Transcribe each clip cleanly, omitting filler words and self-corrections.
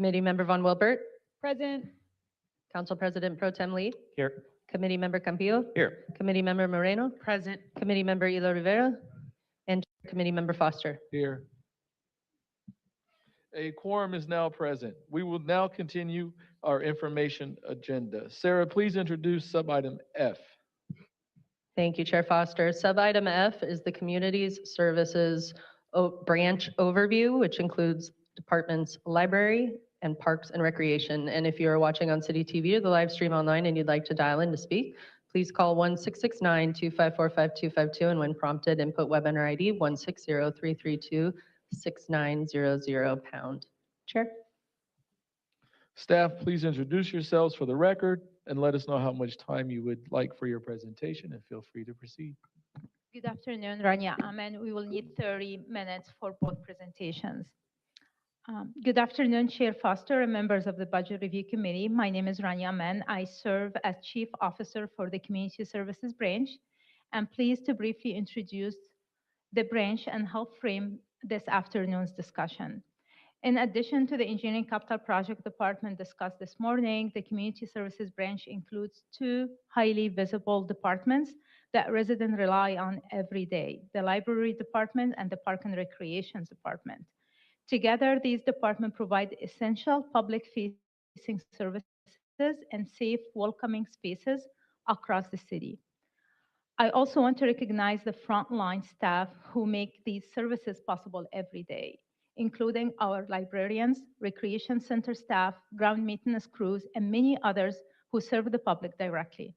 Committee Member Von Wilbert, Present. Council President Pro Tem Lee, Here. Committee Member Campillo, Here. Committee Member Moreno, Present. Committee Member Elo Rivera, and Committee Member Foster. Here. A quorum is now present. We will now continue our information agenda. Sarah, please introduce sub-item F. Thank you, Chair Foster. Sub-item F is the Communities Services Branch Overview, which includes departments Library and Parks and Recreation. And if you are watching on City TV or the live stream online and you'd like to dial in to speak, please call 1-669-254-5252, and when prompted, input webinar ID 160-332-6900#. Chair? Staff, please introduce yourselves for the record and let us know how much time you would like for your presentation, and feel free to proceed. Good afternoon, Rania Amen. We will need 30 minutes for both presentations. Good afternoon, Chair Foster and members of the Budget Review Committee. My name is Rania Amen. I serve as Chief Officer for the Community Services Branch. I'm pleased to briefly introduce the branch and help frame this afternoon's discussion. In addition to the Engineering Capital Project Department discussed this morning, the Community Services Branch includes two highly visible departments that residents rely on every day: the Library Department and the Park and Recreation Department. Together, these departments provide essential public-facing services and safe, welcoming spaces across the city. I also want to recognize the frontline staff who make these services possible every day, including our librarians, recreation center staff, ground maintenance crews, and many others who serve the public directly.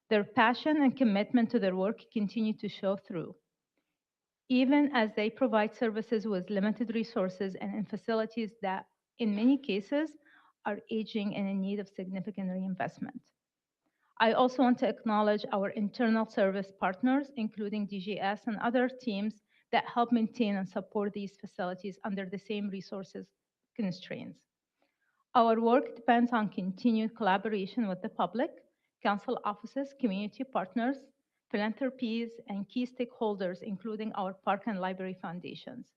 Their passion and commitment to their work continue to show through, even as they provide services with limited resources and in facilities that, in many cases, are aging and in need of significant reinvestment. I also want to acknowledge our internal service partners, including DGS and other teams that help maintain and support these facilities under the same resources constraints. Our work depends on continued collaboration with the public, council offices, community partners, philanthropies, and key stakeholders, including our park and library foundations.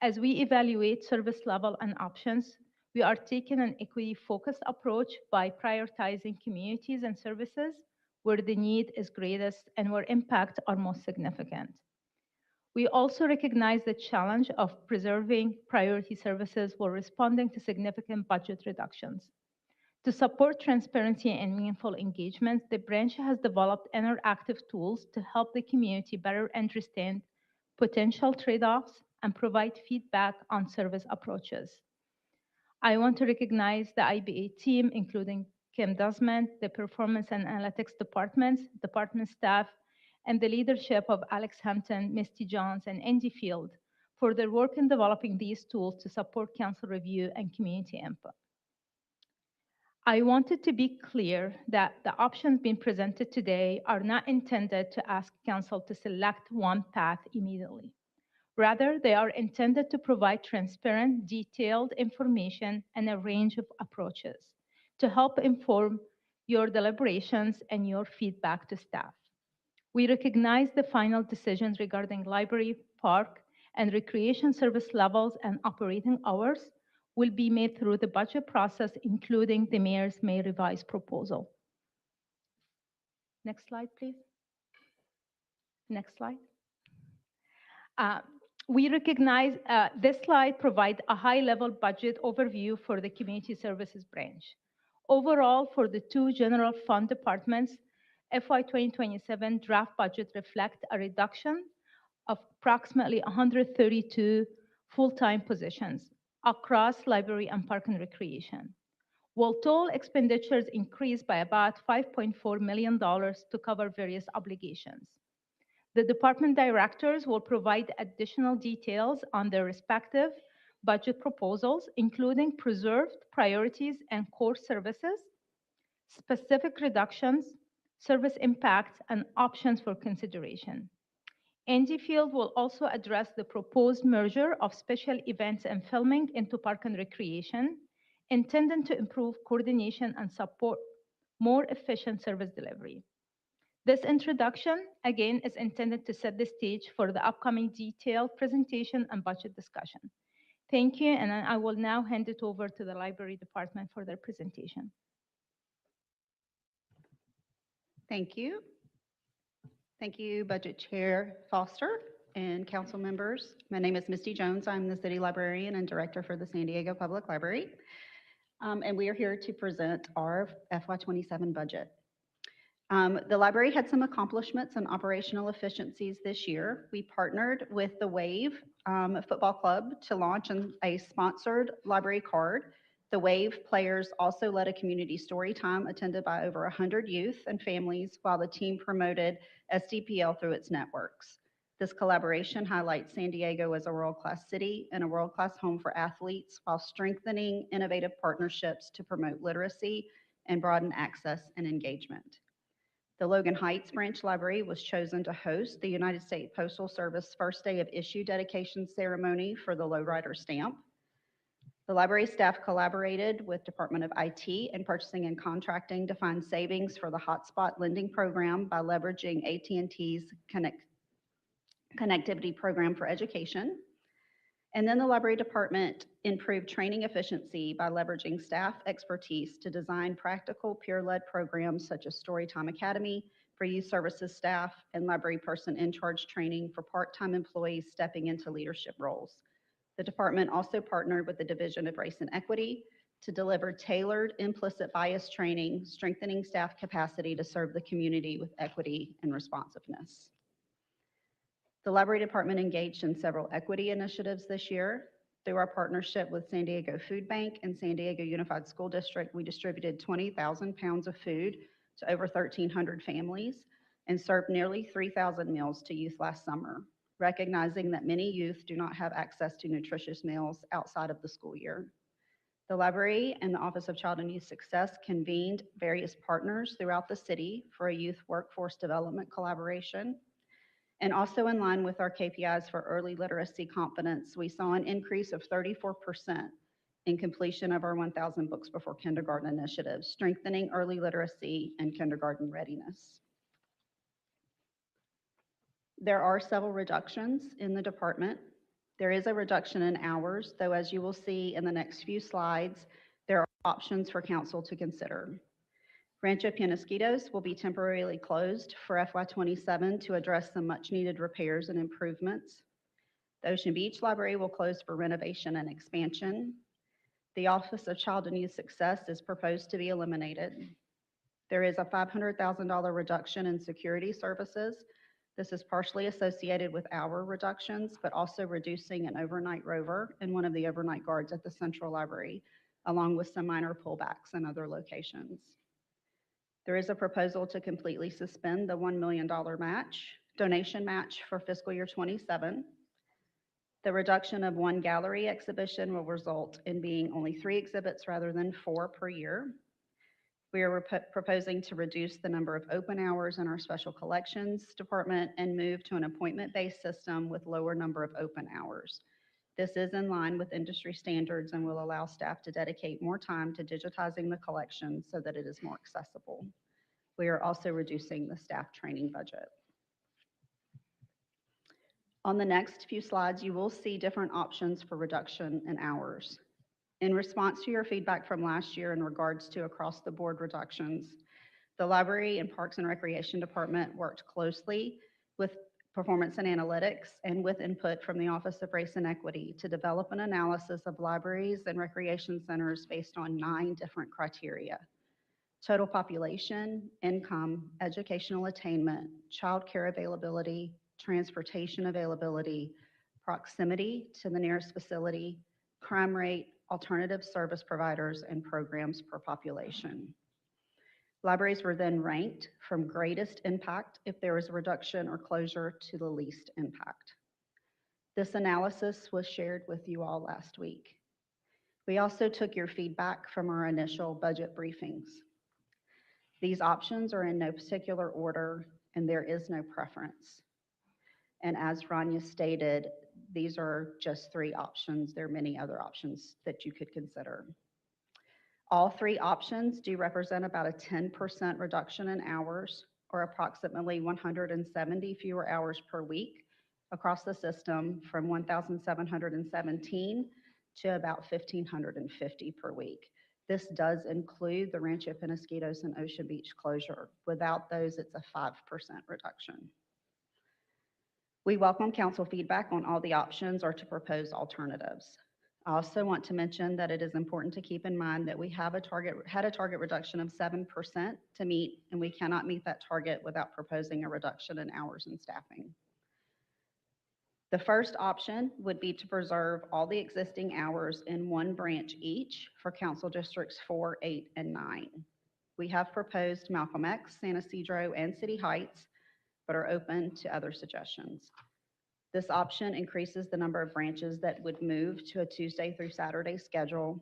As we evaluate service level and options, we are taking an equity-focused approach by prioritizing communities and services where the need is greatest and where impact are most significant. We also recognize the challenge of preserving priority services while responding to significant budget reductions. To support transparency and meaningful engagement, the branch has developed interactive tools to help the community better understand potential trade-offs and provide feedback on service approaches. I want to recognize the IBA team, including Kim Desmond, the Performance and Analytics department staff, and the leadership of Alex Hampton, Misty Johns, and Andy Field for their work in developing these tools to support council review and community input. I wanted to be clear that the options being presented today are not intended to ask council to select one path immediately. Rather, they are intended to provide transparent, detailed information and a range of approaches to help inform your deliberations and your feedback to staff. We recognize the final decisions regarding library, park, and recreation service levels and operating hours will be made through the budget process, including the mayor's May revised proposal. Next slide, please. Next slide. We recognize this slide provides a high-level budget overview for the Community Services Branch. Overall, for the two general fund departments, FY 2027 draft budget reflects a reduction of approximately 132 full-time positions across library and park and recreation, while total expenditures increased by about $5.4 million to cover various obligations. The department directors will provide additional details on their respective budget proposals, including preserved priorities and core services, specific reductions, service impacts, and options for consideration. Andy Field will also address the proposed merger of special events and filming into park and recreation, intended to improve coordination and support more efficient service delivery. This introduction, again, is intended to set the stage for the upcoming detailed presentation and budget discussion. Thank you, and I will now hand it over to the library department for their presentation. Thank you. Thank you, Budget Chair Foster and council members. My name is Misty Jones. I'm the city librarian and director for the San Diego Public Library. And we are here to present our FY27 budget. The library had some accomplishments and operational efficiencies this year. We partnered with the WAVE Football Club to launch a sponsored library card. The WAVE players also led a community story time attended by over 100 youth and families, while the team promoted SDPL through its networks. This collaboration highlights San Diego as a world-class city and a world-class home for athletes, while strengthening innovative partnerships to promote literacy and broaden access and engagement. The Logan Heights Branch Library was chosen to host the United States Postal Service first day of issue dedication ceremony for the Lowrider stamp. The library staff collaborated with Department of IT and Purchasing and Contracting to find savings for the Hotspot lending program by leveraging AT&T's connectivity program for education. And then the library department improved training efficiency by leveraging staff expertise to design practical peer-led programs such as Storytime Academy for youth services staff and library person in charge training for part-time employees stepping into leadership roles. The department also partnered with the Division of Race and Equity to deliver tailored implicit bias training, strengthening staff capacity to serve the community with equity and responsiveness. The library department engaged in several equity initiatives this year. Through our partnership with San Diego Food Bank and San Diego Unified School District, we distributed 20,000 pounds of food to over 1,300 families and served nearly 3,000 meals to youth last summer, recognizing that many youth do not have access to nutritious meals outside of the school year. The library and the Office of Child and Youth Success convened various partners throughout the city for a youth workforce development collaboration. And also in line with our KPIs for early literacy confidence, we saw an increase of 34% in completion of our 1,000 Books Before Kindergarten initiative, strengthening early literacy and kindergarten readiness. There are several reductions in the department. There is a reduction in hours, though as you will see in the next few slides, there are options for council to consider. Rancho Penasquitos will be temporarily closed for FY27 to address some much-needed repairs and improvements. The Ocean Beach Library will close for renovation and expansion. The Office of Child and Youth Success is proposed to be eliminated. There is a $500,000 reduction in security services. This is partially associated with hour reductions, but also reducing an overnight rover and one of the overnight guards at the Central Library, along with some minor pullbacks in other locations. There is a proposal to completely suspend the $1 million donation match for fiscal year 27. The reduction of one gallery exhibition will result in being only 3 exhibits rather than 4 per year. We are proposing to reduce the number of open hours in our special collections department and move to an appointment-based system with lower number of open hours. This is in line with industry standards and will allow staff to dedicate more time to digitizing the collection so that it is more accessible. We are also reducing the staff training budget. On the next few slides, you will see different options for reduction in hours. In response to your feedback from last year in regards to across-the-board reductions, the Library and Parks and Recreation Department worked closely with Performance and Analytics and with input from the Office of Race and Equity to develop an analysis of libraries and recreation centers based on 9 different criteria: total population, income, educational attainment, child care availability, transportation availability, proximity to the nearest facility, crime rate, alternative service providers, and programs per population. Libraries were then ranked from greatest impact if there was a reduction or closure to the least impact. This analysis was shared with you all last week. We also took your feedback from our initial budget briefings. These options are in no particular order, and there is no preference. And as Rania stated, these are just 3 options. There are many other options that you could consider. All 3 options do represent about a 10% reduction in hours, or approximately 170 fewer hours per week across the system, from 1,717 to about 1,550 per week. This does include the Rancho Penasquitos and Ocean Beach closure. Without those, it's a 5% reduction. We welcome council feedback on all the options or to propose alternatives. I also want to mention that it is important to keep in mind that we had a target reduction of 7% to meet, and we cannot meet that target without proposing a reduction in hours and staffing. The first option would be to preserve all the existing hours in one branch each for council districts 4, 8, and 9. We have proposed Malcolm X, San Ysidro, and City Heights, but are open to other suggestions. This option increases the number of branches that would move to a Tuesday through Saturday schedule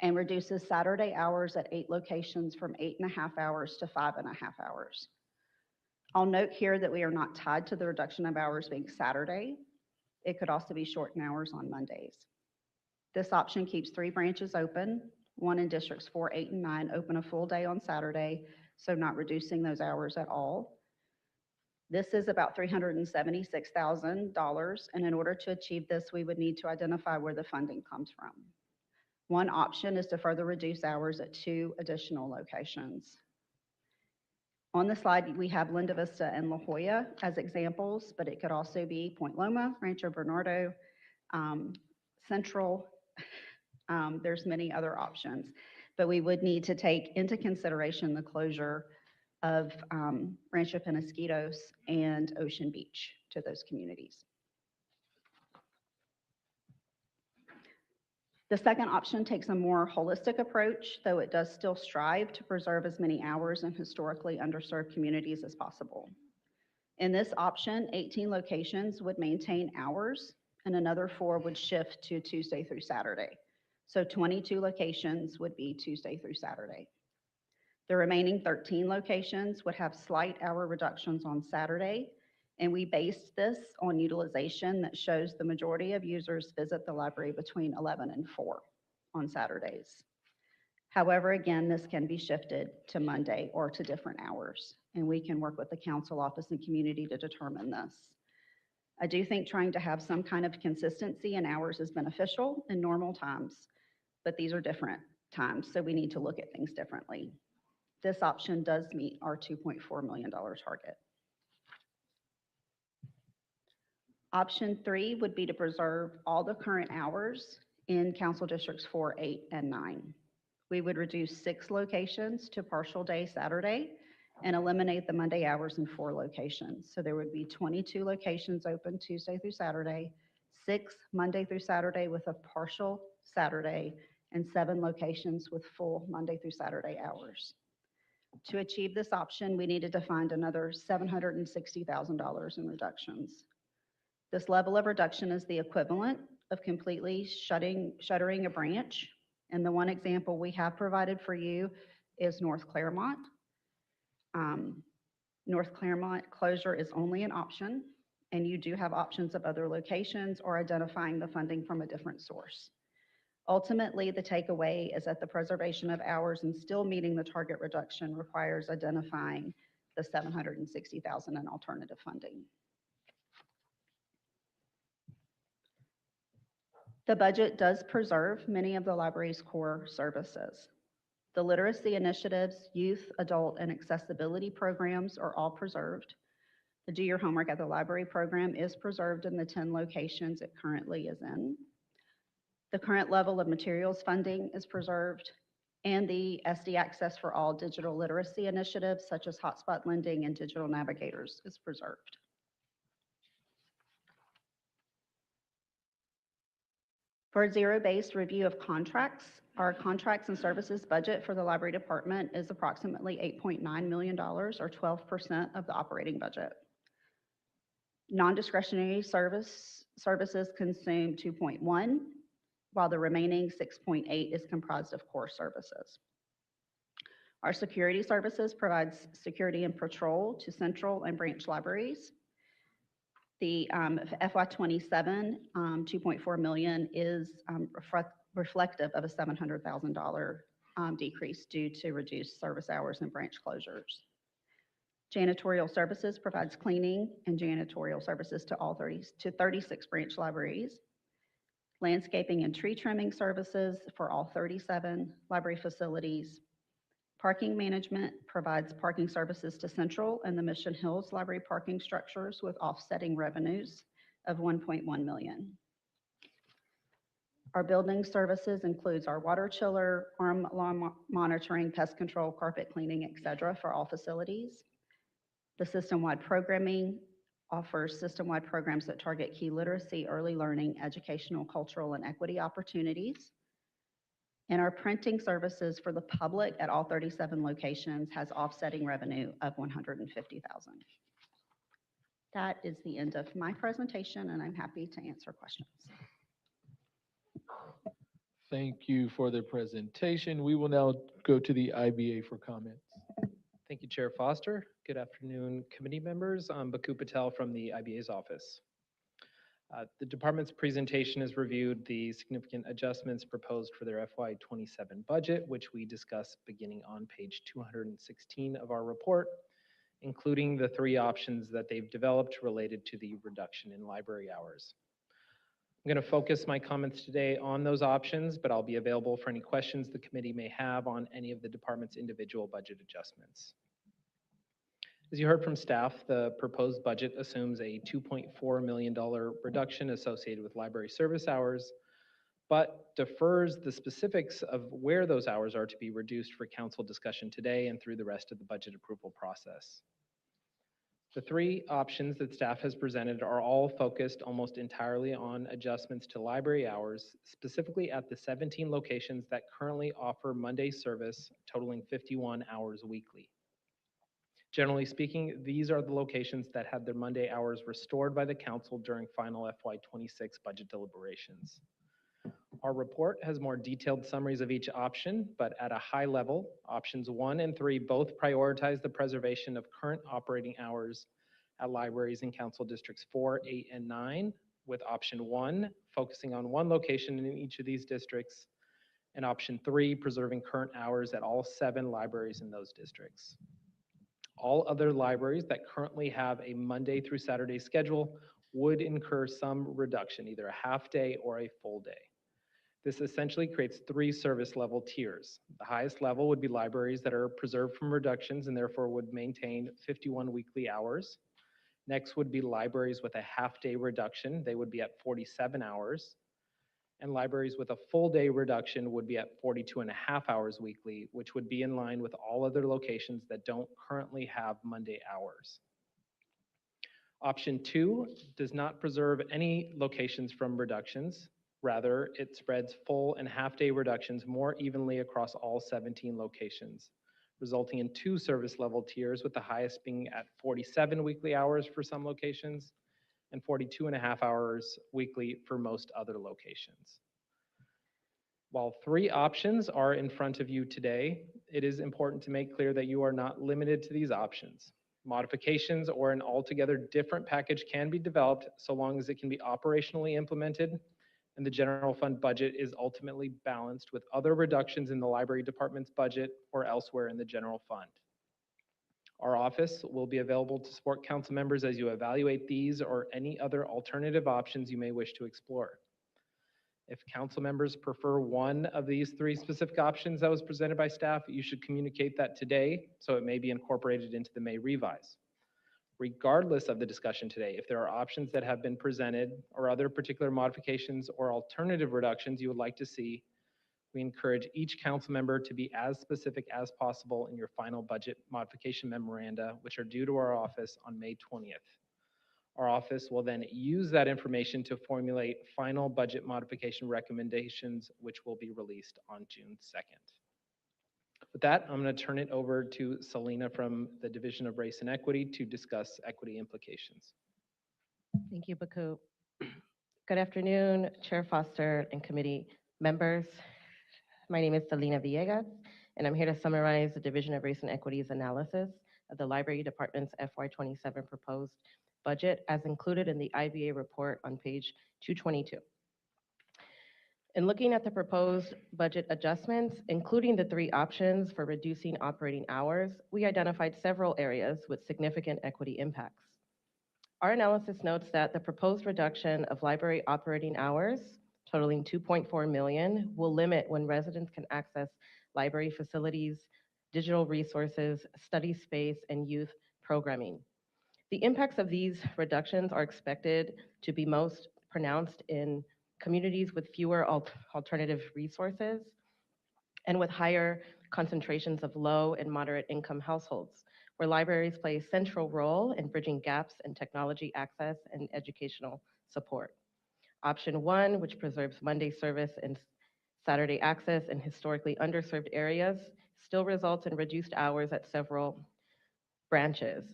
and reduces Saturday hours at 8 locations from 8.5 hours to 5.5 hours. I'll note here that we are not tied to the reduction of hours being Saturday. It could also be shortened hours on Mondays. This option keeps 3 branches open, one in districts 4, 8, and 9 open a full day on Saturday, so not reducing those hours at all. This is about $376,000, and in order to achieve this, we would need to identify where the funding comes from. One option is to further reduce hours at 2 additional locations. On the slide, we have Linda Vista and La Jolla as examples, but it could also be Point Loma, Rancho Bernardo, Central. There's many other options, but we would need to take into consideration the closure of Rancho Penasquitos and Ocean Beach to those communities. The second option takes a more holistic approach, though it does still strive to preserve as many hours in historically underserved communities as possible. In this option, 18 locations would maintain hours and another 4 would shift to Tuesday through Saturday. So 22 locations would be Tuesday through Saturday. The remaining 13 locations would have slight hour reductions on Saturday, and we based this on utilization that shows the majority of users visit the library between 11 and 4 on Saturdays. However, again, this can be shifted to Monday or to different hours, and we can work with the council office and community to determine this. I do think trying to have some kind of consistency in hours is beneficial in normal times, but these are different times, so we need to look at things differently. This option does meet our $2.4 million target. Option 3 would be to preserve all the current hours in council districts 4, 8, and 9. We would reduce 6 locations to partial day Saturday and eliminate the Monday hours in 4 locations. So there would be 22 locations open Tuesday through Saturday, 6 Monday through Saturday with a partial Saturday, and 7 locations with full Monday through Saturday hours. To achieve this option, we needed to find another $760,000 in reductions. This level of reduction is the equivalent of completely shuttering a branch. And the one example we have provided for you is North Claremont. North Claremont closure is only an option, and you do have options of other locations or identifying the funding from a different source. Ultimately, the takeaway is that the preservation of hours and still meeting the target reduction requires identifying the $760,000 in alternative funding. The budget does preserve many of the library's core services. The literacy initiatives, youth, adult, and accessibility programs are all preserved. The Do Your Homework at the Library program is preserved in the 10 locations it currently is in. The current level of materials funding is preserved, and the SD Access for All digital literacy initiatives, such as hotspot lending and digital navigators, is preserved. For a zero-based review of contracts, our contracts and services budget for the library department is approximately $8.9 million, or 12% of the operating budget. Non-discretionary services consume 2.1, while the remaining 6.8 is comprised of core services. Our security services provides security and patrol to central and branch libraries. The FY27 $2.4 million is reflective of a $700,000 decrease due to reduced service hours and branch closures. Janitorial services provides cleaning and janitorial services to 36 branch libraries. landscaping and tree trimming services for all 37 library facilities. Parking management provides parking services to Central and the Mission Hills Library parking structures with offsetting revenues of $1.1 million. Our building services includes our water chiller, arm alarm monitoring, pest control, carpet cleaning, et cetera, for all facilities. The system-wide programming offers system-wide programs that target key literacy, early learning, educational, cultural, and equity opportunities. And our printing services for the public at all 37 locations has offsetting revenue of $150,000. That is the end of my presentation, and I'm happy to answer questions. Thank you for the presentation. We will now go to the IBA for comments. Thank you, Chair Foster. Good afternoon, committee members. I'm Baku Patel from the IBA's office. The department's presentation has reviewed the significant adjustments proposed for their FY27 budget, which we discuss beginning on page 216 of our report, including the three options that they've developed related to the reduction in library hours. I'm going to focus my comments today on those options, but I'll be available for any questions the committee may have on any of the department's individual budget adjustments. As you heard from staff, the proposed budget assumes a $2.4 million reduction associated with library service hours, but defers the specifics of where those hours are to be reduced for council discussion today and through the rest of the budget approval process. The three options that staff has presented are all focused almost entirely on adjustments to library hours, specifically at the 17 locations that currently offer Monday service totaling 51 hours weekly. Generally speaking, these are the locations that had their Monday hours restored by the council during final FY26 budget deliberations. Our report has more detailed summaries of each option, but at a high level, options 1 and 3 both prioritize the preservation of current operating hours at libraries in council districts 4, 8, and 9, with option 1 focusing on one location in each of these districts, and option 3 preserving current hours at all 7 libraries in those districts. All other libraries that currently have a Monday through Saturday schedule would incur some reduction, either a half day or a full day. This essentially creates 3 service level tiers. The highest level would be libraries that are preserved from reductions and therefore would maintain 51 weekly hours. Next would be libraries with a half day reduction. They would be at 47 hours. And libraries with a full day reduction would be at 42.5 hours weekly, which would be in line with all other locations that don't currently have Monday hours. Option 2 does not preserve any locations from reductions. Rather, it spreads full and half day reductions more evenly across all 17 locations, resulting in 2 service level tiers, with the highest being at 47 weekly hours for some locations and 42.5 hours weekly for most other locations. While 3 options are in front of you today, it is important to make clear that you are not limited to these options. Modifications or an altogether different package can be developed so long as it can be operationally implemented and the general fund budget is ultimately balanced with other reductions in the library department's budget or elsewhere in the general fund. Our office will be available to support council members as you evaluate these or any other alternative options you may wish to explore. If council members prefer one of these 3 specific options that was presented by staff, you should communicate that today so it may be incorporated into the May revise. Regardless of the discussion today, if there are options that have been presented or other particular modifications or alternative reductions you would like to see, we encourage each council member to be as specific as possible in your final budget modification memoranda, which are due to our office on May 20th. Our office will then use that information to formulate final budget modification recommendations, which will be released on June 2nd. With that, I'm going to turn it over to Selena from the Division of Race and Equity to discuss equity implications. Thank you, Baku. Good afternoon, Chair Foster and committee members. My name is Selena Villegas, and I'm here to summarize the Division of Race and Equity's analysis of the Library Department's FY27 proposed budget as included in the IBA report on page 222. In looking at the proposed budget adjustments, including the 3 options for reducing operating hours, we identified several areas with significant equity impacts. Our analysis notes that the proposed reduction of library operating hours totaling 2.4 million, will limit when residents can access library facilities, digital resources, study space, and youth programming. The impacts of these reductions are expected to be most pronounced in communities with fewer alternative resources and with higher concentrations of low and moderate income households, where libraries play a central role in bridging gaps in technology access and educational support. Option one, which preserves Monday service and Saturday access in historically underserved areas, still results in reduced hours at several branches,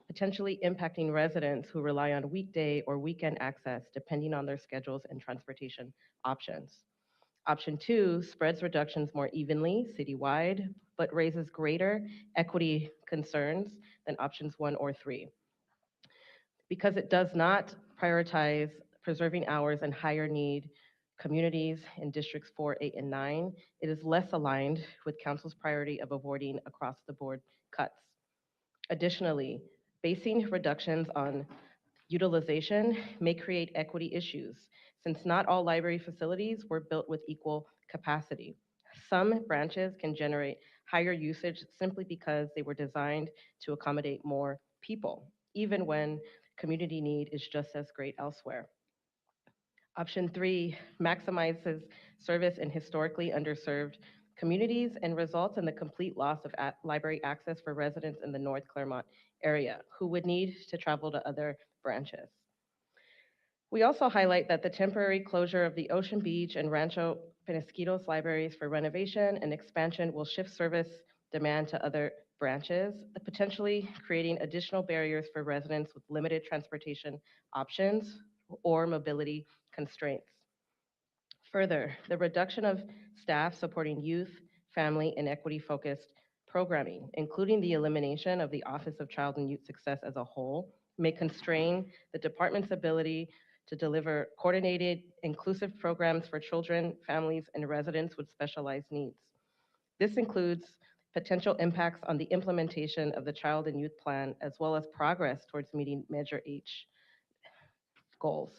potentially impacting residents who rely on weekday or weekend access depending on their schedules and transportation options. Option two spreads reductions more evenly citywide, but raises greater equity concerns than options one or three. Because it does not prioritize preserving hours in higher need communities in districts 4, 8, and 9, it is less aligned with council's priority of avoiding across the board cuts. Additionally, basing reductions on utilization may create equity issues, since not all library facilities were built with equal capacity. Some branches can generate higher usage simply because they were designed to accommodate more people, even when community need is just as great elsewhere. Option three maximizes service in historically underserved communities and results in the complete loss of library access for residents in the North Claremont area who would need to travel to other branches. We also highlight that the temporary closure of the Ocean Beach and Rancho Penasquitos libraries for renovation and expansion will shift service demand to other branches, potentially creating additional barriers for residents with limited transportation options or mobility constraints. Further, the reduction of staff supporting youth, family, and equity-focused programming, including the elimination of the Office of Child and Youth Success as a whole, may constrain the department's ability to deliver coordinated, inclusive programs for children, families, and residents with specialized needs. This includes potential impacts on the implementation of the Child and Youth Plan, as well as progress towards meeting Measure H goals.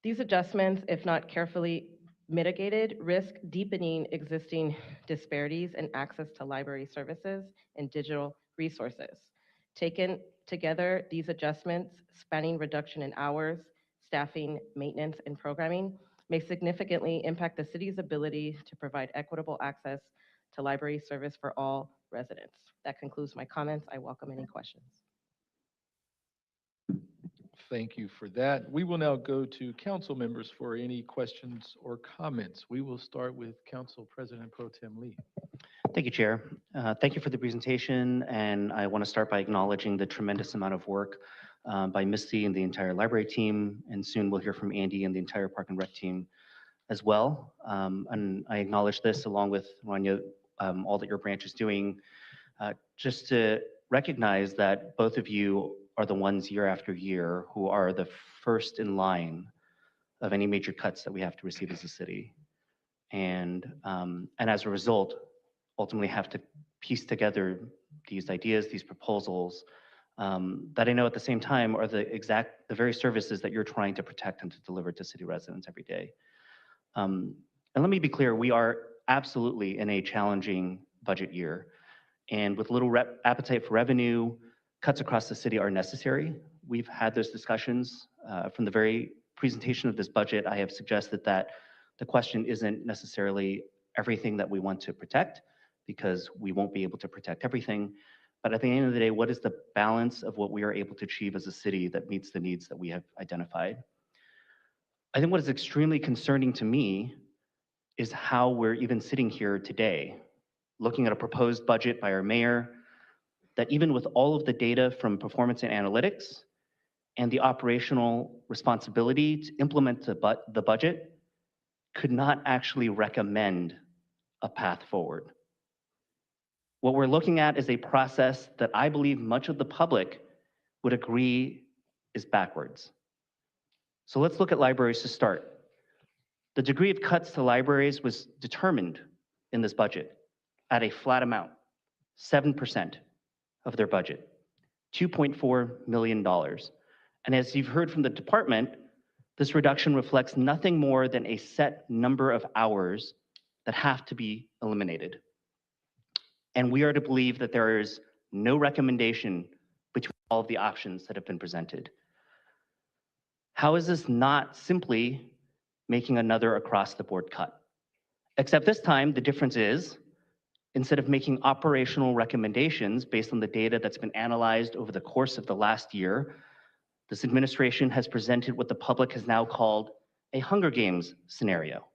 These adjustments, if not carefully mitigated, risk deepening existing disparities in access to library services and digital resources. Taken together, these adjustments, spanning reduction in hours, staffing, maintenance, and programming, may significantly impact the city's ability to provide equitable access to library service for all residents. That concludes my comments. I welcome any questions. Thank you for that. We will now go to council members for any questions or comments. We will start with Council President Pro Tem Lee. Thank you, Chair. Thank you for the presentation, and I want to start by acknowledging the tremendous amount of work by Misty and the entire library team, and soon we'll hear from Andy and the entire Park and Rec team as well. And I acknowledge this along with Rania, all that your branch is doing, just to recognize that both of you are the ones year after year who are the first in line of any major cuts that we have to receive as a city. And as a result, ultimately have to piece together these ideas, these proposals, that I know at the same time are the very services that you're trying to protect and to deliver to city residents every day. And let me be clear, we are absolutely in a challenging budget year. And with little appetite for revenue, cuts across the city are necessary. We've had those discussions. From the very presentation of this budget, I have suggested that the question isn't necessarily everything that we want to protect, because we won't be able to protect everything. But at the end of the day, what is the balance of what we are able to achieve as a city that meets the needs that we have identified? I think what is extremely concerning to me is how we're even sitting here today, looking at a proposed budget by our mayor, that even with all of the data from performance and analytics and the operational responsibility to implement the budget, could not actually recommend a path forward. What we're looking at is a process that I believe much of the public would agree is backwards. So let's look at libraries to start. The degree of cuts to libraries was determined in this budget at a flat amount, 7% of their budget, $2.4 million. And as you've heard from the department, This reduction reflects nothing more than a set number of hours that have to be eliminated. And we are to believe that there is no recommendation between all of the options that have been presented. How is this not simply making another across-the-board cut? Except this time, the difference is, instead of making operational recommendations based on the data that's been analyzed over the course of the last year, this administration has presented what the public has now called a Hunger Games scenario,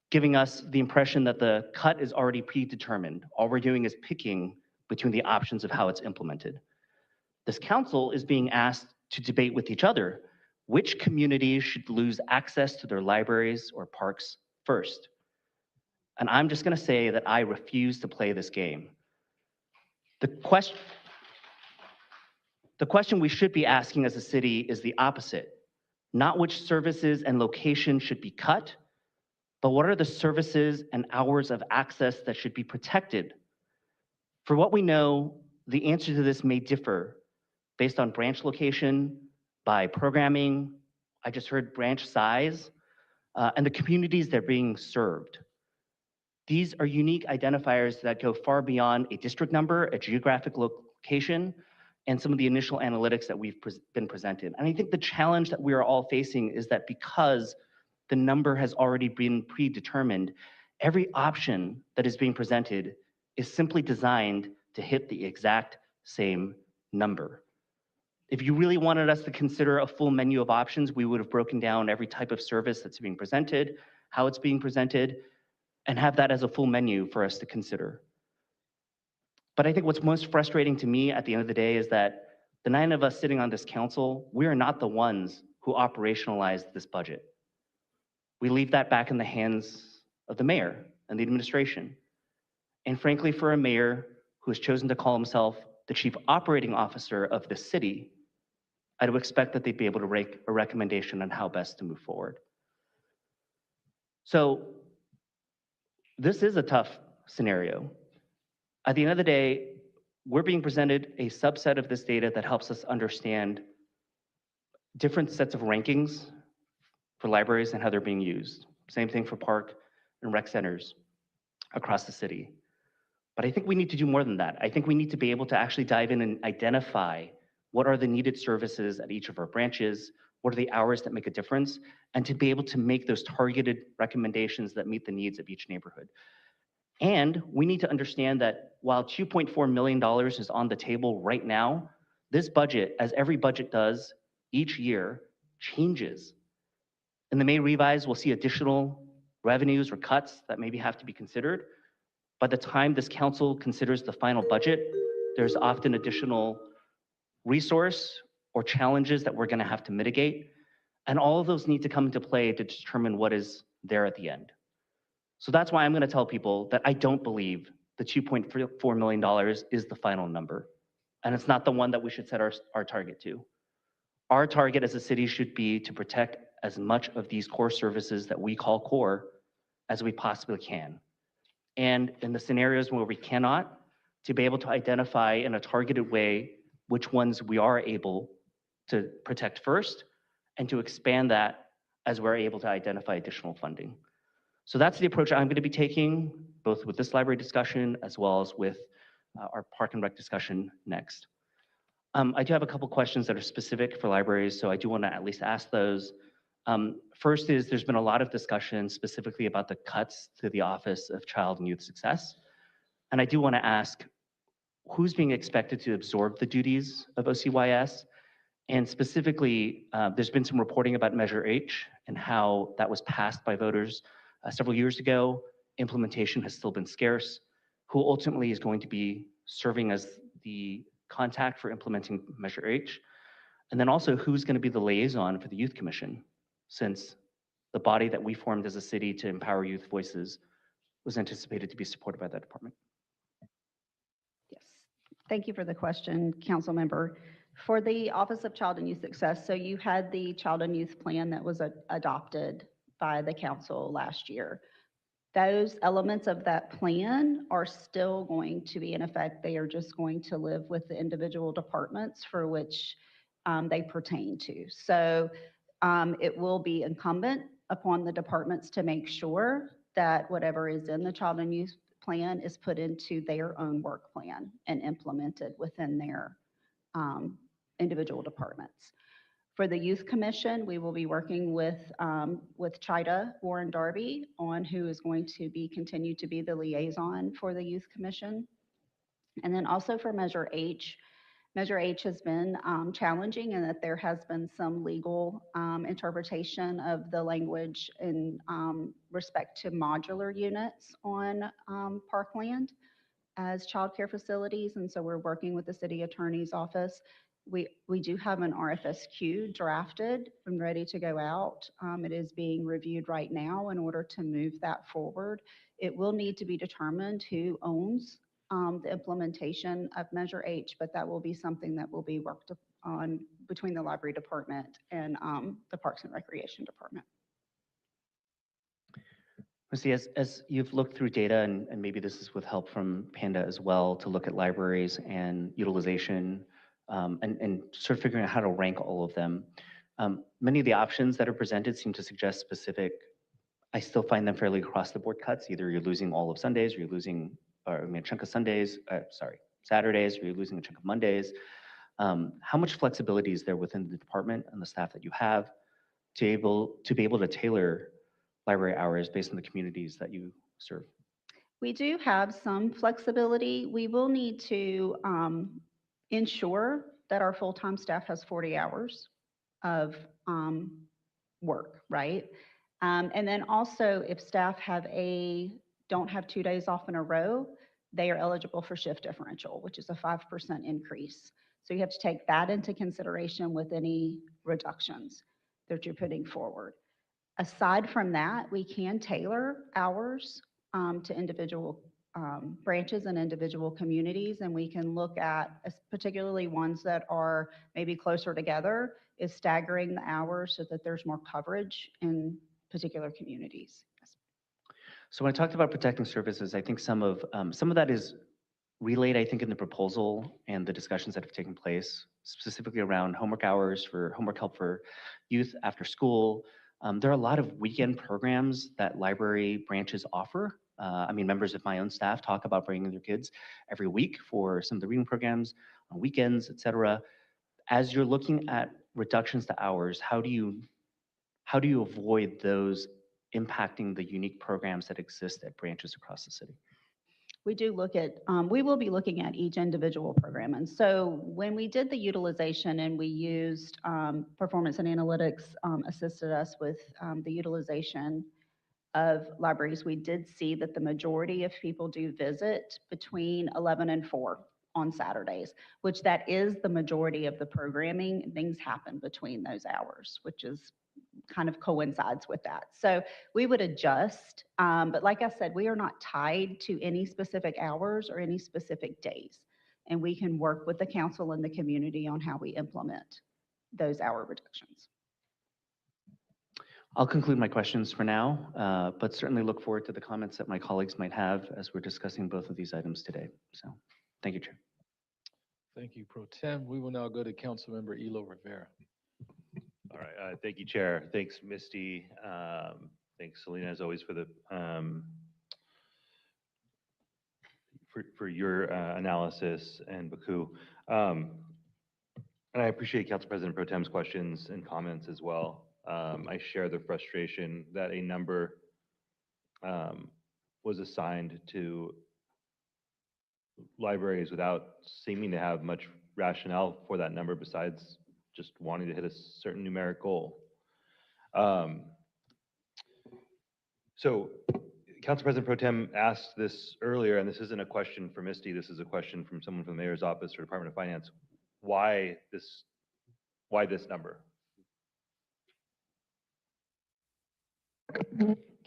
giving us the impression that the cut is already predetermined. All we're doing is picking between the options of how it's implemented. This council is being asked to debate with each other which communities should lose access to their libraries or parks first. And I'm just going to say that I refuse to play this game. The question we should be asking as a city is the opposite. Not which services and locations should be cut, but what are the services and hours of access that should be protected? For what we know, the answer to this may differ based on branch location, by programming, I just heard branch size, and the communities that are being served. These are unique identifiers that go far beyond a district number, a geographic location, and some of the initial analytics that we've been presented. And I think the challenge that we are all facing is that because the number has already been predetermined, every option that is being presented is simply designed to hit the exact same number. If you really wanted us to consider a full menu of options, we would have broken down every type of service that's being presented, how it's being presented, and have that as a full menu for us to consider. But I think what's most frustrating to me at the end of the day is that the 9 of us sitting on this council, we are not the ones who operationalized this budget. We leave that back in the hands of the mayor and the administration. And frankly, for a mayor who has chosen to call himself the chief operating officer of the city, I'd expect that they'd be able to make a recommendation on how best to move forward. So this is a tough scenario. At the end of the day, we're being presented a subset of this data that helps us understand different sets of rankings for libraries and how they're being used. Same thing for park and rec centers across the city. But I think we need to do more than that. I think we need to be able to actually dive in and identify what are the needed services at each of our branches, what are the hours that make a difference, and to be able to make those targeted recommendations that meet the needs of each neighborhood. And we need to understand that while $2.4 million is on the table right now, this budget, as every budget does each year, changes. In the May revise, we'll see additional revenues or cuts that maybe have to be considered. By the time this council considers the final budget, there's often additional resource or challenges that we're going to have to mitigate. And all of those need to come into play to determine what is there at the end. So that's why I'm going to tell people that I don't believe the $2.4 million is the final number. And it's not the one that we should set our target to. Our target as a city should be to protect as much of these core services that we call core as we possibly can. And in the scenarios where we cannot, to be able to identify in a targeted way which ones we are able to protect first, and to expand that as we're able to identify additional funding. So that's the approach I'm going to be taking, both with this library discussion as well as with our park and rec discussion next. I do have a couple questions that are specific for libraries, so I do want to at least ask those. First is, there's been a lot of discussion specifically about the cuts to the Office of Child and Youth Success. And I do want to ask, who's being expected to absorb the duties of OCYS? And specifically, there's been some reporting about Measure H and how that was passed by voters several years ago. Implementation has still been scarce. Who ultimately is going to be serving as the contact for implementing Measure H? And then also, who's going to be the liaison for the Youth Commission, since the body that we formed as a city to empower youth voices was anticipated to be supported by that department? Yes. Thank you for the question, council member. For the Office of Child and Youth Success, so you had the Child and Youth Plan that was adopted by the council last year. Those elements of that plan are still going to be in effect. They are just going to live with the individual departments for which they pertain to. So It will be incumbent upon the departments to make sure that whatever is in the child and youth plan is put into their own work plan and implemented within their individual departments. For the Youth Commission, we will be working with Chida Warren Darby on who is going to continue to be the liaison for the Youth Commission. And then also for Measure H has been challenging in that there has been some legal interpretation of the language in respect to modular units on parkland as childcare facilities. And so we're working with the city attorney's office. We do have an RFSQ drafted and ready to go out. It is being reviewed right now in order to move that forward. It will need to be determined who owns the implementation of Measure H, but that will be something that will be worked on between the library department and the Parks and Recreation Department. Misty, as you've looked through data, and maybe this is with help from Panda as well, to look at libraries and utilization, and sort of figuring out how to rank all of them. Many of the options that are presented seem to suggest specific, I still find them fairly across the board cuts. Either you're losing all of Sundays, or you're losing a chunk of Saturdays, or you're losing a chunk of Mondays. How much flexibility is there within the department and the staff that you have to be able to tailor library hours based on the communities that you serve? We do have some flexibility. We will need to ensure that our full-time staff has 40 hours of work, right? And then also if staff don't have 2 days off in a row, they are eligible for shift differential, which is a 5% increase. So you have to take that into consideration with any reductions that you're putting forward. Aside from that, we can tailor hours to individual branches and individual communities, and we can look at, particularly ones that are maybe closer together, is staggering the hours so that there's more coverage in particular communities. So when I talked about protecting services, I think some of that is relayed, I think, in the proposal and the discussions that have taken place, specifically around homework hours for homework help for youth after school. There are a lot of weekend programs that library branches offer. I mean, members of my own staff talk about bringing their kids every week for some of the reading programs on weekends, et cetera. As you're looking at reductions to hours, how do you avoid those impacting the unique programs that exist at branches across the city? We will be looking at each individual program. And so when we did the utilization and we used performance and analytics assisted us with the utilization of libraries, we did see that the majority of people do visit between 11 and 4 on Saturdays, which that is the majority of the programming. Things happen between those hours, which is kind of coincides with that. So we would adjust, but like I said, we are not tied to any specific hours or any specific days. And we can work with the council and the community on how we implement those hour reductions. I'll conclude my questions for now, but certainly look forward to the comments that my colleagues might have as we're discussing both of these items today. So thank you, Chair. Thank you, Pro Tem. We will now go to Councilmember Elo Rivera. All right, thank you, Chair. Thanks, Misty. Thanks, Selena, as always, for the for your analysis, and Baku. And I appreciate Council President Pro Tem's questions and comments as well. I share the frustration that a number was assigned to libraries without seeming to have much rationale for that number besides just wanting to hit a certain numeric goal. So Council President Pro Tem asked this earlier, and this isn't a question for Misty, this is a question from someone from the Mayor's Office or Department of Finance. Why this number?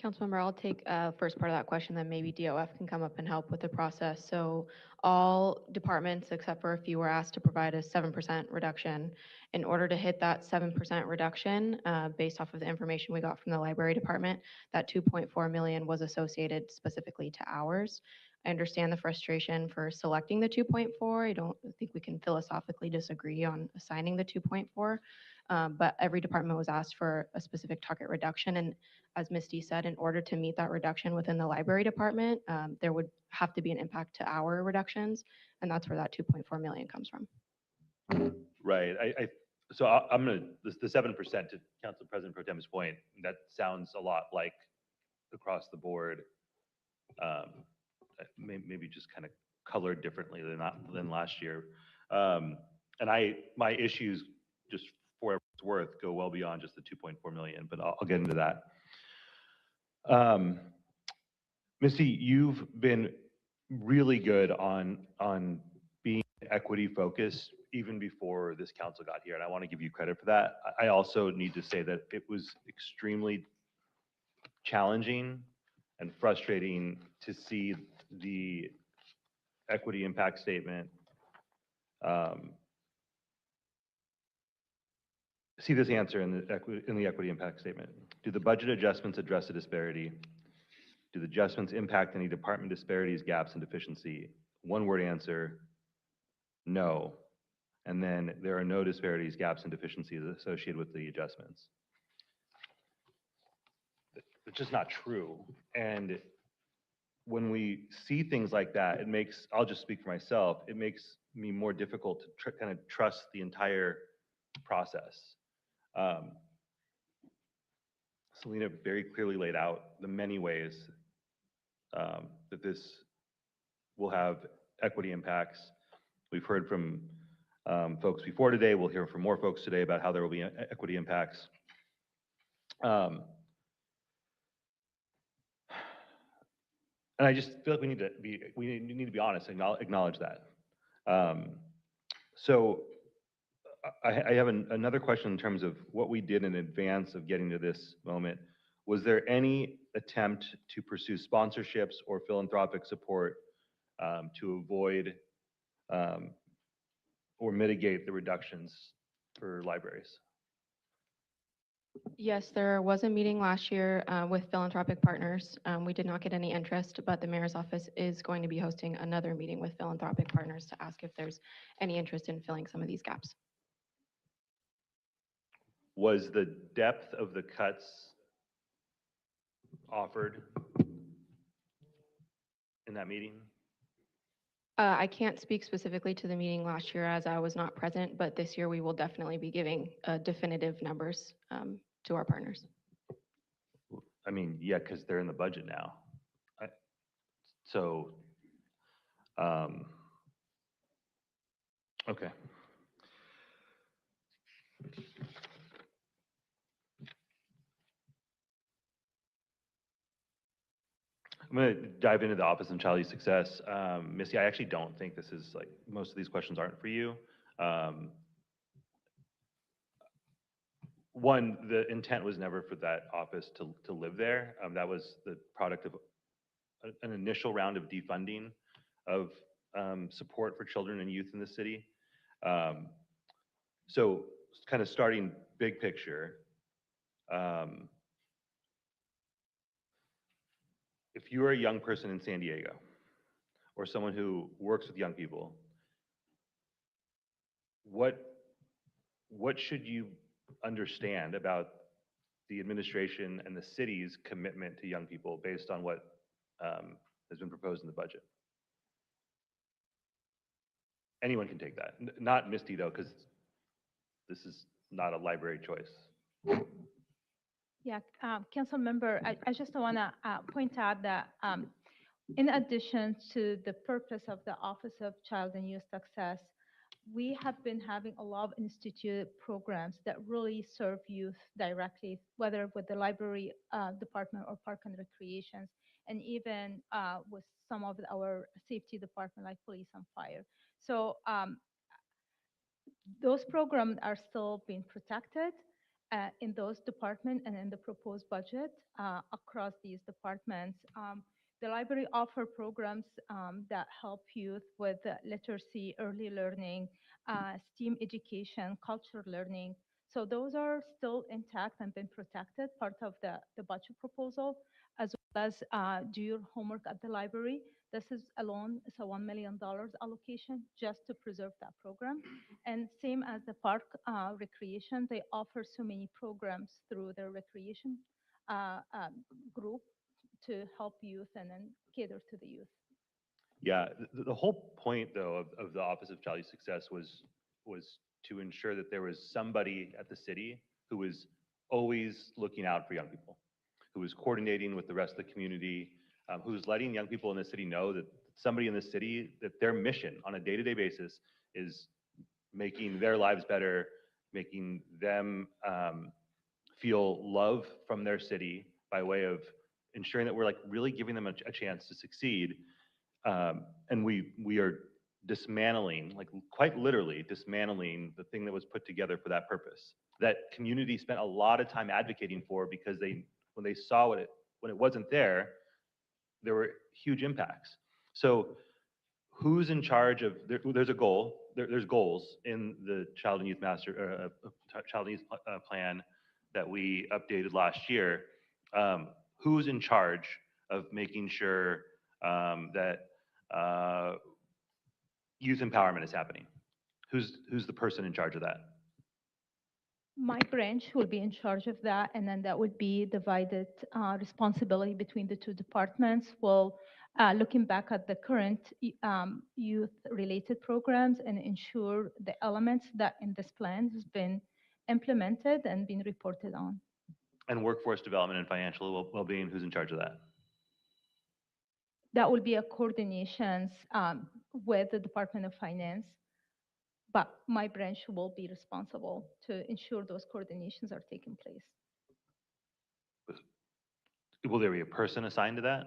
Councilmember, I'll take first part of that question, then maybe DOF can come up and help with the process. So all departments, except for a few, were asked to provide a 7% reduction. In order to hit that 7% reduction, based off of the information we got from the library department, that 2.4 million was associated specifically to hours. I understand the frustration for selecting the 2.4. I don't think we can philosophically disagree on assigning the 2.4. but every department was asked for a specific target reduction. And as Misty said, in order to meet that reduction within the library department, there would have to be an impact to our reductions, and that's where that 2.4 million comes from. Right, so I'm gonna, the 7% to Council President Pro Tem's point, that sounds a lot like across the board. Maybe just kind of colored differently than last year. And my issues, just for what it's worth, go well beyond just the 2.4 million, but I'll get into that. Misty, you've been really good on being equity focused even before this council got here, and I want to give you credit for that. I also need to say that it was extremely challenging and frustrating to see the equity impact statement, see this answer in the equity impact statement. Do the budget adjustments address the disparity? Do the adjustments impact any department disparities, gaps, and deficiency? One word answer, no. And then there are no disparities, gaps, and deficiencies associated with the adjustments. It's just not true. And when we see things like that, it makes, I'll just speak for myself, it makes me more difficult to kind of trust the entire process. Selena very clearly laid out the many ways that this will have equity impacts. We've heard from folks before today. We'll hear from more folks today about how there will be equity impacts. And I just feel like we need to be honest and acknowledge that. So I have another question in terms of what we did in advance of getting to this moment. Was there any attempt to pursue sponsorships or philanthropic support to avoid or mitigate the reductions for libraries? Yes, there was a meeting last year with philanthropic partners. We did not get any interest, but the mayor's office is going to be hosting another meeting with philanthropic partners to ask if there's any interest in filling some of these gaps. Was the depth of the cuts offered in that meeting? I can't speak specifically to the meeting last year as I was not present, but this year we will definitely be giving definitive numbers to our partners. I mean, yeah, because they're in the budget now. Okay. I'm going to dive into the Office of Child Youth Success. Missy, I actually don't think this is like, most of these questions aren't for you. One, the intent was never for that office to live there. That was the product of an initial round of defunding of support for children and youth in the city. So kind of starting big picture, if you are a young person in San Diego or someone who works with young people, what should you understand about the administration and the city's commitment to young people based on what has been proposed in the budget? Anyone can take that. Not Misty though, because this is not a library choice. Yeah, council member, I just want to point out that in addition to the purpose of the Office of Child and Youth Success, we have been having a lot of institute programs that really serve youth directly, whether with the library department or park and recreations, and even with some of our safety department like police and fire. So those programs are still being protected in those departments and in the proposed budget across these departments. The library offer programs that help youth with literacy, early learning, STEAM education, culture learning. So those are still intact and been protected, part of the budget proposal. as well as do your homework at the library. This is alone, it's a $1 million allocation just to preserve that program. And same as the park recreation, they offer so many programs through their recreation group to help youth and then cater to the youth. Yeah, the whole point though of the Office of Child Youth Success was to ensure that there was somebody at the city who was always looking out for young people, who was coordinating with the rest of the community, who was letting young people in the city know that somebody in the city, that their mission on a day-to-day basis is making their lives better, making them feel love from their city by way of ensuring that we're like really giving them a chance to succeed. And we are dismantling, like quite literally dismantling the thing that was put together for that purpose. That community spent a lot of time advocating for because when they saw when it wasn't there were huge impacts. So who's in charge of, there's a goal, there's goals in the Child and Youth Child and Youth Plan that we updated last year. Who's in charge of making sure that youth empowerment is happening? Who's the person in charge of that? My branch will be in charge of that, and then that would be divided responsibility between the two departments. Well, looking back at the current youth-related programs and ensure the elements that in this plan has been implemented and been reported on. And workforce development and financial well-being, who's in charge of that? That will be a coordinations with the Department of Finance, but my branch will be responsible to ensure those coordinations are taking place. Will there be a person assigned to that?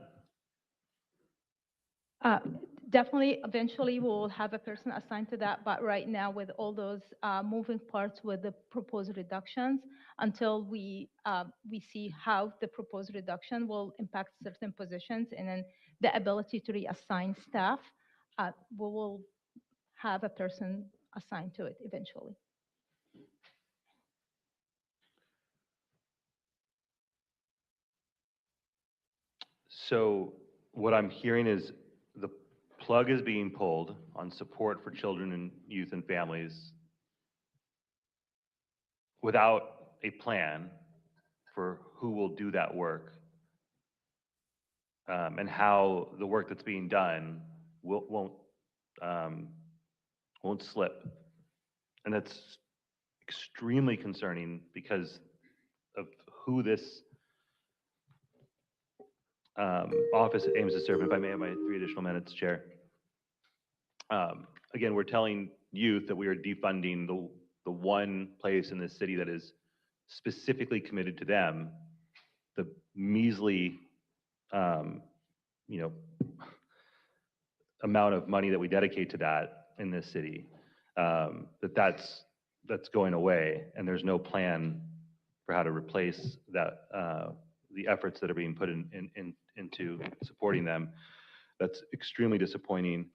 Definitely, eventually we will have a person assigned to that, but right now with all those moving parts with the proposed reductions, until we see how the proposed reduction will impact certain positions and then the ability to reassign staff, we will have a person assigned to it eventually. So what I'm hearing is the plug is being pulled on support for children and youth and families without a plan for who will do that work, and how the work that's being done won't slip. And that's extremely concerning because of who this office aims to serve. If I may have my 3 additional minutes, Chair. Again, we're telling youth that we are defunding the one place in this city that is specifically committed to them. The measly, amount of money that we dedicate to that in this city, that's going away, and there's no plan for how to replace that, the efforts that are being put into supporting them. That's extremely disappointing.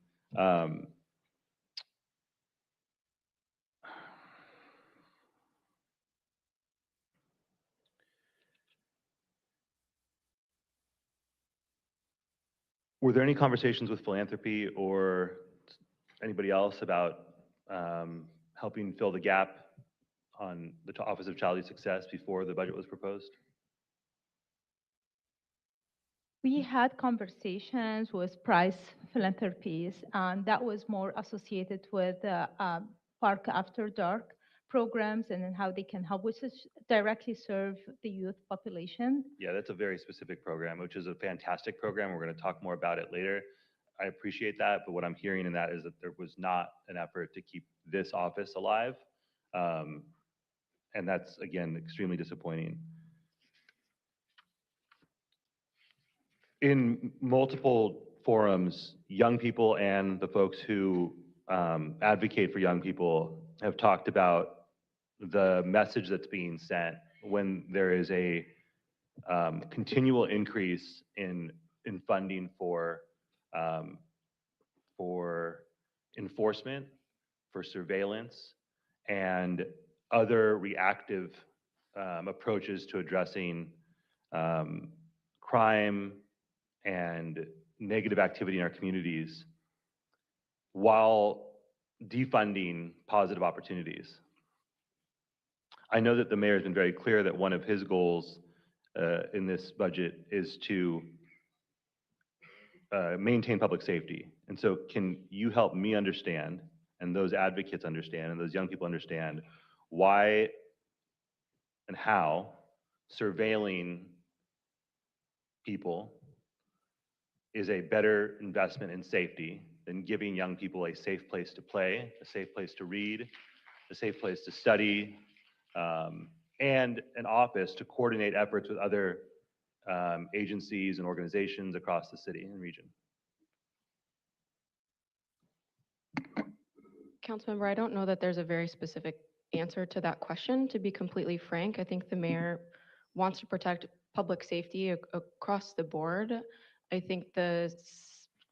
Were there any conversations with philanthropy or anybody else about helping fill the gap on the Office of Child Youth Success before the budget was proposed? We had conversations with Price Philanthropies, and that was more associated with Park After Dark programs and then how they can help, which is directly serve the youth population. Yeah, that's a very specific program, which is a fantastic program. We're going to talk more about it later. I appreciate that, but what I'm hearing in that is that there was not an effort to keep this office alive. And that's, again, extremely disappointing. In multiple forums, young people and the folks who advocate for young people have talked about the message that's being sent when there is a continual increase in funding for enforcement, for surveillance, and other reactive approaches to addressing crime and negative activity in our communities while defunding positive opportunities. I know that the mayor has been very clear that one of his goals in this budget is to maintain public safety. And so can you help me understand, and those advocates understand, and those young people understand why and how surveilling people is a better investment in safety than giving young people a safe place to play, a safe place to read, a safe place to study, and an office to coordinate efforts with other agencies and organizations across the city and region. Councilmember, I don't know that there's a very specific answer to that question, to be completely frank. I think the mayor wants to protect public safety across the board. I think the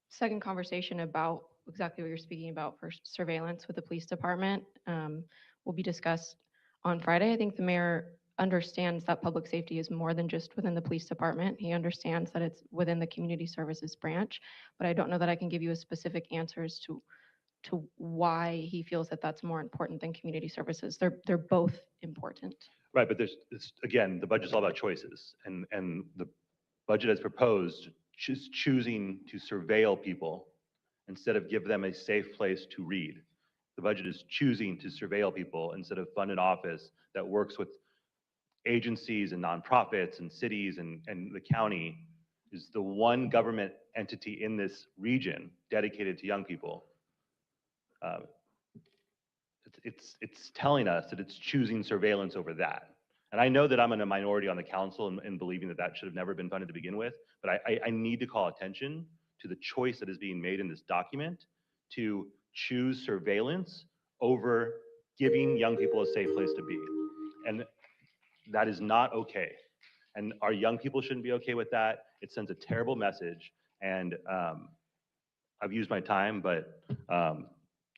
second conversation about exactly what you're speaking about for surveillance with the police department will be discussed on Friday. I think the mayor understands that public safety is more than just within the police department. He understands that it's within the community services branch, but I don't know that I can give you a specific answers to why he feels that that's more important than community services. They're both important. Right, but again, the budget's all about choices, and the budget as proposed, choosing to surveil people instead of give them a safe place to read. The budget is choosing to surveil people instead of fund an office that works with agencies and nonprofits and cities and the county is the one government entity in this region dedicated to young people. It's telling us that it's choosing surveillance over that. And I know that I'm in a minority on the council in believing that that should have never been funded to begin with, but I need to call attention to the choice that is being made in this document to choose surveillance over giving young people a safe place to be. And that is not okay. And our young people shouldn't be okay with that. It sends a terrible message. And I've used my time, but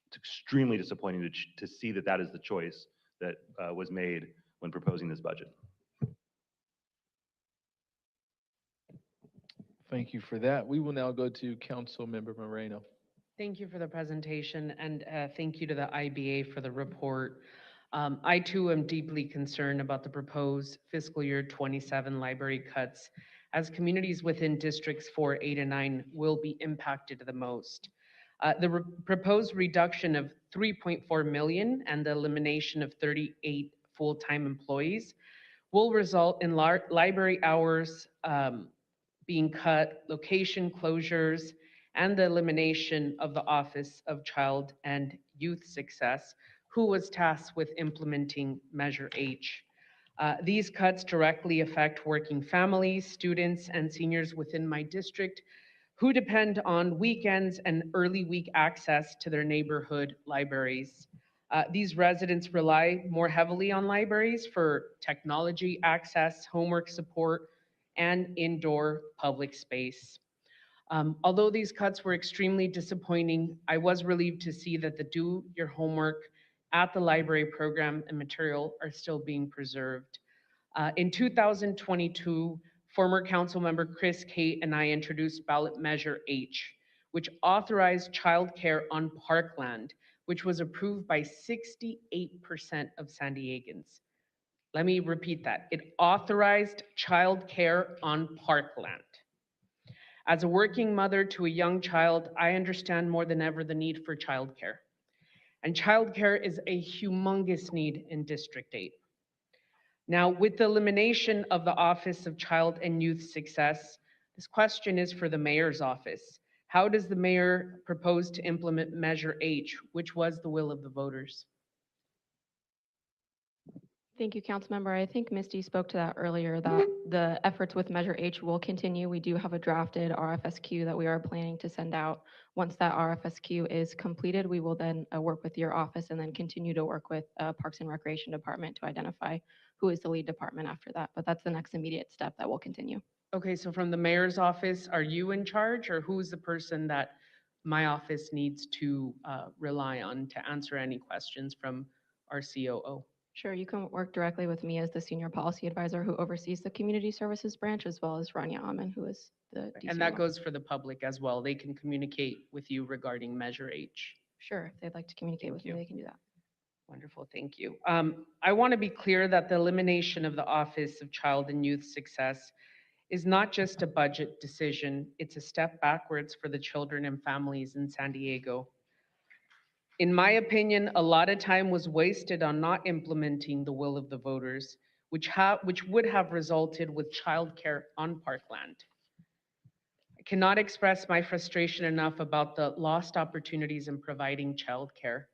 it's extremely disappointing to see that that is the choice that was made when proposing this budget. Thank you for that. We will now go to Councilmember Moreno. Thank you for the presentation, and thank you to the IBA for the report. I too am deeply concerned about the proposed fiscal year 27 library cuts, as communities within districts 4, 8, and 9 will be impacted the most. The proposed reduction of 3.4 million and the elimination of 38 full-time employees will result in library hours being cut, location closures, and the elimination of the Office of Child and Youth Success, who was tasked with implementing Measure H. These cuts directly affect working families, students, and seniors within my district who depend on weekends and early week access to their neighborhood libraries. These residents rely more heavily on libraries for technology access, homework support, and indoor public space. Although these cuts were extremely disappointing, I was relieved to see that the Do Your Homework at the Library program and material are still being preserved. In 2022, former council member Chris Kate and I introduced ballot measure H, which authorized childcare on parkland, which was approved by 68% of San Diegans. Let me repeat that. It authorized childcare on parkland. As a working mother to a young child, I understand more than ever the need for childcare. And childcare is a humongous need in District 8. Now, with the elimination of the Office of Child and Youth Success, this question is for the mayor's office. How does the mayor propose to implement Measure H, which was the will of the voters? Thank you, Councilmember. I think Misty spoke to that earlier, that the efforts with Measure H will continue. We do have a drafted RFSQ that we are planning to send out. Once that RFSQ is completed, we will then work with your office and then continue to work with Parks and Recreation Department to identify who is the lead department after that. But that's the next immediate step that will continue. Okay, so from the mayor's office, are you in charge, or who's the person that my office needs to rely on to answer any questions from our COO? Sure, you can work directly with me as the senior policy advisor who oversees the community services branch, as well as Rania Amen, who is the And that DCO. goes for the public as well. They can communicate with you regarding Measure H. Sure, if they'd like to communicate with me, you. they can do that. Wonderful, thank you. I want to be clear that the elimination of the Office of Child and Youth Success is not just a budget decision, it's a step backwards for the children and families in San Diego. In my opinion, a lot of time was wasted on not implementing the will of the voters, which would have resulted with childcare on parkland. I cannot express my frustration enough about the lost opportunities in providing childcare.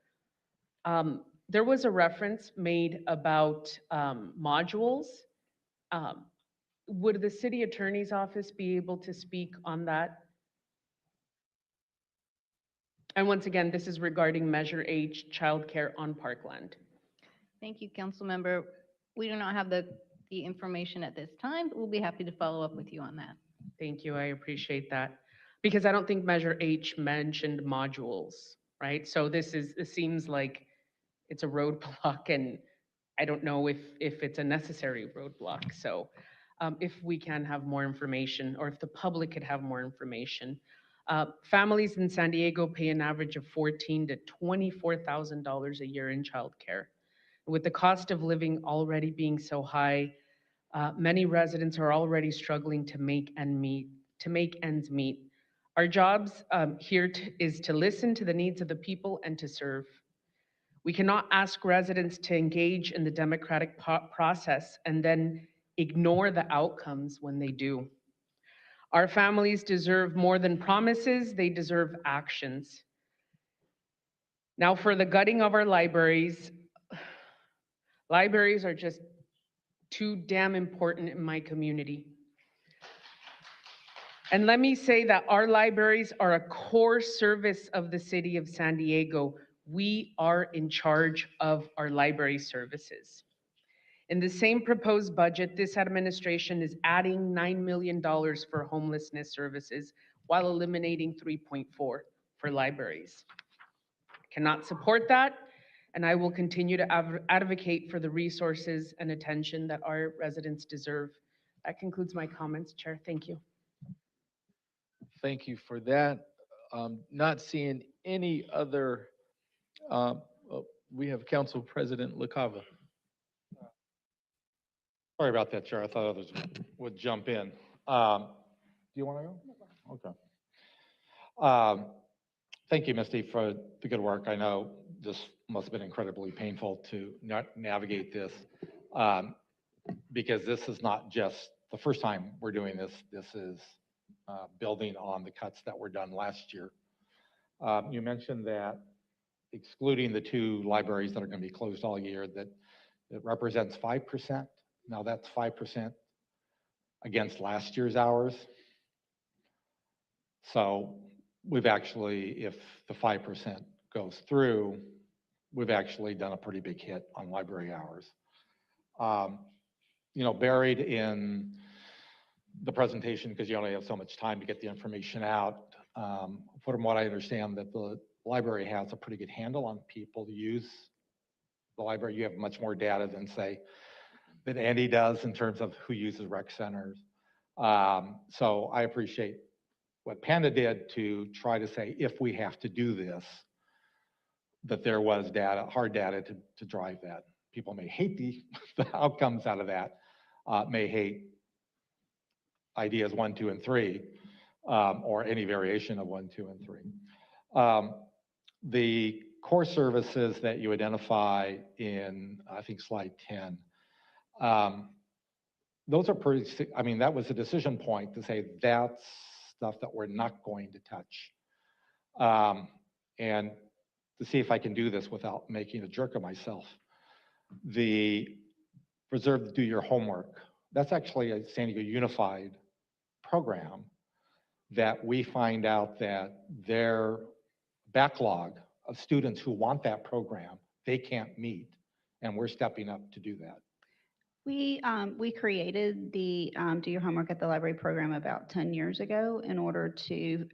There was a reference made about modules. Would the city attorney's office be able to speak on that? And once again, this is regarding Measure H, childcare on parkland. Thank you, Councilmember. We do not have the information at this time, but we'll be happy to follow up with you on that. Thank you, I appreciate that. Because I don't think Measure H mentioned modules, right? So it seems like it's a roadblock, and I don't know if it's a necessary roadblock. So if we can have more information, or if the public could have more information. Families in San Diego pay an average of $14,000 to $24,000 a year in childcare. With the cost of living already being so high, many residents are already struggling to make ends meet. Our jobs here is to listen to the needs of the people and to serve. We cannot ask residents to engage in the democratic process and then ignore the outcomes when they do. Our families deserve more than promises, they deserve actions. Now, for the gutting of our libraries, libraries are just too damn important in my community. And let me say that our libraries are a core service of the city of San Diego. We are in charge of our library services. In the same proposed budget, this administration is adding $9 million for homelessness services while eliminating 3.4 for libraries. I cannot support that, and I will continue to advocate for the resources and attention that our residents deserve. That concludes my comments, Chair. Thank you. Thank you for that. Not seeing any other, we have Council President LaCava. Sorry about that, Chair. I thought others would jump in. Do you want to go? Okay. Thank you, Misty, for the good work. I know this must have been incredibly painful to navigate this because this is not just the first time we're doing this. This is building on the cuts that were done last year. You mentioned that excluding the 2 libraries that are going to be closed all year, that it represents 5%. Now that's 5% against last year's hours. So we've actually, if the 5% goes through, we've actually done a pretty big hit on library hours. You know, buried in the presentation, because you only have so much time to get the information out, from what I understand, that the library has a pretty good handle on people who use the library. You have much more data than, say, that Andy does in terms of who uses rec centers. So I appreciate what Panda did to try to say, if we have to do this, that there was data, hard data to drive that. People may hate the outcomes out of that, may hate ideas 1, 2, and 3, or any variation of 1, 2, and 3. The core services that you identify in, I think, slide 10, those are pretty, I mean, that was a decision point to say that's stuff that we're not going to touch. And to see if I can do this without making a jerk of myself. The Preserve Do Your Homework, that's actually a San Diego Unified program that we find out that their backlog of students who want that program, they can't meet, and we're stepping up to do that. We created the Do Your Homework at the Library program about 10 years ago in order to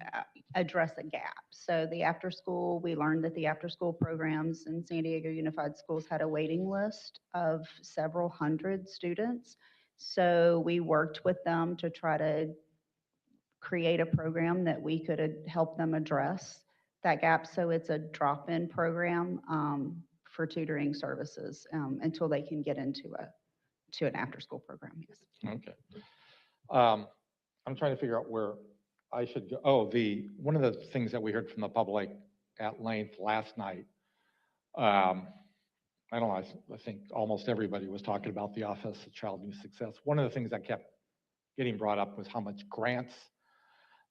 address a gap. So the after school, we learned that the after school programs in San Diego Unified Schools had a waiting list of several hundred students. So we worked with them to try to create a program that we could help them address that gap. So it's a drop-in program for tutoring services until they can get into an after-school program, yes. Okay. I'm trying to figure out where I should go. Oh, one of the things that we heard from the public at length last night, I don't know, I think almost everybody was talking about the Office of Child and Youth Success. One of the things that kept getting brought up was how much grants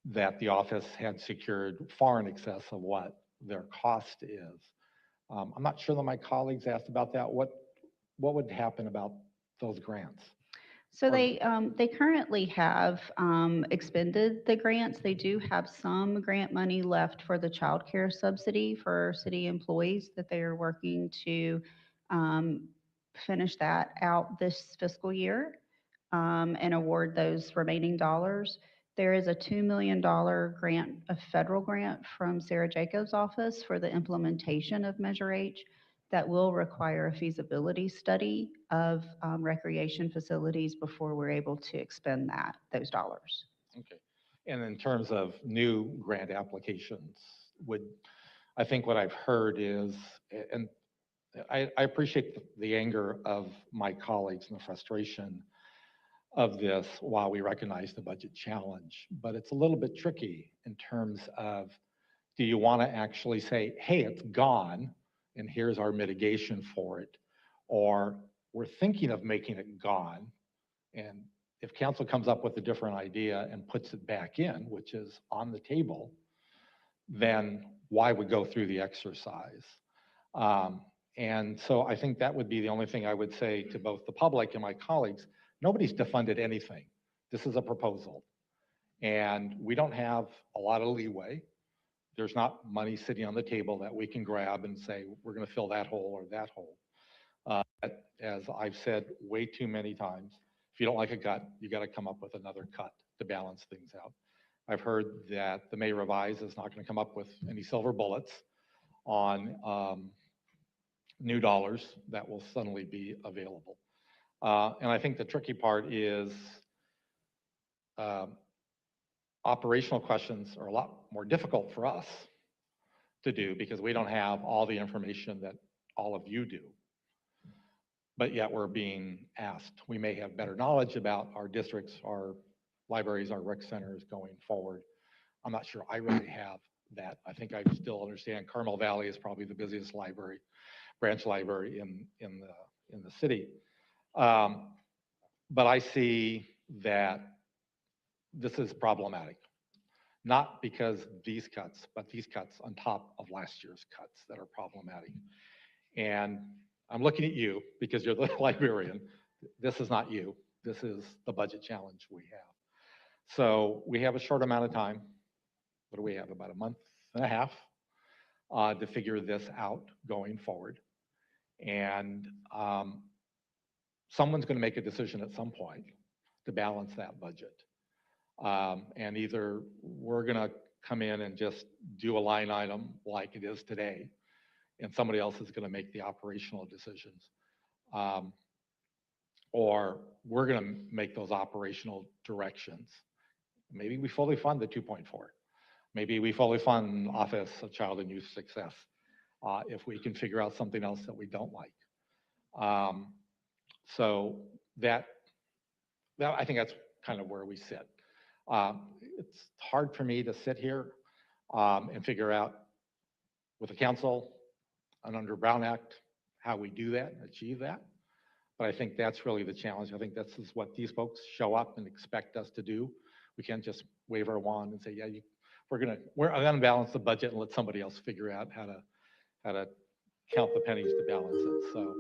that the office had secured far in excess of what their cost is. I'm not sure that my colleagues asked about that. What would happen about those grants? So they currently have expended the grants. They do have some grant money left for the child care subsidy for city employees that they are working to finish that out this fiscal year and award those remaining dollars. There is a $2 million grant, a federal grant from Sarah Jacobs' office for the implementation of Measure H that will require a feasibility study of recreation facilities before we're able to expend those dollars. Okay. And in terms of new grant applications, I think what I've heard is, and I appreciate the anger of my colleagues and the frustration of this while we recognize the budget challenge, but it's a little bit tricky in terms of, do you want to actually say, hey, it's gone, and here's our mitigation for it, or we're thinking of making it gone, and if council comes up with a different idea and puts it back in, which is on the table, then why would go through the exercise? And so I think that would be the only thing I would say to both the public and my colleagues. Nobody's defunded anything. This is a proposal, and we don't have a lot of leeway. There's not money sitting on the table that we can grab and say, we're going to fill that hole or that hole. As I've said way too many times, if you don't like a cut, you got to come up with another cut to balance things out. I've heard that the May revise is not going to come up with any silver bullets on new dollars that will suddenly be available. And I think the tricky part is operational questions are a lot more difficult for us to do because we don't have all the information that all of you do. But yet we're being asked. We may have better knowledge about our districts, our libraries, our rec centers going forward. I'm not sure I really have that. I think I still understand Carmel Valley is probably the busiest library, branch library in the city. But I see that this is problematic, not because these cuts, but these cuts on top of last year's cuts that are problematic. And I'm looking at you because you're the librarian. This is not you. This is the budget challenge we have. So we have a short amount of time. What do we have? About a month and a half to figure this out going forward. And someone's going to make a decision at some point to balance that budget. And either we're going to come in and just do a line item like it is today, and somebody else is going to make the operational decisions. Or we're going to make those operational directions. Maybe we fully fund the 2.4. Maybe we fully fund Office of Child and Youth Success if we can figure out something else that we don't like. So that I think that's kind of where we sit. It's hard for me to sit here and figure out with the council and under Brown Act how we do that and achieve that. But I think that's really the challenge. I think this is what these folks show up and expect us to do. We can't just wave our wand and say, yeah, we're gonna balance the budget and let somebody else figure out how to count the pennies to balance it. So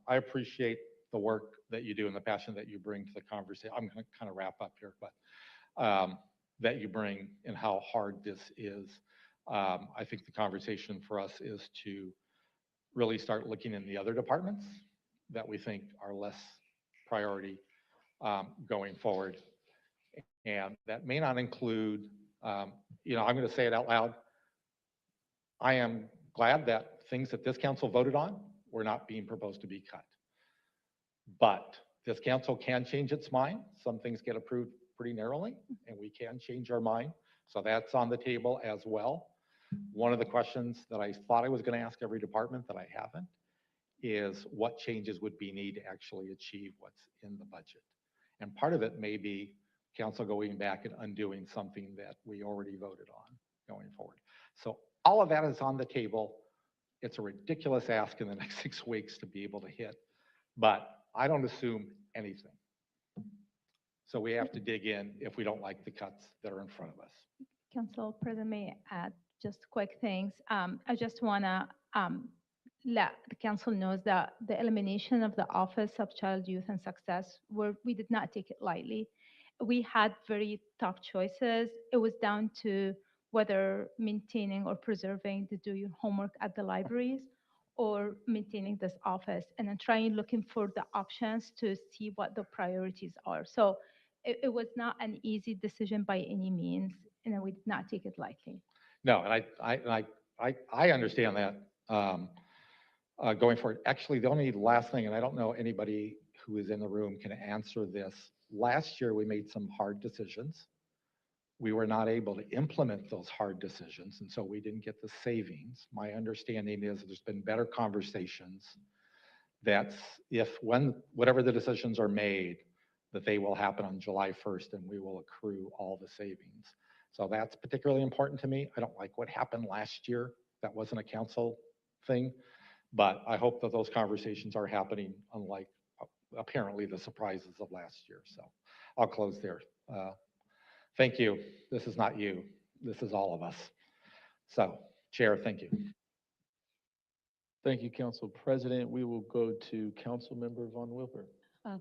I appreciate the work that you do and the passion that you bring to the conversation. I'm going to kind of wrap up here, but that you bring and how hard this is. I think the conversation for us is to really start looking in the other departments that we think are less priority going forward. And that may not include, I'm going to say it out loud. I am glad that things that this council voted on were not being proposed to be cut. But this council can change its mind. Some things get approved pretty narrowly, and we can change our mind. So that's on the table as well. One of the questions that I thought I was going to ask every department that I haven't is what changes would be needed to actually achieve what's in the budget. And part of it may be council going back and undoing something that we already voted on going forward. So all of that is on the table. It's a ridiculous ask in the next 6 weeks to be able to hit, but I don't assume anything. So we have to dig in if we don't like the cuts that are in front of us. Council President, may I add just quick things? I just want to let the council knows that the elimination of the Office of Child, Youth, and Success, we did not take it lightly. We had very tough choices. It was down to whether maintaining or preserving the do your homework at the libraries or maintaining this office, and then looking for the options to see what the priorities are. So it was not an easy decision by any means, and we did not take it lightly. No, and I understand that going forward. Actually, the only last thing, and I don't know anybody who is in the room can answer this. Last year, we made some hard decisions. We were not able to implement those hard decisions, and so we didn't get the savings. My understanding is there's been better conversations that whatever the decisions are made, that they will happen on July 1st and we will accrue all the savings. So that's particularly important to me. I don't like what happened last year. That wasn't a council thing, but I hope that those conversations are happening, unlike apparently the surprises of last year. So I'll close there. Thank you. This is not you. This is all of us. So, Chair, thank you. Thank you, Council President. We will go to Councilmember Von Wilber.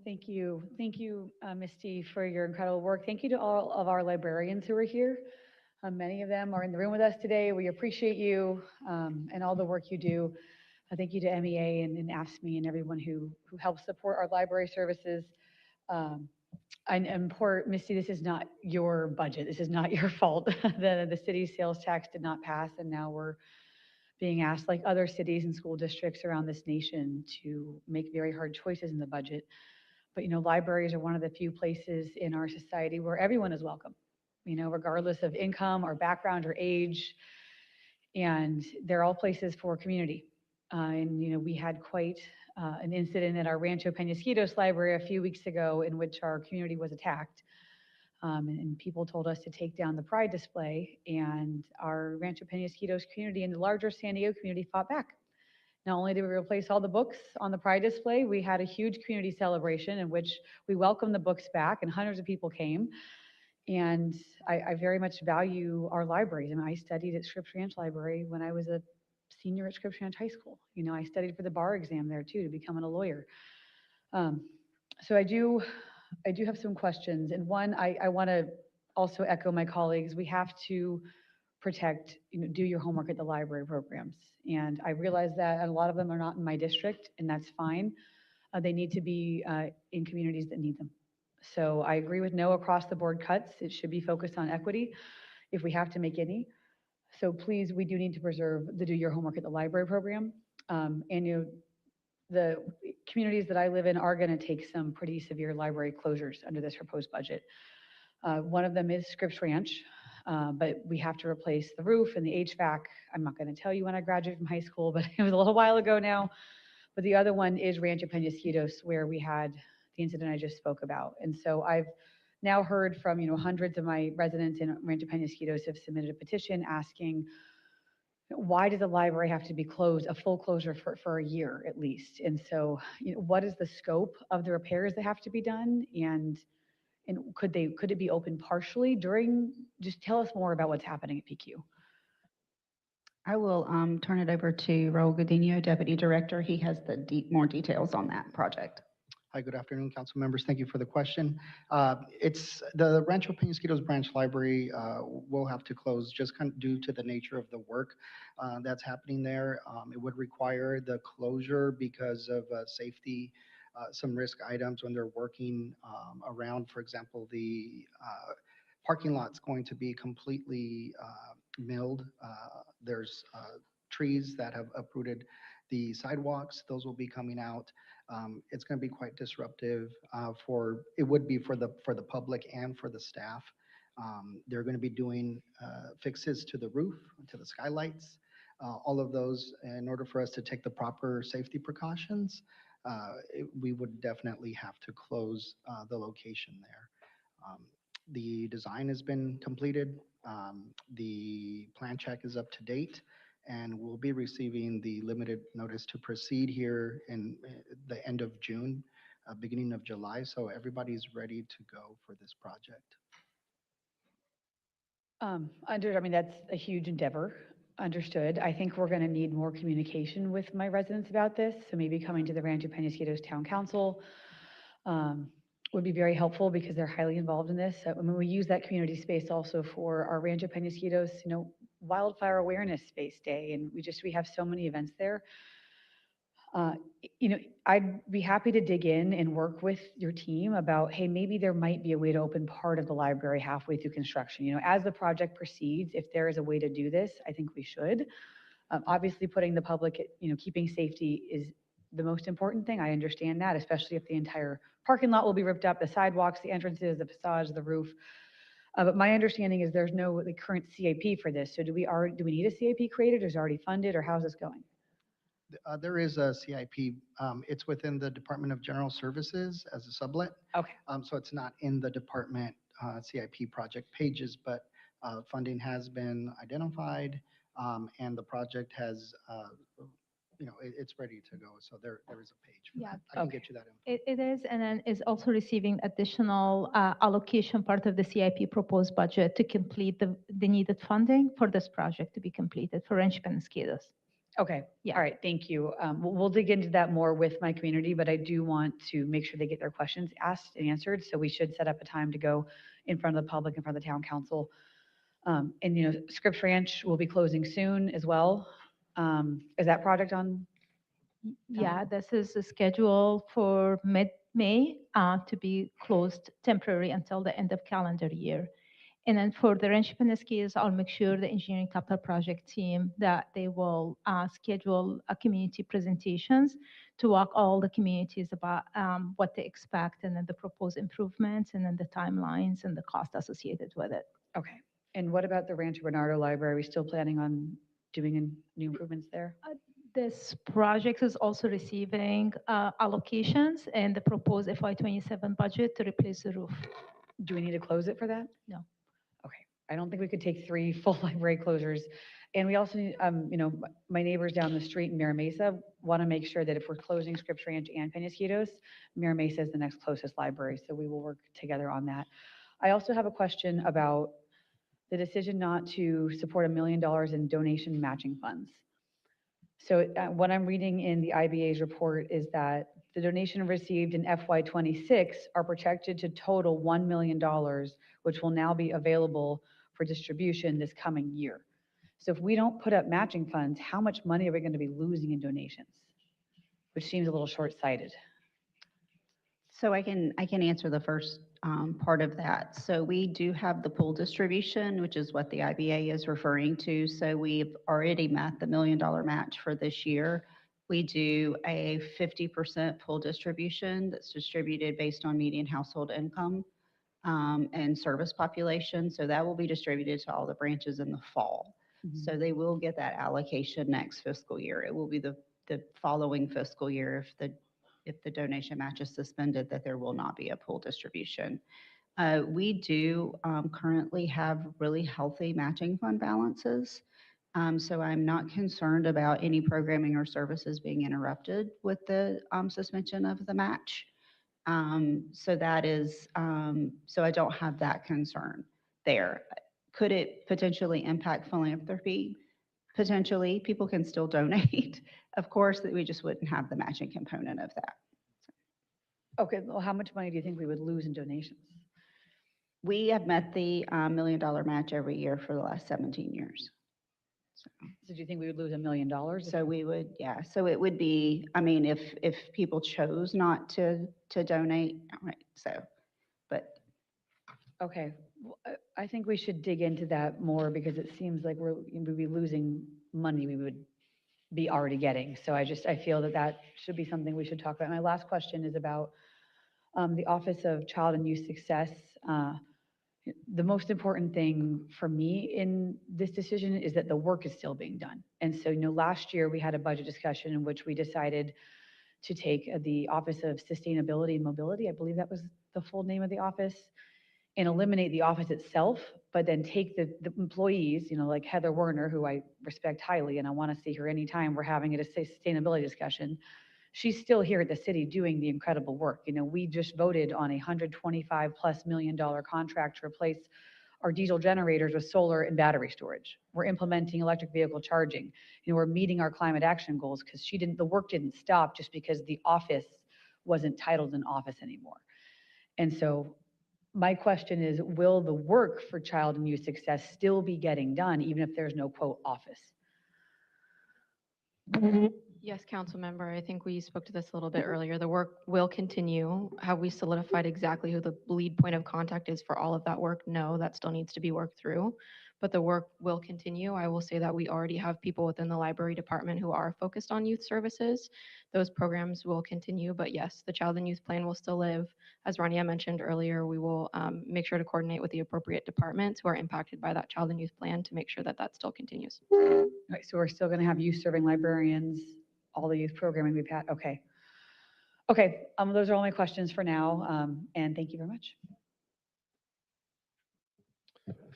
Thank you. Thank you, Misty, for your incredible work. Thank you to all of our librarians who are here. Many of them are in the room with us today. We appreciate you and all the work you do. Thank you to MEA and AFSCME and everyone who helps support our library services. And poor Misty, this is not your budget. This is not your fault. The city's sales tax did not pass, and now we're being asked, like other cities and school districts around this nation, to make very hard choices in the budget. But, libraries are one of the few places in our society where everyone is welcome, regardless of income or background or age. And they're all places for community. And, we had quite an incident at our Rancho Penasquitos library a few weeks ago in which our community was attacked. And people told us to take down the pride display, and our Rancho Penasquitos community and the larger San Diego community fought back. Not only did we replace all the books on the pride display, we had a huge community celebration in which we welcomed the books back, and hundreds of people came. And I very much value our libraries. I studied at Scripps Ranch Library when I was a senior at Scripps Ranch High School. I studied for the bar exam there too to become a lawyer. So I do have some questions. And one, I want to also echo my colleagues. We have to protect, do your homework at the library programs. And I realize that a lot of them are not in my district, and that's fine. They need to be in communities that need them. So I agree with no across the board cuts. It should be focused on equity if we have to make any. So please, we do need to preserve the do your homework at the library program. And the communities that I live in are going to take some pretty severe library closures under this proposed budget. One of them is Scripps Ranch, but we have to replace the roof and the HVAC. I'm not going to tell you when I graduated from high school, but it was a little while ago now. But the other one is Rancho Penasquitos, where we had the incident I just spoke about. And so I've now heard from, hundreds of my residents in Rancho Penasquitos have submitted a petition asking, why does the library have to be closed, a full closure for a year at least? And so, what is the scope of the repairs that have to be done? And could it be open partially during, just tell us more about what's happening at PQ. I will turn it over to Raul Godinho, Deputy Director. He has the more details on that project. Hi, good afternoon, council members. Thank you for the question. It's the Rancho Penasquitos Branch Library will have to close just due to the nature of the work that's happening there. It would require the closure because of safety, some risk items when they're working around, for example, the parking lot's going to be completely milled. There's trees that have uprooted the sidewalks. Those will be coming out. It's going to be quite disruptive it would be for the public and for the staff. They're going to be doing fixes to the roof, to the skylights, all of those. In order for us to take the proper safety precautions, we would definitely have to close the location there. The design has been completed. The plan check is up to date, and we'll be receiving the limited notice to proceed here in the end of June, beginning of July. So everybody's ready to go for this project. I mean, that's a huge endeavor. Understood. I think we're going to need more communication with my residents about this. So maybe coming to the Rancho Penasquitos Town Council would be very helpful because they're highly involved in this. I mean, we use that community space also for our Rancho Penasquitos, Wildfire Awareness Space Day, and we have so many events there. I'd be happy to dig in and work with your team about, hey, maybe there might be a way to open part of the library halfway through construction. As the project proceeds, if there is a way to do this, I think we should. Obviously, putting the public, keeping safety is the most important thing. I understand that, especially if the entire parking lot will be ripped up, the sidewalks, the entrances, the facades, the roof. But my understanding is there's no current CIP for this. So do we need a CIP created, or is it already funded, or how's this going? There is a CIP. It's within the Department of General Services as a sublet. Okay. So it's not in the department CIP project pages, but funding has been identified, and the project has, it's ready to go. So there is a page for that. I can get you that info. It is, and then is also receiving additional allocation part of the CIP proposed budget to complete the needed funding for this project to be completed for Rancho Penasquitos. Okay. Yeah. All right. Thank you. We'll dig into that more with my community, but I do want to make sure they get their questions asked and answered. So we should set up a time to go in front of the public, in front of the town council. And Scripps Ranch will be closing soon as well. Is that project on? Yeah, this is scheduled for mid-May to be closed temporary until the end of calendar year. And then for the Rancho Penasquitos, I'll make sure the engineering capital project team that they will schedule community presentations to walk all the communities about what they expect, and then the proposed improvements, and then the timelines and the cost associated with it. Okay. And what about the Rancho Bernardo Library? Are we still planning on doing new improvements there? This project is also receiving allocations and the proposed FY27 budget to replace the roof. Do we need to close it for that? No. Okay. I don't think we could take 3 full library closures. And we also need, my neighbors down the street in Mira Mesa want to make sure that if we're closing Scripps Ranch and Penasquitos, Mira Mesa is the next closest library. So we will work together on that. I also have a question about the decision not to support $1 million in donation matching funds. So what I'm reading in the IBA's report is that the donation received in FY26 are projected to total $1 million, which will now be available for distribution this coming year. So if we don't put up matching funds, how much money are we going to be losing in donations? Which seems a little short-sighted. So I can answer the first part of that. So we do have the pool distribution, which is what the IBA is referring to. So we've already met the $1 million match for this year. We do a 50% pool distribution that's distributed based on median household income and service population. So that will be distributed to all the branches in the fall. Mm-hmm. So they will get that allocation next fiscal year. It will be the following fiscal year if the donation match is suspended, that there will not be a pool distribution. We do currently have really healthy matching fund balances. So I'm not concerned about any programming or services being interrupted with the suspension of the match. So that is, so I don't have that concern there. Could it potentially impact philanthropy? Potentially, people can still donate. Of course, that we just wouldn't have the matching component of that. Okay, well, how much money do you think we would lose in donations? We have met the $1 million match every year for the last 17 years. So do you think we would lose $1 million? So we would, yeah, so it would be, I mean, if people chose not to donate, right, so, but Okay, well, I think we should dig into that more because it seems like we'd be losing money we would be already getting. So I feel that that should be something we should talk about. My last question is about the Office of Child and Youth Success. The most important thing for me in this decision is that the work is still being done. And so, last year we had a budget discussion in which we decided to take the Office of Sustainability and Mobility, I believe that was the full name of the office, and eliminate the office itself, but then take the employees, like Heather Werner, who I respect highly, and I want to see her anytime we're having a sustainability discussion. She's still here at the city doing the incredible work. We just voted on a $125+ million contract to replace our diesel generators with solar and battery storage. We're implementing electric vehicle charging. We're meeting our climate action goals because the work didn't stop just because the office wasn't titled an office anymore. And so my question is, will the work for child and youth success still be getting done, even if there's no quote office? Yes, council member, I think we spoke to this a little bit earlier. The work will continue. Have we solidified exactly who the lead point of contact is for all of that work? No, that still needs to be worked through, but the work will continue. I will say that we already have people within the library department who are focused on youth services. Those programs will continue, but yes, the child and youth plan will still live. As Rania mentioned earlier, we will make sure to coordinate with the appropriate departments who are impacted by that child and youth plan to make sure that that still continues. All right, so we're still going to have youth serving librarians, all the youth programming we've had. Okay. Okay, those are all my questions for now, and thank you very much.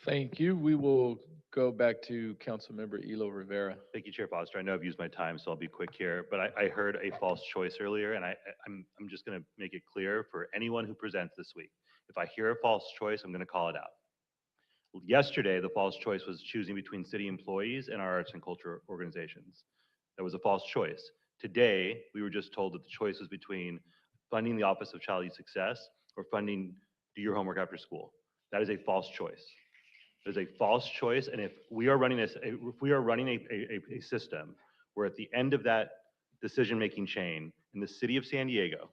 Thank you. We will go back to Councilmember Elo Rivera. Thank you, Chair Foster. I know I've used my time, so I'll be quick here, but I heard a false choice earlier, and I'm just going to make it clear for anyone who presents this week. If I hear a false choice, I'm going to call it out. Yesterday, the false choice was choosing between city employees and our arts and culture organizations. That was a false choice. Today, we were just told that the choice was between funding the Office of Child Youth Success or funding Do Your Homework After School. That is a false choice. It is a false choice, and if we are running a system where at the end of that decision-making chain in the city of San Diego,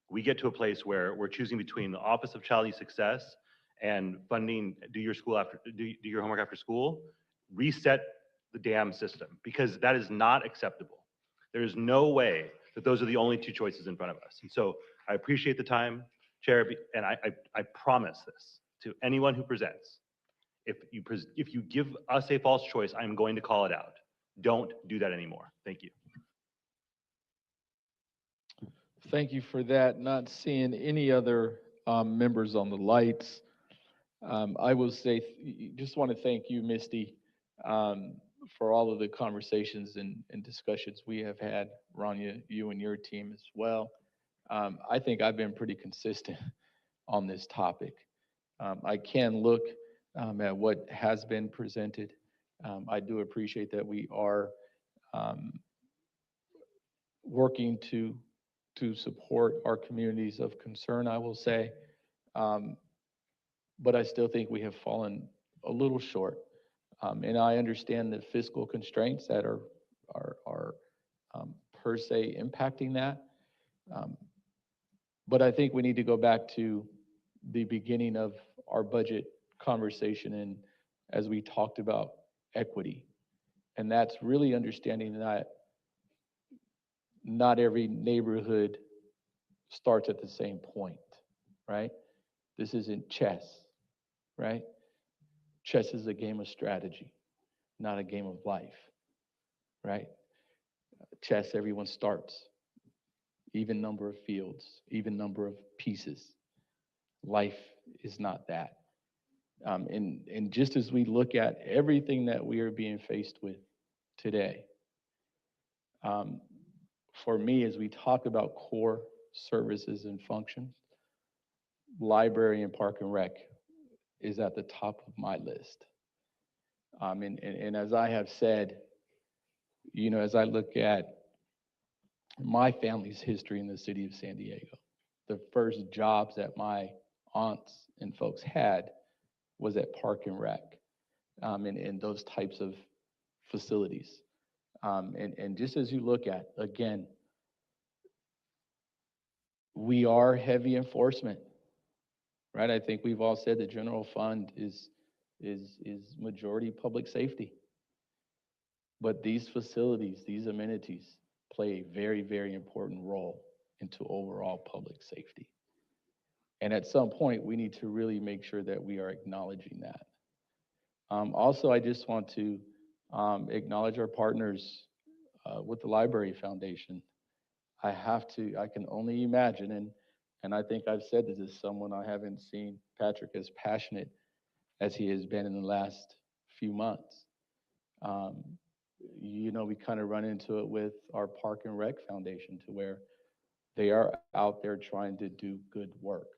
we get to a place where we're choosing between the Office of Child Youth Success and funding Do Your Homework After School, reset the damn system, because that is not acceptable. There is no way that those are the only two choices in front of us. And so I appreciate the time, Chair, and I promise this to anyone who presents. If you give us a false choice, I'm going to call it out. Don't do that anymore. Thank you. Thank you for that. Not seeing any other members on the lights. I will say, just want to thank you, Misty, for all of the conversations and discussions we have had. Rania, you and your team as well. I think I've been pretty consistent on this topic. I can look at what has been presented. I do appreciate that we are working to support our communities of concern, I will say. But I still think we have fallen a little short. And I understand the fiscal constraints that are per se impacting that. But I think we need to go back to the beginning of our budget conversation, and as we talked about equity. And that's really understanding that not every neighborhood starts at the same point, right? This isn't chess, right? Chess is a game of strategy, not a game of life, right? Chess, everyone starts. Even number of fields, even number of pieces. Life is not that. And just as we look at everything that we are being faced with today, for me, as we talk about core services and functions, library and park and rec is at the top of my list. And as I have said, as I look at my family's history in the city of San Diego, the first jobs that my aunts and folks had was at Park and Rec, and those types of facilities. And just as you look at, again, we are heavy enforcement, right? I think we've all said the general fund is majority public safety. But these facilities, these amenities play a very, very important role into overall public safety. And at some point, we need to really make sure that we are acknowledging that. Also, I just want to acknowledge our partners with the Library Foundation. I can only imagine, and I think I've said this as someone, I haven't seen Patrick as passionate as he has been in the last few months. You know, we kind of run into it with our Park and Rec Foundation, to where they are out there trying to do good work.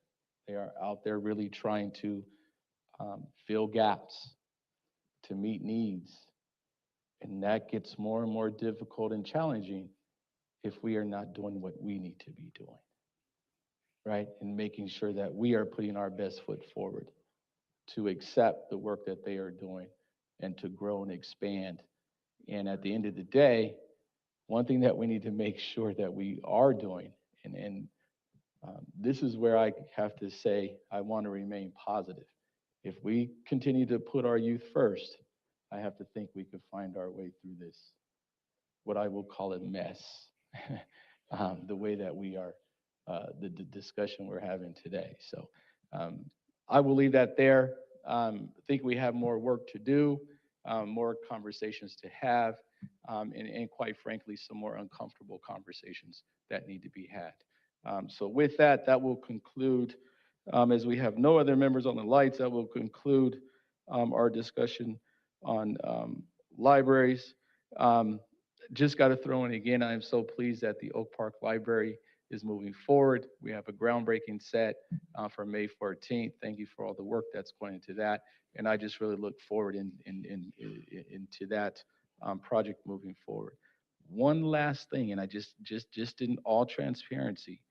They are out there really trying to fill gaps, to meet needs. And that gets more and more difficult and challenging if we are not doing what we need to be doing, right? And making sure that we are putting our best foot forward to accept the work that they are doing and to grow and expand. And at the end of the day, one thing that we need to make sure that we are doing, and this is where I have to say I want to remain positive. If we continue to put our youth first, I have to think we could find our way through this, what I will call a mess, the way that we are, the discussion we're having today. So I will leave that there. I think we have more work to do, more conversations to have, and quite frankly, some more uncomfortable conversations that need to be had. So with that, that will conclude, as we have no other members on the lights, that will conclude our discussion on libraries. Just got to throw in again, I am so pleased that the Oak Park Library is moving forward. We have a groundbreaking set for May 14th. Thank you for all the work that's going into that. And I just really look forward into that project moving forward. One last thing, and I just in all transparency,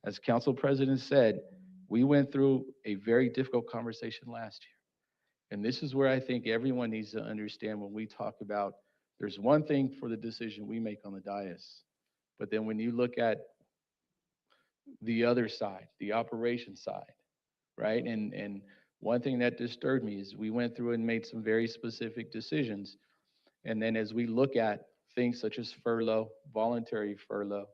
as Council President said, we went through a very difficult conversation last year. And this is where I think everyone needs to understand when we talk about, there's one thing for the decision we make on the dais, but then when you look at the other side, the operation side, right? And one thing that disturbed me is we went through and made some very specific decisions. And then as we look at things such as furlough, voluntary furlough,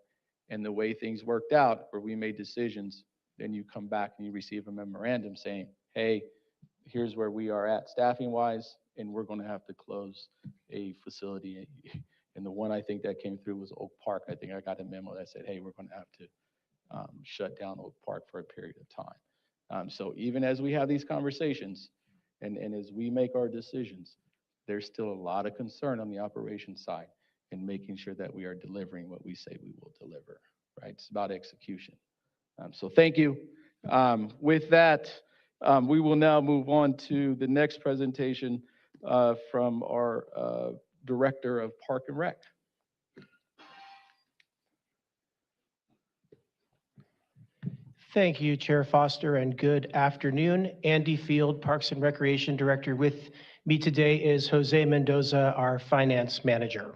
and the way things worked out where we made decisions, then you come back and you receive a memorandum saying, hey, here's where we are at staffing wise, and we're going to have to close a facility. And the one I think that came through was Oak Park. I think I got a memo that said, hey, we're going to have to shut down Oak Park for a period of time. So even as we have these conversations and as we make our decisions, there's still a lot of concern on the operations side and making sure that we are delivering what we say we will deliver, right? It's about execution. So thank you. With that, we will now move on to the next presentation from our Director of Park and Rec. Thank you, Chair Foster, and good afternoon. Andy Field, Parks and Recreation Director. With me today is Jose Mendoza, our Finance Manager.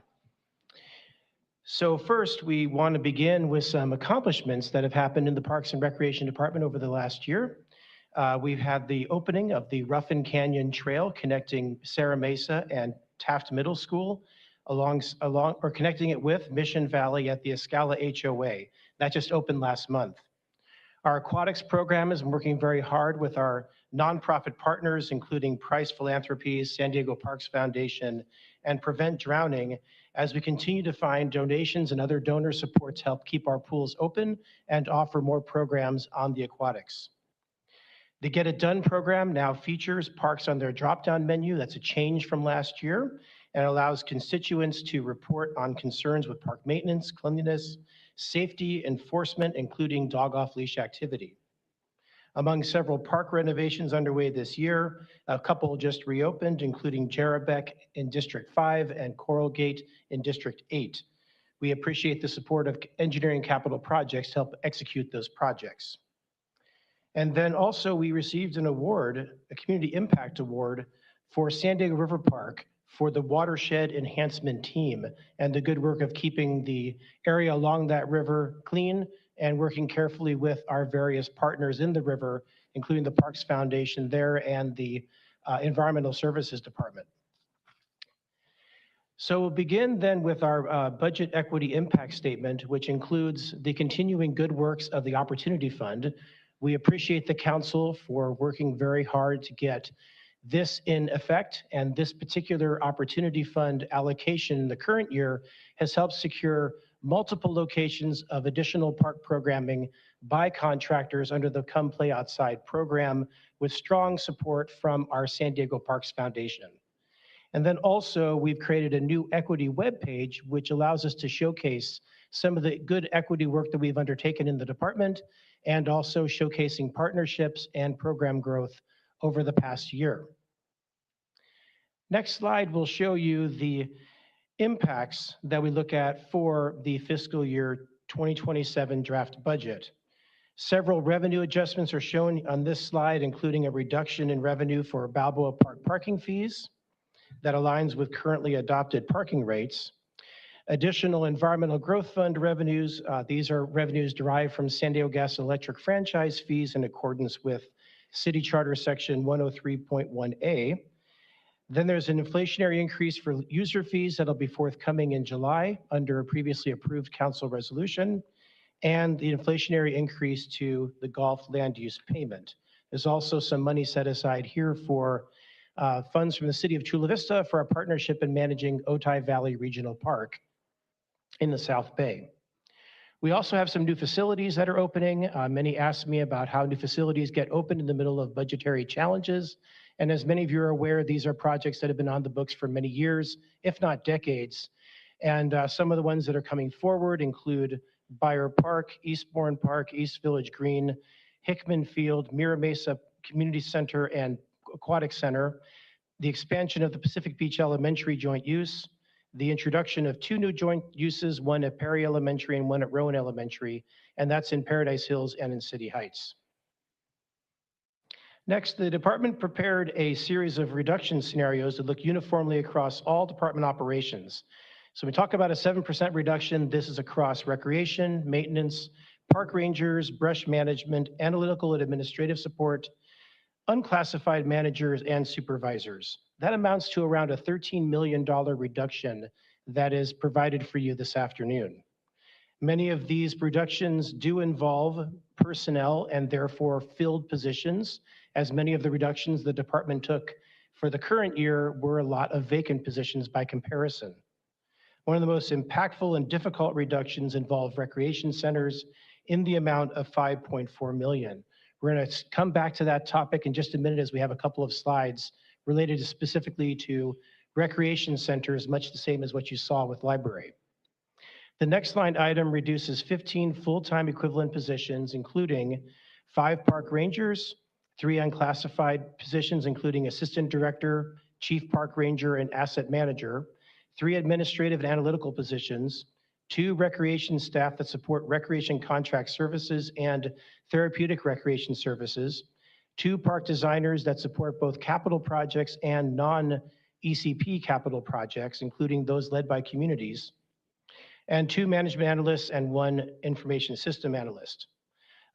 So first, we want to begin with some accomplishments that have happened in the Parks and Recreation Department over the last year. We've had the opening of the Ruffin Canyon Trail connecting Serra Mesa and Taft Middle School, connecting it with Mission Valley at the Escala HOA. That just opened last month. Our aquatics program is working very hard with our nonprofit partners, including Price Philanthropies, San Diego Parks Foundation, and Prevent Drowning, as we continue to find donations and other donor support to help keep our pools open and offer more programs on the aquatics. The Get It Done program now features parks on their drop-down menu. That's a change from last year, and allows constituents to report on concerns with park maintenance, cleanliness, safety, enforcement, including dog off-leash activity. Among several park renovations underway this year, a couple just reopened, including Jarabek in District 5 and Coral Gate in District 8. We appreciate the support of engineering capital projects to help execute those projects. And then also we received an award, a community impact award for San Diego River Park for the watershed enhancement team and the good work of keeping the area along that river clean and working carefully with our various partners in the river, including the Parks Foundation there and the Environmental Services Department. So we'll begin then with our budget equity impact statement, which includes the continuing good works of the Opportunity Fund. We appreciate the council for working very hard to get this in effect, and this particular Opportunity Fund allocation in the current year has helped secure multiple locations of additional park programming by contractors under the Come Play Outside program with strong support from our San Diego Parks Foundation. And then also we've created a new equity webpage, which allows us to showcase some of the good equity work that we've undertaken in the department and also showcasing partnerships and program growth over the past year. Next slide will show you the impacts that we look at for the fiscal year 2027 draft budget. Several revenue adjustments are shown on this slide, including a reduction in revenue for Balboa Park parking fees that aligns with currently adopted parking rates. Additional Environmental Growth Fund revenues, these are revenues derived from San Diego Gas and Electric franchise fees in accordance with City Charter Section 103.1A. Then there's an inflationary increase for user fees that'll be forthcoming in July under a previously approved council resolution, and the inflationary increase to the golf land use payment. There's also some money set aside here for funds from the city of Chula Vista for our partnership in managing Otay Valley Regional Park in the South Bay. We also have some new facilities that are opening. Many asked me about how new facilities get opened in the middle of budgetary challenges. And as many of you are aware, these are projects that have been on the books for many years, if not decades. And some of the ones that are coming forward include Byer Park, Eastbourne Park, East Village Green, Hickman Field, Mira Mesa Community Center and Aquatic Center, the expansion of the Pacific Beach Elementary joint use, the introduction of 2 new joint uses, one at Perry Elementary and one at Rowan Elementary, and that's in Paradise Hills and in City Heights. Next, the department prepared a series of reduction scenarios that look uniformly across all department operations. So we talk about a 7% reduction. This is across recreation, maintenance, park rangers, brush management, analytical and administrative support, unclassified managers, and supervisors. That amounts to around a $13 million reduction that is provided for you this afternoon. Many of these reductions do involve personnel and therefore filled positions, as many of the reductions the department took for the current year were a lot of vacant positions by comparison. One of the most impactful and difficult reductions involved recreation centers in the amount of $5.4 million. We're going to come back to that topic in just a minute as we have a couple of slides related specifically to recreation centers, much the same as what you saw with library. The next line item reduces 15 full-time equivalent positions, including 5 park rangers, 3 unclassified positions, including assistant director, chief park ranger, and asset manager, 3 administrative and analytical positions, 2 recreation staff that support recreation contract services and therapeutic recreation services, 2 park designers that support both capital projects and non-ECP capital projects, including those led by communities, and 2 management analysts and 1 information system analyst.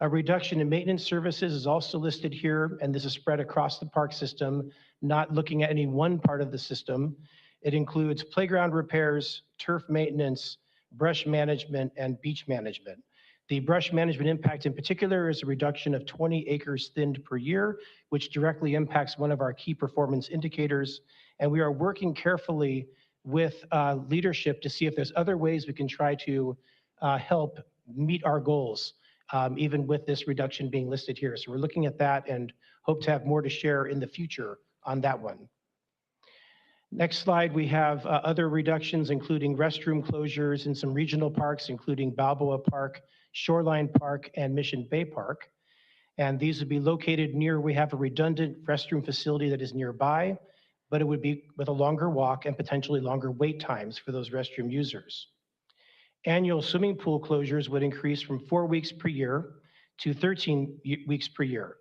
A reduction in maintenance services is also listed here, and this is spread across the park system, not looking at any one part of the system. It includes playground repairs, turf maintenance, brush management, and beach management. The brush management impact in particular is a reduction of 20 acres thinned per year, which directly impacts one of our key performance indicators. And we are working carefully with leadership to see if there's other ways we can try to help meet our goals, even with this reduction being listed here. So we're looking at that and hope to have more to share in the future on that one. Next slide, we have other reductions, including restroom closures in some regional parks, including Balboa Park, Shoreline Park, and Mission Bay Park. And these would be located near, we have a redundant restroom facility that is nearby, but it would be with a longer walk and potentially longer wait times for those restroom users. Annual swimming pool closures would increase from 4 weeks per year to 13 weeks per year.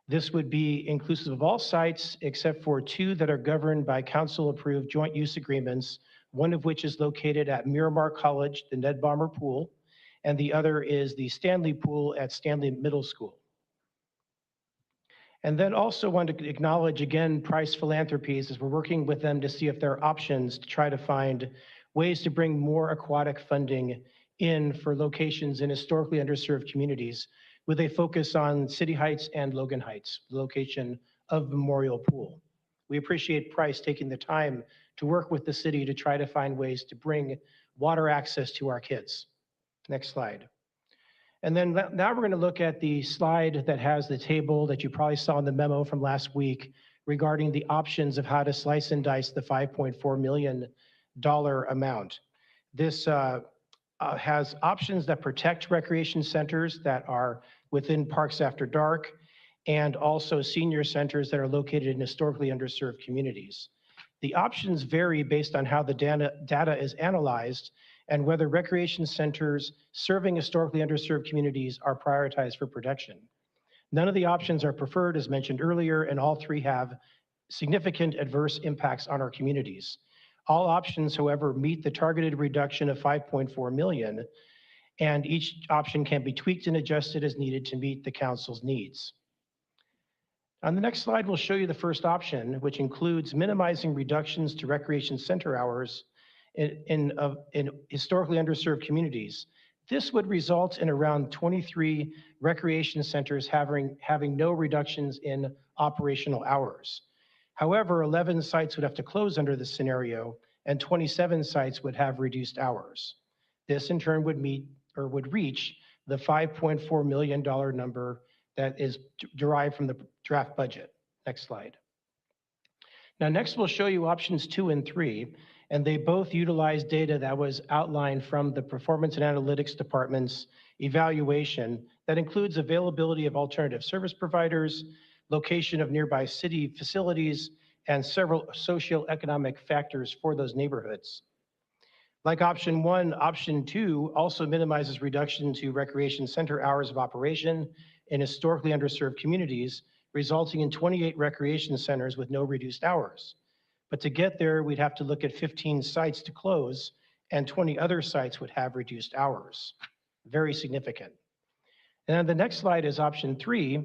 This would be inclusive of all sites except for 2 that are governed by council-approved joint use agreements, one of which is located at Miramar College, the Ned Bomber Pool, and the other is the Stanley Pool at Stanley Middle School. And then also want to acknowledge again Price Philanthropies, as we're working with them to see if there are options to try to find ways to bring more aquatic funding in for locations in historically underserved communities, with a focus on City Heights and Logan Heights, the location of Memorial Pool. We appreciate Price taking the time to work with the city to try to find ways to bring water access to our kids. Next slide. And then now we're going to look at the slide that has the table that you probably saw in the memo from last week regarding the options of how to slice and dice the $5.4 million amount. This has options that protect recreation centers that are within Parks After Dark, and also senior centers that are located in historically underserved communities. The options vary based on how the data is analyzed and whether recreation centers serving historically underserved communities are prioritized for protection. None of the options are preferred, as mentioned earlier, and all 3 have significant adverse impacts on our communities. All options, however, meet the targeted reduction of $5.4 million, and each option can be tweaked and adjusted as needed to meet the council's needs. On the next slide, we'll show you the first option, which includes minimizing reductions to recreation center hours in historically underserved communities. This would result in around 23 recreation centers having no reductions in operational hours. However, 11 sites would have to close under this scenario, and 27 sites would have reduced hours. This in turn would reach the $5.4 million number that is derived from the draft budget. Next slide. Now, next we'll show you options 2 and 3, and they both utilize data that was outlined from the Performance and Analytics Department's evaluation that includes availability of alternative service providers, location of nearby city facilities, and several socioeconomic factors for those neighborhoods. Like option 1, option 2 also minimizes reduction to recreation center hours of operation in historically underserved communities, resulting in 28 recreation centers with no reduced hours. But to get there, we'd have to look at 15 sites to close, and 20 other sites would have reduced hours. Very significant. And then the next slide is option 3,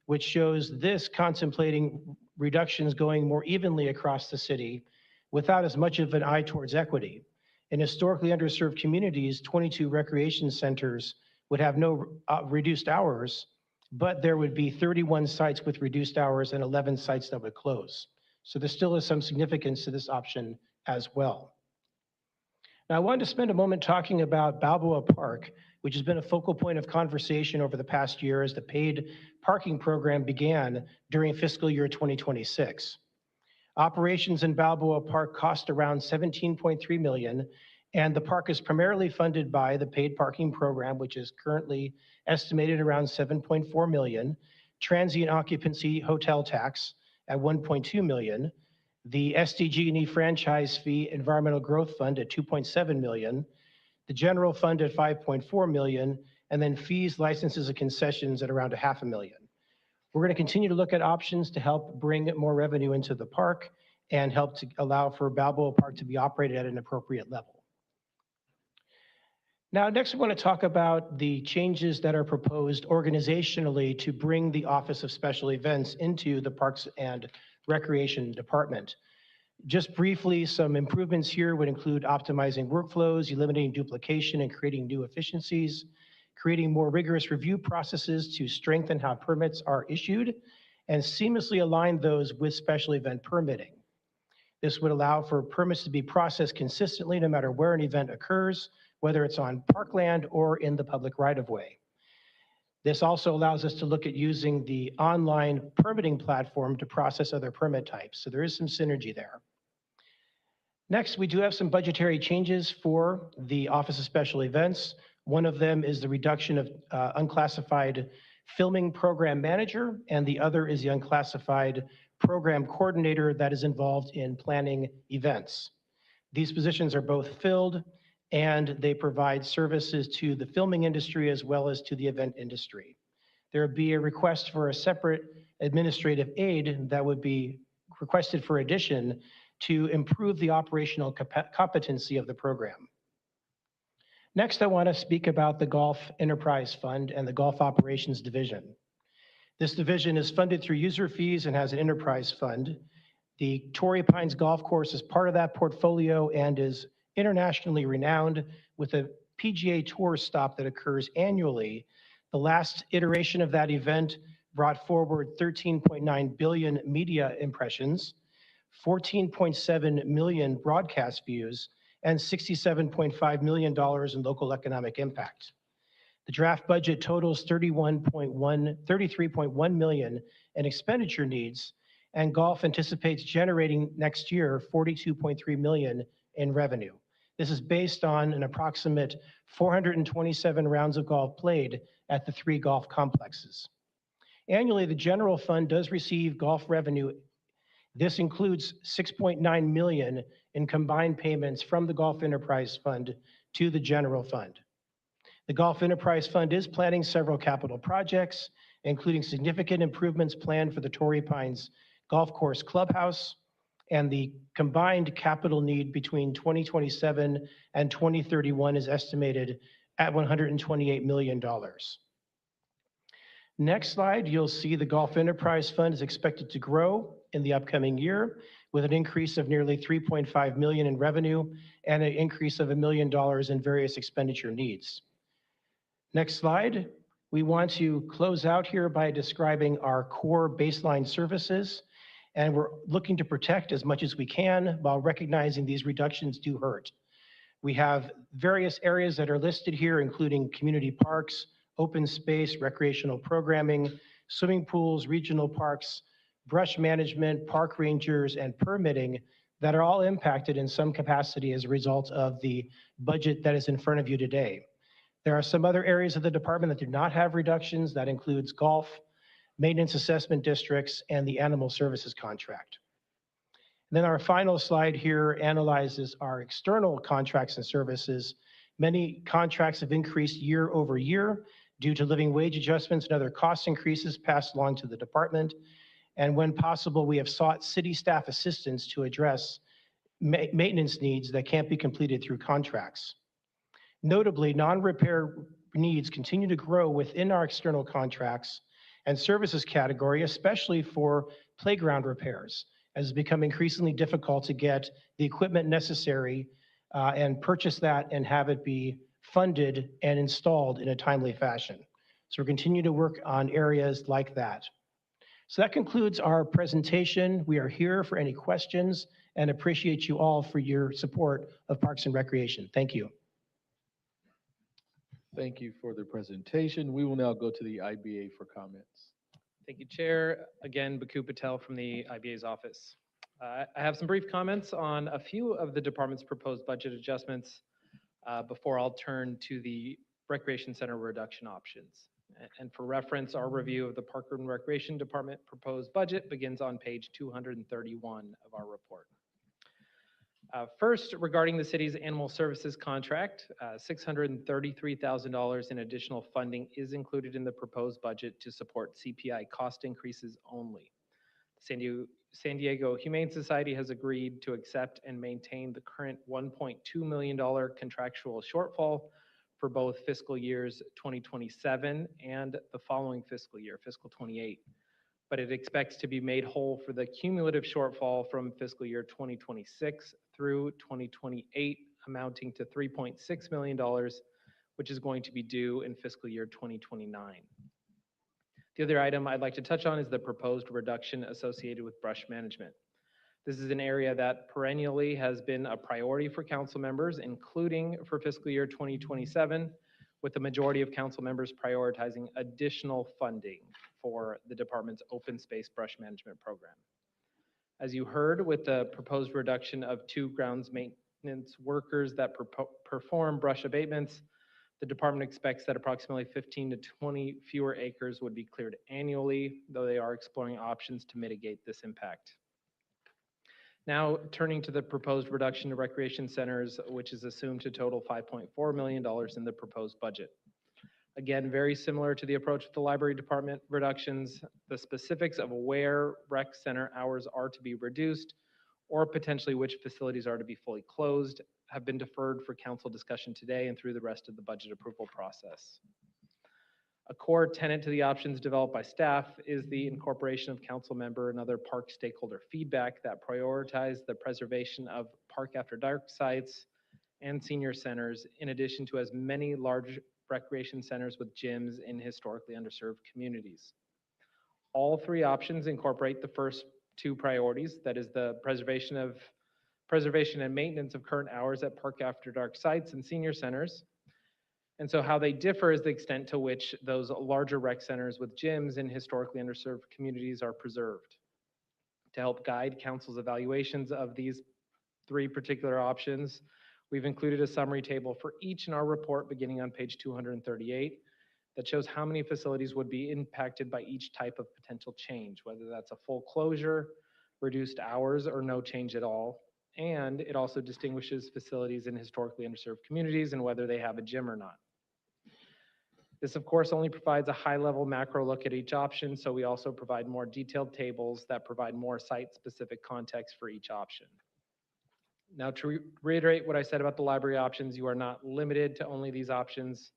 which shows this contemplating reductions going more evenly across the city without as much of an eye towards equity. In historically underserved communities, 22 recreation centers would have no reduced hours, but there would be 31 sites with reduced hours and 11 sites that would close. So there still is some significance to this option as well. Now, I wanted to spend a moment talking about Balboa Park, which has been a focal point of conversation over the past year as the paid parking program began during fiscal year 2026. Operations in Balboa Park cost around $17.3 million, and the park is primarily funded by the paid parking program, which is currently estimated around $7.4 million, transient occupancy hotel tax at $1.2 million, the SDG&E franchise fee environmental growth fund at $2.7 million, the general fund at $5.4 million, and then fees, licenses, and concessions at around $500,000. We're going to continue to look at options to help bring more revenue into the park and help to allow for Balboa Park to be operated at an appropriate level. Now, next we want to talk about the changes that are proposed organizationally to bring the Office of Special Events into the Parks and Recreation Department. Just briefly, some improvements here would include optimizing workflows, eliminating duplication, and creating new efficiencies, creating more rigorous review processes to strengthen how permits are issued, and seamlessly align those with special event permitting. This would allow for permits to be processed consistently no matter where an event occurs, whether it's on parkland or in the public right-of-way. This also allows us to look at using the online permitting platform to process other permit types. So there is some synergy there. Next, we do have some budgetary changes for the Office of Special Events. One of them is the reduction of unclassified filming program manager, and the other is the unclassified program coordinator that is involved in planning events. These positions are both filled, and they provide services to the filming industry as well as to the event industry. There would be a request for a separate administrative aid that would be requested for addition to improve the operational competency of the program. Next, I want to speak about the Golf Enterprise Fund and the Golf Operations Division. This division is funded through user fees and has an enterprise fund. The Torrey Pines Golf Course is part of that portfolio and is internationally renowned with a PGA Tour stop that occurs annually. The last iteration of that event brought forward 13.9 billion media impressions, 14.7 million broadcast views, and $67.5 million in local economic impact. The draft budget totals 33.1 million in expenditure needs, and golf anticipates generating next year 42.3 million in revenue. This is based on an approximate 427 rounds of golf played at the 3 golf complexes. Annually, the general fund does receive golf revenue. This includes 6.9 million in combined payments from the Golf Enterprise Fund to the general fund. The Golf Enterprise Fund is planning several capital projects, including significant improvements planned for the Torrey Pines Golf Course Clubhouse, and the combined capital need between 2027 and 2031 is estimated at $128 million. Next slide, you'll see the Golf Enterprise Fund is expected to grow in the upcoming year with an increase of nearly 3.5 million in revenue and an increase of $1 million in various expenditure needs. Next slide. We want to close out here by describing our core baseline services, and we're looking to protect as much as we can while recognizing these reductions do hurt. We have various areas that are listed here, including community parks, open space, recreational programming, swimming pools, regional parks, brush management, park rangers, and permitting that are all impacted in some capacity as a result of the budget that is in front of you today. There are some other areas of the department that do not have reductions. That includes golf, maintenance assessment districts, and the animal services contract. And then our final slide here analyzes our external contracts and services. Many contracts have increased year over year due to living wage adjustments and other cost increases passed along to the department. And when possible, we have sought city staff assistance to address maintenance needs that can't be completed through contracts. Notably, non-repair needs continue to grow within our external contracts and services category, especially for playground repairs, as it's become increasingly difficult to get the equipment necessary and purchase that and have it be funded and installed in a timely fashion. So we're continuing to work on areas like that. So that concludes our presentation. We are here for any questions and appreciate you all for your support of Parks and Recreation. Thank you. Thank you for the presentation. We will now go to the IBA for comments. Thank you, Chair. Again, Baku Patel from the IBA's office. I have some brief comments on a few of the department's proposed budget adjustments before I'll turn to the Recreation Center reduction options. And for reference, our review of the Park and Recreation Department proposed budget begins on page 231 of our report. First, regarding the city's animal services contract, $633,000 in additional funding is included in the proposed budget to support CPI cost increases only. The San Diego Humane Society has agreed to accept and maintain the current $1.2 million contractual shortfall for both fiscal years 2027 and the following fiscal year, fiscal 28. But it expects to be made whole for the cumulative shortfall from fiscal year 2026 through 2028, amounting to $3.6 million, which is going to be due in fiscal year 2029. The other item I'd like to touch on is the proposed reduction associated with brush management. This is an area that perennially has been a priority for council members, including for fiscal year 2027, with the majority of council members prioritizing additional funding for the department's open space brush management program. As you heard, with the proposed reduction of 2 grounds maintenance workers that perform brush abatements, the department expects that approximately 15 to 20 fewer acres would be cleared annually, though they are exploring options to mitigate this impact. Now, turning to the proposed reduction to recreation centers, which is assumed to total $5.4 million in the proposed budget. Again, very similar to the approach with the library department reductions, the specifics of where rec center hours are to be reduced or potentially which facilities are to be fully closed have been deferred for council discussion today and through the rest of the budget approval process. A core tenet to the options developed by staff is the incorporation of council member and other park stakeholder feedback that prioritize the preservation of park after dark sites and senior centers, in addition to as many large recreation centers with gyms in historically underserved communities. All three options incorporate the first two priorities, that is the preservation and maintenance of current hours at park after dark sites and senior centers. And so how they differ is the extent to which those larger rec centers with gyms in historically underserved communities are preserved. To help guide council's evaluations of these three particular options, we've included a summary table for each in our report beginning on page 238 that shows how many facilities would be impacted by each type of potential change, whether that's a full closure, reduced hours, or no change at all. And it also distinguishes facilities in historically underserved communities and whether they have a gym or not. This, of course, only provides a high-level macro look at each option, so we also provide more detailed tables that provide more site-specific context for each option. Now, to reiterate what I said about the library options, you are not limited to only these options.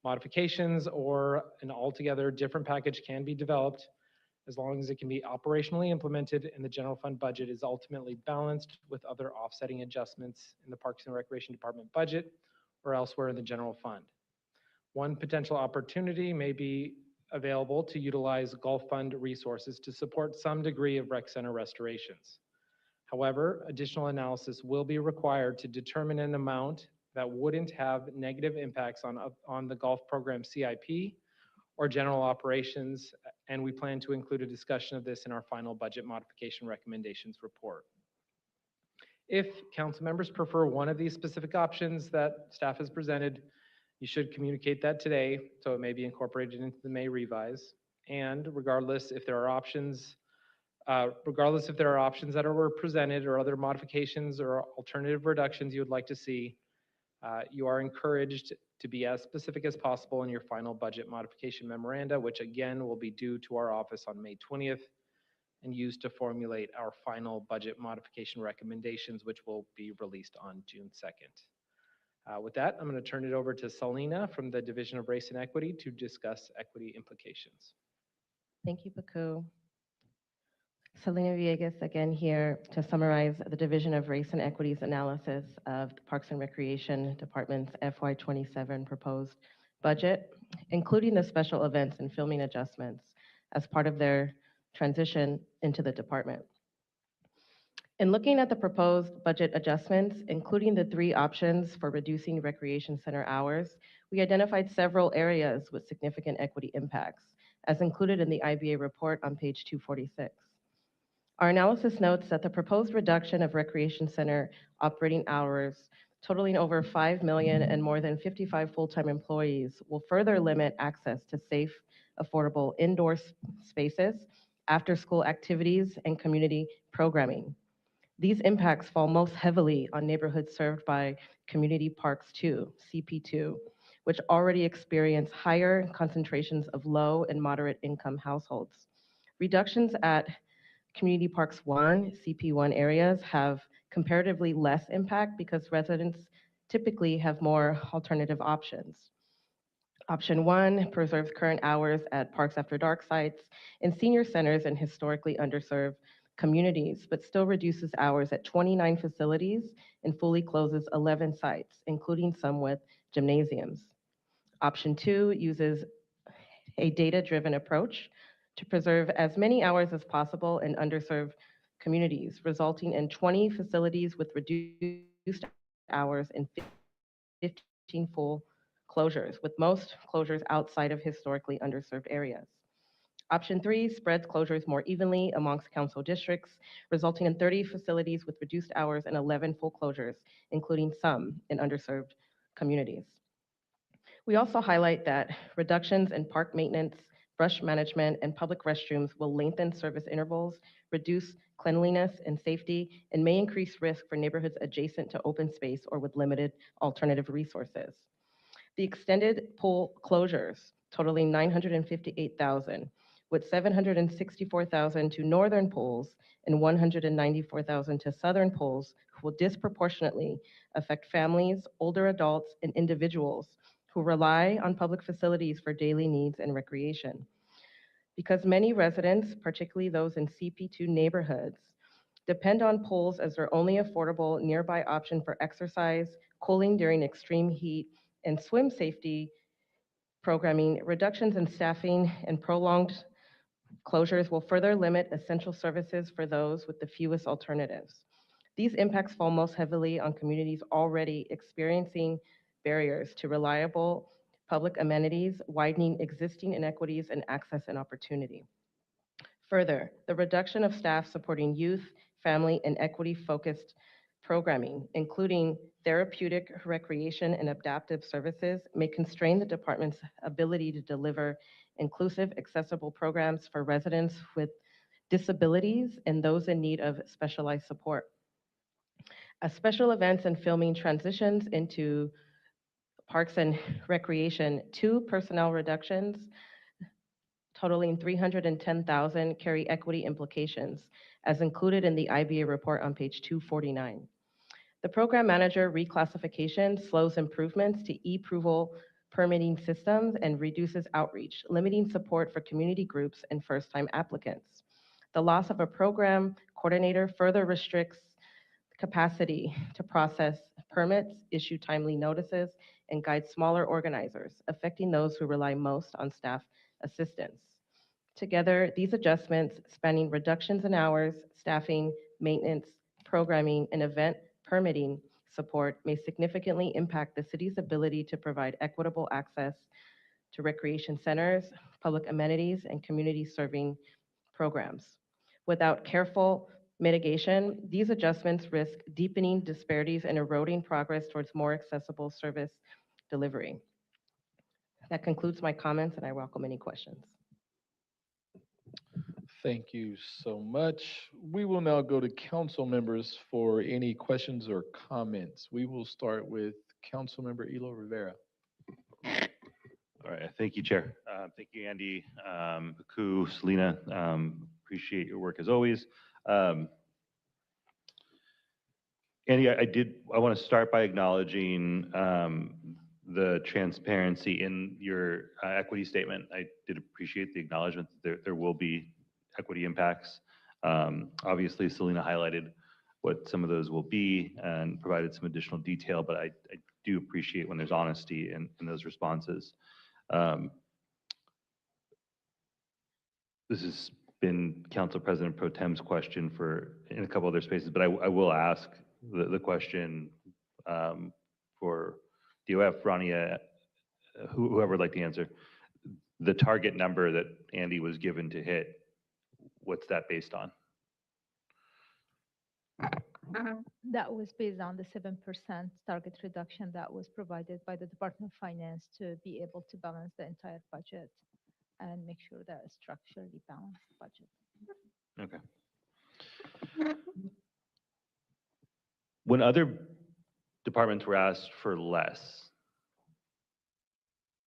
Modifications or an altogether different package can be developed as long as it can be operationally implemented and the general fund budget is ultimately balanced with other offsetting adjustments in the Parks and Recreation Department budget or elsewhere in the general fund. One potential opportunity may be available to utilize Gulf Fund resources to support some degree of rec center restorations. However, additional analysis will be required to determine an amount that wouldn't have negative impacts on the golf program CIP or general operations, and we plan to include a discussion of this in our final budget modification recommendations report. If council members prefer one of these specific options that staff has presented, you should communicate that today so it may be incorporated into the May revise. And regardless if there are options that were presented or other modifications or alternative reductions you would like to see, you are encouraged to be as specific as possible in your final budget modification memoranda, which again will be due to our office on May 20th and used to formulate our final budget modification recommendations, which will be released on June 2nd. With that, I'm going to turn it over to Selena from the Division of Race and Equity to discuss equity implications. Thank you, Baku. Selena Villegas again here to summarize the Division of Race and Equities analysis of the Parks and Recreation Department's FY27 proposed budget, including the special events and filming adjustments as part of their transition into the department. In looking at the proposed budget adjustments, including the three options for reducing recreation center hours, we identified several areas with significant equity impacts, as included in the IBA report on page 246. Our analysis notes that the proposed reduction of recreation center operating hours totaling over 5 million and more than 55 full-time employees will further limit access to safe, affordable indoor spaces, after-school activities, and community programming. These impacts fall most heavily on neighborhoods served by Community Parks 2, CP2, which already experience higher concentrations of low and moderate income households. Reductions at Community Parks 1, CP1 areas have comparatively less impact because residents typically have more alternative options. Option 1 preserves current hours at Parks After Dark sites and senior centers in historically underserved communities, but still reduces hours at 29 facilities and fully closes 11 sites, including some with gymnasiums. Option 2 uses a data-driven approach to preserve as many hours as possible in underserved communities, resulting in 20 facilities with reduced hours and 15 full closures, with most closures outside of historically underserved areas. Option 3 spreads closures more evenly amongst council districts, resulting in 30 facilities with reduced hours and 11 full closures, including some in underserved communities. We also highlight that reductions in park maintenance, brush management, and public restrooms will lengthen service intervals, reduce cleanliness and safety, and may increase risk for neighborhoods adjacent to open space or with limited alternative resources. The extended pool closures totaling 958,000, with 764,000 to northern pools and 194,000 to southern pools, will disproportionately affect families, older adults, and individuals who rely on public facilities for daily needs and recreation. Because many residents, particularly those in CP2 neighborhoods, depend on pools as their only affordable nearby option for exercise, cooling during extreme heat, and swim safety programming, reductions in staffing and prolonged closures will further limit essential services for those with the fewest alternatives. These impacts fall most heavily on communities already experiencing barriers to reliable public amenities, widening existing inequities in access and opportunity. Further, the reduction of staff supporting youth, family, and equity-focused programming, including therapeutic, recreation, and adaptive services, may constrain the department's ability to deliver inclusive, accessible programs for residents with disabilities and those in need of specialized support. As special events and filming transitions into Parks and Recreation, 2 personnel reductions totaling 310,000 carry equity implications, as included in the IBA report on page 249. The program manager reclassification slows improvements to e-approval permitting systems and reduces outreach, limiting support for community groups and first-time applicants. The loss of a program coordinator further restricts capacity to process permits, issue timely notices, and guide smaller organizers, affecting those who rely most on staff assistance. Together, these adjustments, spanning reductions in hours, staffing, maintenance, programming, and event permitting support, may significantly impact the city's ability to provide equitable access to recreation centers, public amenities, and community serving programs. Without careful mitigation, these adjustments risk deepening disparities and eroding progress towards more accessible service delivery. That concludes my comments, and I welcome any questions. Thank you so much. We will now go to council members for any questions or comments. We will start with Councilmember Elo Rivera. All right, thank you, Chair. Thank you, Andy, Baku, Selena. Appreciate your work as always. Andy, I want to start by acknowledging the transparency in your equity statement. I did appreciate the acknowledgement that there will be equity impacts. Obviously, Selena highlighted what some of those will be and provided some additional detail, but I do appreciate when there's honesty in those responses. This has been Council President Pro Tem's question in a couple other spaces, but I will ask the question for DOF, Rania, whoever would like to answer. The target number that Andy was given to hit, what's that based on? That was based on the 7% target reduction that was provided by the Department of Finance to be able to balance the entire budget and make sure that a structurally balanced budget. Okay. When other departments were asked for less,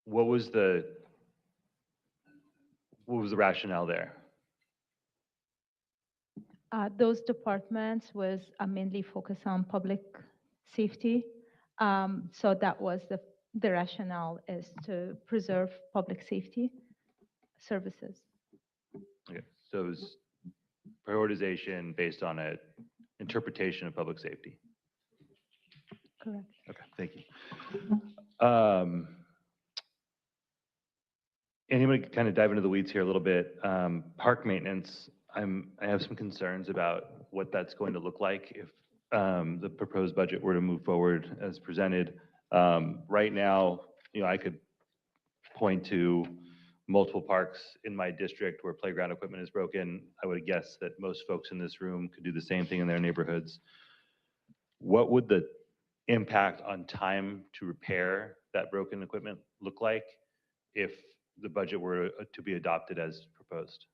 what was the rationale there? Those departments was mainly focused on public safety. So that was the rationale, is to preserve public safety services. Okay, so it was prioritization based on an interpretation of public safety. Correct. Okay, thank you. Anybody kind of dive into the weeds here a little bit? Park maintenance, I have some concerns about what that's going to look like if the proposed budget were to move forward as presented. Right now, I could point to multiple parks in my district where playground equipment is broken. I would guess that most folks in this room could do the same thing in their neighborhoods. What would the impact on time to repair that broken equipment look like if the budget were to be adopted as proposed?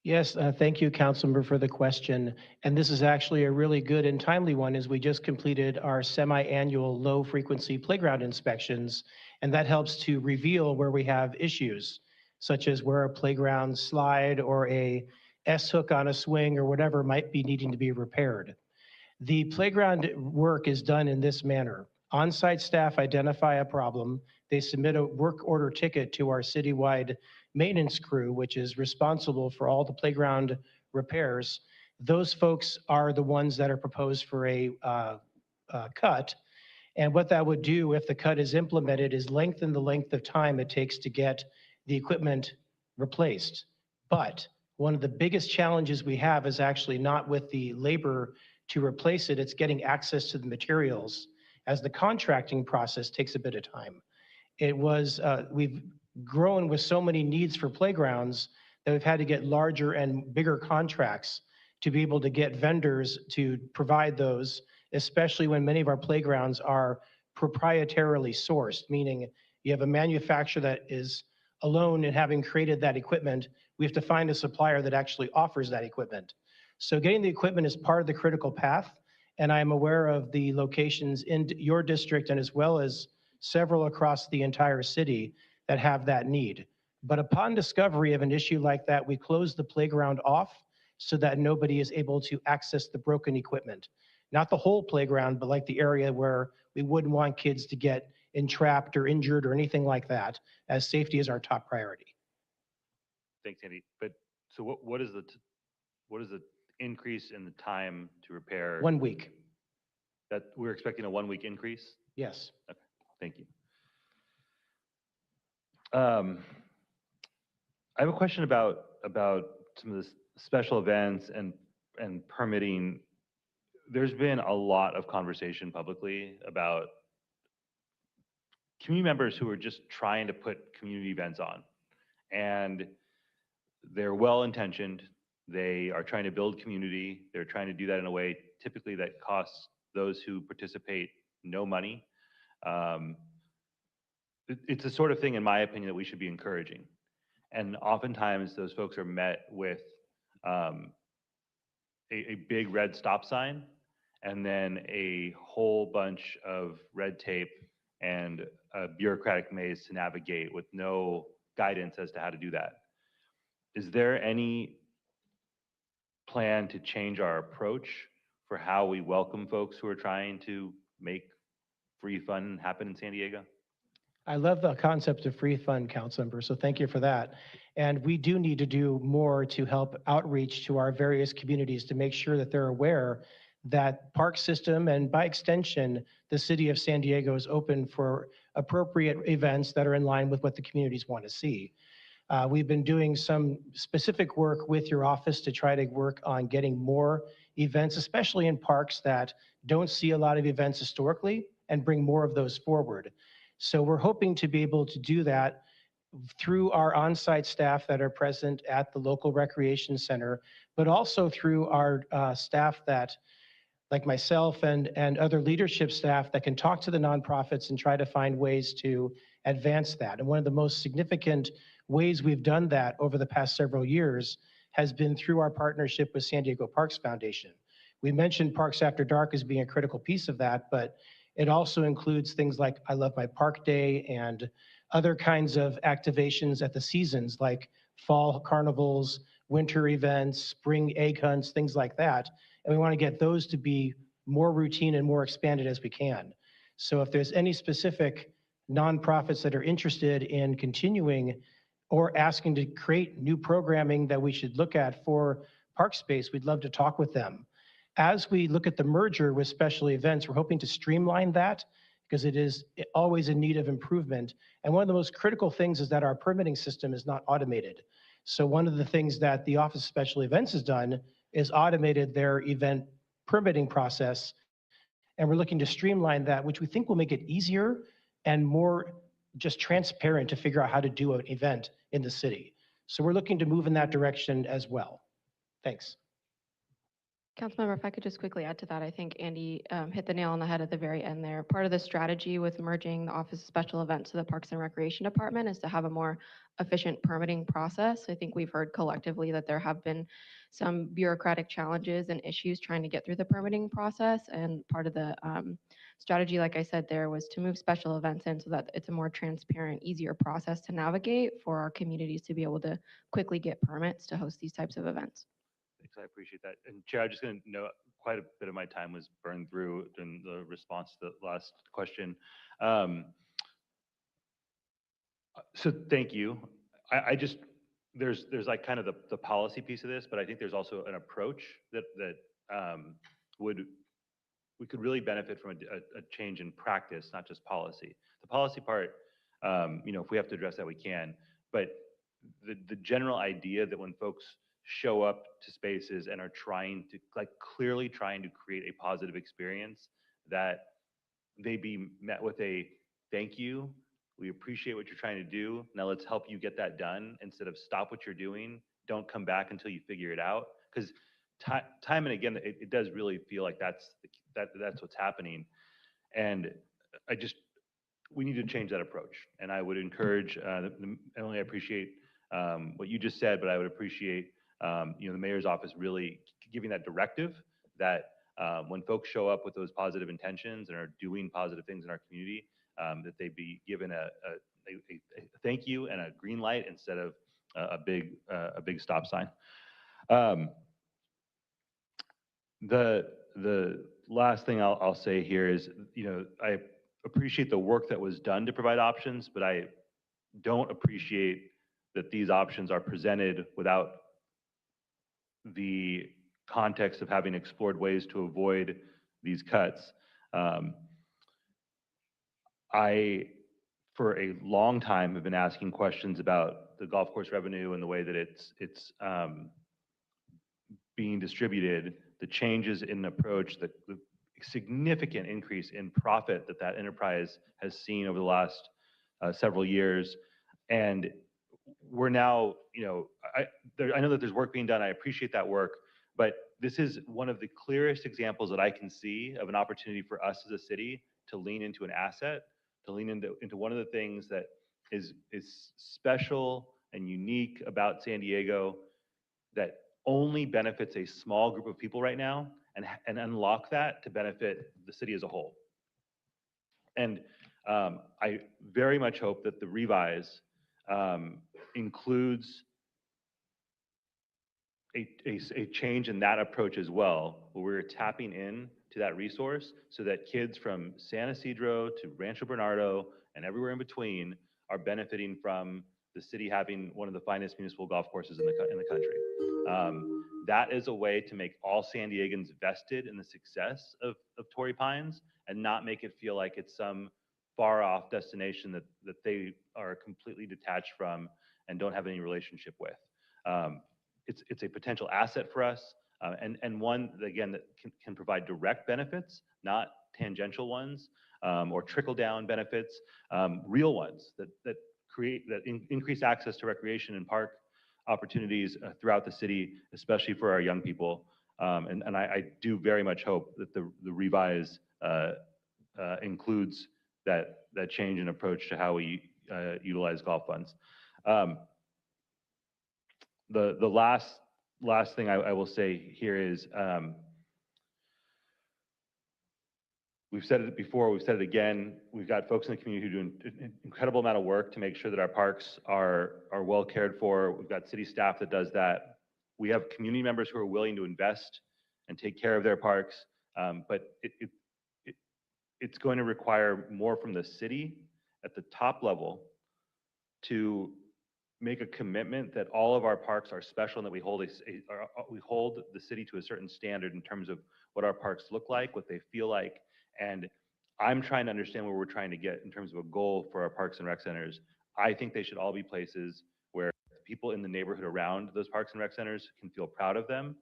Yes, thank you, Councilmember, for the question. And this is actually a really good and timely one, as we just completed our semi-annual low-frequency playground inspections, and that helps to reveal where we have issues, such as where a playground slide or a S-hook on a swing or whatever might be needing to be repaired. The playground work is done in this manner. On-site staff identify a problem. They submit a work order ticket to our citywide maintenance crew, which is responsible for all the playground repairs. Those folks are the ones that are proposed for a cut. And what that would do if the cut is implemented is lengthen the length of time it takes to get the equipment replaced. But one of the biggest challenges we have is actually not with the labor to replace it, it's getting access to the materials, as the contracting process takes a bit of time. It was, we've grown with so many needs for playgrounds that we've had to get larger and bigger contracts to be able to get vendors to provide those, especially when many of our playgrounds are proprietarily sourced, meaning you have a manufacturer that is alone in having created that equipment. We have to find a supplier that actually offers that equipment. So getting the equipment is part of the critical path, and I am aware of the locations in your district and as well as several across the entire city that have that need. But upon discovery of an issue like that, we close the playground off so that nobody is able to access the broken equipment. Not the whole playground, but like the area where we wouldn't want kids to get entrapped or injured or anything like that, as safety is our top priority. Thanks, Andy. But so what is the increase in the time to repair? 1 week. That we're expecting a 1 week increase? Yes. Okay, thank you. I have a question about some of the special events and permitting. There's been a lot of conversation publicly about community members who are just trying to put community events on, and they're well-intentioned. They are trying to build community. They're trying to do that in a way typically that costs those who participate no money. It's the sort of thing, in my opinion, that we should be encouraging. And oftentimes those folks are met with a big red stop sign and then a whole bunch of red tape and a bureaucratic maze to navigate with no guidance as to how to do that. Is there any plan to change our approach for how we welcome folks who are trying to make free fun happen in San Diego? I love the concept of free fund, Councilmember, so thank you for that. And we do need to do more to help outreach to our various communities to make sure that they're aware that park system and by extension, the city of San Diego is open for appropriate events that are in line with what the communities want to see. We've been doing some specific work with your office to try to work on getting more events, especially in parks that don't see a lot of events historically, and bring more of those forward. So we're hoping to be able to do that through our on-site staff that are present at the local recreation center, but also through our staff that, like myself and other leadership staff, that can talk to the nonprofits and try to find ways to advance that. And one of the most significant ways we've done that over the past several years has been through our partnership with San Diego Parks Foundation. We mentioned Parks After Dark as being a critical piece of that, but it also includes things like I Love My Park Day and other kinds of activations at the seasons like fall carnivals, winter events, spring egg hunts, things like that. And we want to get those to be more routine and more expanded as we can. So if there's any specific nonprofits that are interested in continuing or asking to create new programming that we should look at for park space, we'd love to talk with them. As we look at the merger with special events, we're hoping to streamline that because it is always in need of improvement. And one of the most critical things is that our permitting system is not automated. So one of the things that the Office of Special Events has done is automated their event permitting process. And we're looking to streamline that, which we think will make it easier and more just transparent to figure out how to do an event in the city. So we're looking to move in that direction as well. Thanks. Councilmember, if I could just quickly add to that, I think Andy hit the nail on the head at the very end there. Part of the strategy with merging the Office of Special Events to the Parks and Recreation Department is to have a more efficient permitting process. I think we've heard collectively that there have been some bureaucratic challenges and issues trying to get through the permitting process. And part of the strategy, like I said, there was to move special events in so that it's a more transparent, easier process to navigate for our communities to be able to quickly get permits to host these types of events. Thanks, I appreciate that. And Chair, I'm just going to note, quite a bit of my time was burned through in the response to the last question. So thank you. I just, there's like kind of the policy piece of this, but I think there's also an approach that we could really benefit from a change in practice, not just policy. The policy part, if we have to address that, we can. But the general idea that when folks show up to spaces and are clearly trying to create a positive experience, that they be met with a thank you. We appreciate what you're trying to do. Now let's help you get that done instead of stop what you're doing. Don't come back until you figure it out. Because time and again, it does really feel like that's what's happening. And we need to change that approach. And I would encourage, Emily, I appreciate what you just said, but I would appreciate the mayor's office really giving that directive that when folks show up with those positive intentions and are doing positive things in our community, that they be given a thank you and a green light instead of a big stop sign. The last thing I'll say here is, I appreciate the work that was done to provide options, but I don't appreciate that these options are presented without the context of having explored ways to avoid these cuts. I, for a long time, have been asking questions about the golf course revenue and the way that it's being distributed, the changes in approach, the significant increase in profit that enterprise has seen over the last several years. And we're now, I know that there's work being done. I appreciate that work, but this is one of the clearest examples that I can see of an opportunity for us as a city to lean into an asset, to lean into one of the things that is special and unique about San Diego that only benefits a small group of people right now, and unlock that to benefit the city as a whole. And I very much hope that the revise includes a change in that approach as well, where we're tapping in to that resource so that kids from San Isidro to Rancho Bernardo and everywhere in between are benefiting from the city having one of the finest municipal golf courses in the country. That is a way to make all San Diegans vested in the success of Torrey Pines and not make it feel like it's some far off destination that they are completely detached from and don't have any relationship with. It's a potential asset for us, and one, again, that can provide direct benefits, not tangential ones, or trickle-down benefits, real ones that increase access to recreation and park opportunities throughout the city, especially for our young people. And I do very much hope that the revise includes that change in approach to how we utilize golf funds. The last thing I will say here is, we've said it before, we've said it again, we've got folks in the community who do an incredible amount of work to make sure that our parks are well cared for. We've got city staff that does that. We have community members who are willing to invest and take care of their parks, but it's going to require more from the city at the top level to make a commitment that all of our parks are special and that we hold the city to a certain standard in terms of what our parks look like, what they feel like. And I'm trying to understand where we're trying to get in terms of a goal for our parks and rec centers. I think they should all be places where people in the neighborhood around those parks and rec centers can feel proud of them.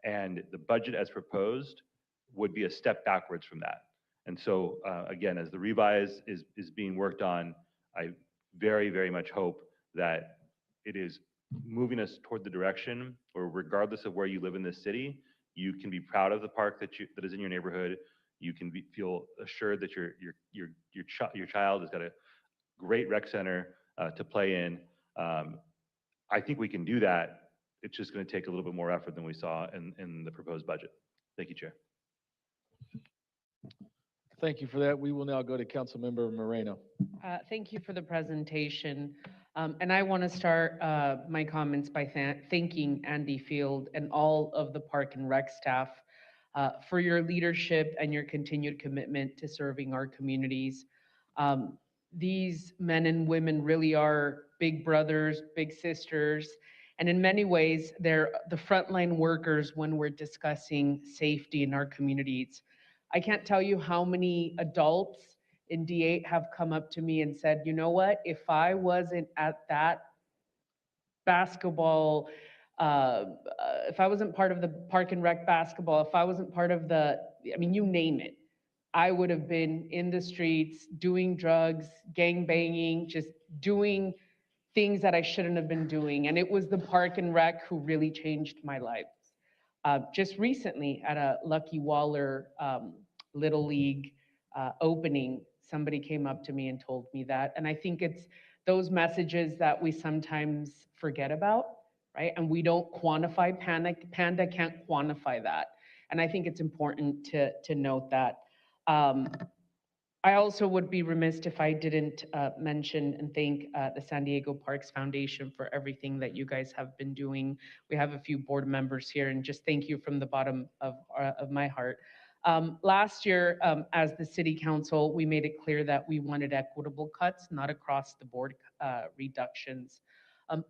And the budget as proposed would be a step backwards from that. And so again, as the revise is being worked on, I very, very much hope that it is moving us toward the direction where, regardless of where you live in this city, you can be proud of the park that is in your neighborhood. You can feel assured that your child has got a great rec center to play in. I think we can do that. It's just going to take a little bit more effort than we saw in the proposed budget. Thank you, Chair. Thank you for that. We will now go to Councilmember Moreno. Thank you for the presentation. And I want to start my comments by thanking Andy Field and all of the Park and Rec staff for your leadership and your continued commitment to serving our communities. These men and women really are big brothers, big sisters, and in many ways, they're the frontline workers when we're discussing safety in our communities. I can't tell you how many adults in D8 have come up to me and said, you know what, if I wasn't at that basketball, if I wasn't part of the Park and Rec basketball, if I wasn't part of you name it, I would have been in the streets doing drugs, gang banging, just doing things that I shouldn't have been doing. And it was the Park and Rec who really changed my life. Just recently at a Lucky Waller Little League opening, somebody came up to me and told me that. And I think it's those messages that we sometimes forget about, right? And we don't quantify. Panda can't quantify that. And I think it's important to note that. I also would be remiss if I didn't mention and thank the San Diego Parks Foundation for everything that you guys have been doing. We have a few board members here, and just thank you from the bottom of my heart. Last year, as the city council, we made it clear that we wanted equitable cuts, not across the board reductions.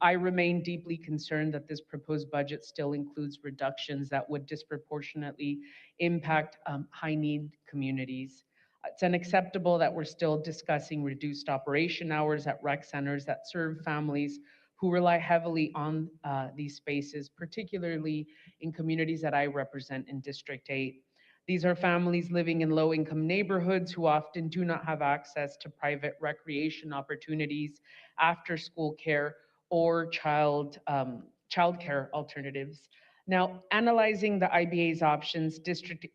I remain deeply concerned that this proposed budget still includes reductions that would disproportionately impact high-need communities. It's unacceptable that we're still discussing reduced operation hours at rec centers that serve families who rely heavily on these spaces, particularly in communities that I represent in District 8. These are families living in low-income neighborhoods who often do not have access to private recreation opportunities, after-school care, or childcare alternatives. Now, analyzing the IBA's options, District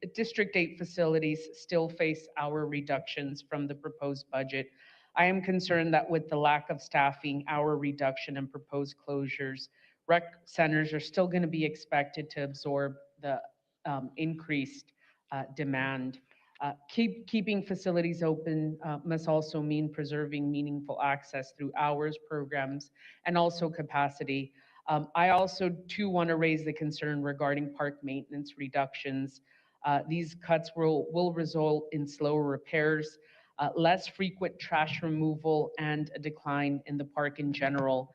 8 facilities still face hour reductions from the proposed budget. I am concerned that with the lack of staffing, hour reduction, and proposed closures, rec centers are still going to be expected to absorb the increased demand. Keeping facilities open must also mean preserving meaningful access through hours, programs, and also capacity. I also, too, want to raise the concern regarding park maintenance reductions. These cuts will result in slower repairs, less frequent trash removal, and a decline in the park in general.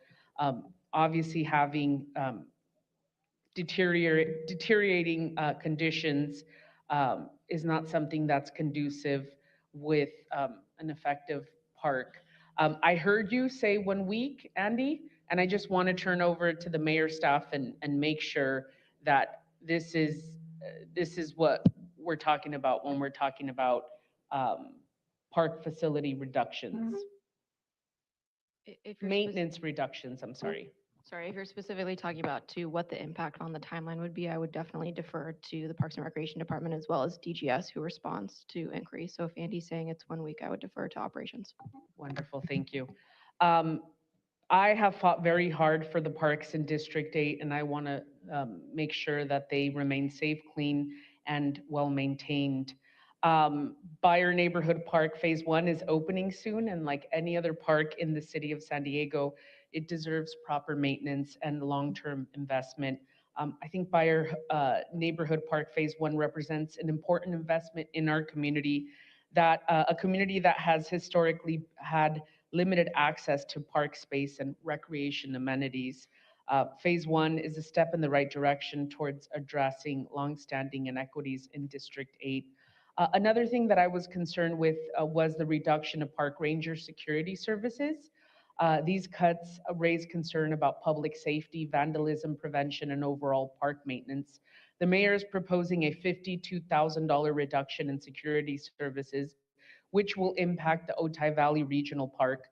Obviously, having deteriorating conditions is not something that's conducive with an effective park. I heard you say 1 week, Andy, and I just want to turn over to the mayor staff and make sure that this is what we're talking about when we're talking about park facility reductions. If you're Maintenance reductions, I'm sorry. Sorry, if you're specifically talking about what the impact on the timeline would be, I would definitely defer to the Parks and Recreation Department as well as DGS, who responds to inquiries. So if Andy's saying it's 1 week, I would defer to operations. Wonderful, thank you. I have fought very hard for the parks in District 8, and I want to make sure that they remain safe, clean, and well-maintained. Bayer Neighborhood Park Phase 1 is opening soon, and like any other park in the city of San Diego, it deserves proper maintenance and long-term investment. I think Bayer Neighborhood Park Phase 1 represents an important investment in our community, that a community that has historically had limited access to park space and recreation amenities. Phase 1 is a step in the right direction towards addressing longstanding inequities in District 8. Another thing that I was concerned with was the reduction of park ranger security services. These cuts raise concern about public safety, vandalism prevention, and overall park maintenance. The mayor is proposing a $52,000 reduction in security services, which will impact the Otay Valley Regional Park.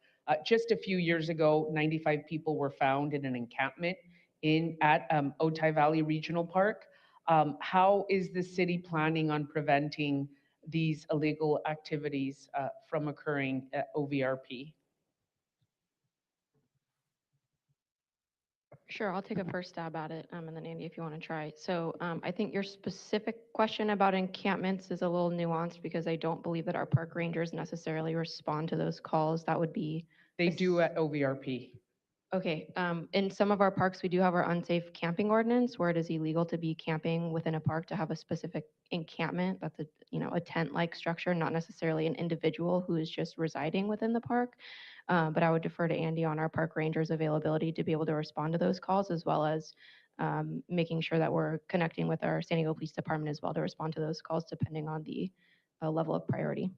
Just a few years ago, 95 people were found in an encampment at Otay Valley Regional Park. How is the city planning on preventing these illegal activities from occurring at OVRP? Sure, I'll take a first stab at it, and then Andy, if you want to try. So I think your specific question about encampments is a little nuanced because I don't believe that our park rangers necessarily respond to those calls. That would be, They do at OVRP. okay, in some of our parks, we do have our unsafe camping ordinance where it is illegal to be camping within a park to have a specific encampment. That's a, a tent-like structure, not necessarily an individual who is just residing within the park. But I would defer to Andy on our park rangers' availability to be able to respond to those calls, as well as making sure that we're connecting with our San Diego Police Department as well to respond to those calls, depending on the level of priority.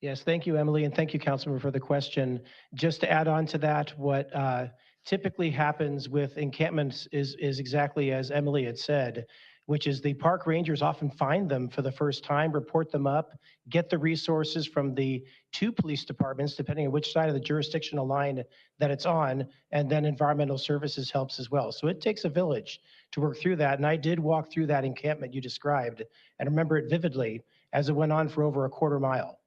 Yes, thank you, Emily, and thank you, Councilmember, for the question. Just to add on to that, what typically happens with encampments is exactly as Emily had said, which is the park rangers often find them for the first time, report them up, get the resources from the two police departments, depending on which side of the jurisdictional line that it's on, and then environmental services helps as well. So it takes a village to work through that, and I did walk through that encampment you described and remember it vividly as it went on for over a quarter mile.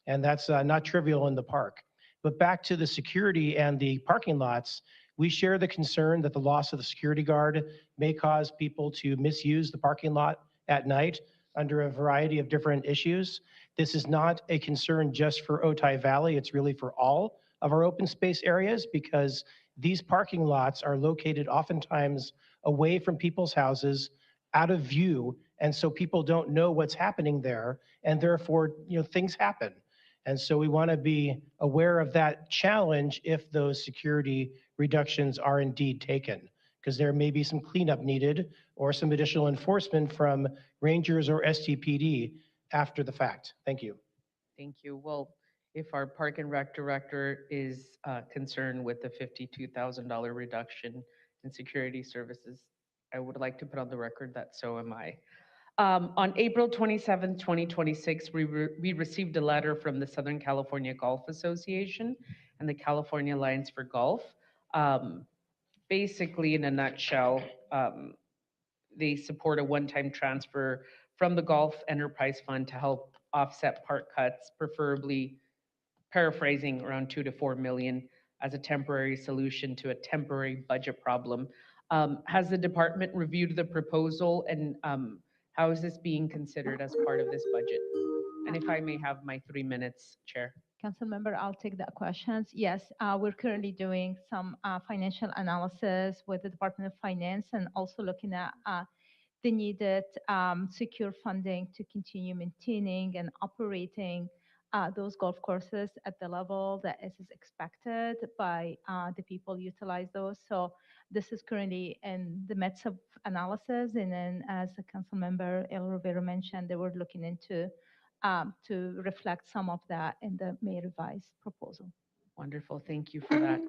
And that's not trivial in the park. But back to the security and the parking lots, we share the concern that the loss of the security guard may cause people to misuse the parking lot at night under a variety of different issues. This is not a concern just for Otay Valley. It's really for all of our open space areas because these parking lots are located oftentimes away from people's houses, out of view, and so people don't know what's happening there, and therefore, things happen. And so we want to be aware of that challenge if those security reductions are indeed taken, because there may be some cleanup needed or some additional enforcement from rangers or STPD after the fact. Thank you. Thank you. Well, if our Park and Rec Director is concerned with the $52,000 reduction in security services, I would like to put on the record that so am I. On April 27, 2026, we received a letter from the Southern California Golf Association and the California Alliance for Golf. Basically, in a nutshell, they support a one-time transfer from the Golf Enterprise Fund to help offset park cuts, preferably paraphrasing around 2 to 4 million as a temporary solution to a temporary budget problem. Has the department reviewed the proposal, and how is this being considered as part of this budget? And if I may have my 3 minutes, Chair. Councilmember, I'll take that questions. Yes, we're currently doing some financial analysis with the Department of Finance and also looking at the needed secure funding to continue maintaining and operating those golf courses at the level that is expected by the people utilize those. So this is currently in the midst of analysis. And then as the Councilmember El Rivera mentioned, they were looking into to reflect some of that in the May revised proposal. Wonderful, thank you for that.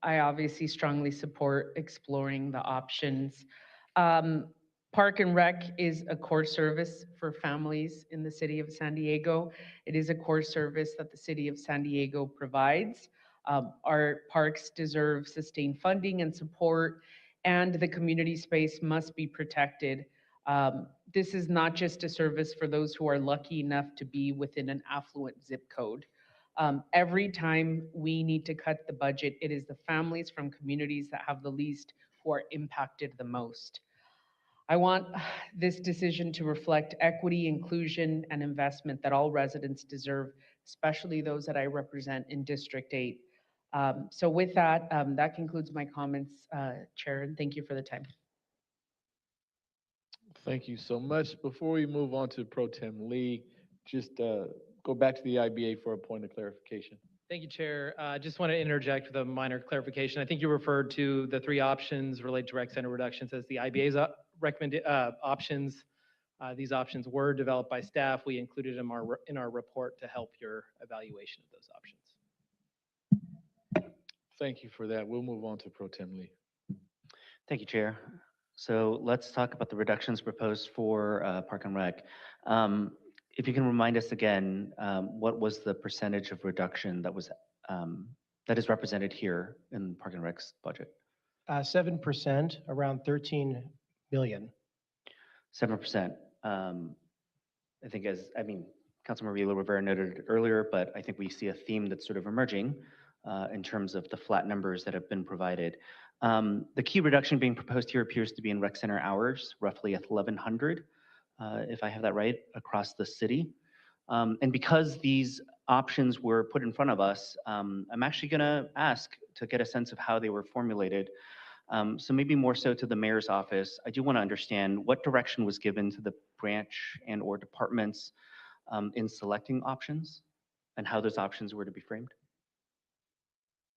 I obviously strongly support exploring the options. Park and Rec is a core service for families in the city of San Diego. It is a core service that the city of San Diego provides. Our parks deserve sustained funding and support, and the community space must be protected. This is not just a service for those who are lucky enough to be within an affluent zip code. Every time we need to cut the budget, it is the families from communities that have the least who are impacted the most. I want this decision to reflect equity, inclusion, and investment that all residents deserve, especially those that I represent in District 8. So with that, that concludes my comments, Chair, and thank you for the time. Thank you so much. Before we move on to Pro Tem Lee, just go back to the IBA for a point of clarification. Thank you, Chair. Just want to interject with a minor clarification. I think you referred to the 3 options related to rec center reductions as the IBA's recommended options. These options were developed by staff. We included them in our report to help your evaluation of those options. Thank you for that. We'll move on to Pro Tem Lee. Thank you, Chair. So let's talk about the reductions proposed for Park and Rec. If you can remind us again, what was the percentage of reduction that was that is represented here in Park and Rec's budget? 7%, around 13 million. 7%. I think Councilmember Rivera noted it earlier, but I think we see a theme that's sort of emerging in terms of the flat numbers that have been provided. The key reduction being proposed here appears to be in rec center hours, roughly 1,100, if I have that right, across the city. And because these options were put in front of us, I'm actually going to ask to get a sense of how they were formulated. So maybe more so to the mayor's office, I do want to understand what direction was given to the branch and or departments in selecting options and how those options were to be framed.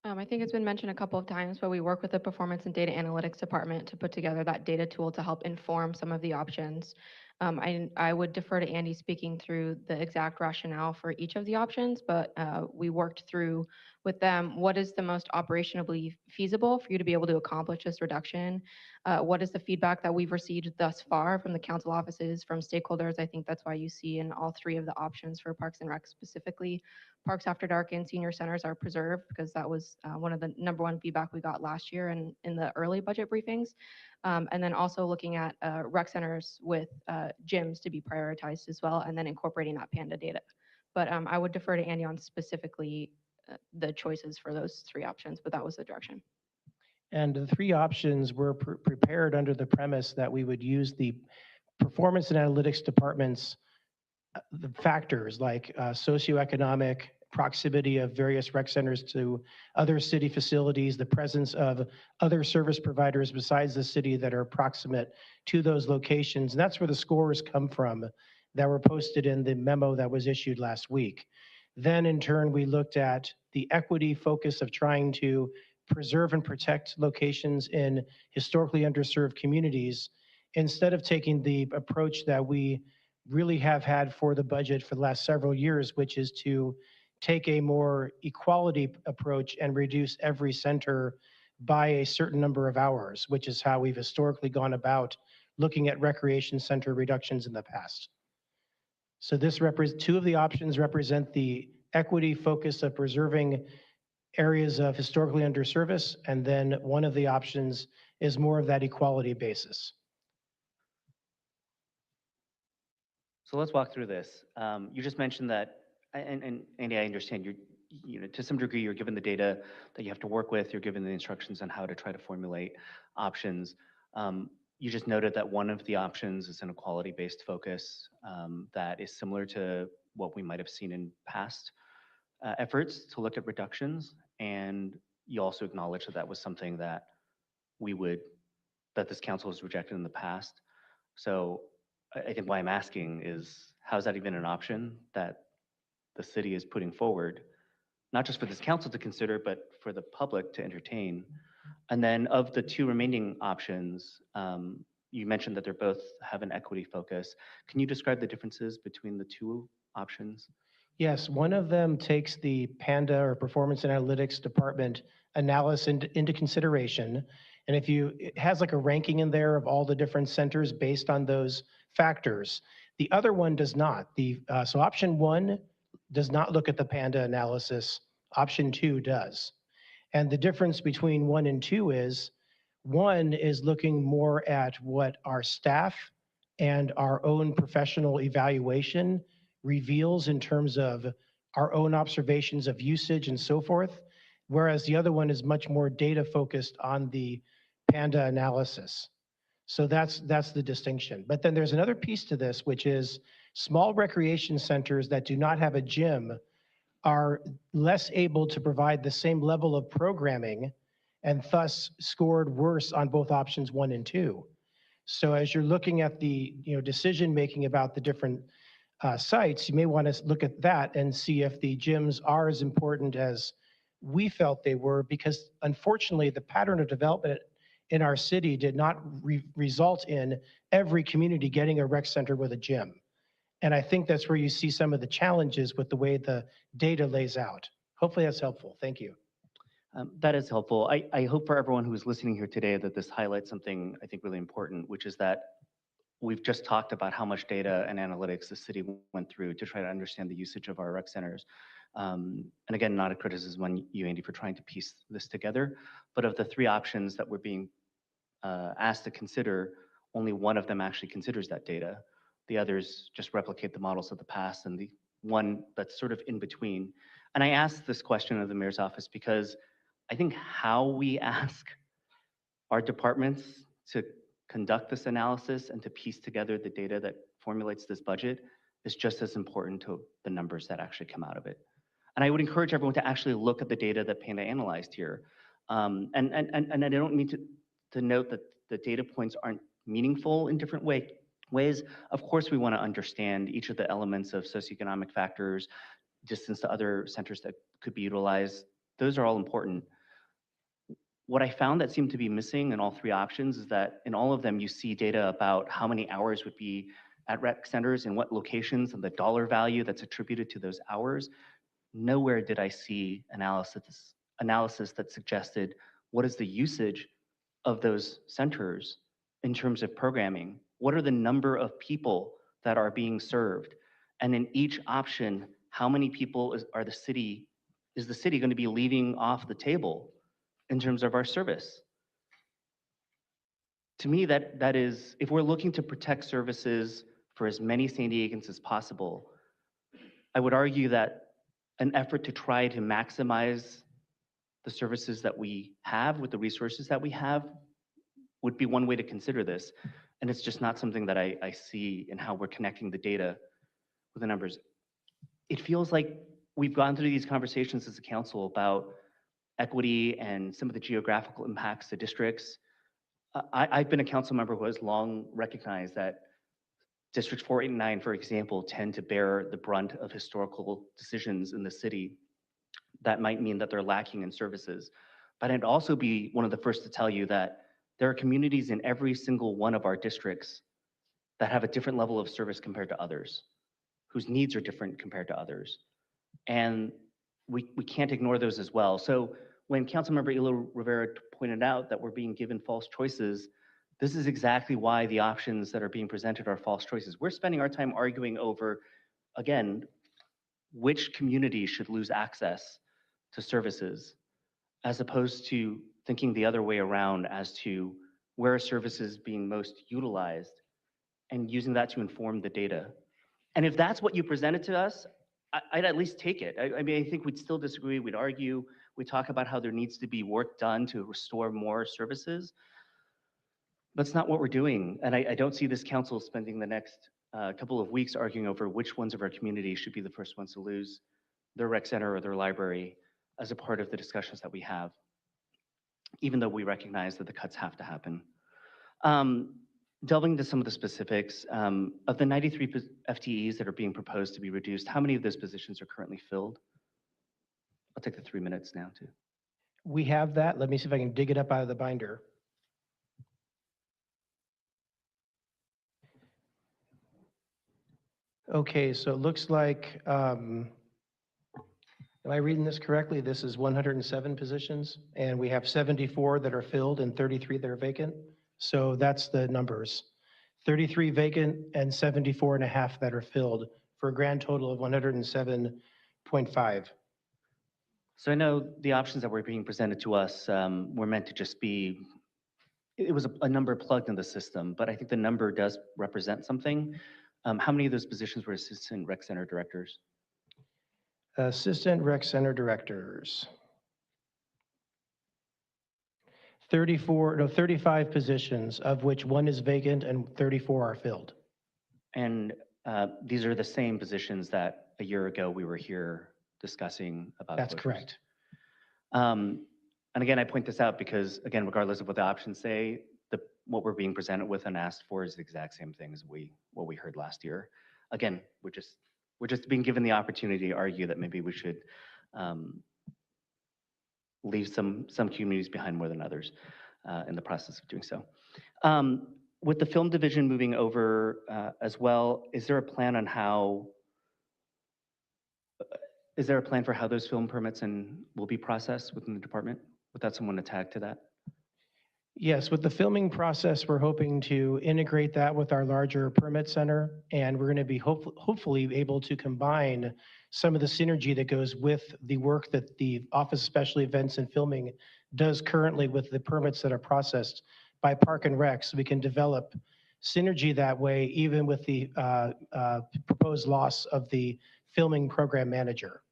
I think it's been mentioned a couple of times, but we work with the Performance and Data Analytics Department to put together that data tool to help inform some of the options. I would defer to Andy speaking through the exact rationale for each of the options, but we worked through with them what is the most operationally feasible for you to be able to accomplish this reduction. What is the feedback that we've received thus far from the council offices, from stakeholders? I think that's why you see in all three of the options for Parks and Rec specifically, Parks After Dark and senior centers are preserved because that was one of the #1 feedback we got last year and in the early budget briefings. And then also looking at rec centers with gyms to be prioritized as well, and then incorporating that Panda data. But I would defer to Andy on specifically the choices for those three options, but that was the direction. And the three options were prepared under the premise that we would use the performance and analytics department's the factors like socioeconomic, proximity of various rec centers to other city facilities, the presence of other service providers besides the city that are proximate to those locations. And that's where the scores come from that were posted in the memo that was issued last week. Then in turn, we looked at the equity focus of trying to preserve and protect locations in historically underserved communities instead of taking the approach that we really have had for the budget for the last several years, which is to take a more equality approach and reduce every center by a certain number of hours, which is how we've historically gone about looking at recreation center reductions in the past. So two of the options represent the equity focus of preserving areas of historically underserviced, and then one of the options is more of that equality basis. So let's walk through this. You just mentioned that, and Andy, I understand to some degree, you're given the data that you have to work with, you're given the instructions on how to try to formulate options. You just noted that one of the options is an equality-based focus that is similar to what we might have seen in past efforts to look at reductions. And you also acknowledge that that was something that that this council has rejected in the past. So I think why I'm asking is, how is that even an option that the city is putting forward, not just for this council to consider, but for the public to entertain? And then of the two remaining options, you mentioned that they both have an equity focus. Can you describe the differences between the two options? Yes, one of them takes the Panda or Performance and Analytics Department analysis into consideration. And it has like a ranking in there of all the different centers based on those factors. The other one does not. So option 1 does not look at the Panda analysis. Option 2 does. And the difference between 1 and 2 is 1 is looking more at what our staff and our own professional evaluation reveals in terms of our own observations of usage and so forth, whereas the other one is much more data focused on the Panda analysis. So that's the distinction. But then there's another piece to this, which is small recreation centers that do not have a gym are less able to provide the same level of programming and thus scored worse on both options 1 and 2. So as you're looking at the decision making about the different sites, you may want to look at that and see if the gyms are as important as we felt they were, because unfortunately the pattern of development in our city did not result in every community getting a rec center with a gym. And I think that's where you see some of the challenges with the way the data lays out. Hopefully that's helpful. Thank you. That is helpful. I hope for everyone who is listening here today that this highlights something I think really important, which is that we've just talked about how much data and analytics the city went through to try to understand the usage of our rec centers. And again, not a criticism on you, Andy, for trying to piece this together, but of the three options that we're being asked to consider, only one of them actually considers that data. The others just replicate the models of the past, and the one that's sort of in between. And I asked this question of the mayor's office because I think how we ask our departments to conduct this analysis and to piece together the data that formulates this budget is just as important to the numbers that actually come out of it. And I would encourage everyone to actually look at the data that Panda analyzed here. And I don't mean to note that the data points aren't meaningful in different ways. Of course, we want to understand each of the elements of socioeconomic factors, distance to other centers that could be utilized. Those are all important. What I found that seemed to be missing in all three options is that in all of them, you see data about how many hours would be at rec centers and what locations and the dollar value that's attributed to those hours. Nowhere did I see analysis that suggested what is the usage of those centers in terms of programming. What are the number of people that are being served? And in each option, how many people is the city going to be leaving off the table in terms of our service? To me, that is, if we're looking to protect services for as many San Diegans as possible, I would argue that an effort to try to maximize the services that we have with the resources that we have would be one way to consider this. And it's just not something that I see in how we're connecting the data with the numbers. It feels like we've gone through these conversations as a council about equity and some of the geographical impacts to districts. I've been a council member who has long recognized that districts 4, 8, and 9, for example, tend to bear the brunt of historical decisions in the city that might mean that they're lacking in services. But I'd also be one of the first to tell you that there are communities in every single one of our districts that have a different level of service compared to others, whose needs are different compared to others. And we can't ignore those as well. So when Councilmember Elo Rivera pointed out that we're being given false choices, this is exactly why the options that are being presented are false choices. We're spending our time arguing over, again, which communities should lose access to services, as opposed to thinking the other way around as to where a service is being most utilized and using that to inform the data. And if that's what you presented to us, I'd at least take it. I mean, I think we'd still disagree, we'd argue, we talk about how there needs to be work done to restore more services. That's not what we're doing. And I don't see this council spending the next couple of weeks arguing over which ones of our communities should be the first ones to lose their rec center or their library as a part of the discussions that we have, even though we recognize that the cuts have to happen. Delving into some of the specifics, of the 93 FTEs that are being proposed to be reduced, how many of those positions are currently filled? I'll take the 3 minutes now too. We have that. Let me see if I can dig it up out of the binder. Okay, so it looks like, am I reading this correctly? This is 107 positions, and we have 74 that are filled and 33 that are vacant. So that's the numbers. 33 vacant and 74 and a half that are filled for a grand total of 107.5. So I know the options that were being presented to us were meant to just be, it was a number plugged in the system, but I think the number does represent something. How many of those positions were assistant rec center directors? Assistant rec center directors. 35 positions, of which one is vacant and 34 are filled. And these are the same positions that a year ago we were here discussing about. That's closures. correct. And again, I point this out because, again, regardless of what the options say, what we're being presented with and asked for is the exact same thing as what we heard last year. Again, we're just being given the opportunity to argue that maybe we should leave some communities behind more than others in the process of doing so. With the film division moving over as well, is there a plan for how those film permits will be processed within the department? Without someone to tag to that? Yes, with the filming process, we're hoping to integrate that with our larger permit center, and we're going to be hopefully able to combine some of the synergy that goes with the work that the Office of Special Events and Filming does currently with the permits that are processed by Park and Rec, so we can develop synergy that way, even with the proposed loss of the filming program manager.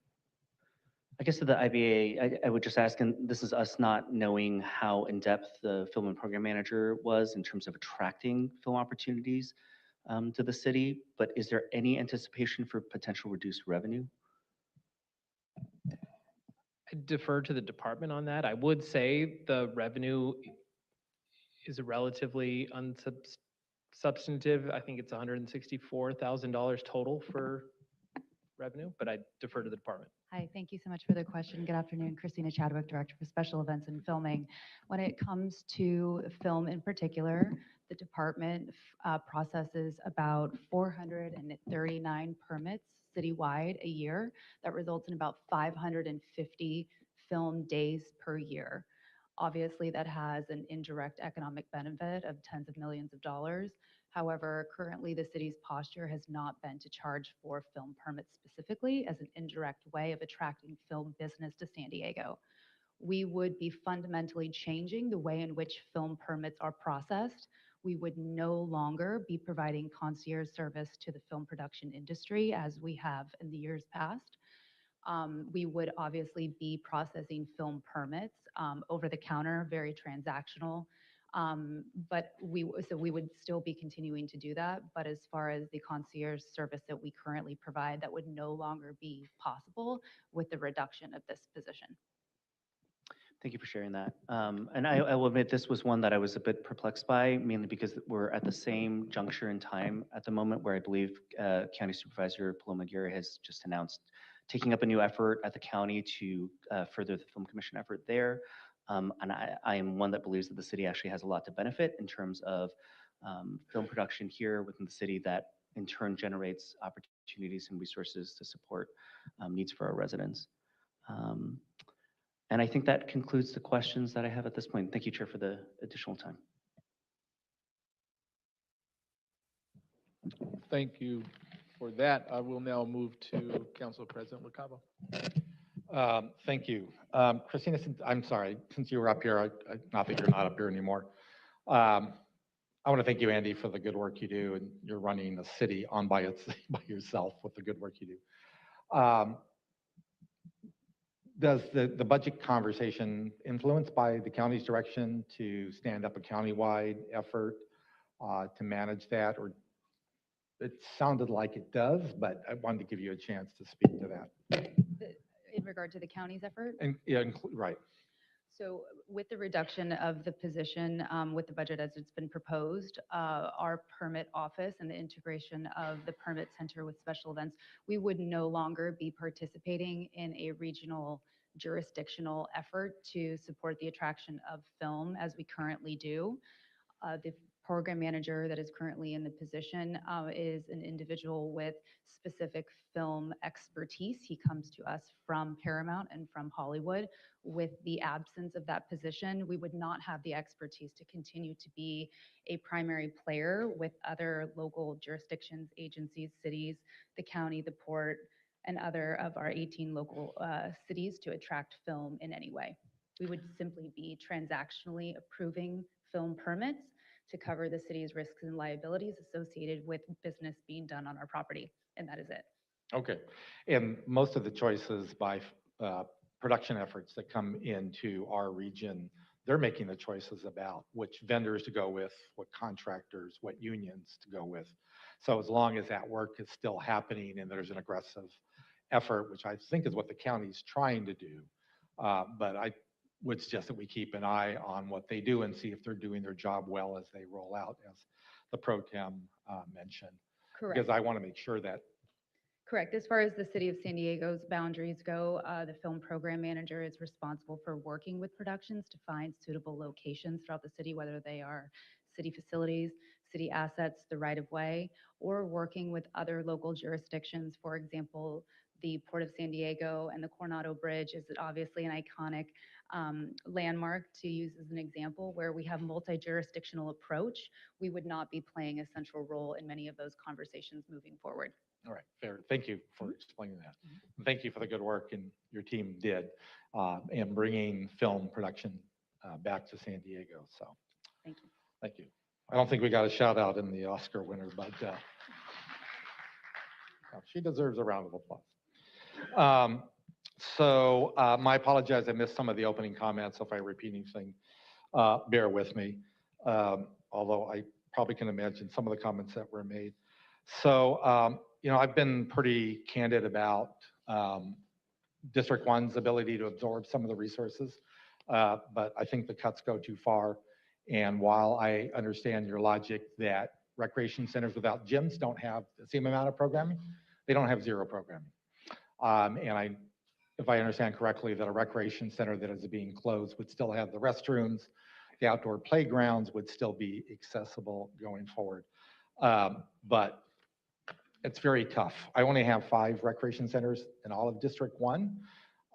I guess to the IBA, I would just ask, and this is us not knowing how in-depth the film and program manager was in terms of attracting film opportunities to the city, but is there any anticipation for potential reduced revenue? I defer to the department on that. I would say the revenue is relatively unsubstantive. I think it's $164,000 total for revenue, but I defer to the department. Hi, thank you so much for the question. Good afternoon, Christina Chadwick, Director for Special Events and Filming. When it comes to film in particular, the department processes about 439 permits citywide a year. That results in about 550 film days per year. Obviously, that has an indirect economic benefit of tens of millions of dollars. However, currently the city's posture has not been to charge for film permits specifically as an indirect way of attracting film business to San Diego. We would be fundamentally changing the way in which film permits are processed. We would no longer be providing concierge service to the film production industry as we have in the years past. We would obviously be processing film permits over the counter, very transactional. So we would still be continuing to do that. But as far as the concierge service that we currently provide, that would no longer be possible with the reduction of this position. Thank you for sharing that. And I will admit, this was one that I was a bit perplexed by, mainly because we're at the same juncture in time at the moment where I believe County Supervisor Paloma Aguirre has just announced taking up a new effort at the county to further the Film Commission effort there. And I am one that believes that the city actually has a lot to benefit in terms of film production here within the city that in turn generates opportunities and resources to support needs for our residents. And I think that concludes the questions that I have at this point. Thank you, Chair, for the additional time. Thank you for that. I will now move to Council President LaCava. Thank you. Christina, I'm sorry, since you were up here, not that you're not up here anymore. I want to thank you, Andy, for the good work you do, and you're running the city on by yourself with the good work you do. Does the budget conversation influenced by the county's direction to stand up a countywide effort to manage that? Or it sounded like it does, but I wanted to give you a chance to speak to that. In regard to the county's effort? And, yeah, right. So with the reduction of the position with the budget as it's been proposed, our permit office and the integration of the permit center with special events, we would no longer be participating in a regional jurisdictional effort to support the attraction of film as we currently do. The program manager that is currently in the position is an individual with specific film expertise. He comes to us from Paramount and from Hollywood. With the absence of that position, we would not have the expertise to continue to be a primary player with other local jurisdictions, agencies, cities, the county, the port, and other of our 18 local cities to attract film in any way. We would simply be transactionally approving film permits to cover the city's risks and liabilities associated with business being done on our property, and that is it. Okay. And most of the choices by production efforts that come into our region, they're making the choices about which vendors to go with, what contractors, what unions to go with. So as long as that work is still happening and there's an aggressive effort, which I think is what the county's trying to do, but I would suggest that we keep an eye on what they do and see if they're doing their job well as they roll out, as the pro tem mentioned. Correct. Because I want to make sure that. Correct. As far as the city of San Diego's boundaries go, the film program manager is responsible for working with productions to find suitable locations throughout the city, whether they are city facilities, city assets, the right of way, or working with other local jurisdictions. For example, the Port of San Diego and the Coronado Bridge is obviously an iconic landmark to use as an example where we have multi-jurisdictional approach. We would not be playing a central role in many of those conversations moving forward. All right, fair. Thank you for explaining that. And thank you for the good work and your team did in bringing film production back to San Diego. So thank you. Thank you. I don't think we got a shout out in the Oscar winner, but she deserves a round of applause. My apologies, I missed some of the opening comments. If I repeat anything, bear with me. Although I probably can imagine some of the comments that were made. I've been pretty candid about District 1's ability to absorb some of the resources, but I think the cuts go too far. And while I understand your logic that recreation centers without gyms don't have the same amount of programming, they don't have zero programming. If I understand correctly, that a recreation center that is being closed would still have the restrooms, the outdoor playgrounds would still be accessible going forward. But it's very tough. I only have 5 recreation centers in all of District 1,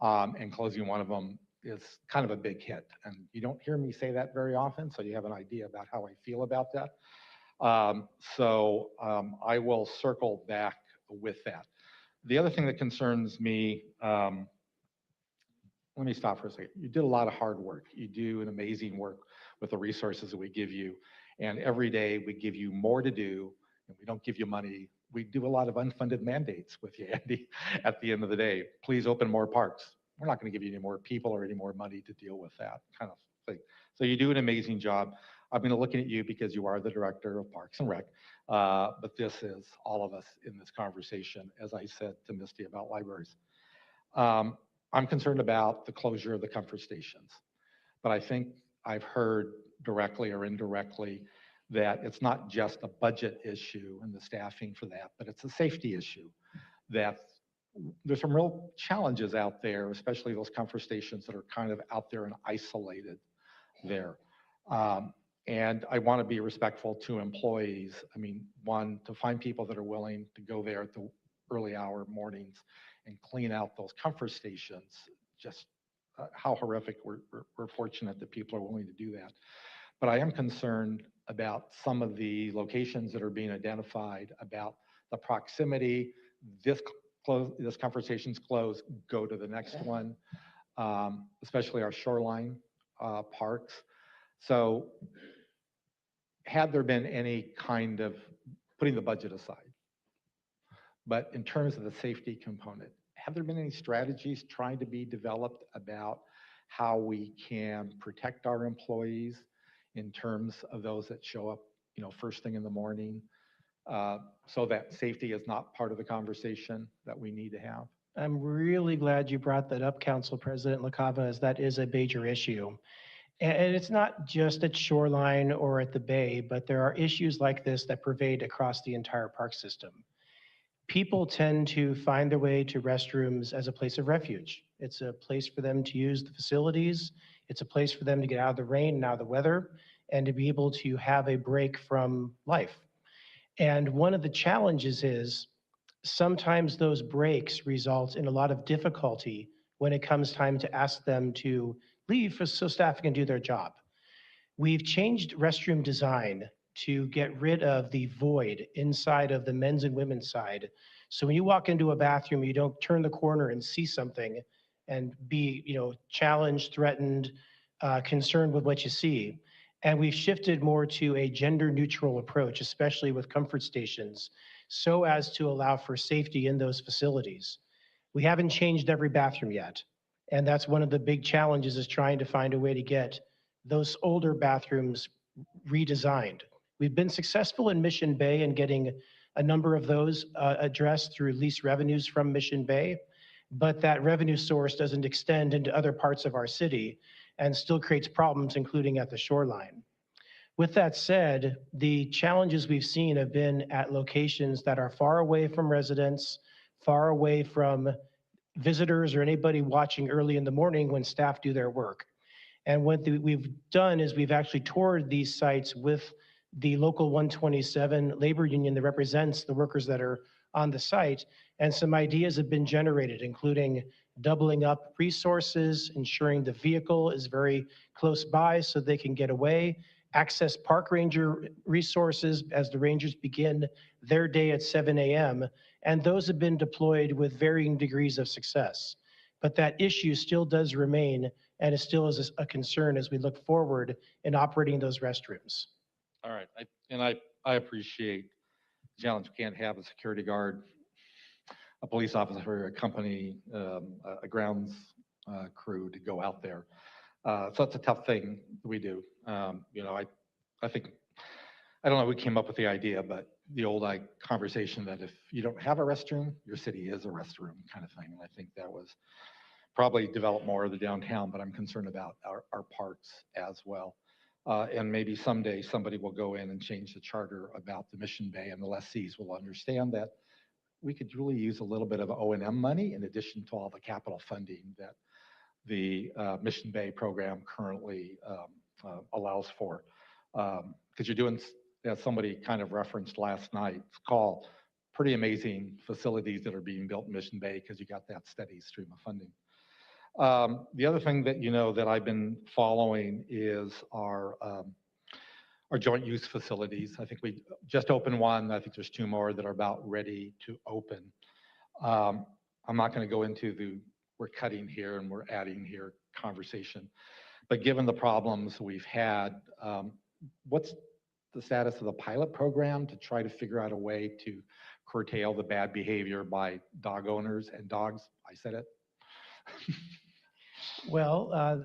and closing one of them is kind of a big hit. And you don't hear me say that very often, so you have an idea about how I feel about that. I will circle back with that. The other thing that concerns me, let me stop for a second. You did a lot of hard work. You do an amazing work with the resources that we give you. And every day we give you more to do, and we don't give you money. We do a lot of unfunded mandates with you, Andy, at the end of the day. Please open more parks. We're not going to give you any more people or any more money to deal with that kind of thing. So you do an amazing job. I'm going to look at you because you are the director of Parks and Rec, but this is all of us in this conversation, as I said to Misty about libraries. I'm concerned about the closure of the comfort stations, but I think I've heard directly or indirectly that it's not just a budget issue and the staffing for that, but it's a safety issue. That there's some real challenges out there, especially those comfort stations that are kind of out there and isolated there. And I want to be respectful to employees. I mean, one, to find people that are willing to go there at the early hour mornings and clean out those comfort stations, just how horrific. We're fortunate that people are willing to do that. But I am concerned about some of the locations that are being identified, about the proximity. This comfort station's closed, go to the next one, especially our shoreline parks. So had there been any kind of, putting the budget aside, but in terms of the safety component, have there been any strategies trying to be developed about how we can protect our employees in terms of those that show up, first thing in the morning, so that safety is not part of the conversation that we need to have? I'm really glad you brought that up, Council President LaCava, as that is a major issue. And it's not just at Shoreline or at the Bay, but there are issues like this that pervade across the entire park system. People tend to find their way to restrooms as a place of refuge. It's a place for them to use the facilities. It's a place for them to get out of the rain and out of the weather and to be able to have a break from life. And one of the challenges is sometimes those breaks result in a lot of difficulty when it comes time to ask them to leave so staff can do their job. We've changed restroom design to get rid of the void inside of the men's and women's side. So when you walk into a bathroom, you don't turn the corner and see something and be, challenged, threatened, concerned with what you see. And we've shifted more to a gender neutral approach, especially with comfort stations, so as to allow for safety in those facilities. We haven't changed every bathroom yet. And that's one of the big challenges, is trying to find a way to get those older bathrooms redesigned. We've been successful in Mission Bay in getting a number of those addressed through lease revenues from Mission Bay, but that revenue source doesn't extend into other parts of our city and still creates problems, including at the shoreline. With that said, the challenges we've seen have been at locations that are far away from residents, far away from visitors or anybody watching early in the morning when staff do their work. And what we've done is we've actually toured these sites with the local 127 labor union that represents the workers that are on the site. And some ideas have been generated, including doubling up resources, ensuring the vehicle is very close by so they can get away, access park ranger resources as the rangers begin their day at 7 a.m. And those have been deployed with varying degrees of success. But that issue still does remain, and it still is a concern as we look forward in operating those restrooms. All right, I appreciate the challenge. We can't have a security guard, a police officer, a company, a grounds crew to go out there. So it's a tough thing we do. You know, I think, I don't know who came up with the idea, but the old conversation that if you don't have a restroom, your city is a restroom kind of thing. And I think that was probably developed more of the downtown, but I'm concerned about our parks as well. And maybe someday somebody will go in and change the charter about the Mission Bay, and the lessees will understand that we could really use a little bit of O&M money in addition to all the capital funding that the Mission Bay program currently allows for. Because you're doing, as somebody kind of referenced last night's call, pretty amazing facilities that are being built in Mission Bay because you got that steady stream of funding. The other thing that you know that I've been following is our joint use facilities. I think we just opened one. I think there's 2 more that are about ready to open. I'm not going to go into the we're cutting here and we're adding here conversation, but given the problems we've had, what's the status of the pilot program to try to figure out a way to curtail the bad behavior by dog owners and dogs? I said it. Well,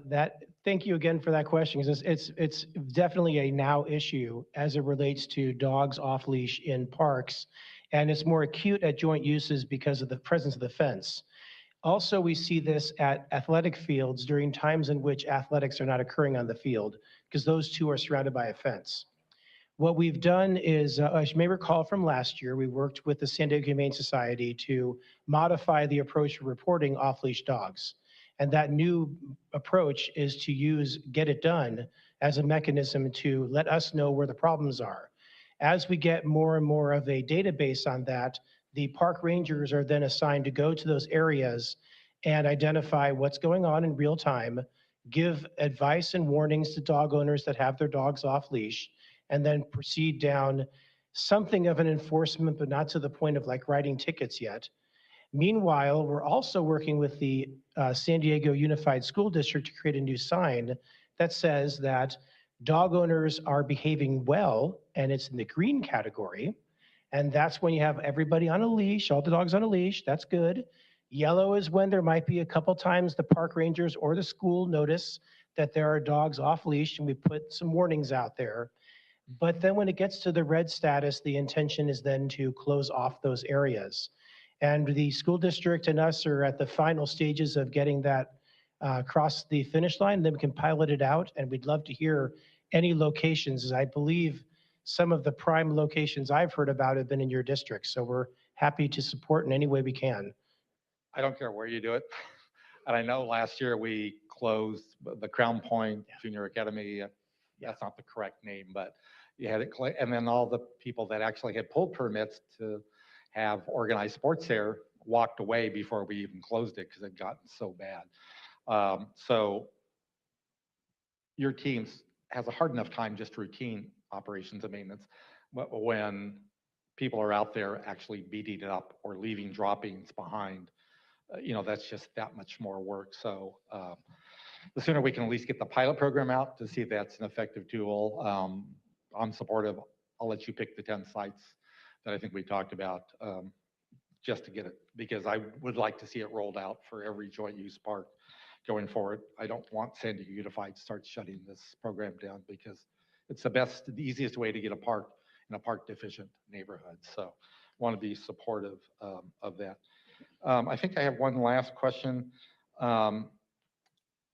thank you again for that question, because it's definitely a now issue as it relates to dogs off leash in parks, and it's more acute at joint uses because of the presence of the fence. Also, we see this at athletic fields during times in which athletics are not occurring on the field, because those two are surrounded by a fence. What we've done is, as you may recall from last year, we worked with the San Diego Humane Society to modify the approach for reporting off-leash dogs. And that new approach is to use Get It Done as a mechanism to let us know where the problems are. As we get more and more of a database on that, the park rangers are then assigned to go to those areas and identify what's going on in real time, give advice and warnings to dog owners that have their dogs off leash, and then proceed down something of an enforcement, but not to the point of like writing tickets yet. Meanwhile, we're also working with the San Diego Unified School District to create a new sign that says that dog owners are behaving well, and it's in the green category. And that's when you have everybody on a leash, all the dogs on a leash, that's good. Yellow is when there might be a couple times the park rangers or the school notice that there are dogs off leash, and we put some warnings out there. But then when it gets to the red status, the intention is then to close off those areas. And the school district and us are at the final stages of getting that across the finish line. Then we can pilot it out, and we'd love to hear any locations, as I believe some of the prime locations I've heard about have been in your district. So we're happy to support in any way we can. I don't care where you do it. And I know last year we closed the Crown Point Junior Academy. That's not the correct name, but you had it, and then all the people that actually had pulled permits to have organized sports there walked away before we even closed it because it had gotten so bad. So your team has a hard enough time just routine operations and maintenance, but when people are out there actually beating it up or leaving droppings behind, you know, that's just that much more work. So the sooner we can at least get the pilot program out to see if that's an effective tool, I'm supportive. I'll let you pick the 10 sites that I think we talked about just to get it, because I would like to see it rolled out for every joint use park going forward. I don't want San Diego Unified to start shutting this program down, because it's the easiest way to get a park in a park deficient neighborhood. So want to be supportive of that. I think I have one last question.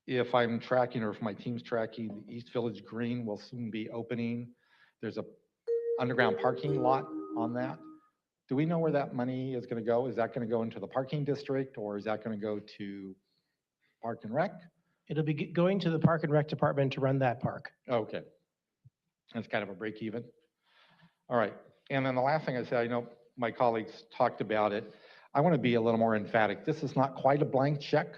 If I'm tracking, or if my team's tracking, the East Village Green will soon be opening. There's a underground parking lot on that. Do we know where that money is going to go? Is that going to go into the parking district, or is that going to go to Park and Rec? It'll be going to the Park and Rec Department to run that park. Okay. That's kind of a break even. All right. And then the last thing I said, I know my colleagues talked about it. I want to be a little more emphatic. This is not quite a blank check.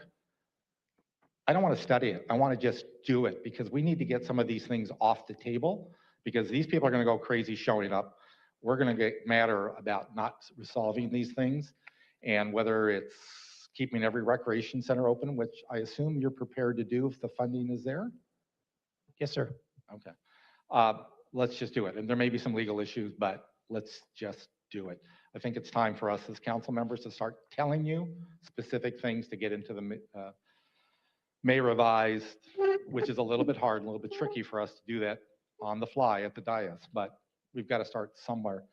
I don't want to study it. I want to just do it, because we need to get some of these things off the table, because these people are going to go crazy showing up. We're going to get madder about not resolving these things, and whether it's keeping every recreation center open, which I assume you're prepared to do if the funding is there. Yes, sir. Okay. let's just do it. And there may be some legal issues, but let's just do it. I think it's time for us as council members to start telling you specific things to get into the May revised, which is a little bit hard, and a little bit tricky for us to do that on the fly at the dais, but we've got to start somewhere.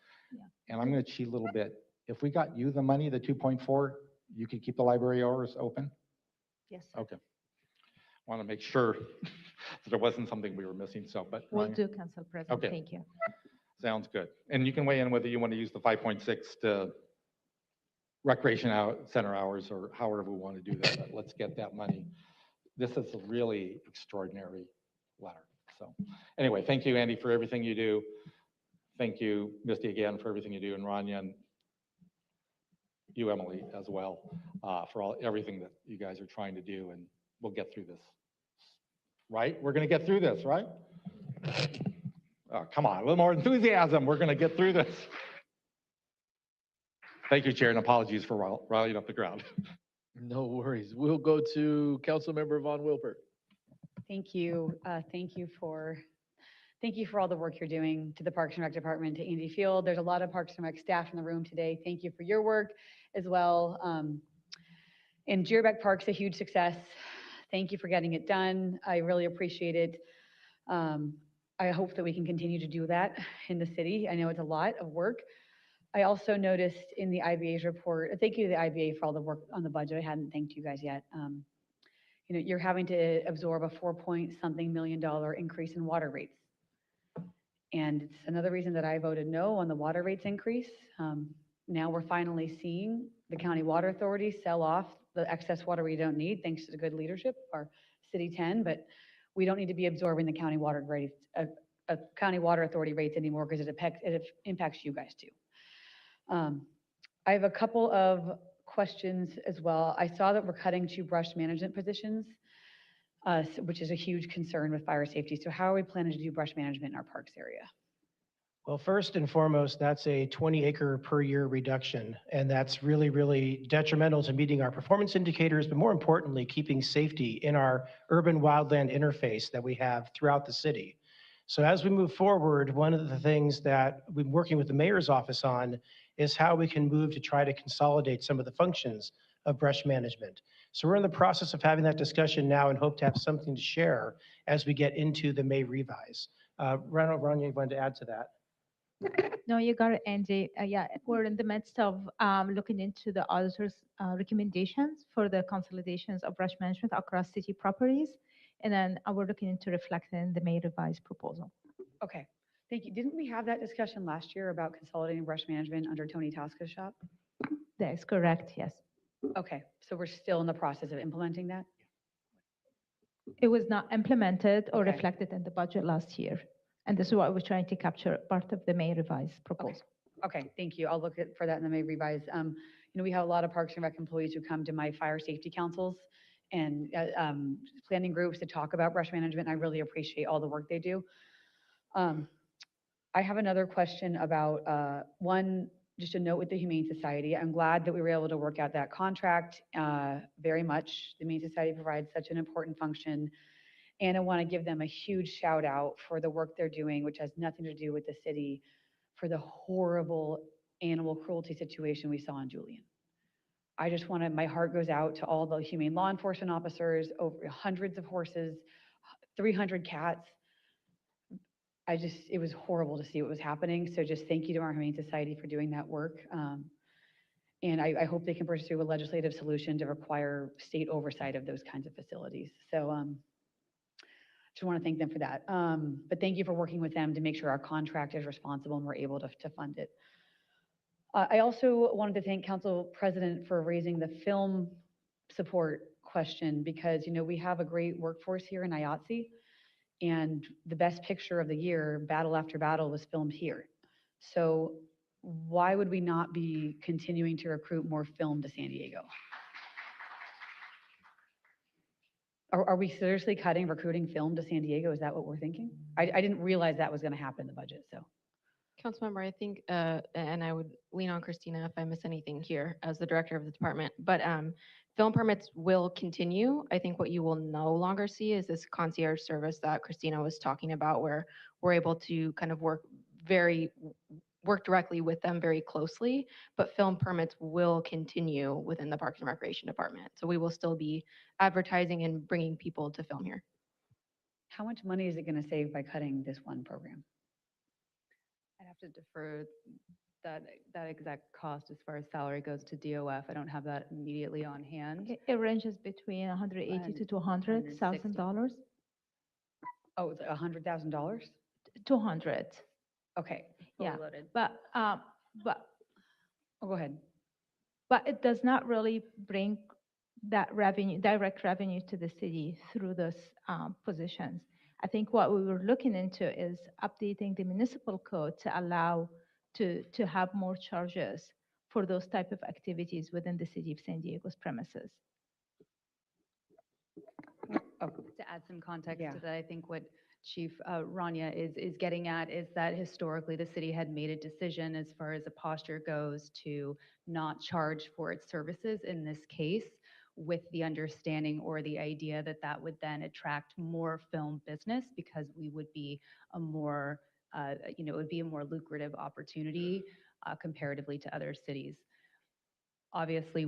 And I'm going to cheat a little bit. If we got you the money, the 2.4, you could keep the library hours open? Yes. Okay. Want to make sure that there wasn't something we were missing, so, but. Will Ryan? do, Council President. Okay. Thank you. Sounds good. And you can weigh in whether you want to use the 5.6 to recreation center hours or however we want to do that. But let's get that money. This is a really extraordinary letter. So anyway, thank you, Andy, for everything you do. Thank you, Misty, again, for everything you do, and Rania, and you, Emily, as well, for everything that you guys are trying to do, and we'll get through this. Right? We're going to get through this, right? Oh, come on, a little more enthusiasm. We're going to get through this. Thank you, Chair, and apologies for rallying up the crowd. No worries. We'll go to Councilmember Von Wilper. Thank you. Thank you for all the work you're doing, to the Parks and Rec Department, to Andy Field. There's a lot of Parks and Rec staff in the room today. Thank you for your work as well. And Deerbeck Park's a huge success. Thank you for getting it done. I really appreciate it. I hope that we can continue to do that in the city. I know it's a lot of work. I also noticed in the IBA's report, thank you to the IBA for all the work on the budget. I hadn't thanked you guys yet. You're having to absorb a $4-point-something million increase in water rates. And it's another reason that I voted no on the water rates increase. Now we're finally seeing the county water authority sell off the excess water we don't need, thanks to the good leadership of our City 10, but we don't need to be absorbing the county water rates, county water authority rates anymore, because it impacts you guys too. I have a couple of questions as well. I saw that we're cutting 2 brush management positions, which is a huge concern with fire safety. So how are we planning to do brush management in our parks area? Well, first and foremost, that's a 20-acre per year reduction, and that's really, really detrimental to meeting our performance indicators, but more importantly, keeping safety in our urban wildland interface that we have throughout the city. So as we move forward, one of the things that we've been working with the mayor's office on is how we can move to try to consolidate some of the functions of brush management. So we're in the process of having that discussion now and hope to have something to share as we get into the May revise. Rania, you wanted to add to that? No, you got it, Andy. Yeah, we're in the midst of looking into the auditor's recommendations for the consolidations of brush management across city properties. And then we're looking into reflecting the May revised proposal. Okay, thank you. Didn't we have that discussion last year about consolidating brush management under Tony Tosca's shop? That is correct, yes. Okay, so we're still in the process of implementing that? It was not implemented or Okay. reflected in the budget last year. And this is what we're trying to capture, part of the May revised proposal. Okay, thank you. I'll look for that in the May revise. We have a lot of Parks and Rec employees who come to my fire safety councils and planning groups to talk about brush management. I really appreciate all the work they do. I have another question about, just a note with the Humane Society. I'm glad that we were able to work out that contract very much. The Humane Society provides such an important function. And I want to give them a huge shout out for the work they're doing, which has nothing to do with the city, for the horrible animal cruelty situation we saw in Julian. I just want to, my heart goes out to all the humane law enforcement officers, over hundreds of horses, 300 cats. It was horrible to see what was happening. So just thank you to our Humane Society for doing that work. And I hope they can pursue a legislative solution to require state oversight of those kinds of facilities. So just want to thank them for that. But thank you for working with them to make sure our contract is responsible and we're able to fund it. I also wanted to thank Council President for raising the film support question, because we have a great workforce here in IATSE, and the best picture of the year, Battle After Battle, was filmed here. So why would we not be continuing to recruit more film to San Diego? Are we seriously cutting recruiting film to San Diego? Is that what we're thinking? I didn't realize that was going to happen in the budget, so. Councilmember, I think, and I would lean on Christina if I miss anything here as the director of the department, but film permits will continue. I think what you will no longer see is this concierge service that Christina was talking about, where we're able to kind of work directly with them very closely, but film permits will continue within the Parks and Recreation Department. So we will still be advertising and bringing people to film here. How much money is it going to save by cutting this one program? I'd have to defer that exact cost as far as salary goes to DOF. I don't have that immediately on hand. It ranges between 180 to $200,000. Oh, it's $100,000? 200. Okay. Yeah, Fully loaded. but Oh, go ahead. but it does not really bring that revenue, direct revenue to the city through those positions. I think what we were looking into is updating the municipal code to allow to have more charges for those type of activities within the city of San Diego's premises. To add some context Yeah. to that, I think what Chief Rania is getting at is that historically the city had made a decision as far as a posture goes to not charge for its services in this case, with the understanding or the idea that that would then attract more film business because we would be a more, it would be a more lucrative opportunity comparatively to other cities. Obviously,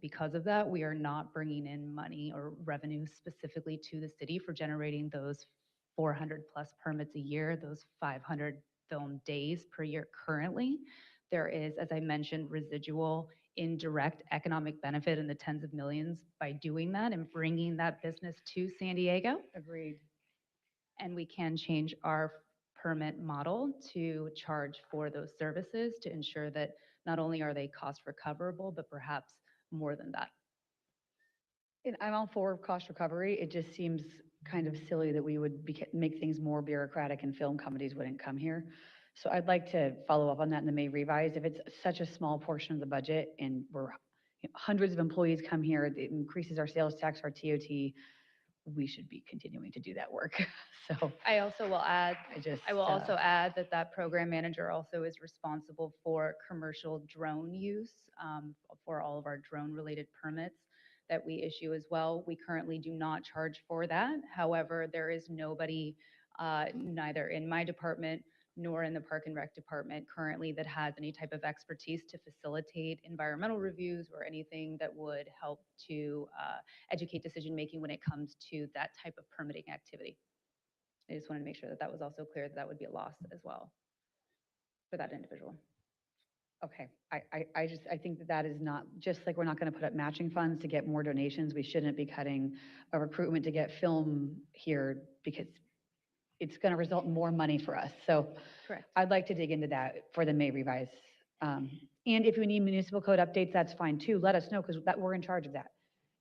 because of that, we are not bringing in money or revenue specifically to the city for generating those 400 plus permits a year, those 500 film days per year currently. There is, as I mentioned, residual indirect economic benefit in the tens of millions by doing that and bringing that business to San Diego. Agreed. And we can change our permit model to charge for those services to ensure that not only are they cost recoverable, but perhaps more than that. And I'm all for cost recovery. It just seems kind of silly that we would make things more bureaucratic and film companies wouldn't come here. So I'd like to follow up on that in the May revise. If it's such a small portion of the budget and hundreds of employees come here, it increases our sales tax, our TOT, we should be continuing to do that work. So I also will add, I will also uh, add that program manager also is responsible for commercial drone use for all of our drone-related permits that we issue as well. We currently do not charge for that. However, there is nobody, neither in my department nor in the Park and Rec department currently that has any type of expertise to facilitate environmental reviews or anything that would help to educate decision-making when it comes to that type of permitting activity. I just wanted to make sure that that was also clear that that would be a loss as well for that individual. okay, I think that is not, just like we're not going to put up matching funds to get more donations, we shouldn't be cutting a recruitment to get film here because it's going to result in more money for us. So Correct. I'd like to dig into that for the May revise. And if we need municipal code updates, that's fine too. Let us know because we're in charge of that.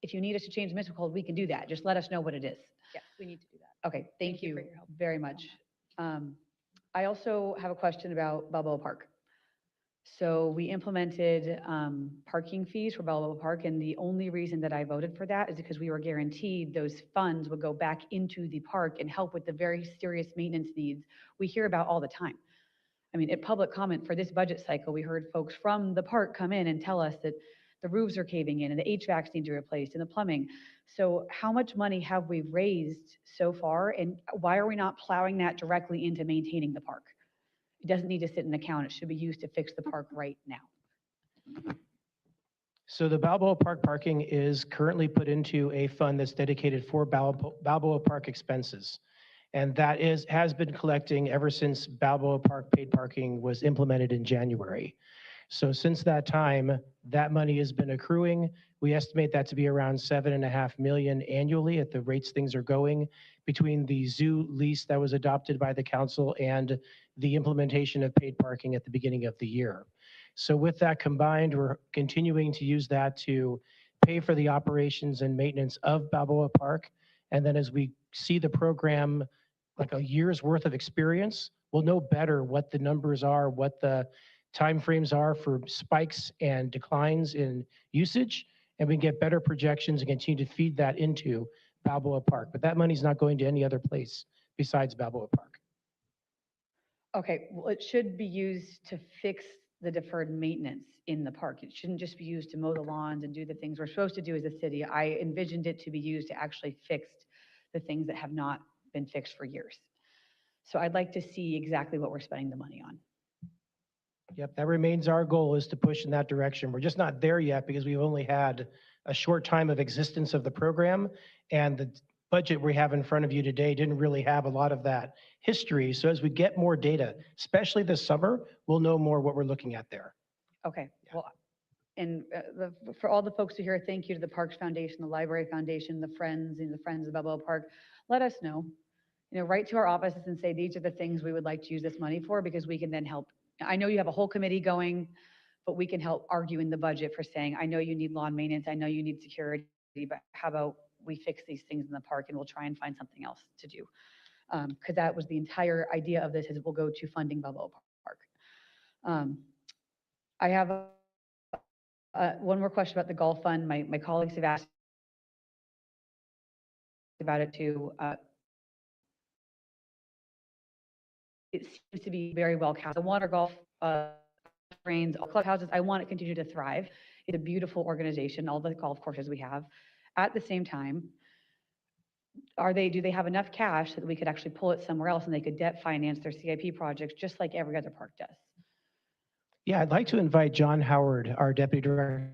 If you need us to change the municipal code, we can do that. Just let us know what it is. Yes, we need to do that. Okay, thank you for your help. very much. I also have a question about Balboa Park. So we implemented parking fees for Balboa Park, and the only reason that I voted for that is because we were guaranteed those funds would go back into the park and help with the very serious maintenance needs we hear about all the time. I mean, at public comment for this budget cycle, we heard folks from the park come in and tell us that the roofs are caving in and the HVACs need to be replaced and the plumbing. So how much money have we raised so far, and why are we not plowing that directly into maintaining the park? It doesn't need to sit in an account. It should be used to fix the park right now. So the Balboa Park parking is currently put into a fund that's dedicated for Balboa Park expenses. And that has been collecting ever since Balboa Park paid parking was implemented in January. So since that time, that money has been accruing. We estimate that to be around $7.5 million annually at the rates things are going between the zoo lease that was adopted by the council and the implementation of paid parking at the beginning of the year. So with that combined, we're continuing to use that to pay for the operations and maintenance of Balboa Park. And then as we see the program, like a year's worth of experience, we'll know better what the numbers are, what the timeframes are for spikes and declines in usage, and we can get better projections and continue to feed that into Balboa Park. But that money's not going to any other place besides Balboa Park. Okay, well, it should be used to fix the deferred maintenance in the park. It shouldn't just be used to mow the lawns and do the things we're supposed to do as a city. I envisioned it to be used to actually fix the things that have not been fixed for years. So I'd like to see exactly what we're spending the money on. Yep, that remains our goal, is to push in that direction. We're just not there yet because we've only had a short time of existence of the program, and the budget we have in front of you today didn't really have a lot of that history. So as we get more data, especially this summer, we'll know more what we're looking at there. Okay, well, and for all the folks who are here, thank you to the Parks Foundation, the Library Foundation, the Friends, and the Friends of Balboa Park. Let us know, write to our offices and say, these are the things we would like to use this money for, because we can then help. I know you have a whole committee going, but we can help argue in the budget for saying, I know you need lawn maintenance, I know you need security, but how about we fix these things in the park and we'll try and find something else to do. Because that was the entire idea of this, is we'll go to funding Balboa Park. I have one more question about the golf fund. My colleagues have asked about it too. It seems to be very well cast. The water golf range, all clubhouses, I want it to continue to thrive. It's a beautiful organization, all the golf courses we have. At the same time, do they have enough cash so that we could actually pull it somewhere else and they could debt finance their CIP projects just like every other park does? Yeah, I'd like to invite John Howard, our Deputy Director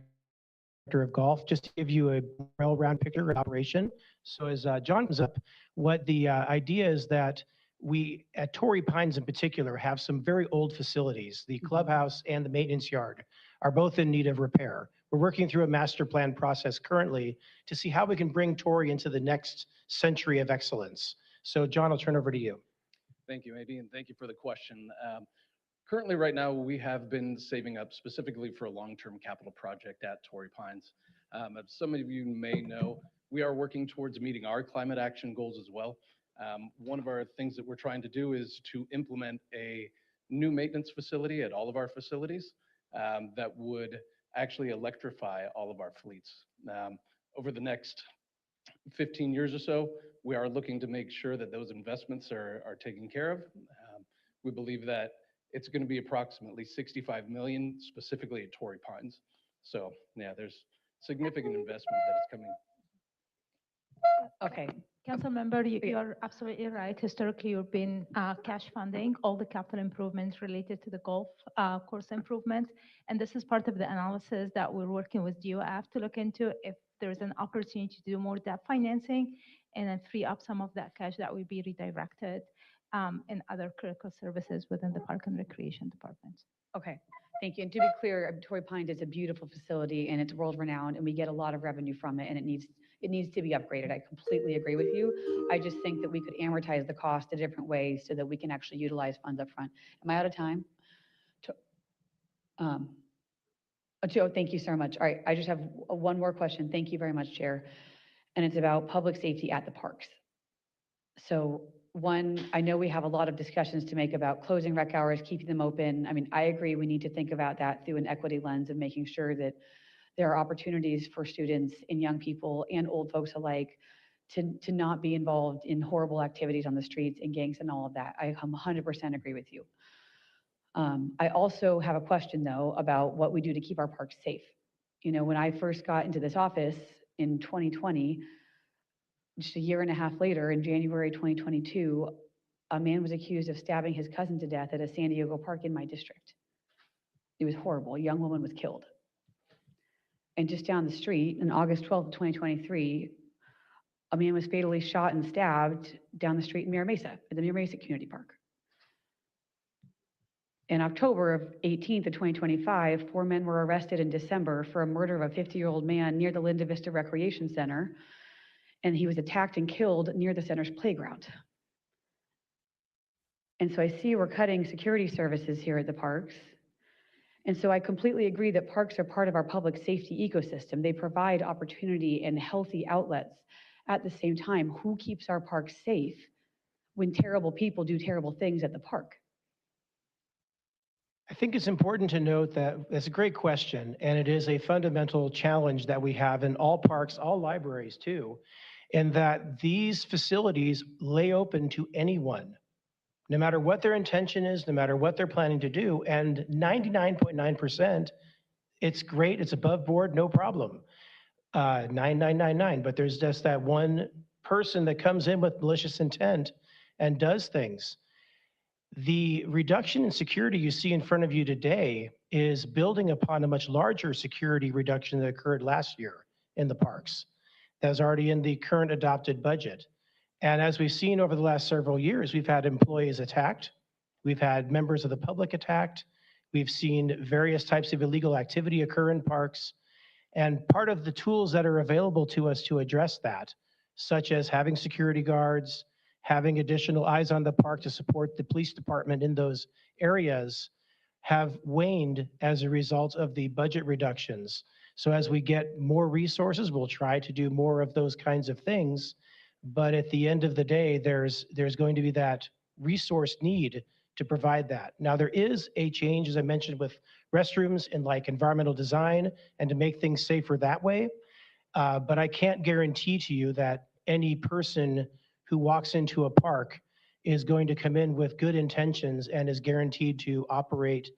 of Golf, just to give you a well-round picture of operation. So as John comes up, what the idea is that we, at Torrey Pines in particular, have some very old facilities. The clubhouse and the maintenance yard are both in need of repair. We're working through a master plan process currently to see how we can bring Torrey into the next century of excellence. So John, I'll turn over to you. Thank you, Andy, and thank you for the question. Currently, right now, we have been saving up specifically for a long-term capital project at Torrey Pines. As some of you may know, we are working towards meeting our climate action goals as well. One of our things that we're trying to do is to implement a new maintenance facility at all of our facilities that would actually electrify all of our fleets. Over the next 15 years or so, we are looking to make sure that those investments are taken care of. We believe that it's going to be approximately $65 million, specifically at Torrey Pines. So yeah, there's significant investment that is coming. Okay. Councilmember, you are absolutely right. Historically, you've been cash funding all the capital improvements related to the golf course improvements. And this is part of the analysis that we're working with DOF to look into if there's an opportunity to do more debt financing and then free up some of that cash that will be redirected in other critical services within the Park and Recreation Department. Okay, thank you. And to be clear, Torrey Pines is a beautiful facility and it's world renowned and we get a lot of revenue from it and it needs to be upgraded. I completely agree with you. I just think that we could amortize the cost a different way so that we can actually utilize funds up front. Am I out of time? Joe, thank you so much. All right, I just have one more question. Thank you very much, Chair. And it's about public safety at the parks. So one, I know we have a lot of discussions to make about closing rec hours, keeping them open. I mean, I agree we need to think about that through an equity lens of making sure that there are opportunities for students and young people and old folks alike to not be involved in horrible activities on the streets and gangs and all of that. I 100% agree with you. I also have a question though about what we do to keep our parks safe. You know, when I first got into this office in 2020, just a year and a half later, in January 2022, a man was accused of stabbing his cousin to death at a San Diego park in my district. It was horrible. A young woman was killed. And just down the street, on August 12th, 2023, a man was fatally shot and stabbed down the street in Mira Mesa, at the Mira Mesa Community Park. In October of 18th of 2025, 4 men were arrested in December for a murder of a 50-year-old man near the Linda Vista Recreation Center, and he was attacked and killed near the center's playground. And so I see we're cutting security services here at the parks. And so I completely agree that parks are part of our public safety ecosystem. They provide opportunity and healthy outlets. At the same time, who keeps our parks safe when terrible people do terrible things at the park? I think it's important to note that it's a great question, and it is a fundamental challenge that we have in all parks, all libraries too, in that these facilities lay open to anyone no matter what their intention is, no matter what they're planning to do. And 99.9%, it's great, it's above board, no problem. 9999, but there's just that one person that comes in with malicious intent and does things. The reduction in security you see in front of you today is building upon a much larger security reduction that occurred last year in the parks. That was already in the current adopted budget. And as we've seen over the last several years, we've had employees attacked, we've had members of the public attacked, we've seen various types of illegal activity occur in parks. And part of the tools that are available to us to address that, such as having security guards, having additional eyes on the park to support the police department in those areas, have waned as a result of the budget reductions. So as we get more resources, we'll try to do more of those kinds of things. But at the end of the day, there's going to be that resource need to provide that. Now, there is a change, as I mentioned, with restrooms and like environmental design and to make things safer that way. But I can't guarantee to you that any person who walks into a park is going to come in with good intentions and is guaranteed to operate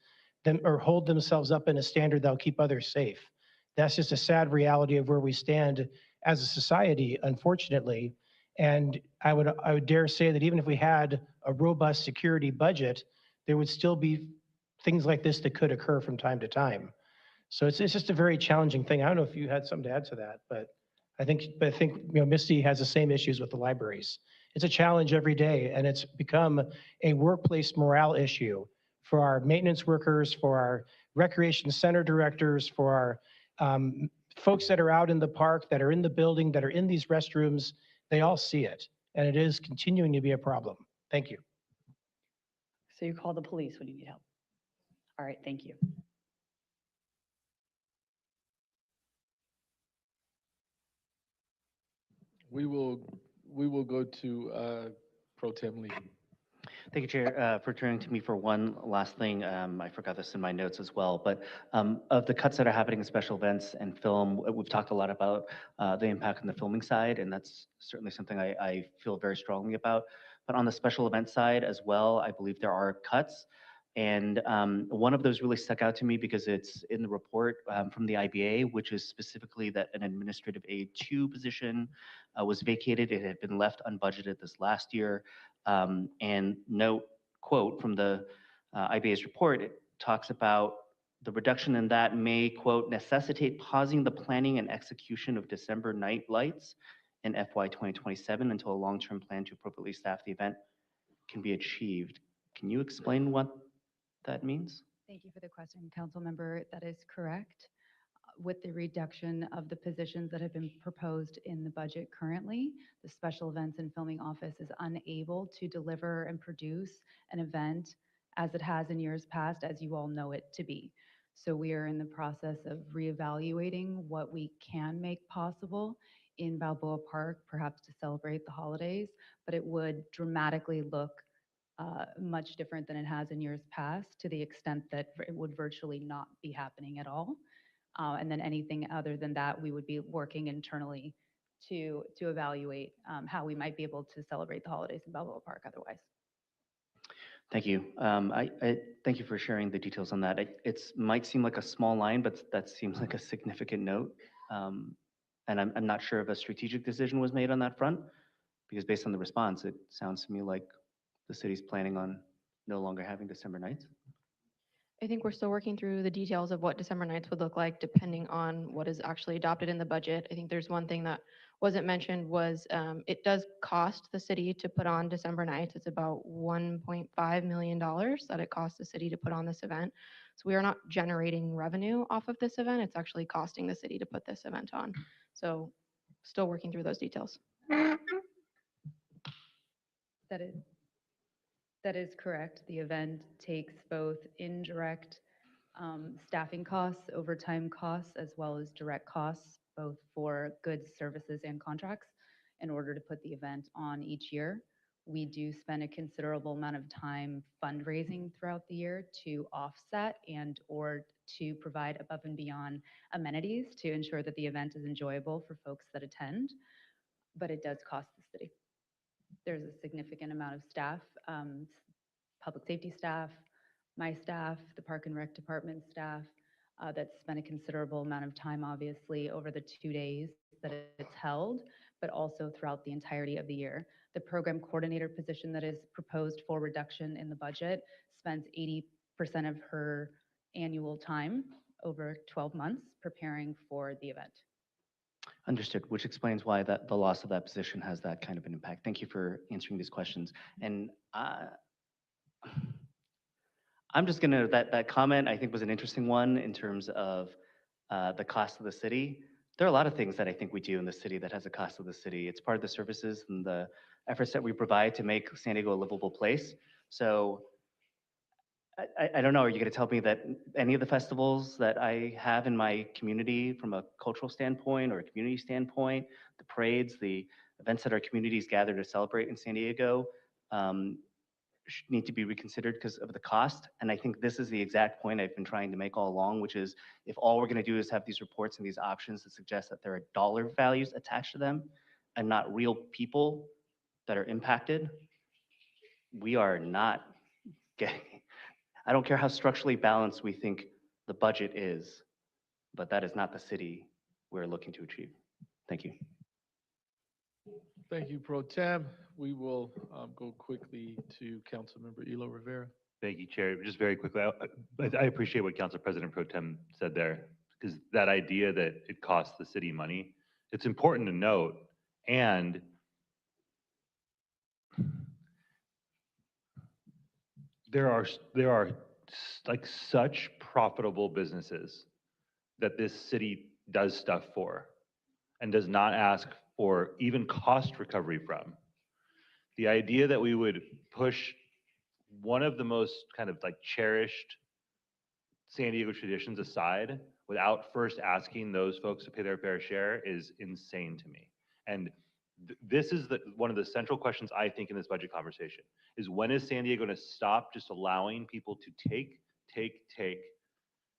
them or hold themselves up in a standard that'll keep others safe. That's just a sad reality of where we stand as a society, unfortunately. And I would dare say that even if we had a robust security budget, there would still be things like this that could occur from time to time. So it's just a very challenging thing. I don't know if you had something to add to that, but I think Misty has the same issues with the libraries. It's a challenge every day, and it's become a workplace morale issue for our maintenance workers, for our recreation center directors, for our folks that are out in the park, that are in the building, that are in these restrooms. They all see it, and it is continuing to be a problem. Thank you. So you call the police when you need help. All right, thank you. We will go to Pro Tem Lee. Thank you, Chair, for turning to me for one last thing. I forgot this in my notes as well, but of the cuts that are happening in special events and film, we've talked a lot about the impact on the filming side, and that's certainly something I feel very strongly about. But on the special event side as well, I believe there are cuts. And one of those really stuck out to me because it's in the report from the IBA, which is specifically that an administrative aide 2 position was vacated. It had been left unbudgeted this last year. And note, quote, from the IBA's report, it talks about the reduction in that may, quote, necessitate pausing the planning and execution of December night lights in FY 2027 until a long-term plan to appropriately staff the event can be achieved. Can you explain what that means? Thank you for the question, Council Member. That is correct. With the reduction of the positions that have been proposed in the budget currently, the Special Events and Filming Office is unable to deliver and produce an event as it has in years past, as you all know it to be. So we are in the process of reevaluating what we can make possible in Balboa Park, perhaps to celebrate the holidays, but it would dramatically look much different than it has in years past, to the extent that it would virtually not be happening at all. And then anything other than that, we would be working internally to evaluate how we might be able to celebrate the holidays in Balboa Park otherwise. Thank you. I thank you for sharing the details on that. It might seem like a small line, but that seems like a significant note. And I'm not sure if a strategic decision was made on that front, because based on the response, it sounds to me like the city's planning on no longer having December nights. I think we're still working through the details of what December nights would look like, depending on what is actually adopted in the budget. I think there's one thing that wasn't mentioned was it does cost the city to put on December nights. It's about $1.5 million that it costs the city to put on this event. So we are not generating revenue off of this event. It's actually costing the city to put this event on. So still working through those details. That is correct. The event takes both indirect staffing costs, overtime costs, as well as direct costs, both for goods, services, and contracts, in order to put the event on each year. We do spend a considerable amount of time fundraising throughout the year to offset and or to provide above and beyond amenities to ensure that the event is enjoyable for folks that attend, but it does cost the city. There's a significant amount of staff public safety staff, my staff, the Park and Rec Department staff, that spent a considerable amount of time, obviously, over the 2 days that it's held, but also throughout the entirety of the year. The program coordinator position that is proposed for reduction in the budget spends 80% of her annual time over 12 months preparing for the event. Understood, which explains why the loss of that position has that kind of an impact. Thank you for answering these questions. And I'm just gonna, that comment I think was an interesting one in terms of the cost of the city. There are a lot of things that I think we do in the city that has a cost of the city. It's part of the services and the efforts that we provide to make San Diego a livable place. So I don't know, are you gonna tell me that any of the festivals that I have in my community from a cultural standpoint or a community standpoint, the parades, the events that our communities gather to celebrate in San Diego, need to be reconsidered because of the cost? And I think this is the exact point I've been trying to make all along, which is if all we're gonna do is have these reports and these options that suggest that there are dollar values attached to them and not real people that are impacted, we are not getting, I don't care how structurally balanced we think the budget is, but that is not the city we're looking to achieve. Thank you. Thank you, Pro Tem. We will go quickly to Councilmember Elo Rivera. Thank you, Chair. Just very quickly, I appreciate what Council President Pro Tem said there, because that idea that it costs the city money, it's important to note, and there are like such profitable businesses that this city does stuff for and does not ask for even cost recovery from. The idea that we would push one of the most kind of like cherished San Diego traditions aside without first asking those folks to pay their fair share is insane to me. And this is one of the central questions I think in this budget conversation is when is San Diego going to stop just allowing people to take,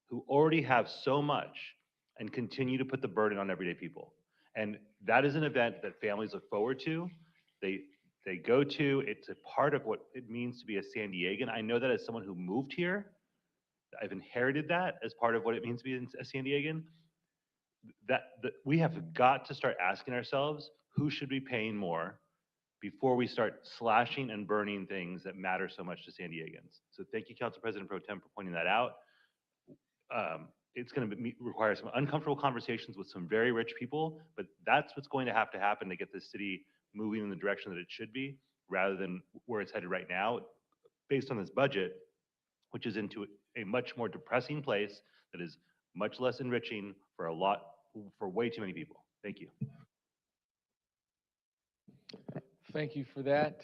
who already have so much and continue to put the burden on everyday people. And that is an event that families look forward to. They go to, it's a part of what it means to be a San Diegan. I know that as someone who moved here, I've inherited that as part of what it means to be a San Diegan. That we have got to start asking ourselves, who should be paying more before we start slashing and burning things that matter so much to San Diegans. So thank you, Council President Pro Tem, for pointing that out. It's going to require some uncomfortable conversations with some very rich people, but that's what's going to happen to get this city moving in the direction that it should be, rather than where it's headed right now, based on this budget, which is into a much more depressing place that is much less enriching for way too many people. Thank you. Thank you for that.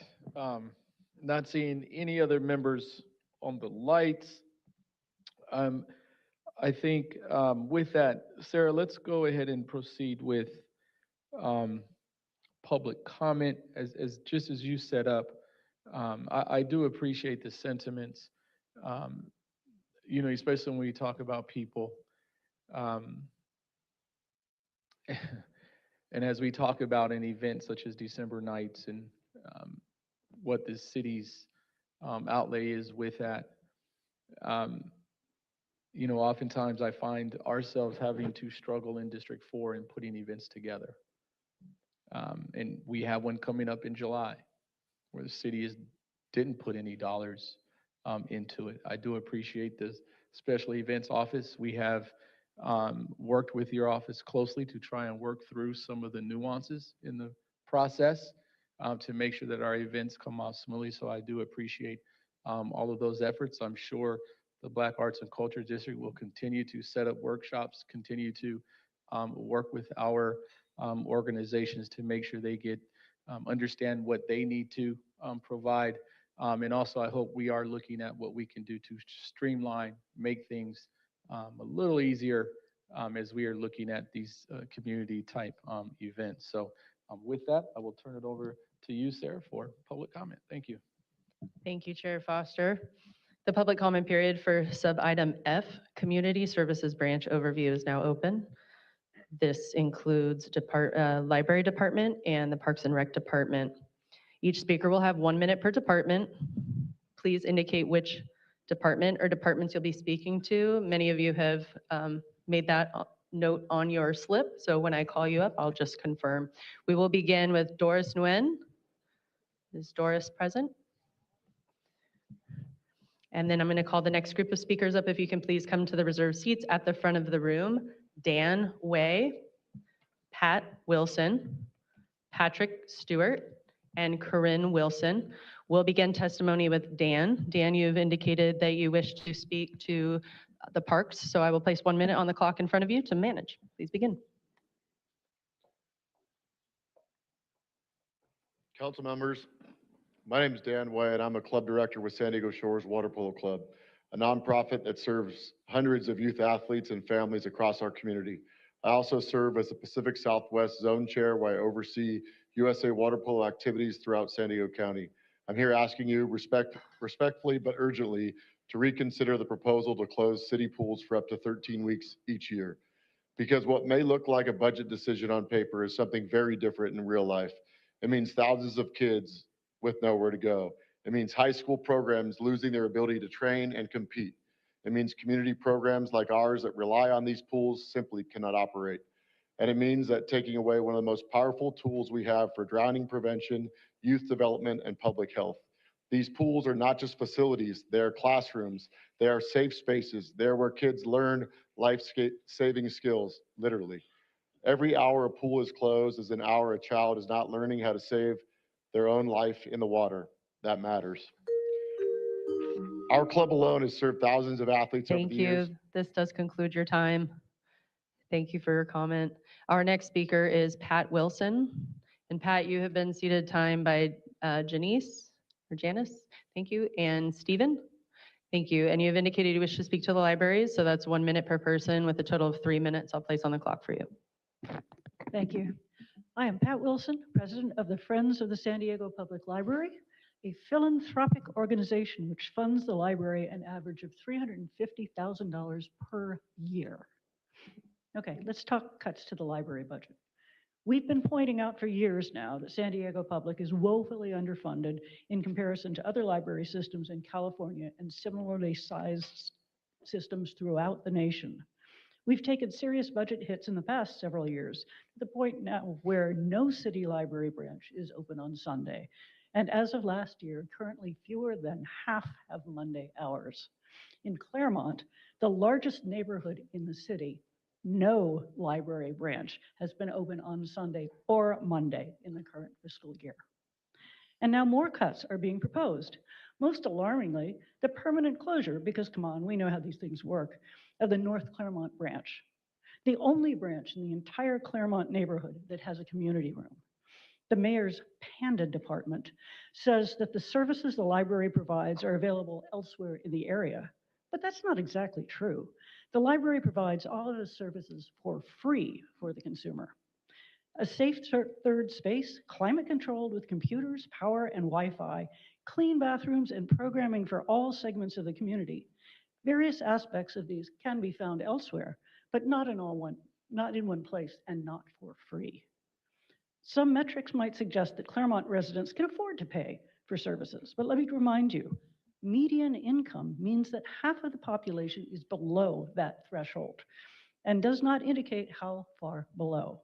Not seeing any other members on the lights. I think with that, Sarah, let's go ahead and proceed with public comment. Just as you set up, I do appreciate the sentiments, especially when we talk about people. And as we talk about an event such as December Nights and what the city's outlay is with that, oftentimes I find ourselves having to struggle in District 4 in putting events together. And we have one coming up in July where the city didn't put any dollars into it. I do appreciate this special events office. We have worked with your office closely to try and work through some of the nuances in the process to make sure that our events come off smoothly. So I do appreciate all of those efforts. I'm sure the Black Arts and Culture District will continue to set up workshops, continue to work with our organizations to make sure they understand what they need to provide. And also, I hope we are looking at what we can do to streamline, make things a little easier as we are looking at these community type events. So with that, I will turn it over to you, Sarah, for public comment. Thank you. Thank you, Chair Foster. The public comment period for sub-item F, Community Services Branch Overview, is now open. This includes Library Department and the Parks and Rec Department. Each speaker will have 1 minute per department. please indicate which department or departments you'll be speaking to. Many of you have made that note on your slip, so when I call you up, I'll just confirm. We will begin with Doris Nguyen. Is Doris present? And then I'm going to call the next group of speakers up. If you can please come to the reserved seats at the front of the room. Dan Way, Pat Wilson, Patrick Stewart, and Corinne Wilson. We'll begin testimony with Dan. Dan, you've indicated that you wish to speak to the parks, so I will place 1 minute on the clock in front of you to manage. Please begin. Council members, my name is Dan Way, and I'm a club director with San Diego Shores Water Polo Club, a nonprofit that serves hundreds of youth athletes and families across our community. I also serve as the Pacific Southwest Zone Chair, where I oversee USA water polo activities throughout San Diego County. I'm here asking you respectfully but urgently to reconsider the proposal to close city pools for up to 13 weeks each year. Because what may look like a budget decision on paper is something very different in real life. It means thousands of kids with nowhere to go. It means high school programs losing their ability to train and compete. It means community programs like ours that rely on these pools simply cannot operate. And it means that taking away one of the most powerful tools we have for drowning prevention, youth development, and public health. These pools are not just facilities, they are classrooms, they are safe spaces, they're where kids learn life-saving skills, literally. Every hour a pool is closed is an hour a child is not learning how to save their own life in the water. That matters. Our club alone has served thousands of athletes over Thank the years. you. This does conclude your time. Thank you for your comment. Our next speaker is Pat Wilson. And Pat, you have been seated time by Janice. Thank you, and Stephen. Thank you. And you have indicated you wish to speak to the libraries, so that's 1 minute per person with a total of 3 minutes. I'll place on the clock for you. Thank you. I am Pat Wilson, president of the Friends of the San Diego Public Library, a philanthropic organization which funds the library an average of $350,000 per year. Okay, let's talk cuts to the library budget. We've been pointing out for years now that San Diego Public is woefully underfunded in comparison to other library systems in California and similarly sized systems throughout the nation. We've taken serious budget hits in the past several years, to the point now where no city library branch is open on Sunday. And as of last year, currently fewer than half have Monday hours. In Claremont, the largest neighborhood in the city, no library branch has been open on Sunday or Monday in the current fiscal year. And now more cuts are being proposed. Most alarmingly, the permanent closure, because come on, we know how these things work, of the North Claremont branch, the only branch in the entire Claremont neighborhood that has a community room. The mayor's Panda department says that the services the library provides are available elsewhere in the area, but that's not exactly true. The library provides all of the services for free for the consumer. A safe third space, climate controlled with computers, power, and Wi-Fi, clean bathrooms, and programming for all segments of the community. Various aspects of these can be found elsewhere, but not in one place and not for free. Some metrics might suggest that Claremont residents can afford to pay for services, but let me remind you, median income means that half of the population is below that threshold and does not indicate how far below.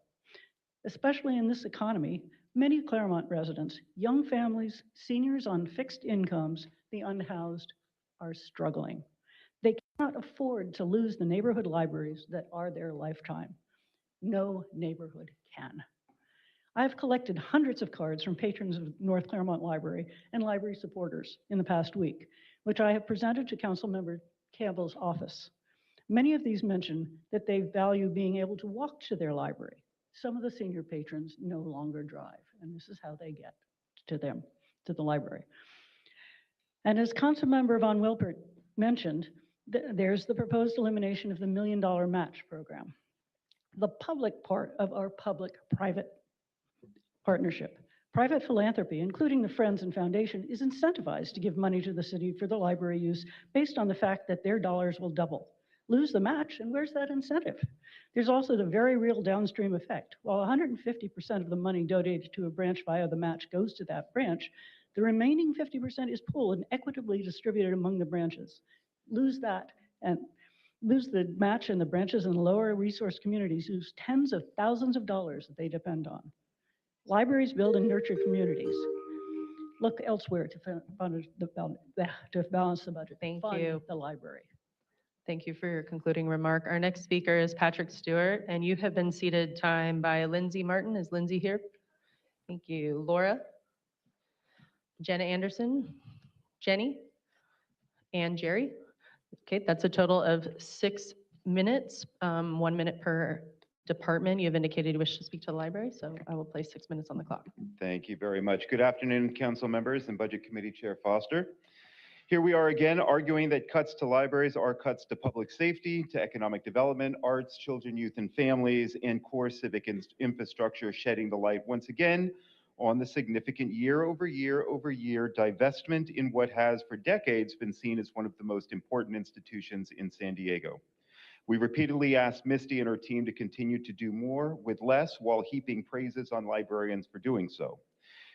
Especially in this economy, many Claremont residents, young families, seniors on fixed incomes, the unhoused, are struggling. They cannot afford to lose the neighborhood libraries that are their lifetime. No neighborhood can. I've collected hundreds of cards from patrons of North Claremont Library and library supporters in the past week, which I have presented to Councilmember Campbell's office. Many of these mention that they value being able to walk to their library. Some of the senior patrons no longer drive, and this is how they get to the library. And as Councilmember Von Wilpert mentioned, there's the proposed elimination of the $1 million match program. The public part of our public-private partnership. Private philanthropy, including the Friends and Foundation, is incentivized to give money to the city for the library use based on the fact that their dollars will double. Lose the match, and where's that incentive? There's also the very real downstream effect. While 150% of the money donated to a branch via the match goes to that branch, The remaining 50% is pooled and equitably distributed among the branches. Lose that and lose the match, and the branches in lower resource communities lose tens of thousands of dollars that they depend on. Libraries build and nurture communities. Look elsewhere to balance the budget. Thank Fund you. the library. Thank you for your concluding remark. Our next speaker is Patrick Stewart, and you have been seated time by Lindsay Martin. Is Lindsay here? Thank you. Laura? Jenna Anderson? Jenny? And Jerry? Okay, that's a total of 6 minutes, 1 minute per department. You have indicated you wish to speak to the library, so I will place 6 minutes on the clock. Thank you very much. Good afternoon, council members and Budget Committee Chair Foster. Here we are again arguing that cuts to libraries are cuts to public safety, to economic development, arts, children, youth, and families, and core civic infrastructure, shedding the light once again on the significant year-over-year divestment in what has for decades been seen as one of the most important institutions in San Diego. We repeatedly asked Misty and her team to continue to do more with less while heaping praises on librarians for doing so.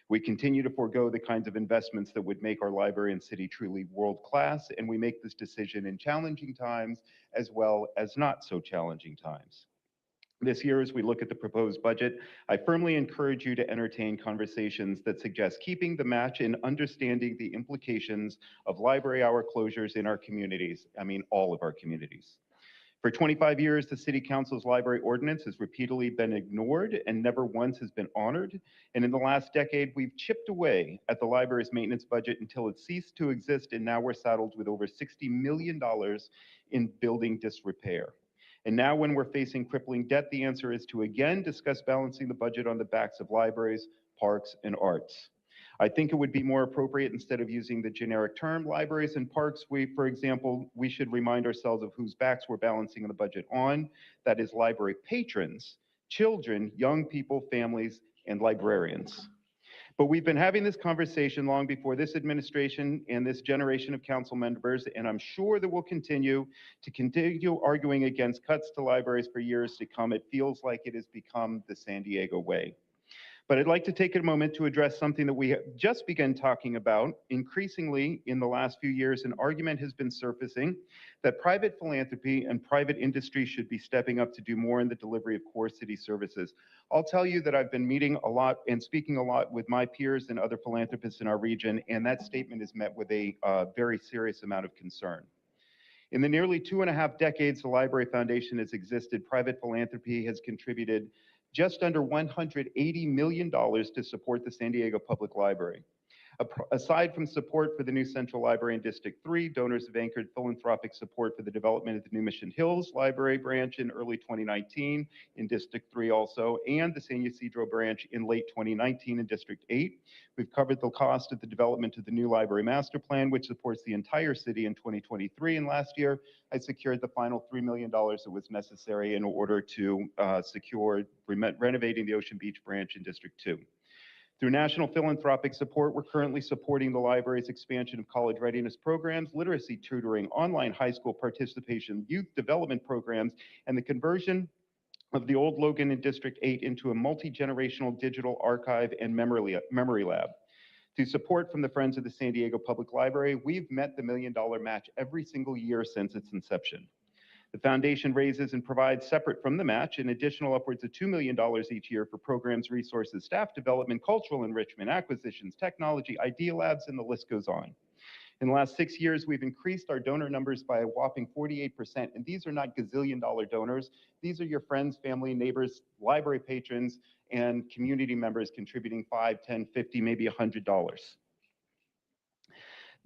We continue to forego the kinds of investments that would make our library and city truly world-class, and we make this decision in challenging times as well as not so challenging times. This year, as we look at the proposed budget, I firmly encourage you to entertain conversations that suggest keeping the match and understanding the implications of library hour closures in our communities. I mean, all of our communities. For 25 years, the City Council's library ordinance has repeatedly been ignored and never once has been honored. And in the last decade, we've chipped away at the library's maintenance budget until it ceased to exist, and now we're saddled with over $60 million in building disrepair. And now when we're facing crippling debt, the answer is to again discuss balancing the budget on the backs of libraries, parks, and arts. I think it would be more appropriate, instead of using the generic term libraries and parks, for example, we should remind ourselves of whose backs we're balancing the budget on. That is library patrons, children, young people, families, and librarians. But we've been having this conversation long before this administration and this generation of council members, and I'm sure that we'll continue arguing against cuts to libraries for years to come. It feels like it has become the San Diego way. But I'd like to take a moment to address something that we have just begun talking about. Increasingly, in the last few years, an argument has been surfacing that private philanthropy and private industry should be stepping up to do more in the delivery of core city services. I'll tell you that I've been meeting a lot and speaking a lot with my peers and other philanthropists in our region, and that statement is met with a very serious amount of concern. In the nearly 2.5 decades the Library Foundation has existed, private philanthropy has contributed just under $180 million to support the San Diego Public Library. Aside from support for the new Central Library in District 3, donors have anchored philanthropic support for the development of the new Mission Hills Library branch in early 2019 in District 3 also, and the San Ysidro branch in late 2019 in District 8. We've covered the cost of the development of the new library master plan, which supports the entire city in 2023. And last year, I secured the final $3 million that was necessary in order to secure renovating the Ocean Beach branch in District 2. Through national philanthropic support, we're currently supporting the library's expansion of college readiness programs, literacy tutoring, online high school participation, youth development programs, and the conversion of the old Logan in District 8 into a multi-generational digital archive and memory lab. Through support from the Friends of the San Diego Public Library, we've met the $1 million match every single year since its inception. The foundation raises and provides, separate from the match, an additional upwards of $2 million each year for programs, resources, staff development, cultural enrichment, acquisitions, technology, idea labs, and the list goes on. In the last 6 years, we've increased our donor numbers by a whopping 48%, and these are not gazillion-dollar donors. These are your friends, family, neighbors, library patrons, and community members contributing $5, $10, $50, maybe $100.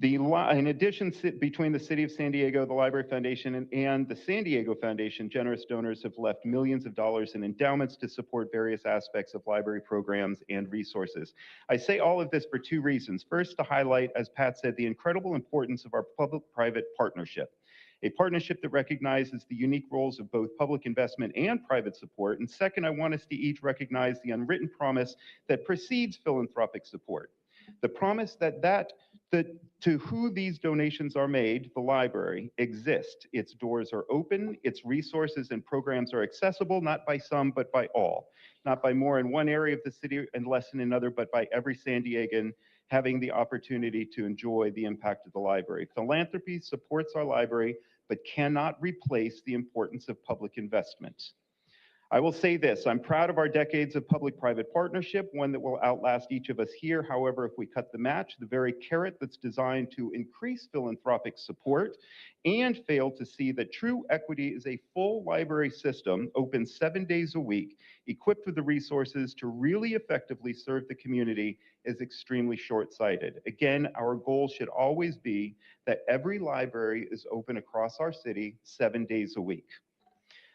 In addition, between the City of San Diego, the Library Foundation, and the San Diego Foundation, generous donors have left millions of dollars in endowments to support various aspects of library programs and resources. I say all of this for two reasons. First, to highlight, as Pat said, the incredible importance of our public-private partnership. A partnership that recognizes the unique roles of both public investment and private support. And second, I want us to each recognize the unwritten promise that precedes philanthropic support. The promise that to who these donations are made, the library, exists. Its doors are open, its resources and programs are accessible, not by some, but by all. Not by more in one area of the city and less in another, but by every San Diegan having the opportunity to enjoy the impact of the library. Philanthropy supports our library, but cannot replace the importance of public investment. I will say this, I'm proud of our decades of public-private partnership, one that will outlast each of us here. However, if we cut the match, the very carrot that's designed to increase philanthropic support and fail to see that true equity is a full library system, open 7 days a week, equipped with the resources to really effectively serve the community is extremely short-sighted. Again, our goal should always be that every library is open across our city 7 days a week.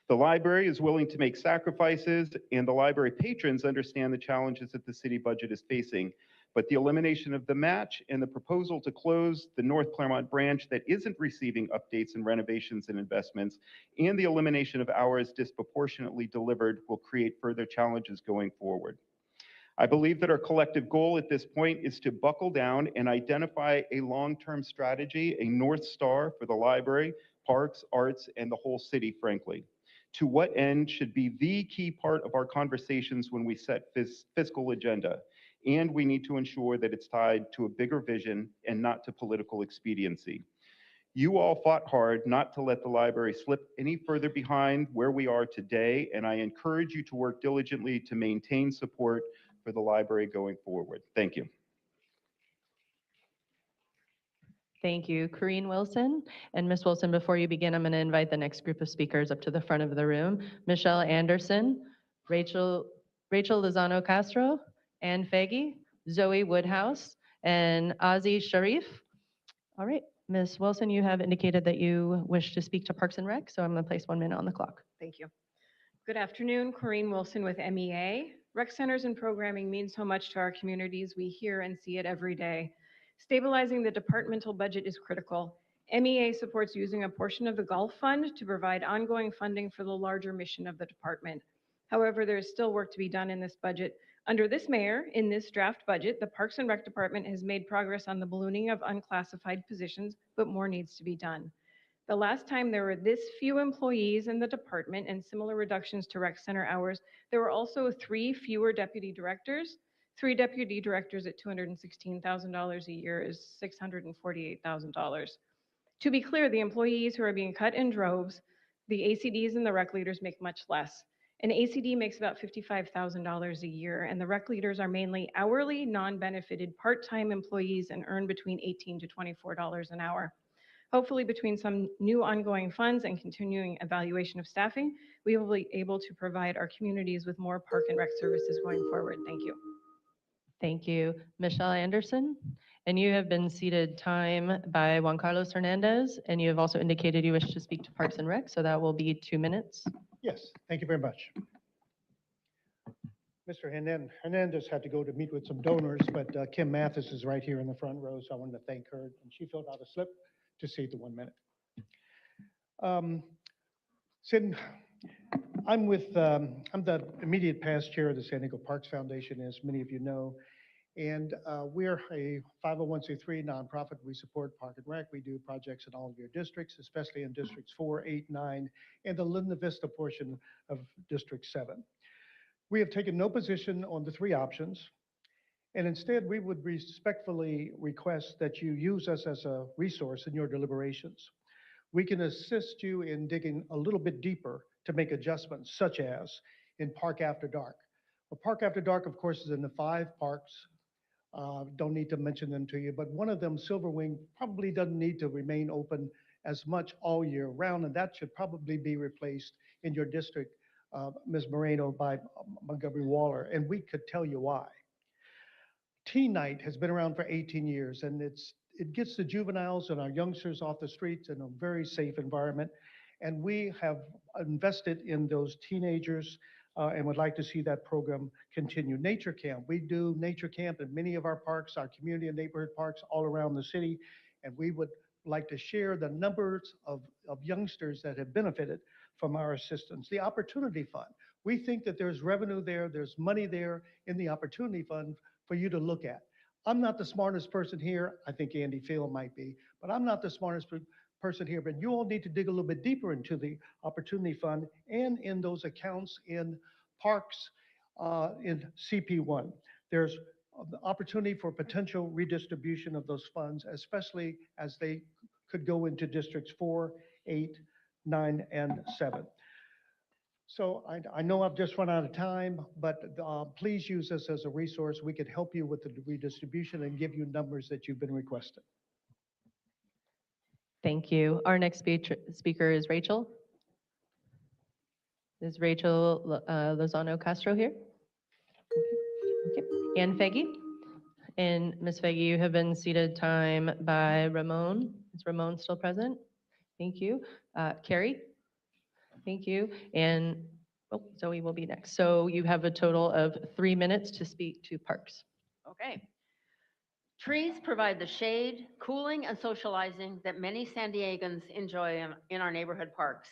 The library is willing to make sacrifices, and the library patrons understand the challenges that the city budget is facing. But the elimination of the match and the proposal to close the North Claremont branch that isn't receiving updates and renovations and investments, and the elimination of hours disproportionately delivered will create further challenges going forward. I believe that our collective goal at this point is to buckle down and identify a long-term strategy, a North Star for the library, parks, arts, and the whole city, frankly. To what end should be the key part of our conversations when we set fiscal agenda. And we need to ensure that it's tied to a bigger vision and not to political expediency. You all fought hard not to let the library slip any further behind where we are today, and I encourage you to work diligently to maintain support for the library going forward. Thank you. Thank you, Corrine Wilson. And Ms. Wilson, before you begin, I'm going to invite the next group of speakers up to the front of the room. Michelle Anderson, Rachel Lozano Castro, Ann Faggy, Zoe Woodhouse, and Ozzie Sharif. All right, Ms. Wilson, you have indicated that you wish to speak to Parks and Rec, so I'm going to place 1 minute on the clock. Thank you. Good afternoon, Corrine Wilson with MEA. Rec centers and programming mean so much to our communities. We hear and see it every day. Stabilizing the departmental budget is critical. MEA supports using a portion of the Gulf Fund to provide ongoing funding for the larger mission of the department. However, there is still work to be done in this budget. Under this mayor, in this draft budget, the Parks and Rec Department has made progress on the ballooning of unclassified positions, but more needs to be done. The last time there were this few employees in the department and similar reductions to rec center hours, there were also 3 fewer deputy directors. 3 deputy directors at $216,000 a year is $648,000. To be clear, the employees who are being cut in droves, the ACDs and the rec leaders make much less. An ACD makes about $55,000 a year, and the rec leaders are mainly hourly, non-benefited part-time employees and earn between $18 to $24 an hour. Hopefully, between some new ongoing funds and continuing evaluation of staffing, we will be able to provide our communities with more park and rec services going forward. Thank you. Thank you, Michelle Anderson. And you have been seated time by Juan Carlos Hernandez, and you have also indicated you wish to speak to Parks and Rec, so that will be 2 minutes. Yes, thank you very much. Mr. Hernandez had to go to meet with some donors, but Kim Mathis is right here in the front row, so I wanted to thank her, and she filled out a slip to save the 1 minute. Sid, I'm the immediate past chair of the San Diego Parks Foundation, as many of you know, and we're a 501c3 nonprofit. We support Park and Rec. We do projects in all of your districts, especially in districts 4, 8, 9, and the Linda Vista portion of District 7. We have taken no position on the 3 options, and instead we would respectfully request that you use us as a resource in your deliberations. We can assist you in digging a little bit deeper to make adjustments, such as in Park After Dark. Well, Park After Dark, of course, is in the 5 parks. Don't need to mention them to you, but one of them, Silverwing, probably doesn't need to remain open as much all year round, and that should probably be replaced in your district, Ms. Moreno, by Montgomery Waller, and we could tell you why. Teen Night has been around for 18 years, and it gets the juveniles and our youngsters off the streets in a very safe environment, and we have invested in those teenagers and would like to see that program continue. Nature Camp, we do Nature Camp in many of our parks, our community and neighborhood parks all around the city, and we would like to share the numbers of youngsters that have benefited from our assistance. The Opportunity Fund, we think that there's revenue there, there's money there in the Opportunity Fund for you to look at. I'm not the smartest person here. I think Andy Field might be, but I'm not the smartest person here, but you all need to dig a little bit deeper into the Opportunity Fund and in those accounts in parks in CP1. There's the opportunity for potential redistribution of those funds, especially as they could go into districts 4, 8, 9, and 7. So I know I've just run out of time, but please use this as a resource. We could help you with the redistribution and give you numbers that you've been requested. Thank you. Our next speaker is Rachel. Is Rachel Lozano Castro here? Okay. And Feggy? And Ms. Feggy, you have been seated time by Ramon. Is Ramon still present? Thank you. Carrie? Thank you. And Zoe will be next. So you have a total of 3 minutes to speak to parks. Okay. Trees provide the shade, cooling, and socializing that many San Diegans enjoy in our neighborhood parks,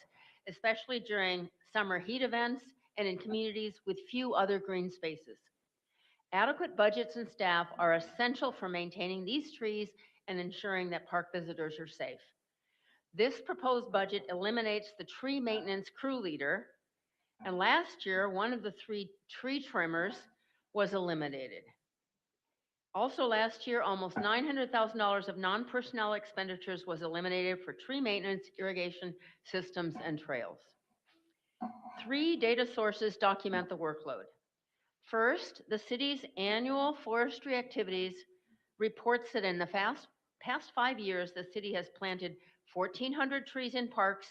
especially during summer heat events and in communities with few other green spaces. Adequate budgets and staff are essential for maintaining these trees and ensuring that park visitors are safe. This proposed budget eliminates the tree maintenance crew leader, and last year, one of the 3 tree trimmers was eliminated. Also last year, almost $900,000 of non-personnel expenditures was eliminated for tree maintenance, irrigation systems, and trails. 3 data sources document the workload. First, the city's annual forestry activities reports that in the past 5 years, the city has planted 1,400 trees in parks,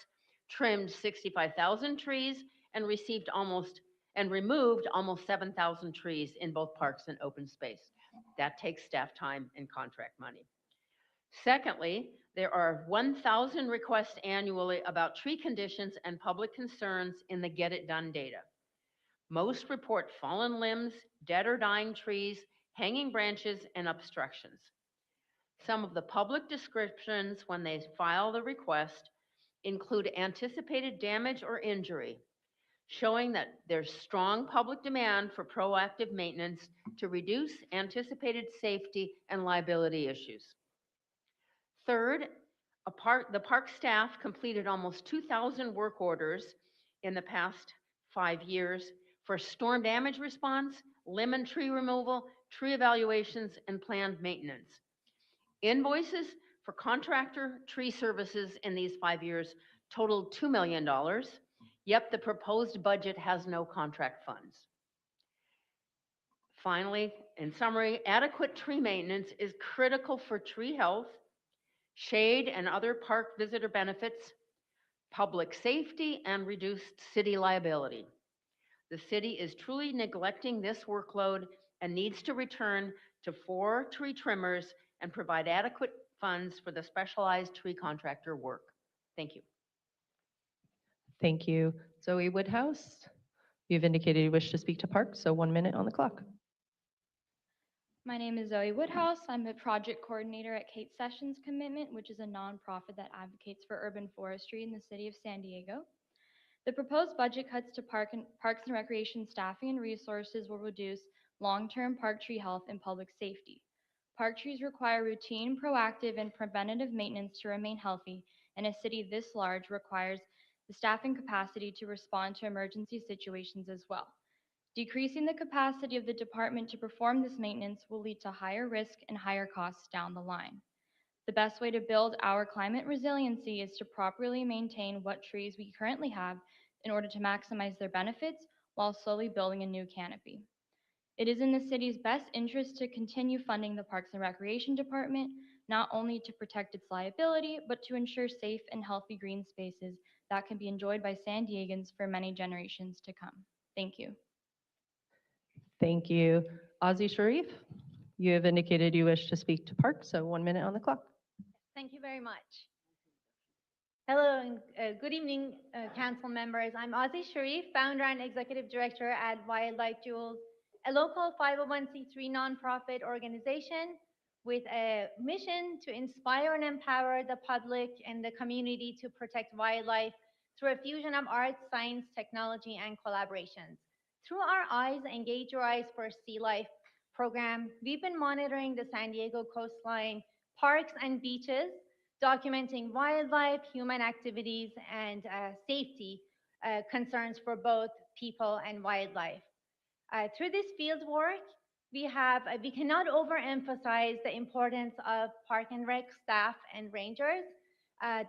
trimmed 65,000 trees, and removed almost 7,000 trees in both parks and open space. That takes staff time and contract money. Secondly, there are 1,000 requests annually about tree conditions and public concerns in the Get It Done data. Most report fallen limbs, dead or dying trees, hanging branches, and obstructions. Some of the public descriptions when they file the request include anticipated damage or injury, showing that there's strong public demand for proactive maintenance to reduce anticipated safety and liability issues. Third, the park staff completed almost 2,000 work orders in the past 5 years for storm damage response, limb and tree removal, tree evaluations, and planned maintenance. Invoices for contractor tree services in these 5 years totaled $2 million. Yep, the proposed budget has no contract funds. Finally, in summary, adequate tree maintenance is critical for tree health, shade and other park visitor benefits, public safety, and reduced city liability. The city is truly neglecting this workload and needs to return to 4 tree trimmers and provide adequate funds for the specialized tree contractor work. Thank you. Thank you. Zoe Woodhouse, you've indicated you wish to speak to parks, so 1 minute on the clock. My name is Zoe Woodhouse. I'm a project coordinator at Kate Sessions Commitment, which is a nonprofit that advocates for urban forestry in the city of San Diego. The proposed budget cuts to parks and recreation staffing and resources will reduce long-term park tree health and public safety. Park trees require routine, proactive, and preventative maintenance to remain healthy, and a city this large requires the staffing capacity to respond to emergency situations as well. Decreasing the capacity of the department to perform this maintenance will lead to higher risk and higher costs down the line. The best way to build our climate resiliency is to properly maintain what trees we currently have in order to maximize their benefits while slowly building a new canopy. It is in the city's best interest to continue funding the Parks and Recreation Department, not only to protect its liability, but to ensure safe and healthy green spaces that can be enjoyed by San Diegans for many generations to come. Thank you. Thank you. Ozzie Sharif, you have indicated you wish to speak to parks, so 1 minute on the clock. Thank you very much. Hello and good evening, council members. I'm Ozzie Sharif, founder and executive director at Wildlife Jewels, a local 501c3 nonprofit organization with a mission to inspire and empower the public and the community to protect wildlife through a fusion of arts, science, technology, and collaborations. Through our Eyes, Engage Your Eyes for Sea Life program, we've been monitoring the San Diego coastline, parks and beaches, documenting wildlife, human activities, and safety concerns for both people and wildlife. Through this field work, we cannot overemphasize the importance of Park and Rec staff and rangers.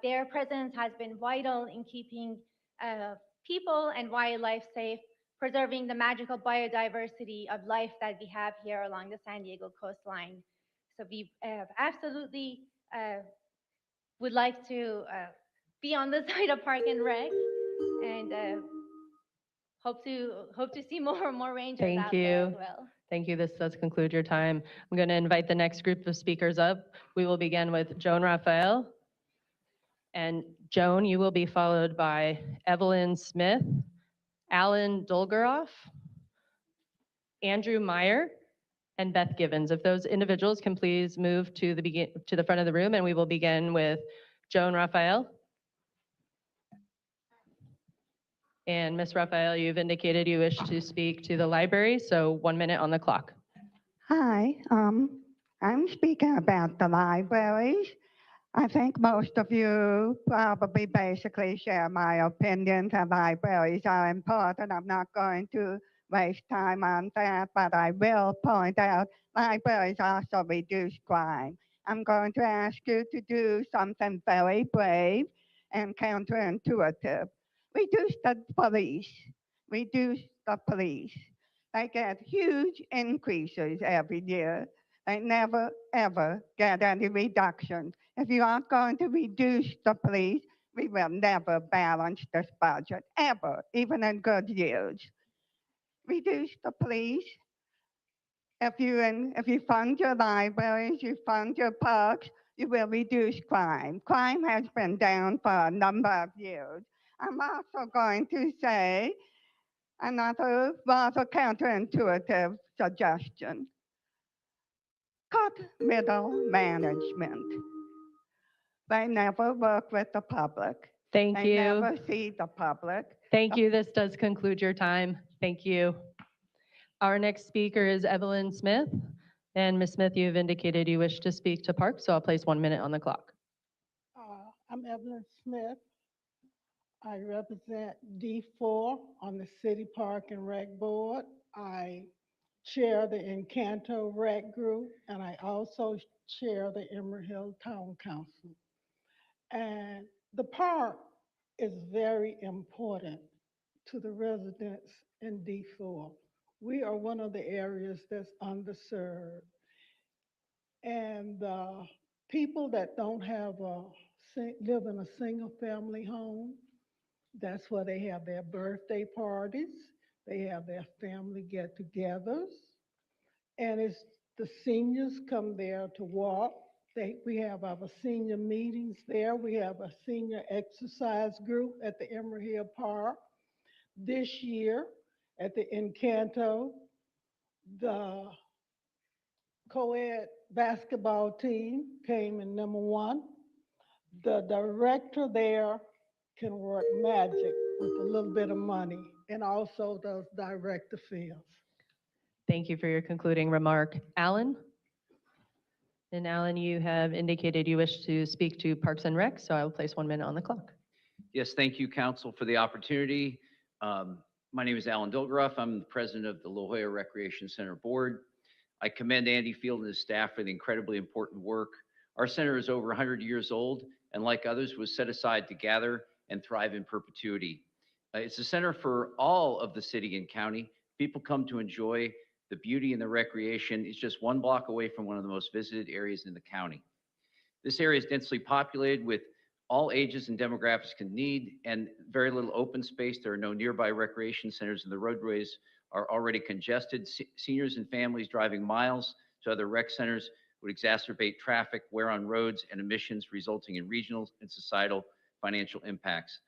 Their presence has been vital in keeping people and wildlife safe, preserving the magical biodiversity of life that we have here along the San Diego coastline. So we absolutely would like to be on the side of Park and Rec, and hope to see more rangers Thank out there as you. well. Thank you. This does conclude your time. I'm going to invite the next group of speakers up. We will begin with Joan Raphael. And Joan, you will be followed by Evelyn Smith, Alan Dolgeroff, Andrew Meyer, and Beth Givens. If those individuals can please move to the front of the room, and we will begin with Joan Raphael. And Ms. Raphael, you've indicated you wish to speak to the library, so 1 minute on the clock. Hi, I'm speaking about the libraries. I think most of you probably basically share my opinion that libraries are important. I'm not going to waste time on that, but I will point out libraries also reduce crime. I'm going to ask you to do something very brave and counterintuitive. Reduce the police. Reduce the police. They get huge increases every year. They never, ever get any reductions. If you aren't going to reduce the police, we will never balance this budget, ever, even in good years. Reduce the police. If you fund your libraries, you fund your parks, you will reduce crime. Crime has been down for a number of years. I'm also going to say another rather counterintuitive suggestion. Cut middle management. They never work with the public. Thank They you. never see the public. Thank you. This does conclude your time. Thank you. Our next speaker is Evelyn Smith. And Ms. Smith, you've indicated you wish to speak to Parks, so I'll place 1 minute on the clock. I'm Evelyn Smith. I represent D4 on the City Park and Rec Board. I chair the Encanto Rec Group, and I also chair the Emerald Hill Town Council. And the park is very important to the residents in D4. We are one of the areas that's underserved. And people that don't have live in a single family home, that's where they have their birthday parties, they have their family get-togethers, and it's the seniors come there to walk. We have our senior meetings there. We have a senior exercise group at the Emerald Hill Park. This year at the Encanto, the co-ed basketball team came in #1. The director there can work magic with a little bit of money and also does direct the fields. Thank you for your concluding remark. Alan? And Alan, you have indicated you wish to speak to Parks and Rec, so I will place 1 minute on the clock. Yes, thank you, Council, for the opportunity. My name is Alan Dolgeroff. I'm the president of the La Jolla Recreation Center Board. I commend Andy Field and his staff for the incredibly important work. Our center is over 100 years old, and like others, was set aside to gather and thrive in perpetuity. It's a center for all of the city and county. People come to enjoy the beauty and the recreation. It's just 1 block away from one of the most visited areas in the county. This area is densely populated with all ages and demographics can need, and very little open space. There are no nearby recreation centers, and the roadways are already congested. Seniors and families driving miles to other rec centers would exacerbate traffic, wear on roads, and emissions, resulting in regional and societal financial impacts.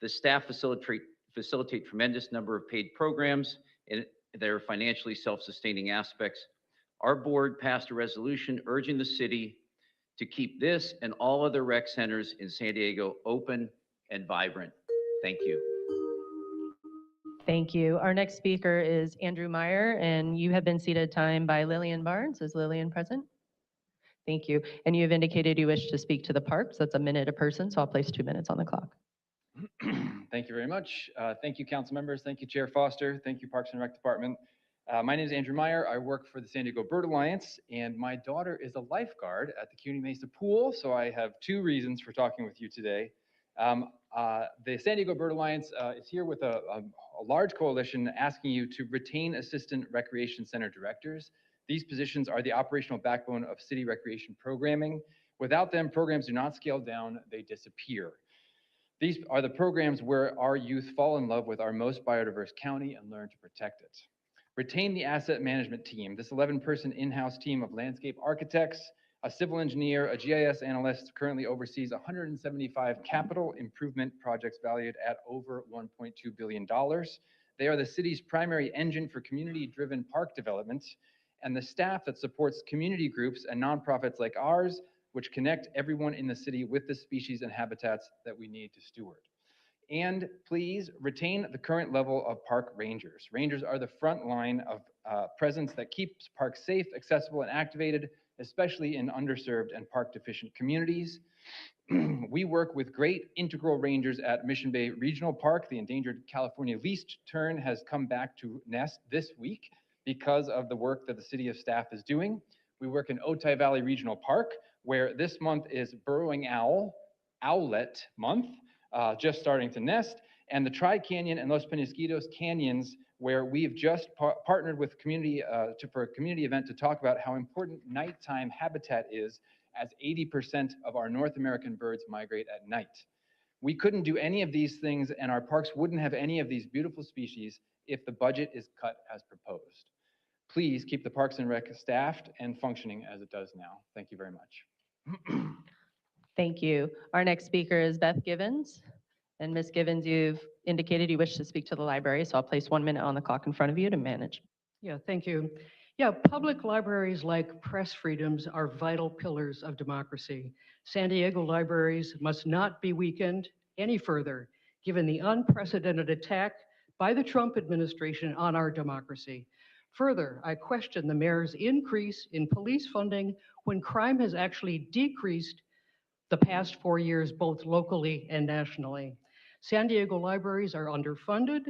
The staff facilitate tremendous number of paid programs and that are financially self-sustaining aspects. Our board passed a resolution urging the city to keep this and all other rec centers in San Diego open and vibrant. Thank you. Thank you. Our next speaker is Andrew Meyer, and you have been seated time by Lillian Barnes. Is Lillian present? Thank you. And you have indicated you wish to speak to the parks. That's 1 minute a person, so I'll place 2 minutes on the clock. Thank you very much. Thank you, council members. Thank you, Chair Foster. Thank you, Parks and Rec Department. My name is Andrew Meyer. I work for the San Diego Bird Alliance, and my daughter is a lifeguard at the CUNY Mesa Pool, so I have two reasons for talking with you today. The San Diego Bird Alliance is here with a large coalition asking you to retain assistant recreation center directors. These positions are the operational backbone of city recreation programming. Without them, programs do not scale down, they disappear. These are the programs where our youth fall in love with our most biodiverse county and learn to protect it. Retain the asset management team. This 11-person in-house team of landscape architects, a civil engineer, a GIS analyst currently oversees 175 capital improvement projects valued at over $1.2 billion. They are the city's primary engine for community-driven park development, and the staff that supports community groups and nonprofits like ours, which connect everyone in the city with the species and habitats that we need to steward. And please retain the current level of park rangers. Rangers are the front line of presence that keeps parks safe, accessible, and activated, especially in underserved and park deficient communities. We work with great integral rangers at Mission Bay Regional Park. The endangered California least tern has come back to nest this week because of the work that the city of staff is doing. We work in Otay Valley Regional Park, where this month is Burrowing Owlet Month, just starting to nest, and the Tri-Canyon and Los Penasquitos Canyons, where we've just partnered with community for a community event to talk about how important nighttime habitat is, as 80% of our North American birds migrate at night. We couldn't do any of these things, and our parks wouldn't have any of these beautiful species if the budget is cut as proposed. Please keep the Parks and Rec staffed and functioning as it does now. Thank you very much. Thank you. Our next speaker is Beth Givens. And Ms. Givens, you've indicated you wish to speak to the library, so I'll place 1 minute on the clock in front of you to manage. Yeah, thank you. Yeah, public libraries like press freedoms are vital pillars of democracy. San Diego libraries must not be weakened any further, given the unprecedented attack by the Trump administration on our democracy. Further, I question the mayor's increase in police funding when crime has actually decreased the past 4 years, both locally and nationally. San Diego libraries are underfunded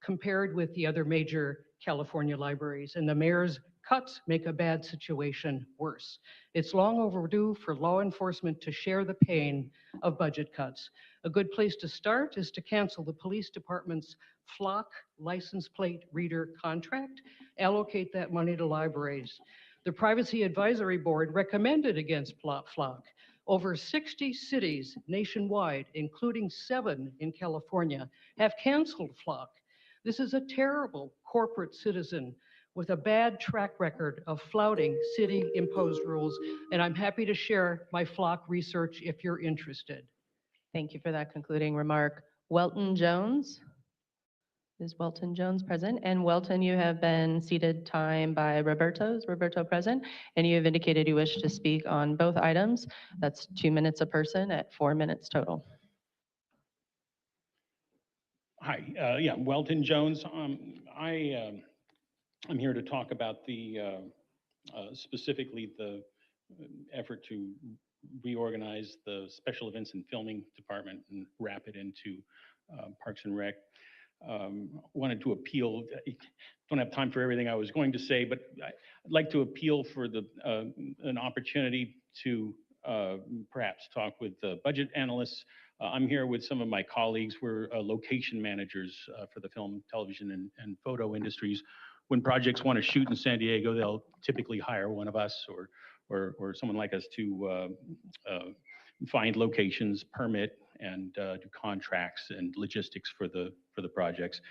compared with the other major California libraries, and the mayor's cuts make a bad situation worse. It's long overdue for law enforcement to share the pain of budget cuts. A good place to start is to cancel the police department's Flock license plate reader contract, allocate that money to libraries. The Privacy Advisory Board recommended against Flock. Over 60 cities nationwide, including 7 in California, have canceled Flock. This is a terrible corporate citizen with a bad track record of flouting city-imposed rules, and I'm happy to share my Flock research if you're interested. Thank you for that concluding remark. Welton Jones. Is Welton Jones present? And Welton, you have been seated time by Roberto. Is Roberto present? And you have indicated you wish to speak on both items. That's 2 minutes a person at 4 minutes total. Hi, yeah, Welton Jones. I'm here to talk about specifically the effort to reorganize the Special Events and Filming Department and wrap it into Parks and Rec. Wanted to appeal, don't have time for everything I was going to say, but I'd like to appeal for an opportunity to perhaps talk with the budget analysts. I'm here with some of my colleagues. We're location managers for the film, television, and photo industries. When projects want to shoot in San Diego, they'll typically hire one of us or someone like us to find locations, permit, and do contracts and logistics for the projects.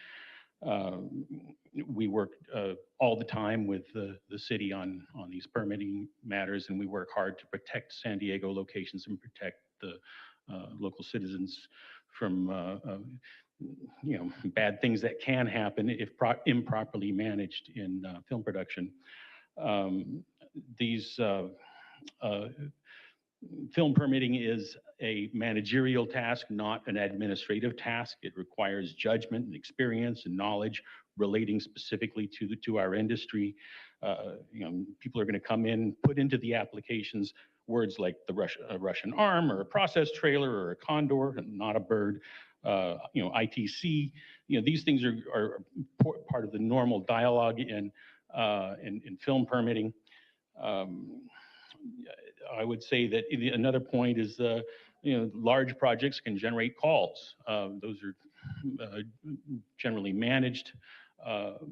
We work all the time with the city on these permitting matters, and we work hard to protect San Diego locations and protect the local citizens from bad things that can happen if improperly managed in film production. These film permitting is a managerial task, not an administrative task. It requires judgment and experience and knowledge relating specifically to our industry. People are going to come in, put into the applications words like a Russian arm or a process trailer or a condor, and not a bird. ITC. These things are part of the normal dialogue and in film permitting. I would say that another point is, large projects can generate calls. Those are generally managed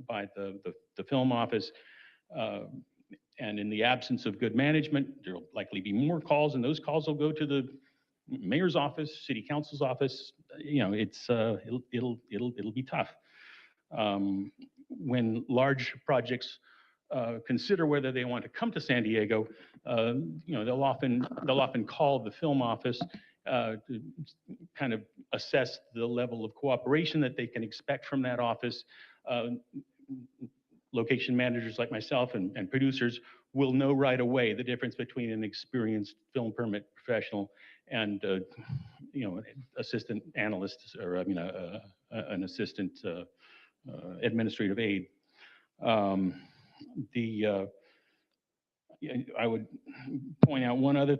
by the film office. And in the absence of good management, there'll likely be more calls, and those calls will go to the mayor's office, city council's office. It'll be tough. When large projects consider whether they want to come to San Diego, they'll often call the film office to kind of assess the level of cooperation that they can expect from that office. Location managers like myself and producers will know right away the difference between an experienced film permit professional and assistant analyst, or an assistant administrative aide. I would point out one other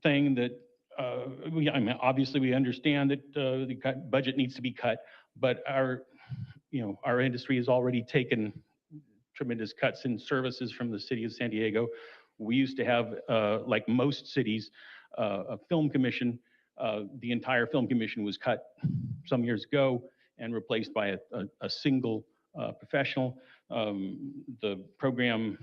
thing that obviously we understand that the budget needs to be cut, but our industry has already taken tremendous cuts in services from the city of San Diego. We used to have, like most cities, a film commission. The entire film commission was cut some years ago and replaced by a single professional. The program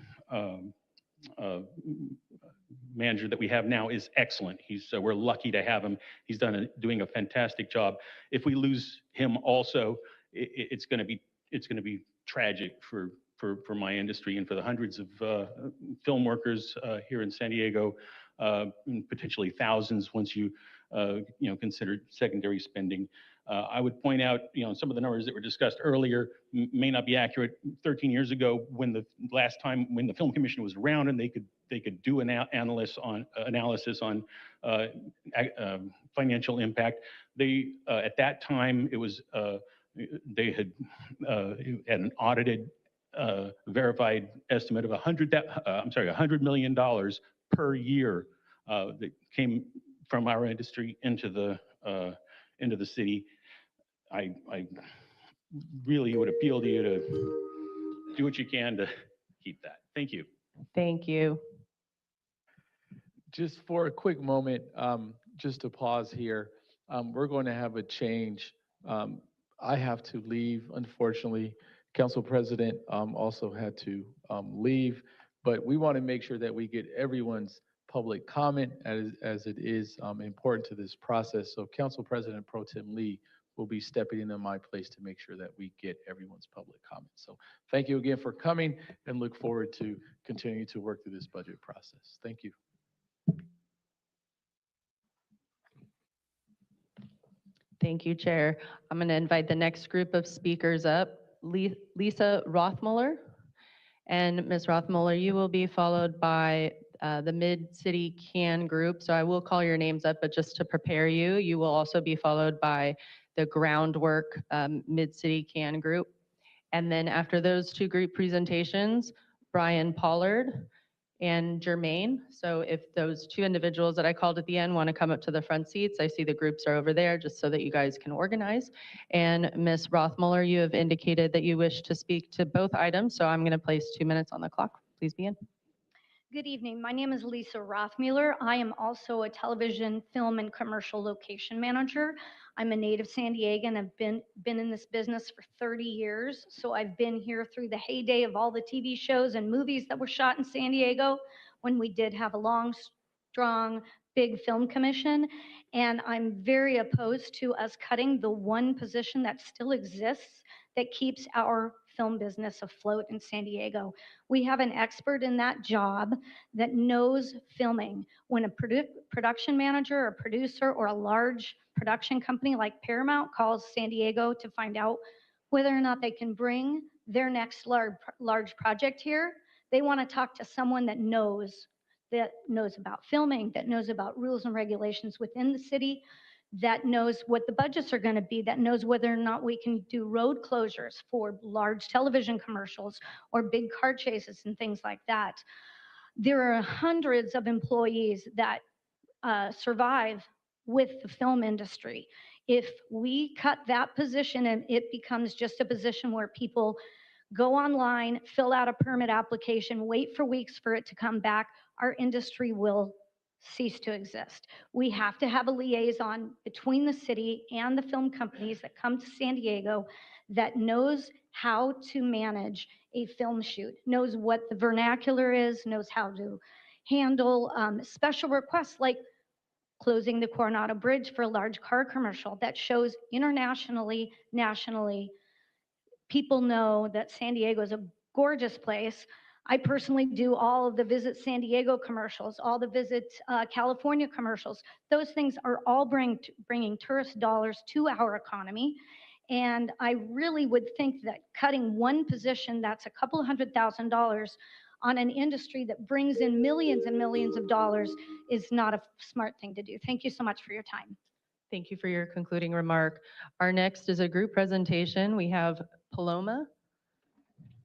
manager that we have now is excellent. We're lucky to have him. He's doing a fantastic job. If we lose him also, it's going to be tragic for my industry and for the hundreds of film workers here in San Diego, potentially thousands once you consider secondary spending. I would point out, some of the numbers that were discussed earlier may not be accurate. 13 years ago, when the Film Commission was around and they could do an analysis on financial impact, they at that time it was they had an audited, verified estimate of $100 million per year that came from our industry into the city. I really would appeal to you to do what you can to keep that. Thank you. Thank you. Just for a quick moment, just to pause here, we're going to have a change. I have to leave, unfortunately. Council President also had to leave, but we want to make sure that we get everyone's public comment as it is important to this process. So Council President Pro Tem Lee will be stepping into my place to make sure that we get everyone's public comment. So thank you again for coming, and look forward to continuing to work through this budget process. Thank you. Thank you, Chair. I'm going to invite the next group of speakers up. Lisa Rothmuller. And Ms. Rothmuller, you will be followed by the Mid-City CAN group. So I will call your names up, but just to prepare you, you will also be followed by the Groundwork Mid-City CAN group. And then after those two group presentations, Brian Pollard and Jermaine. So if those two individuals that I called at the end want to come up to the front seats, I see the groups are over there just so that you guys can organize. And Ms. Rothmuller, you have indicated that you wish to speak to both items, so I'm going to place 2 minutes on the clock. Please begin. Good evening. My name is Lisa Rothmuller. I am also a television, film, and commercial location manager. I'm a native San Diegan. I've been in this business for 30 years. So I've been here through the heyday of all the TV shows and movies that were shot in San Diego when we did have a long, strong, big film commission. And I'm very opposed to us cutting the one position that still exists that keeps our film business afloat in San Diego. We have an expert in that job that knows filming. When a production manager or producer or a large production company like Paramount calls San Diego to find out whether or not they can bring their next large project here, they want to talk to someone that knows about filming, that knows about rules and regulations within the city, that knows what the budgets are going to be, that knows whether or not we can do road closures for large television commercials or big car chases and things like that. There are hundreds of employees that survive with the film industry. If we cut that position and it becomes just a position where people go online, fill out a permit application, wait for weeks for it to come back, our industry will cease to exist. We have to have a liaison between the city and the film companies that come to San Diego that knows how to manage a film shoot, knows what the vernacular is, knows how to handle special requests like closing the Coronado Bridge for a large car commercial that shows internationally, nationally, people know that San Diego is a gorgeous place. I personally do all of the Visit San Diego commercials, all the Visit California commercials. Those things are all bringing tourist dollars to our economy. And I really would think that cutting one position that's a couple $100,000 on an industry that brings in millions and millions of dollars is not a smart thing to do. Thank you so much for your time. Thank you for your concluding remark. Our next is a group presentation. We have Paloma,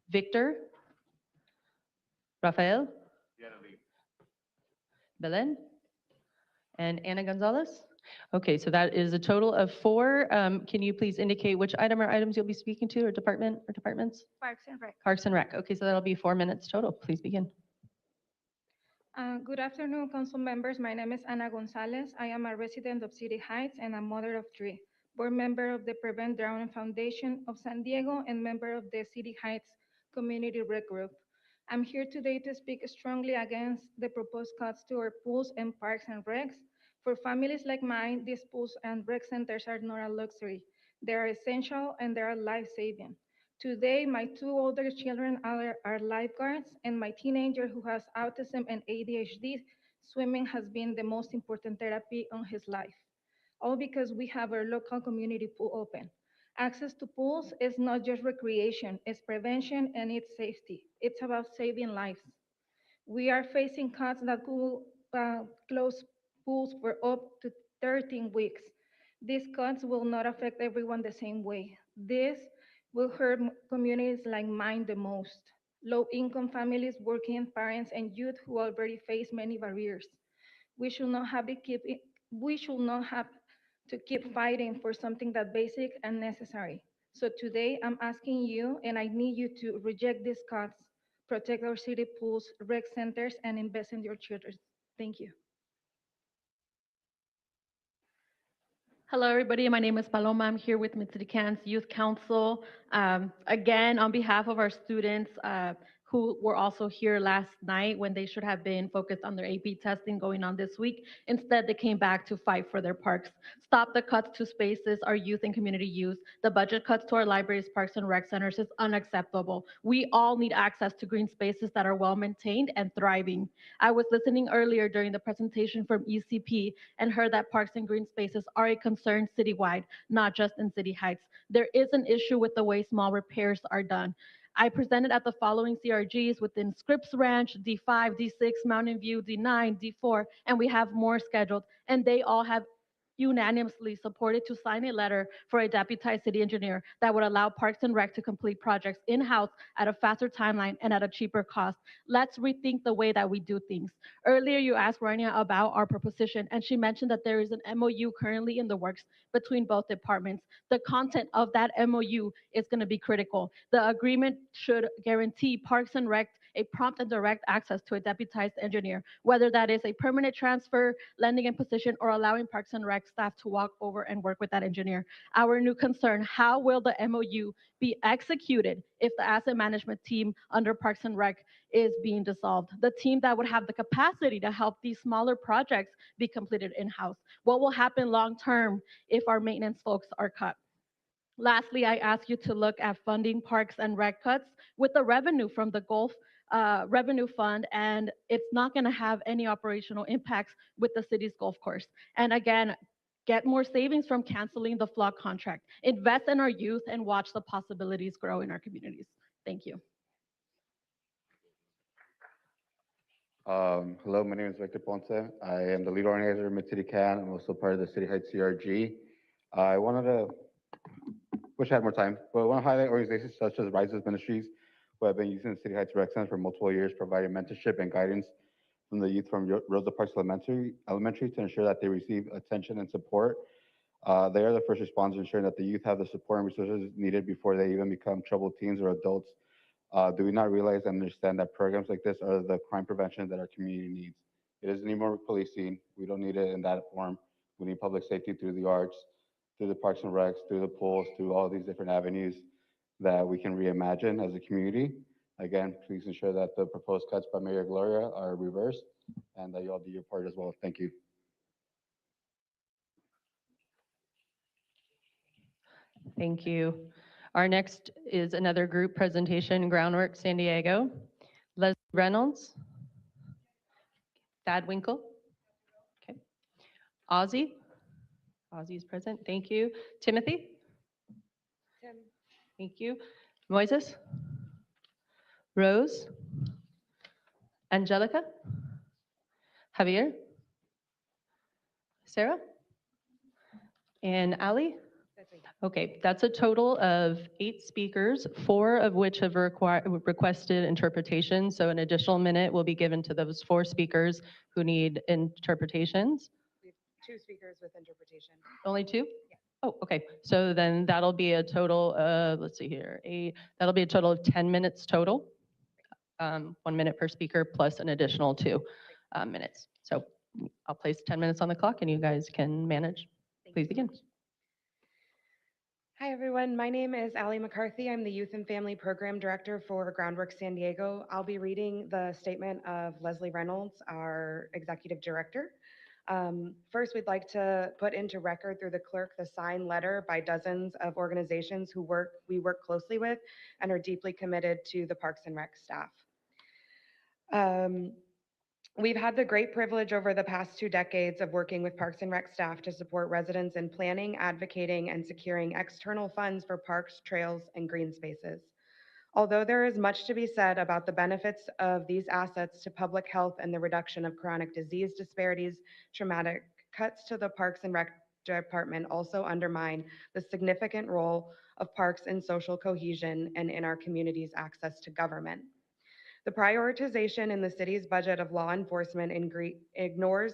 Victor, Rafael, Belen, and Ana Gonzalez. Okay, so that is a total of 4. Can you please indicate which item or items you'll be speaking to, or department or departments? Parks and Rec. Parks and Rec. Okay, so that'll be 4 minutes total. Please begin. Good afternoon, council members. My name is Ana Gonzalez. I am a resident of City Heights and a mother of 3, board member of the Prevent Drowning Foundation of San Diego and member of the City Heights Community Rec Group. I'm here today to speak strongly against the proposed cuts to our pools and parks and recs. For families like mine, these pools and rec centers are not a luxury. They are essential and they are life-saving. Today, my 2 older children are lifeguards, and my teenager who has autism and ADHD, swimming has been the most important therapy on his life. All because we have our local community pool open. Access to pools is not just recreation, it's prevention and it's safety. It's about saving lives. We are facing cuts that could close pools for up to 13 weeks. These cuts will not affect everyone the same way. This will hurt communities like mine the most. Low-income families, working parents, and youth who already face many barriers. We should not have to keep fighting for something that's basic and necessary. So today, I'm asking you, and I need you to reject these cuts, protect our city pools, rec centers, and invest in your children. Thank you. Hello, everybody. My name is Paloma. I'm here with Mid-City Cans Youth Council. Again, on behalf of our students who were also here last night when they should have been focused on their AP testing going on this week. Instead, they came back to fight for their parks. Stop the cuts to spaces our youth and community use. The budget cuts to our libraries, parks, and rec centers is unacceptable. We all need access to green spaces that are well-maintained and thriving. I was listening earlier during the presentation from ECP and heard that parks and green spaces are a concern citywide, not just in City Heights. There is an issue with the way small repairs are done. I presented at the following CRGs within Scripps Ranch, D5, D6, Mountain View, D9, D4, and we have more scheduled, and they all have unanimously supported to sign a letter for a deputized city engineer that would allow Parks and Rec to complete projects in-house at a faster timeline and at a cheaper cost. Let's rethink the way that we do things. Earlier, you asked Rania about our proposition, and she mentioned that there is an MOU currently in the works between both departments. The content of that MOU is going to be critical. The agreement should guarantee Parks and Rec a prompt and direct access to a deputized engineer, whether that is a permanent transfer, lending in position, or allowing Parks and Rec staff to walk over and work with that engineer. Our new concern, how will the MOU be executed if the asset management team under Parks and Rec is being dissolved? The team that would have the capacity to help these smaller projects be completed in-house. What will happen long-term if our maintenance folks are cut? Lastly, I ask you to look at funding Parks and Rec cuts with the revenue from the Gulf Revenue Fund, and it's not going to have any operational impacts with the city's golf course. And again, get more savings from canceling the FLOG contract. Invest in our youth and watch the possibilities grow in our communities. Thank you. Hello, my name is Victor Ponce. I am the lead organizer of Mid-City Can. I'm also part of the City Heights CRG. I wanted to, wish I had more time, but I want to highlight organizations such as Rises Ministries, who have been using the City Heights Rec Center for multiple years, providing mentorship and guidance from the youth from Rosa Parks Elementary to ensure that they receive attention and support. They are the first responders, ensuring that the youth have the support and resources needed before they even become troubled teens or adults Do we not realize and understand that programs like this are the crime prevention that our community needs? It doesn't need more policing. We don't need it in that form. We need public safety through the arts, through the parks and recs, through the pools, through all these different avenues that we can reimagine as a community. Again, please ensure that the proposed cuts by Mayor Gloria are reversed and that you all do your part as well. Thank you. Thank you. Our next is another group presentation, Groundwork San Diego. Leslie Reynolds. Thad Winkle. Okay. Ozzy. Ozzy is present. Thank you. Timothy. Thank you. Moises. Rose. Angelica. Javier. Sarah. And Ali. Okay, that's a total of 8 speakers, 4 of which have requested interpretation. So an additional minute will be given to those 4 speakers who need interpretations. We have 2 speakers with interpretation. Only 2? Oh, okay. So then that'll be a total of, let's see here, that'll be a total of 10 minutes total. 1 minute per speaker plus an additional 2 minutes. So I'll place 10 minutes on the clock and you guys can manage. Please begin. Hi, everyone. My name is Allie McCarthy. I'm the Youth and Family Program Director for Groundwork San Diego. I'll be reading the statement of Leslie Reynolds, our Executive Director. First, we'd like to put into record through the clerk the signed letter by dozens of organizations we work closely with and are deeply committed to the Parks and Rec staff. We've had the great privilege over the past 2 decades of working with Parks and Rec staff to support residents in planning, advocating, and securing external funds for parks, trails, and green spaces. Although there is much to be said about the benefits of these assets to public health and the reduction of chronic disease disparities, traumatic cuts to the Parks and Rec Department also undermine the significant role of parks in social cohesion and in our community's access to government. The prioritization in the city's budget of law enforcement ignores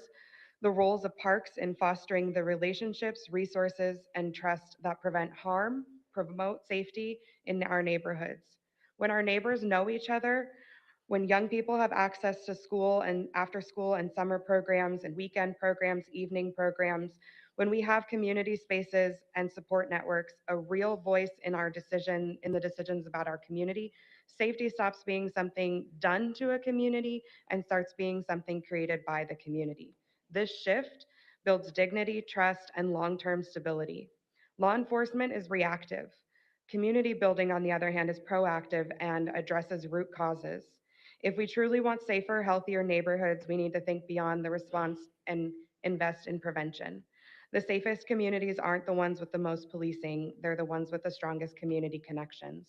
the roles of parks in fostering the relationships, resources, and trust that prevent harm, promote safety in our neighborhoods. When our neighbors know each other, when young people have access to school and after school and summer programs and weekend programs, evening programs, when we have community spaces and support networks, a real voice in the decisions about our community, safety stops being something done to a community and starts being something created by the community. This shift builds dignity, trust, and long-term stability. Law enforcement is reactive. Community building, on the other hand, is proactive and addresses root causes. If we truly want safer, healthier neighborhoods, we need to think beyond the response and invest in prevention. The safest communities aren't the ones with the most policing, they're the ones with the strongest community connections.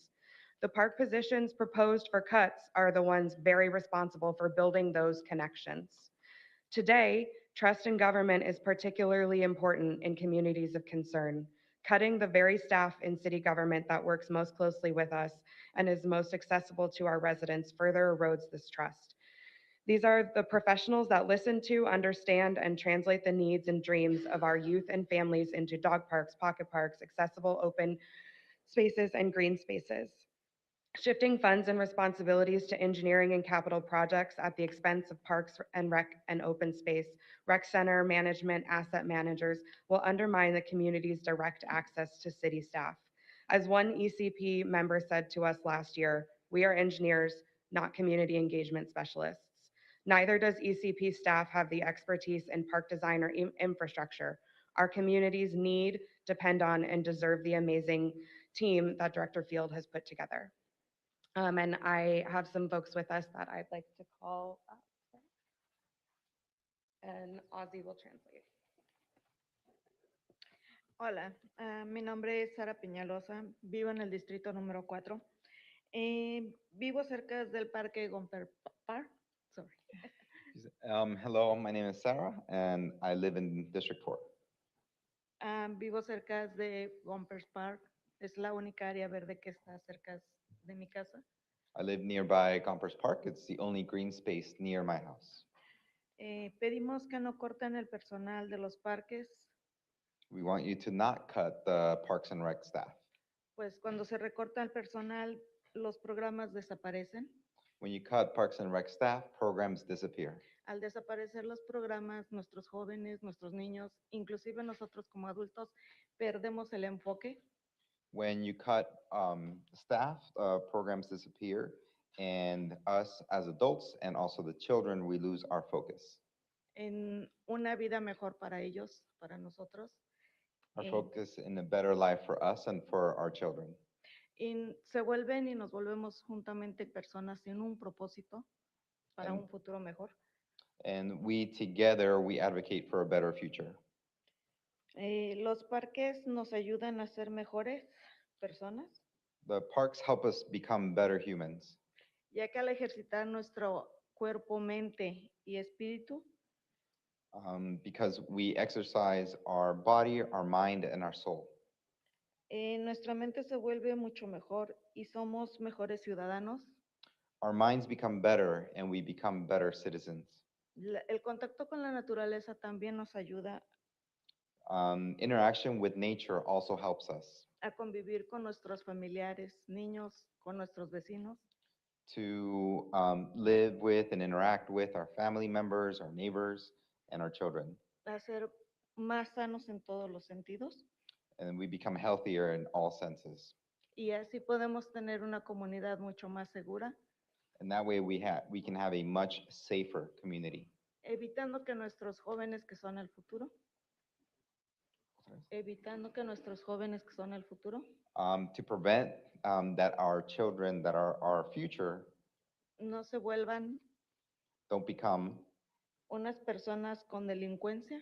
The park positions proposed for cuts are the ones very responsible for building those connections. Today, trust in government is particularly important in communities of concern. Cutting the very staff in city government that works most closely with us and is most accessible to our residents further erodes this trust. These are the professionals that listen to, understand, and translate the needs and dreams of our youth and families into dog parks, pocket parks, accessible open spaces, and green spaces. Shifting funds and responsibilities to engineering and capital projects at the expense of parks and rec and open space, rec center management, asset managers will undermine the community's direct access to city staff. As one ECP member said to us last year, we are engineers, not community engagement specialists. Neither does ECP staff have the expertise in park design or infrastructure. Our communities need, depend on, and deserve the amazing team that Director Field has put together. And I have some folks with us that I'd like to call up. And Ozzy will translate. Hola, mi nombre es Sara Peñalosa, vivo en el distrito número 4. Vivo cerca del parque Gomper Park. Sorry. Hello, my name is Sarah, and I live in District 4. Vivo cerca de Gompers Park. Es la única área verde que está cerca de mi casa. I live nearby Gompers Park. It's the only green space near my house. Pedimos que no corten el personal de los parques, We want you to not cut the Parks and Rec staff. pues cuando se recorta el personal los programas desaparecen. When you cut Parks and Rec staff, programs disappear. Al desaparecer los programas, nuestros jóvenes, nuestros niños, inclusive nosotros como adultos, perdemos el enfoque. When you cut staff, programs disappear, and us as adults and also the children, we lose our focus. En una vida mejor para ellos, para nosotros. Our Eh, focus in a better life for us and for our children. Y se vuelven y nos volvemos juntamente personas sin un propósito para un futuro mejor. And we together, we advocate for a better future. Los parques nos ayudan a ser mejores personas, The parks help us become better humans ya que al ejercitar nuestro cuerpo, mente y espíritu, because we exercise our body, our mind, and our soul. nuestra mente se vuelve mucho mejor y somos mejores ciudadanos. Our minds become better and we become better citizens. El contacto con la naturaleza también nos ayuda Interaction with nature also helps us a convivir con nuestros familiares, niños, con nuestros vecinos. to live with and interact with our family members, our neighbors, and our children. A ser más sanos en todos los sentidos. And we become healthier in all senses. Y así podemos tener una comunidad mucho más segura, And that way we can have a much safer community. evitando que nuestros jóvenes que son el futuro, evitando que nuestros jóvenes que son el futuro, To prevent that our children, that are our future, no se vuelvan don't become unas personas con delincuencia,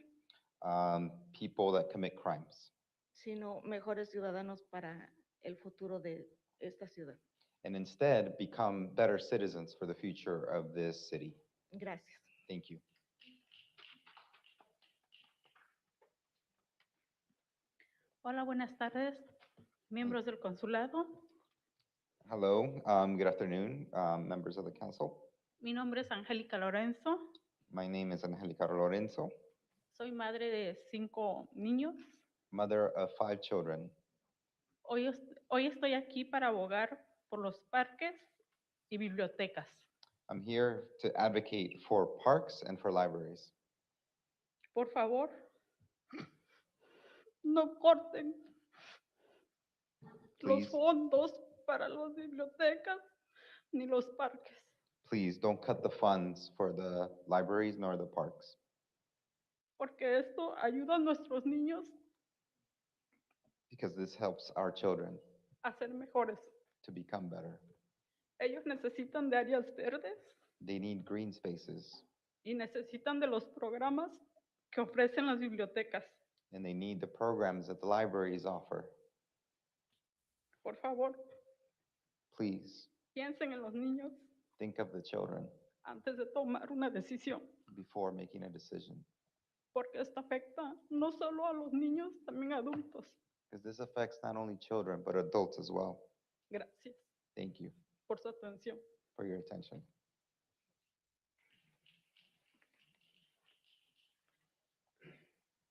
people that commit crimes. sino mejores ciudadanos para el futuro de esta ciudad. And instead become better citizens for the future of this city. Gracias. Thank you. Hola, buenas tardes, miembros del consulado. Hello, good afternoon, members of the council. Mi nombre es Angélica Lorenzo. My name is Angelica Lorenzo, Soy madre de 5 niños. mother of 5 children. Hoy estoy aquí para abogar por los parques y bibliotecas. I'm here to advocate for parks and for libraries. Por favor, no corten los Please, fondos para las bibliotecas ni los parques. please don't cut the funds for the libraries nor the parks, Porque esto ayuda a nuestros niños because this helps our children a ser mejores. to become better. Ellos necesitan de áreas verdes They need green spaces y necesitan de los programas que ofrecen las bibliotecas. and they need the programs that the libraries offer. Por favor, Please piensen en los niños think of the children antes de tomar una decisión, before making a decision, porque esto afecta no solo a los niños, también a adultos. because this affects not only children, but adults as well. Gracias Thank you por su atención. for your attention.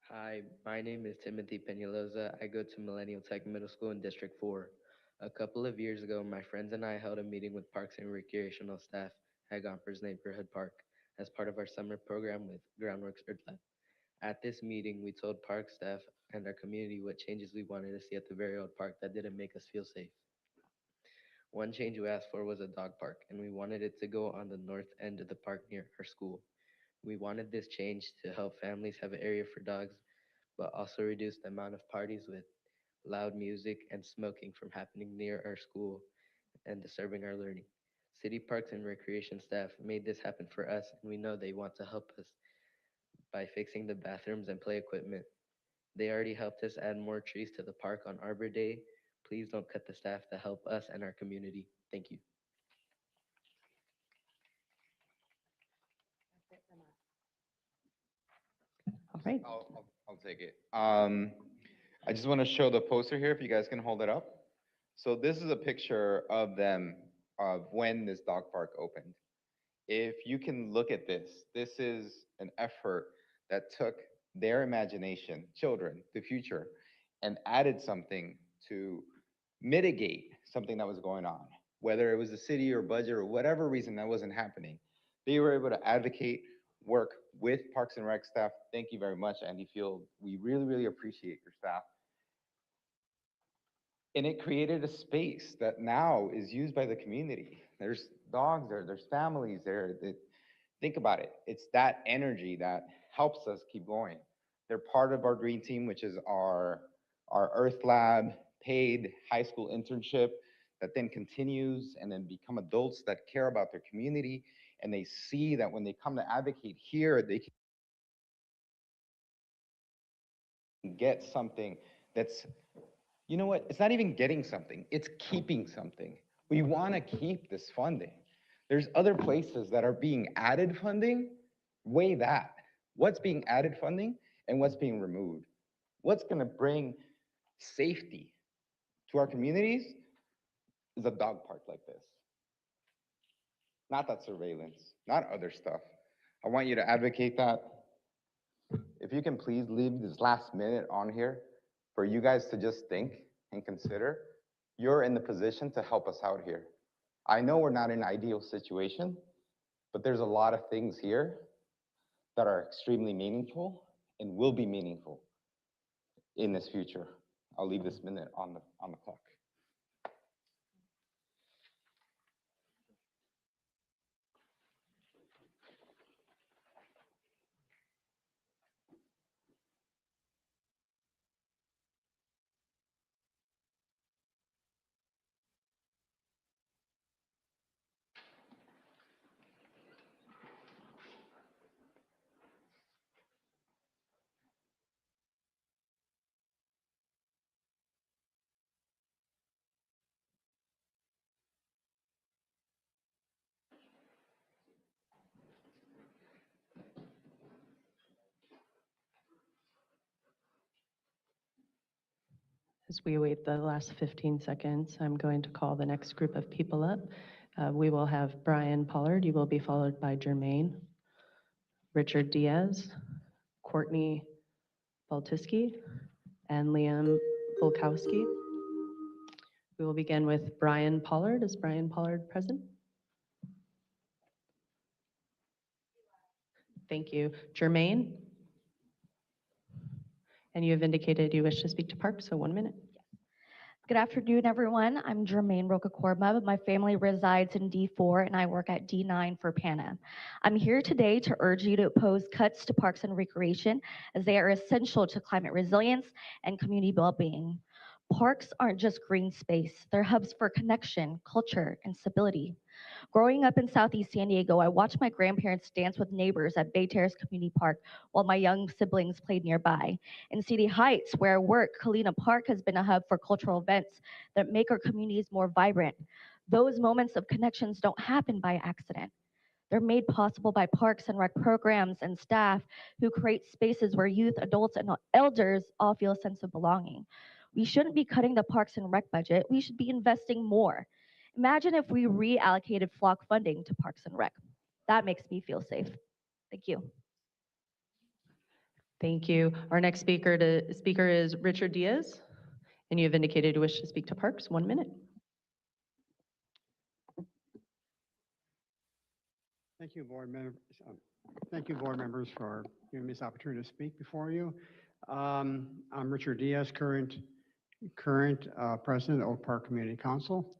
Hi, my name is Timothy Peñalosa. I go to Millennial Tech Middle School in District 4. A couple of years ago, my friends and I held a meeting with Parks and Recreational staff at Gompers Neighborhood Park as part of our summer program with Groundworks Earth Lab. At this meeting, we told park staff and our community what changes we wanted to see at the very old park that didn't make us feel safe. One change we asked for was a dog park, and we wanted it to go on the north end of the park near our school. We wanted this change to help families have an area for dogs, but also reduce the amount of parties with loud music and smoking from happening near our school and disturbing our learning. City Parks and Recreation staff made this happen for us, and we know they want to help us by fixing the bathrooms and play equipment. They already helped us add more trees to the park on Arbor Day. Please don't cut the staff to help us and our community. Thank you. All right. I'll take it. I just want to show the poster here, if you guys can hold it up. So this is a picture of them, of when this dog park opened. If you can look at this, this is an effort that took their imagination, children, the future, and added something to mitigate something that was going on. whether it was the city or budget or whatever reason that wasn't happening. They were able to advocate, work with Parks and Rec staff. Thank you very much, Andy Field. We really, really appreciate your staff. And it created a space that now is used by the community. There's dogs there, there's families there. Think about it. It's that energy that helps us keep going. They're part of our green team, which is our Earth Lab paid high school internship that then continues and then become adults that care about their community. And they see that when they come to advocate here, they can get something that's, you know what, it's not even getting something, it's keeping something. We want to keep this funding. There's other places that are being added funding. Weigh that. What's being added funding and what's being removed? What's going to bring safety to our communities is a dog park like this. Not that surveillance, not other stuff. I want you to advocate that. If you can please leave this last minute on here for you guys to just think and consider, you're in the position to help us out here. I know we're not in an ideal situation, but there's a lot of things here that are extremely meaningful and will be meaningful in this future. I'll leave this minute on the clock. As we wait the last 15 seconds, I'm going to call the next group of people up. We will have Brian Pollard. You will be followed by Jermaine, Richard Diaz, Courtney Baltiski, and Liam Volkowski. We will begin with Brian Pollard. Is Brian Pollard present? Thank you. Jermaine? And you have indicated you wish to speak to Parks, so 1 minute. Good afternoon, everyone. I'm Jermaine Rocacorma. My family resides in D4 and I work at D9 for PANA. I'm here today to urge you to oppose cuts to parks and recreation as they are essential to climate resilience and community well-being. Parks aren't just green space. They're hubs for connection, culture, and stability. Growing up in Southeast San Diego, I watched my grandparents dance with neighbors at Bay Terrace Community Park while my young siblings played nearby. In City Heights, where I work, Kalina Park has been a hub for cultural events that make our communities more vibrant. Those moments of connections don't happen by accident. They're made possible by Parks and Rec programs and staff who create spaces where youth, adults, and elders all feel a sense of belonging. We shouldn't be cutting the Parks and Rec budget. We should be investing more. Imagine if we reallocated flock funding to Parks and Rec. That makes me feel safe. Thank you. Thank you. Our next speaker is Richard Diaz, and you have indicated you wish to speak to Parks. 1 minute. Thank you, board members. Thank you, board members, for giving me this opportunity to speak before you. I'm Richard Diaz, current president of Oak Park Community Council,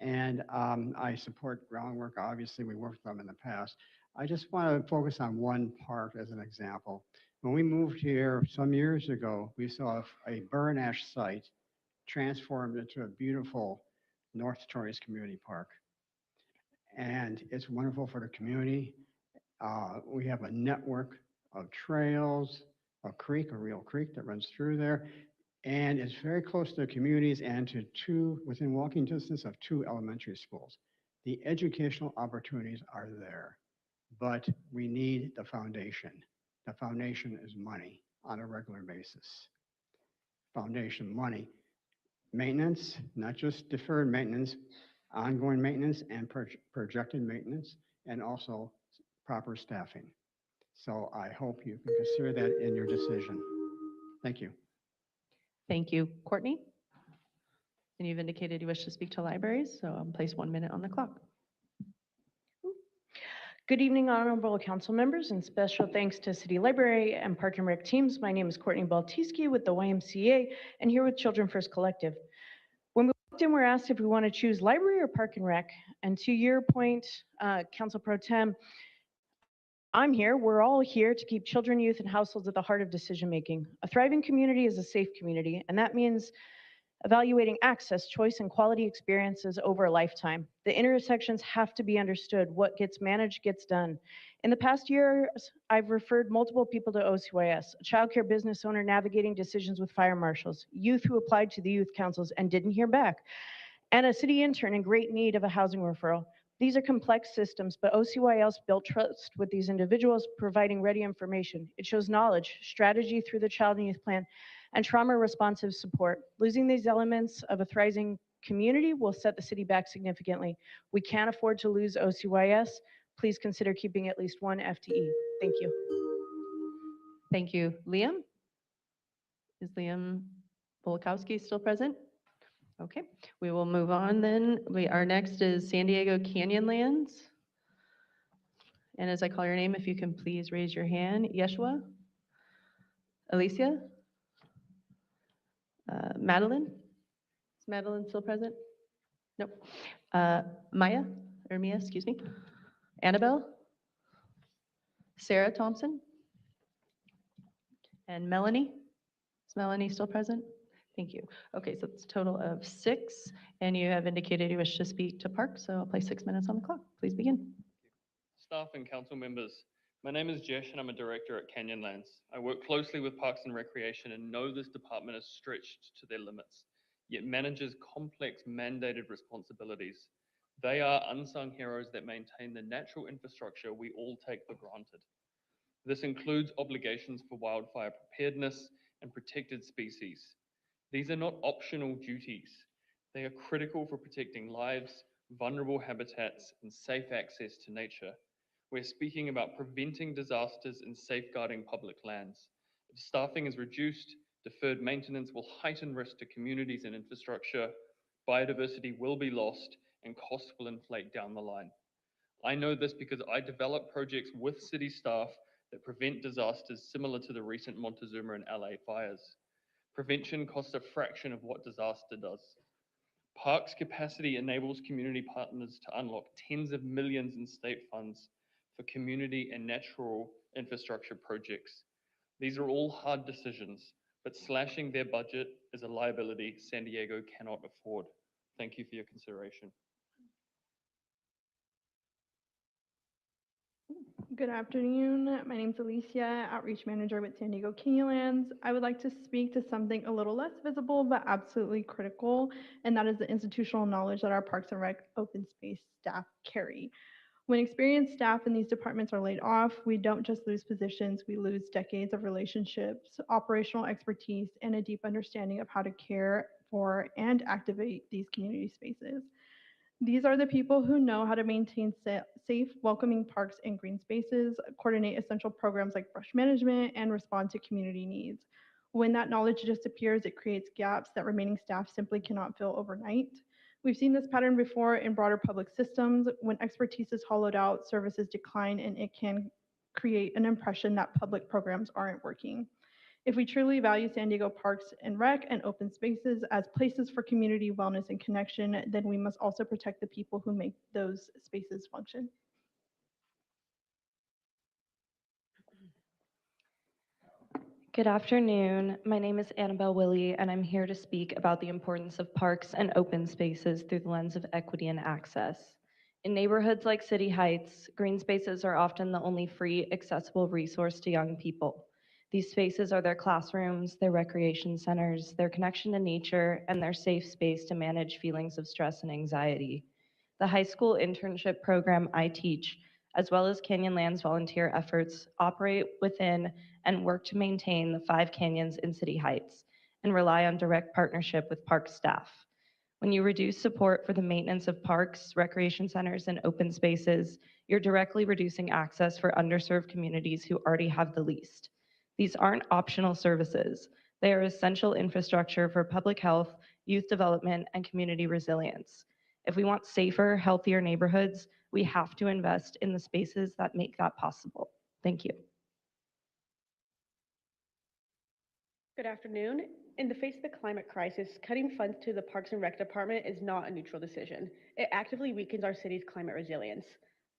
and I support Groundwork. Obviously, we worked with them in the past. I just want to focus on one park as an example. When we moved here some years ago, we saw a burn ash site transformed into a beautiful North Torreys Community Park. And it's wonderful for the community. We have a network of trails, a creek, a real creek that runs through there. And it's very close to the communities and to within walking distance of 2 elementary schools. The educational opportunities are there, but we need the foundation. The foundation is money on a regular basis. Foundation money. Maintenance, not just deferred maintenance, ongoing maintenance and projected maintenance, and also proper staffing. So I hope you can consider that in your decision. Thank you. Thank you. Courtney? And you've indicated you wish to speak to libraries, so I'll place 1 minute on the clock. Good evening, honorable council members, and special thanks to City Library and Park and Rec teams. My name is Courtney Baltiski with the YMCA and here with Children First Collective. When we walked in, we were asked if we want to choose library or Park and Rec. And to your point, Council Pro Tem, I'm here, we're all here to keep children, youth, and households at the heart of decision-making. A thriving community is a safe community, and that means evaluating access, choice, and quality experiences over a lifetime. The intersections have to be understood. What gets managed gets done. In the past year, I've referred multiple people to OCYS, a childcare business owner navigating decisions with fire marshals, youth who applied to the youth councils and didn't hear back, and a city intern in great need of a housing referral. These are complex systems, but OCYS built trust with these individuals, providing ready information. It shows knowledge, strategy through the Child and Youth Plan, and trauma-responsive support. Losing these elements of a thriving community will set the city back significantly. We can't afford to lose OCYS. Please consider keeping at least one FTE. Thank you. Thank you. Liam? Is Liam Bolakowski still present? Okay, we will move on then. Our next is San Diego Canyonlands. And as I call your name, if you can please raise your hand. Yeshua? Alicia? Madeline? Is Madeline still present? Nope. Maya, or Mia, excuse me. Annabelle? Sarah Thompson? And Melanie? Is Melanie still present? Thank you. Okay, so it's a total of 6, and you have indicated you wish to speak to Parks, so I'll place 6 minutes on the clock. Please begin. Staff and council members, my name is Jesh and I'm a director at Canyonlands. I work closely with Parks and Recreation and know this department is stretched to their limits, yet manages complex mandated responsibilities. They are unsung heroes that maintain the natural infrastructure we all take for granted. This includes obligations for wildfire preparedness and protected species. These are not optional duties. They are critical for protecting lives, vulnerable habitats, and safe access to nature. We're speaking about preventing disasters and safeguarding public lands. If staffing is reduced, deferred maintenance will heighten risk to communities and infrastructure, biodiversity will be lost, and costs will inflate down the line. I know this because I develop projects with city staff that prevent disasters similar to the recent Montezuma and LA fires. Prevention costs a fraction of what disaster does. Parks capacity enables community partners to unlock tens of millions in state funds for community and natural infrastructure projects. These are all hard decisions, but slashing their budget is a liability San Diego cannot afford. Thank you for your consideration. Good afternoon. My name is Alicia, Outreach Manager with San Diego Canyonlands. I would like to speak to something a little less visible, but absolutely critical, and that is the institutional knowledge that our Parks and Rec open space staff carry. When experienced staff in these departments are laid off, we don't just lose positions, we lose decades of relationships, operational expertise, and a deep understanding of how to care for and activate these community spaces. These are the people who know how to maintain safe, welcoming parks and green spaces, coordinate essential programs like brush management, and respond to community needs. When that knowledge disappears, it creates gaps that remaining staff simply cannot fill overnight. We've seen this pattern before in broader public systems. When expertise is hollowed out, services decline, and it can create an impression that public programs aren't working. If we truly value San Diego Parks and Rec and open spaces as places for community wellness and connection, then we must also protect the people who make those spaces function. Good afternoon. My name is Annabelle Willie, and I'm here to speak about the importance of parks and open spaces through the lens of equity and access. In neighborhoods like City Heights, green spaces are often the only free, accessible resource to young people. These spaces are their classrooms, their recreation centers, their connection to nature, and their safe space to manage feelings of stress and anxiety. The high school internship program I teach, as well as Canyonlands volunteer efforts, operate within and work to maintain the 5 canyons in City Heights and rely on direct partnership with park staff. When you reduce support for the maintenance of parks, recreation centers, and open spaces, you're directly reducing access for underserved communities who already have the least. These aren't optional services. They are essential infrastructure for public health, youth development, and community resilience. If we want safer, healthier neighborhoods, we have to invest in the spaces that make that possible. Thank you. Good afternoon. In the face of the climate crisis, cutting funds to the Parks and Rec Department is not a neutral decision. It actively weakens our city's climate resilience.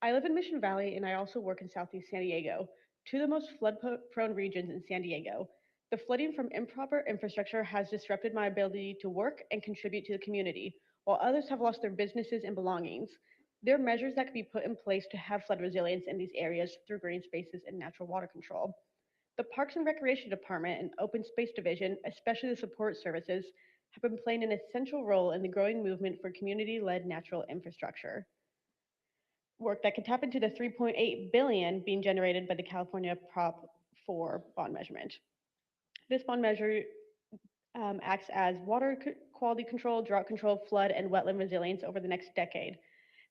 I live in Mission Valley and I also work in Southeast San Diego, two of the most flood-prone regions in San Diego. The flooding from improper infrastructure has disrupted my ability to work and contribute to the community, while others have lost their businesses and belongings. There are measures that can be put in place to have flood resilience in these areas through green spaces and natural water control. The Parks and Recreation Department and Open Space Division, especially the support services, have been playing an essential role in the growing movement for community-led natural infrastructure work that can tap into the $3.8 billion being generated by the California Prop 4 bond measurement. This bond measure acts as water quality control, drought control, flood, and wetland resilience over the next decade.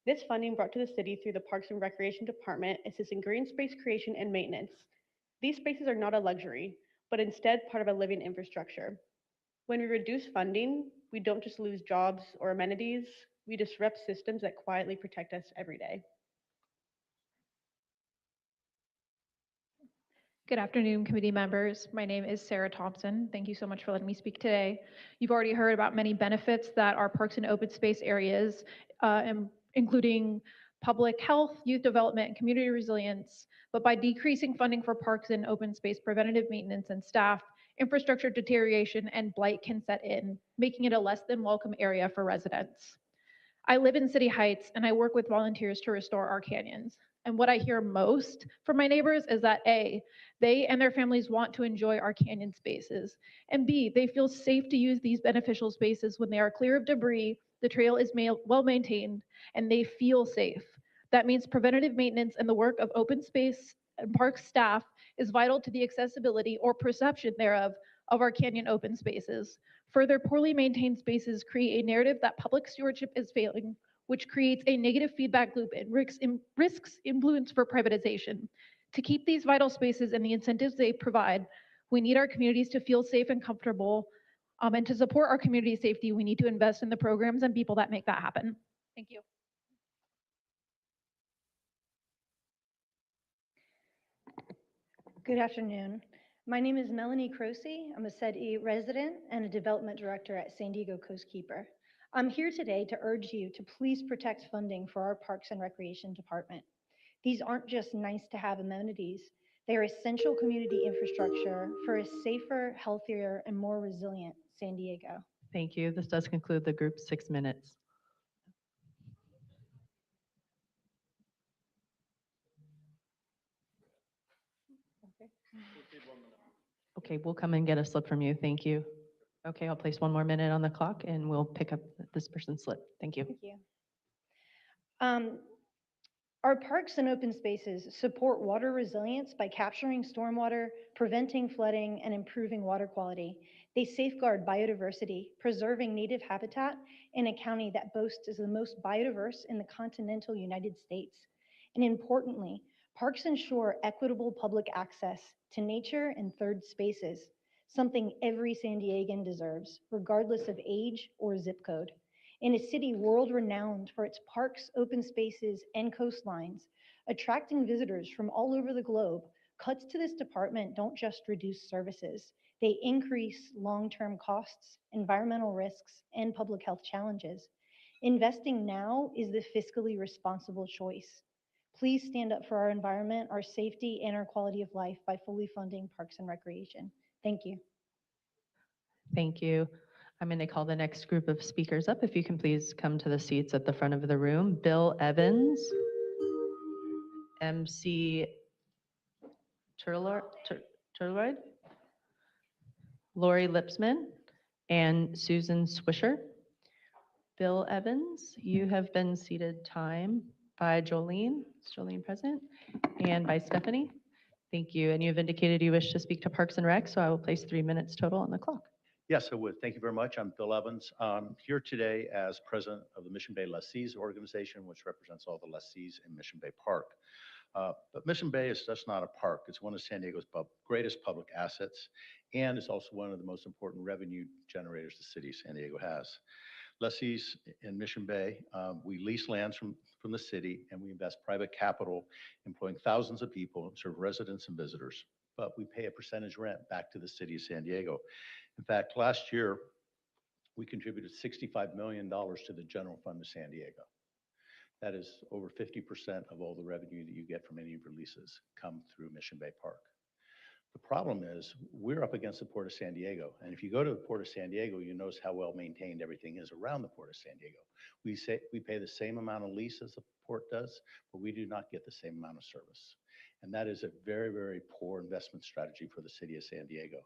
This funding brought to the city through the Parks and Recreation Department assists in green space creation and maintenance. These spaces are not a luxury, but instead part of a living infrastructure. When we reduce funding, we don't just lose jobs or amenities, we disrupt systems that quietly protect us every day. Good afternoon, committee members. My name is Sarah Thompson. Thank you so much for letting me speak today. You've already heard about many benefits that our parks and open space areas, including public health, youth development, and community resilience. But by decreasing funding for parks and open space preventative maintenance and staff, infrastructure deterioration and blight can set in, making it a less than welcome area for residents. I live in City Heights and I work with volunteers to restore our canyons. And what I hear most from my neighbors is that A, they and their families want to enjoy our canyon spaces, and B, they feel safe to use these beneficial spaces when they are clear of debris, the trail is well maintained, and they feel safe. That means preventative maintenance and the work of open space and park staff is vital to the accessibility or perception thereof of our canyon open spaces. Further, poorly maintained spaces create a narrative that public stewardship is failing, which creates a negative feedback loop and risks influence for privatization. To keep these vital spaces and the incentives they provide, we need our communities to feel safe and comfortable. And to support our community safety, we need to invest in the programs and people that make that happen. Thank you. Good afternoon. My name is Melanie Croce. I'm a SEDE resident and a development director at San Diego Coastkeeper. I'm here today to urge you to please protect funding for our Parks and Recreation Department. These aren't just nice to have amenities. They are essential community infrastructure for a safer, healthier, and more resilient San Diego. Thank you. This does conclude the group's 6 minutes. Okay, we'll come and get a slip from you. Thank you. Okay, I'll place 1 more minute on the clock and we'll pick up this person's slip. Thank you. Thank you. Our parks and open spaces support water resilience by capturing stormwater, preventing flooding, and improving water quality. They safeguard biodiversity, preserving native habitat in a county that boasts as the most biodiverse in the continental United States. And importantly, parks ensure equitable public access to nature and third spaces, something every San Diegan deserves, regardless of age or zip code. In a city world-renowned for its parks, open spaces, and coastlines, attracting visitors from all over the globe, cuts to this department don't just reduce services. They increase long-term costs, environmental risks, and public health challenges. Investing now is the fiscally responsible choice. Please stand up for our environment, our safety, and our quality of life by fully funding Parks and Recreation. Thank you. Thank you. I'm going to call the next group of speakers up. If you can please come to the seats at the front of the room. Bill Evans, MC Turleroyd, Lori Lipsman, and Susan Swisher. Bill Evans, you have been seated time by Jolene. Is Jolene present? And by Stephanie. Thank you. And you've indicated you wish to speak to Parks and Rec, so I will place 3 minutes total on the clock. Yes, I would. Thank you very much. I'm Bill Evans. I'm here today as president of the Mission Bay Lessees Organization, which represents all the lessees in Mission Bay Park. But Mission Bay is just not a park. It's one of San Diego's greatest public assets, and it's also one of the most important revenue generators the city of San Diego has. Lessees in Mission Bay, we lease lands from the city, and we invest private capital, employing thousands of people and serve residents and visitors. But we pay a percentage rent back to the city of San Diego. In fact, last year, we contributed $65 million to the general fund of San Diego. That is over 50% of all the revenue that you get from any of your leases come through Mission Bay Park. The problem is we're up against the Port of San Diego. And if you go to the Port of San Diego, you notice how well maintained everything is around the Port of San Diego. We pay the same amount of lease as the port does, but we do not get the same amount of service. And that is a very, very poor investment strategy for the city of San Diego,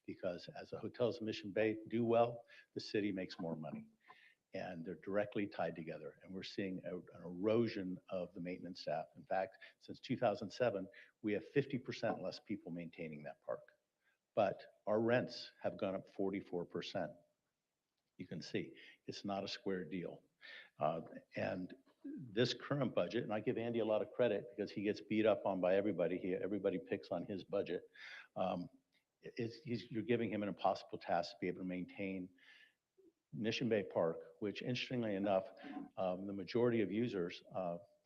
because as the hotels in Mission Bay do well, the city makes more money. And they're directly tied together. And we're seeing an erosion of the maintenance staff. In fact, since 2007, we have 50% less people maintaining that park. But our rents have gone up 44%. You can see it's not a square deal. And this current budget, and I give Andy a lot of credit because he gets beat up on by everybody. Everybody picks on his budget. You're giving him an impossible task to be able to maintain Mission Bay Park, which interestingly enough, the majority of users,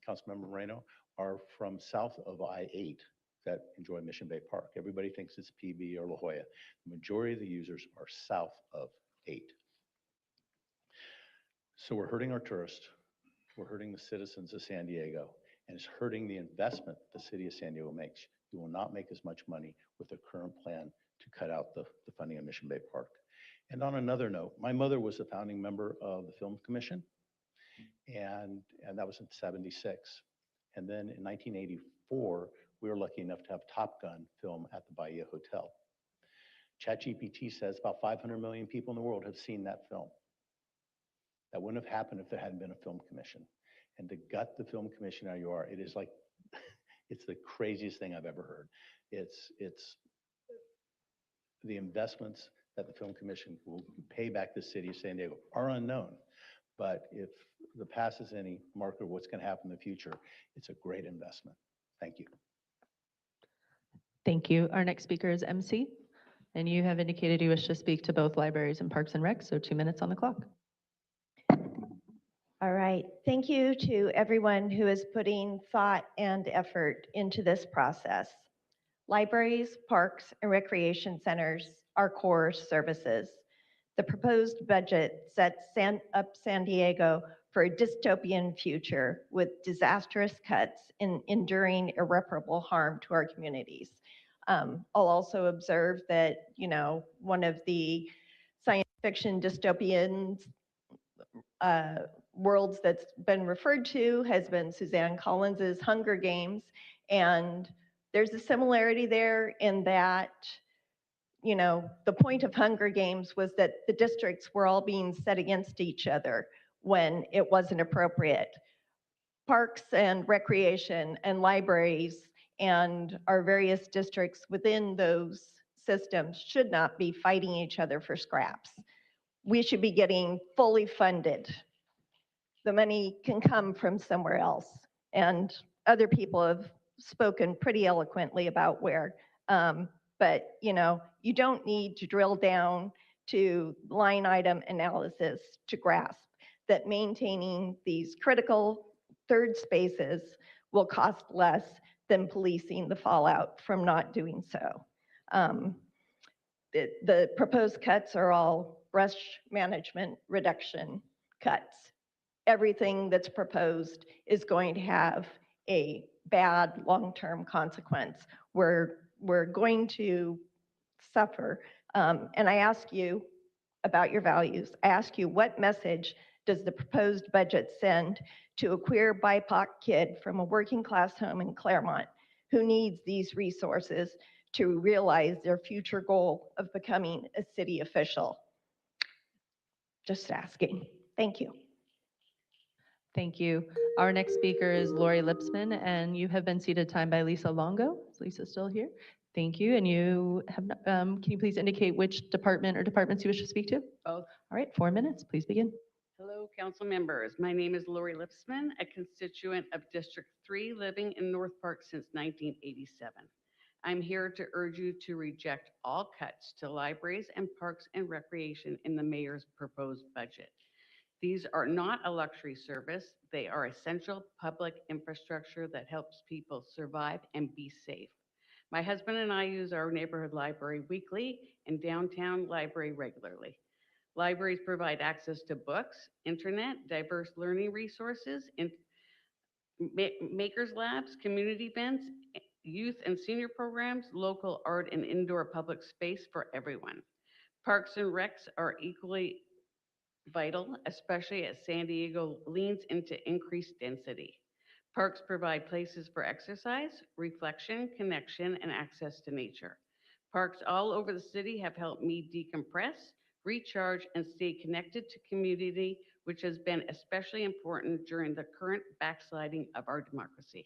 Councilmember Moreno, are from south of I-8 that enjoy Mission Bay Park. Everybody thinks it's PB or La Jolla. The majority of the users are south of 8. So we're hurting our tourists, we're hurting the citizens of San Diego, and it's hurting the investment the city of San Diego makes. You will not make as much money with the current plan to cut out the funding of Mission Bay Park. And on another note, my mother was a founding member of the Film Commission, and that was in '76. And then in 1984, we were lucky enough to have Top Gun film at the Bahia Hotel. ChatGPT says about 500 million people in the world have seen that film. That wouldn't have happened if there hadn't been a film commission. And to gut the film commission how you are, it is like, it's the craziest thing I've ever heard. It's the investments that the Film Commission will pay back the city of San Diego are unknown. But if the past is any marker of what's going to happen in the future, it's a great investment. Thank you. Thank you. Our next speaker is MC, and you have indicated you wish to speak to both libraries and Parks and Rec, so 2 minutes on the clock. All right. Thank you to everyone who is putting thought and effort into this process. Libraries, parks, and recreation centers are core services. The proposed budget sets up San Diego for a dystopian future with disastrous cuts and enduring irreparable harm to our communities. I'll also observe that, one of the science fiction dystopian worlds that's been referred to has been Suzanne Collins's Hunger Games. And there's a similarity there in that, the point of Hunger Games was that the districts were all being set against each other when it wasn't appropriate. Parks and recreation and libraries and our various districts within those systems should not be fighting each other for scraps. We should be getting fully funded. The money can come from somewhere else. And other people have spoken pretty eloquently about where. But, you don't need to drill down to line item analysis to grasp that maintaining these critical third spaces will cost less than policing the fallout from not doing so. The proposed cuts are all brush management reduction cuts. Everything that's proposed is going to have a bad long-term consequence. We're going to suffer. And I ask you about your values. I ask you, what message does the proposed budget send to a queer BIPOC kid from a working class home in Claremont who needs these resources to realize their future goal of becoming a city official? Just asking. Thank you. Thank you. Our next speaker is Lori Lipsman, and you have been seated time by Lisa Longo. Is Lisa still here? Thank you. And you have, can you please indicate which department or departments you wish to speak to? Both. All right, 4 minutes. Please begin. Hello, council members. My name is Lori Lipsman, a constituent of District 3, living in North Park since 1987. I'm here to urge you to reject all cuts to libraries and parks and recreation in the mayor's proposed budget. These are not a luxury service. They are essential public infrastructure that helps people survive and be safe. My husband and I use our neighborhood library weekly and downtown library regularly. Libraries provide access to books, internet, diverse learning resources, and makers labs, community events, youth and senior programs, local art and indoor public space for everyone. Parks and recs are equally vital, especially as San Diego leans into increased density. Parks provide places for exercise, reflection, connection, and access to nature. Parks all over the city have helped me decompress, recharge, and stay connected to community, which has been especially important during the current backsliding of our democracy.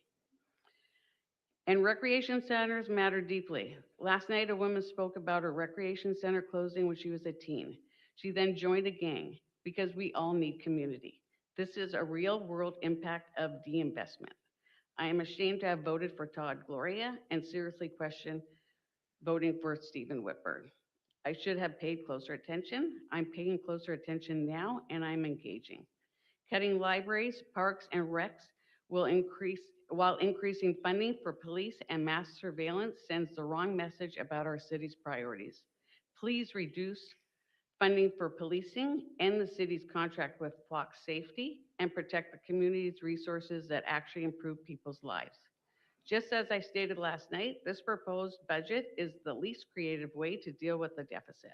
And recreation centers matter deeply. Last night, a woman spoke about her recreation center closing when she was a teen. She then joined a gang because we all need community. This is a real world impact of de-investment. I am ashamed to have voted for Todd Gloria and seriously question voting for Stephen Whitburn. I should have paid closer attention. I'm paying closer attention now and I'm engaging. Cutting libraries, parks, and recs will increase while increasing funding for police and mass surveillance sends the wrong message about our city's priorities. Please reduce funding for policing, end the city's contract with Flock Safety, and protect the community's resources that actually improve people's lives. Just as I stated last night, this proposed budget is the least creative way to deal with the deficit.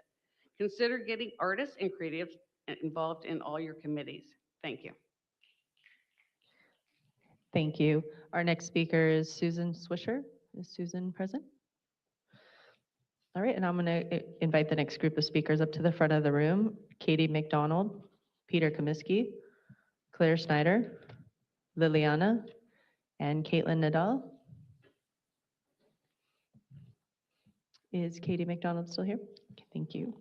Consider getting artists and creatives involved in all your committees. Thank you. Thank you. Our next speaker is Susan Swisher. Is Susan present? All right, and I'm going to invite the next group of speakers up to the front of the room. Katie McDonald, Peter Comiskey, Claire Snyder, Liliana, and Caitlin Nadal. Is Katie McDonald still here? Okay, thank you.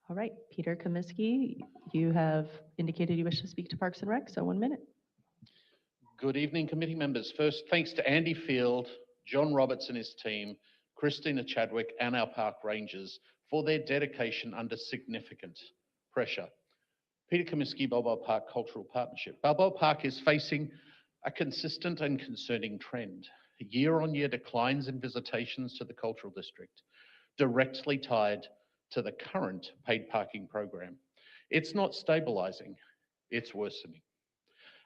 All right, Peter Comiskey, you have indicated you wish to speak to Parks and Rec, so 1 minute. Good evening, committee members. First, thanks to Andy Field, John Roberts and his team, Christina Chadwick, and our park rangers for their dedication under significant pressure. Peter Comiskey, Balboa Park Cultural Partnership. Balboa Park is facing a consistent and concerning trend. Year-on-year declines in visitations to the cultural district, directly tied to the current paid parking program. It's not stabilizing, it's worsening.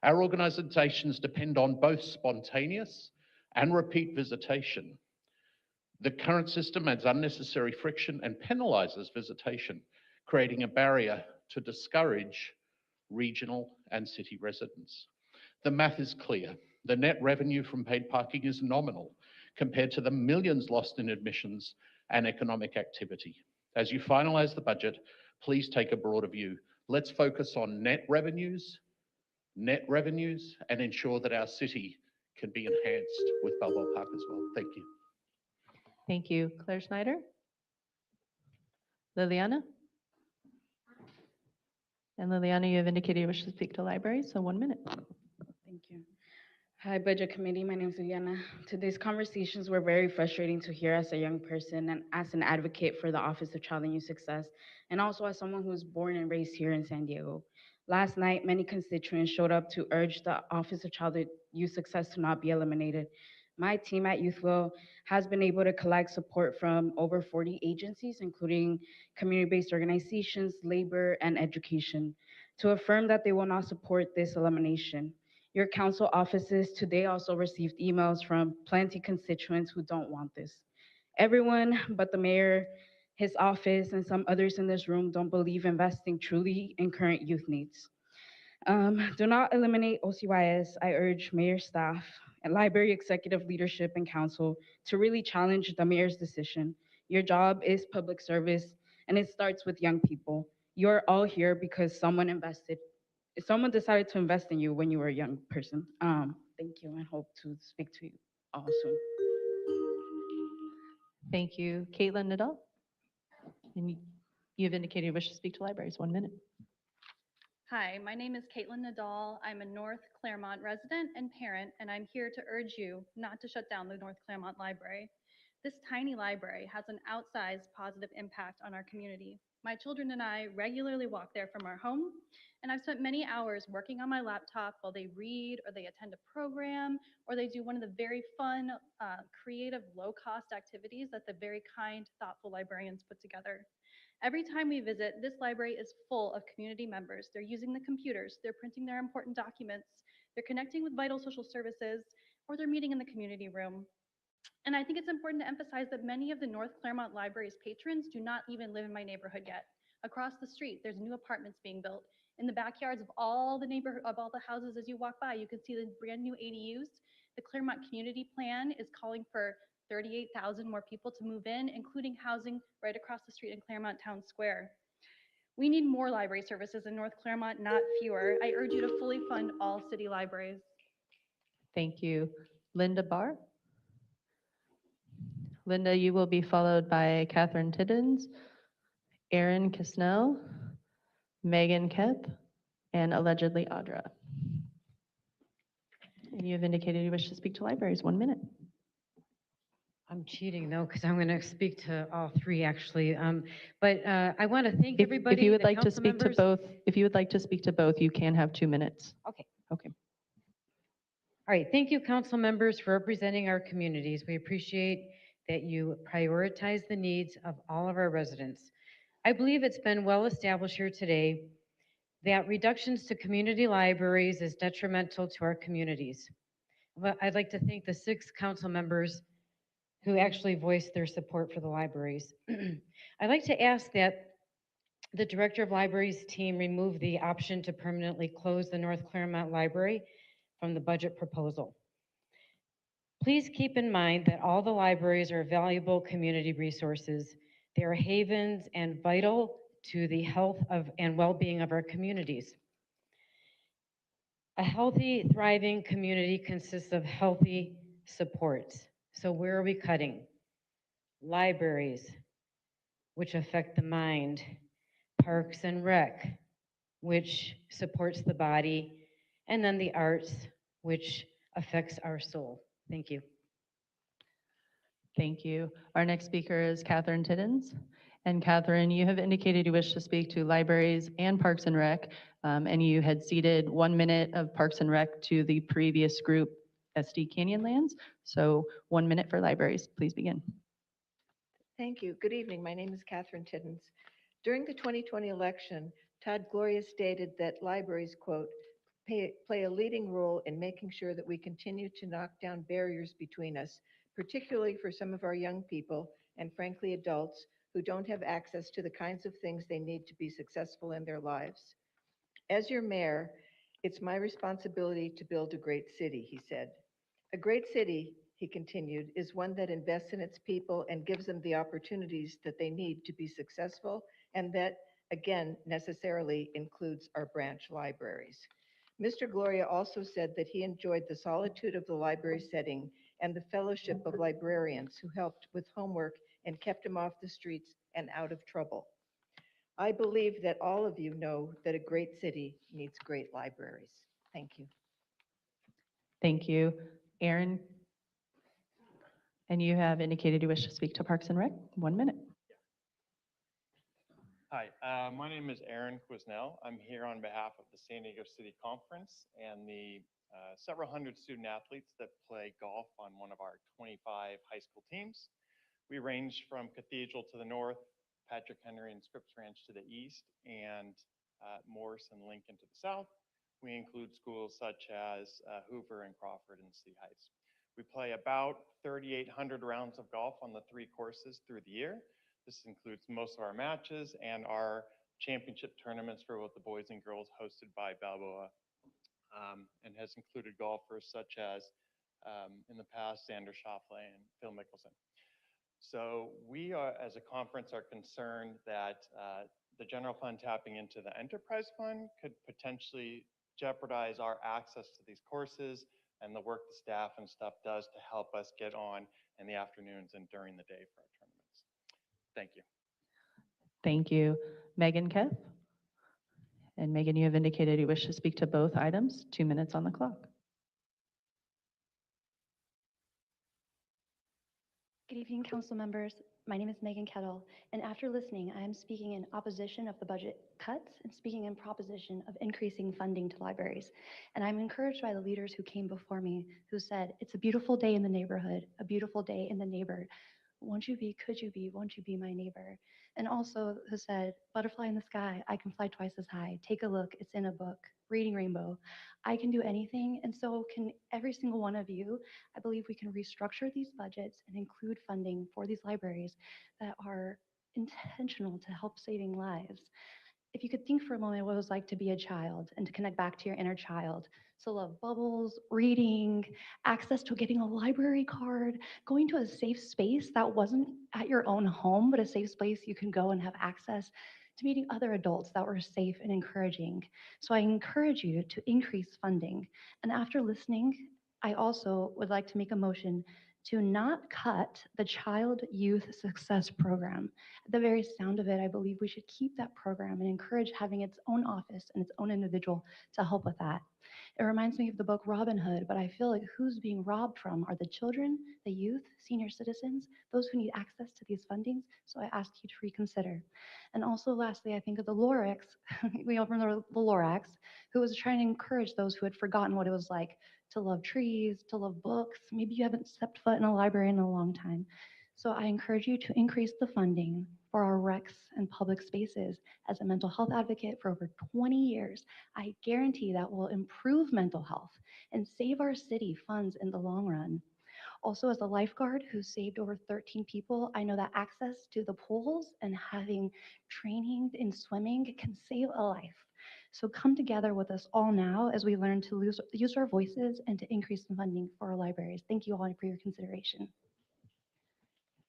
Our organizations depend on both spontaneous and repeat visitation. The current system adds unnecessary friction and penalizes visitation, creating a barrier to discourage regional and city residents. The math is clear. The net revenue from paid parking is nominal compared to the millions lost in admissions and economic activity. As you finalize the budget, please take a broader view. Let's focus on net revenues, and ensure that our city can be enhanced with Balboa Park as well. Thank you. Thank you. Claire Snyder? Liliana? And Liliana, you have indicated you wish to speak to libraries, so 1 minute. Thank you. Hi, Budget Committee. My name is Liliana. Today's conversations were very frustrating to hear as a young person and as an advocate for the Office of Child and Youth Success, and also as someone who was born and raised here in San Diego. Last night, many constituents showed up to urge the Office of Child and Youth Success to not be eliminated. My team at YouthWell has been able to collect support from over 40 agencies, including community-based organizations, labor, and education, to affirm that they will not support this elimination. Your council offices today also received emails from plenty constituents who don't want this. Everyone but the mayor, his office, and some others in this room don't believe investing truly in current youth needs. Do not eliminate OCYS. I urge mayor staff and library executive leadership and council to really challenge the mayor's decision. Your job is public service, and it starts with young people. You're all here because someone decided to invest in you when you were a young person. Thank you, and hope to speak to you all soon. Thank you. Caitlin Nadal? And you've indicated you wish to speak to libraries. 1 minute. Hi, my name is Caitlin Nadal. I'm a North Claremont resident and parent, and I'm here to urge you not to shut down the North Claremont Library. This tiny library has an outsized positive impact on our community. My children and I regularly walk there from our home, and I've spent many hours working on my laptop while they read or they attend a program or they do one of the very fun, creative, low-cost activities that the very kind, thoughtful librarians put together. Every time we visit, this library is full of community members. They're using the computers, they're printing their important documents, they're connecting with vital social services, or they're meeting in the community room. And I think it's important to emphasize that many of the North Claremont Library's patrons do not even live in my neighborhood yet. Across the street, there's new apartments being built. In the backyards of all the houses as you walk by, you can see the brand new ADUs. The Claremont Community Plan is calling for 38,000 more people to move in, including housing right across the street in Claremont Town Square. We need more library services in North Claremont, not fewer. I urge you to fully fund all city libraries. Thank you. Linda Barr? Linda, you will be followed by Catherine Tiddens, Aaron Kisnell, Megan Kep, and allegedly Audra. And you have indicated you wish to speak to libraries. 1 minute. I'm cheating though, because I'm going to speak to all three actually. But I want to thank everybody. If you would the like to council speak to members. both, if you would like to speak to both, you can have 2 minutes. Okay. Okay. All right, thank you, council members, for representing our communities. We appreciate that you prioritize the needs of all of our residents. I believe it's been well established here today that reductions to community libraries is detrimental to our communities. But I'd like to thank the 6 council members who actually voiced their support for the libraries. I'd like to ask that the Director of Libraries team remove the option to permanently close the North Claremont Library from the budget proposal. Please keep in mind that all the libraries are valuable community resources. They are havens and vital to the health of and well-being of our communities. A healthy, thriving community consists of healthy supports. So where are we cutting? Libraries, which affect the mind. Parks and Rec, which supports the body. And then the arts, which affects our soul. Thank you. Thank you. Our next speaker is Catherine Tiddens. And Catherine, you have indicated you wish to speak to libraries and Parks and Rec, and you had ceded 1 minute of Parks and Rec to the previous group, SD Canyonlands. So 1 minute for libraries. Please begin. Thank you. Good evening. My name is Catherine Tiddens. During the 2020 election, Todd Gloria stated that libraries, quote, play a leading role in making sure that we continue to knock down barriers between us, particularly for some of our young people and frankly adults who don't have access to the kinds of things they need to be successful in their lives. As your mayor, it's my responsibility to build a great city, he said. A great city, he continued, is one that invests in its people and gives them the opportunities that they need to be successful, and that, again, necessarily includes our branch libraries. Mr. Gloria also said that he enjoyed the solitude of the library setting and the fellowship of librarians who helped with homework and kept him off the streets and out of trouble. I believe that all of you know that a great city needs great libraries. Thank you. Thank you. Aaron, and you have indicated you wish to speak to Parks and Rec. 1 minute. Hi, my name is Aaron Quisnell. I'm here on behalf of the San Diego City Conference and the several hundred student athletes that play golf on one of our 25 high school teams. We range from Cathedral to the north, Patrick Henry and Scripps Ranch to the east, and Morris and Lincoln to the south. We include schools such as Hoover and Crawford and City Heights. We play about 3,800 rounds of golf on the 3 courses through the year. This includes most of our matches and our championship tournaments for both the boys and girls hosted by Balboa, and has included golfers such as, in the past, Xander Schauffele and Phil Mickelson. So we are, as a conference, are concerned that the general fund tapping into the enterprise fund could potentially jeopardize our access to these courses and the work the staff and stuff does to help us get on in the afternoons and during the day for our tournaments. Thank you. Thank you. Megan Keth? And Megan, you have indicated you wish to speak to both items. 2 minutes on the clock. Good evening, council members. My name is Megan Kettle, and after listening, I am speaking in opposition of the budget cuts and speaking in proposition of increasing funding to libraries. And I'm encouraged by the leaders who came before me who said, it's a beautiful day in the neighborhood, a beautiful day in the neighbor. Won't you be, could you be, won't you be my neighbor? And also who said, butterfly in the sky, I can fly twice as high. Take a look, it's in a book. Reading Rainbow. I can do anything, and so can every single one of you. I believe we can restructure these budgets and include funding for these libraries that are intentional to help saving lives. If you could think for a moment what it was like to be a child and to connect back to your inner child, to love bubbles, reading, access to getting a library card, going to a safe space that wasn't at your own home, but a safe space you can go and have access to meeting other adults that were safe and encouraging. So I encourage you to increase funding. And after listening, I also would like to make a motion to not cut the Child Youth Success Program. At the very sound of it, I believe we should keep that program and encourage having its own office and its own individual to help with that. It reminds me of the book Robin Hood, but I feel like who's being robbed from are the children, the youth, senior citizens, those who need access to these fundings. So I ask you to reconsider. And also lastly, I think of the Lorax, we all remember the Lorax, who was trying to encourage those who had forgotten what it was like to love trees, to love books. Maybe you haven't stepped foot in a library in a long time. So I encourage you to increase the funding for our recs and public spaces. As a mental health advocate for over 20 years, I guarantee that will improve mental health and save our city funds in the long run. Also, as a lifeguard who saved over 13 people, I know that access to the pools and having training in swimming can save a life. So come together with us all now as we learn to use our voices and to increase the funding for our libraries. Thank you all for your consideration.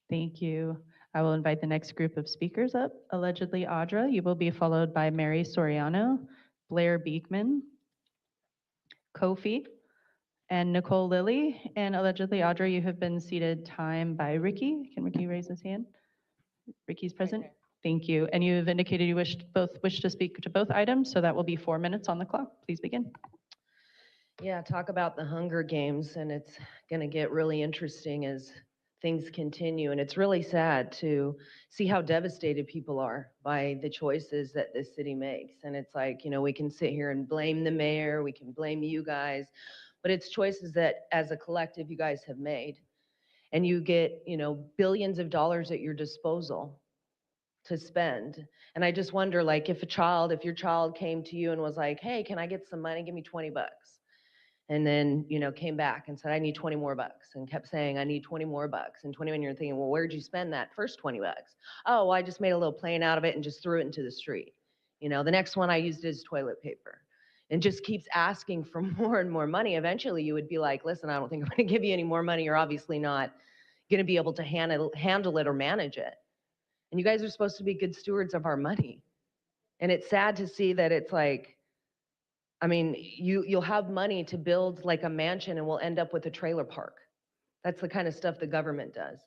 Thank you. I will invite the next group of speakers up. Allegedly Audra, you will be followed by Mary Soriano, Blair Beekman, Kofi, and Nicole Lilly. And allegedly Audra, you have been seated time by Ricky. Can Ricky raise his hand? Ricky's present. Thank you. And you have indicated you wish to speak to both items, so that will be 4 minutes on the clock. Please begin. Yeah, talk about the Hunger Games, and it's going to get really interesting as things continue. And it's really sad to see how devastated people are by the choices that this city makes. And it's like, you know, we can sit here and blame the mayor, we can blame you guys, but it's choices that as a collective you guys have made. And you get, you know, billions of dollars at your disposal to spend. And I just wonder, like, if your child came to you and was like, hey, can I get some money? Give me 20 bucks. And then, you know, came back and said, I need 20 more bucks, and kept saying, I need 20 more bucks. And 20, and you're thinking, well, where'd you spend that first 20 bucks? Oh, well, I just made a little plane out of it and just threw it into the street. You know, the next one I used as toilet paper, and just keeps asking for more and more money. Eventually you would be like, listen, I don't think I'm going to give you any more money. You're obviously not going to be able to handle it or manage it. And you guys are supposed to be good stewards of our money. And it's sad to see that it's like, I mean, you'll have money to build like a mansion and we'll end up with a trailer park. That's the kind of stuff the government does.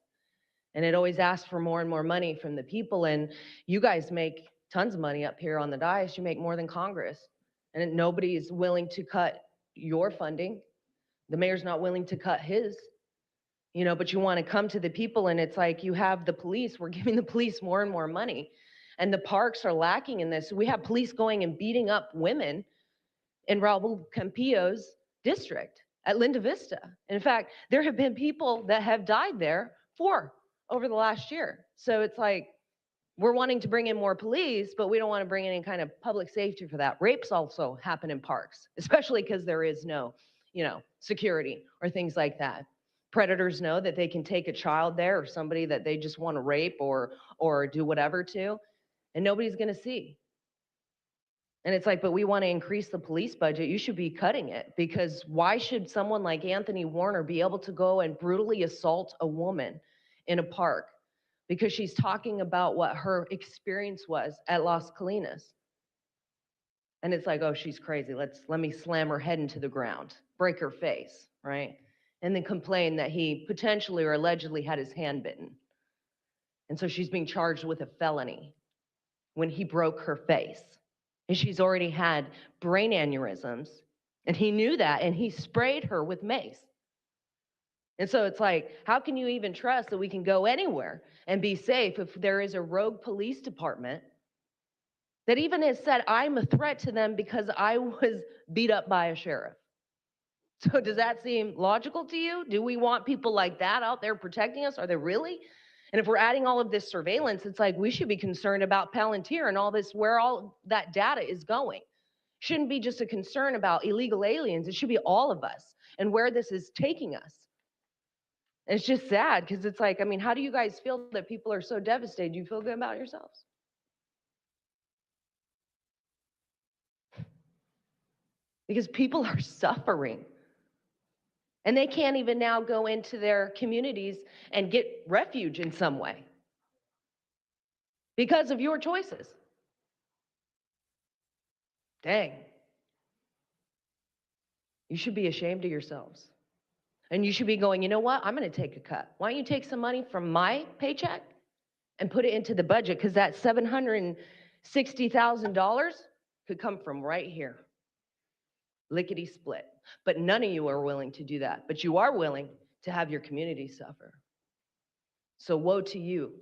And it always asks for more and more money from the people. And you guys make tons of money up here on the dais. You make more than Congress. And nobody is willing to cut your funding. The mayor's not willing to cut his. You know, but you want to come to the people, and it's like you have the police. We're giving the police more and more money. And the parks are lacking in this. We have police going and beating up women in Raul Campillo's district at Linda Vista. In fact, there have been people that have died there over the last year. So it's like, we're wanting to bring in more police, but we don't want to bring in any kind of public safety for that. Rapes also happen in parks, especially because there is no, you know, security or things like that. Predators know that they can take a child there or somebody that they just want to rape or do whatever to, and nobody's going to see. And it's like, but we want to increase the police budget. You should be cutting it, because why should someone like Anthony Warner be able to go and brutally assault a woman in a park because she's talking about what her experience was at Las Colinas? And it's like, oh, she's crazy. Let me slam her head into the ground, break her face, right? And then complain that he potentially or allegedly had his hand bitten. And so she's being charged with a felony when he broke her face And she's already had brain aneurysms. And he knew that, and he sprayed her with mace. And so it's like, how can you even trust that we can go anywhere and be safe if there is a rogue police department that even has said, I'm a threat to them because I was beat up by a sheriff? So does that seem logical to you? Do we want people like that out there protecting us? Are they really? And if we're adding all of this surveillance, it's like we should be concerned about Palantir and all this, where all that data is going. Shouldn't be just a concern about illegal aliens. It should be all of us and where this is taking us. And it's just sad because it's like, I mean, how do you guys feel that people are so devastated? Do you feel good about yourselves? Because people are suffering. And they can't even now go into their communities and get refuge in some way because of your choices. Dang. You should be ashamed of yourselves. And you should be going, you know what? I'm going to take a cut. Why don't you take some money from my paycheck and put it into the budget? Because that $760,000 could come from right here. Lickety split. But none of you are willing to do that. But you are willing to have your community suffer. So woe to you.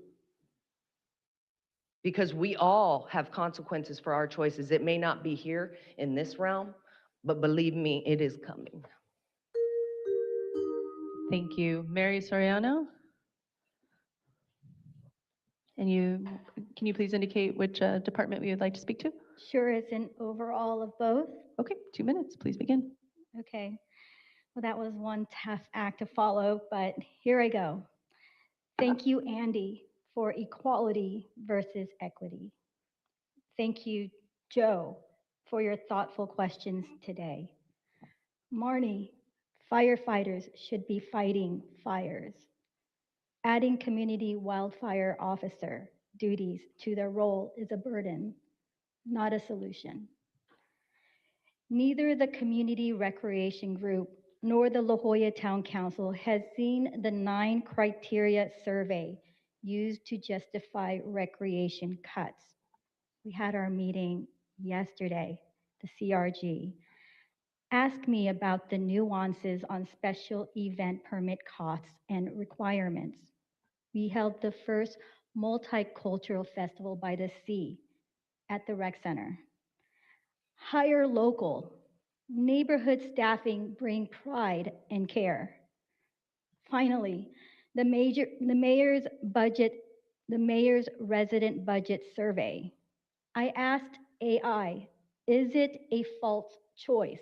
Because we all have consequences for our choices. It may not be here in this realm, but believe me, it is coming. Thank you. Mary Soriano? And can you please indicate which department we would like to speak to? Sure, it's an overall of both. Okay, 2 minutes, please begin. Okay. Well, that was one tough act to follow, but here I go. Thank you, Andy, for equality versus equity. Thank you, Joe, for your thoughtful questions today. Marnie, firefighters should be fighting fires. Adding community wildfire officer duties to their role is a burden, not a solution. Neither the Community Recreation Group nor the La Jolla Town Council has seen the 9 criteria survey used to justify recreation cuts. We had our meeting yesterday, the CRG. Ask me about the nuances on special event permit costs and requirements. We held the first multicultural festival by the sea at the rec center. Hire local. Neighborhood staffing bring pride and care. Finally, the mayor's resident budget survey. I asked AI, is it a false choice?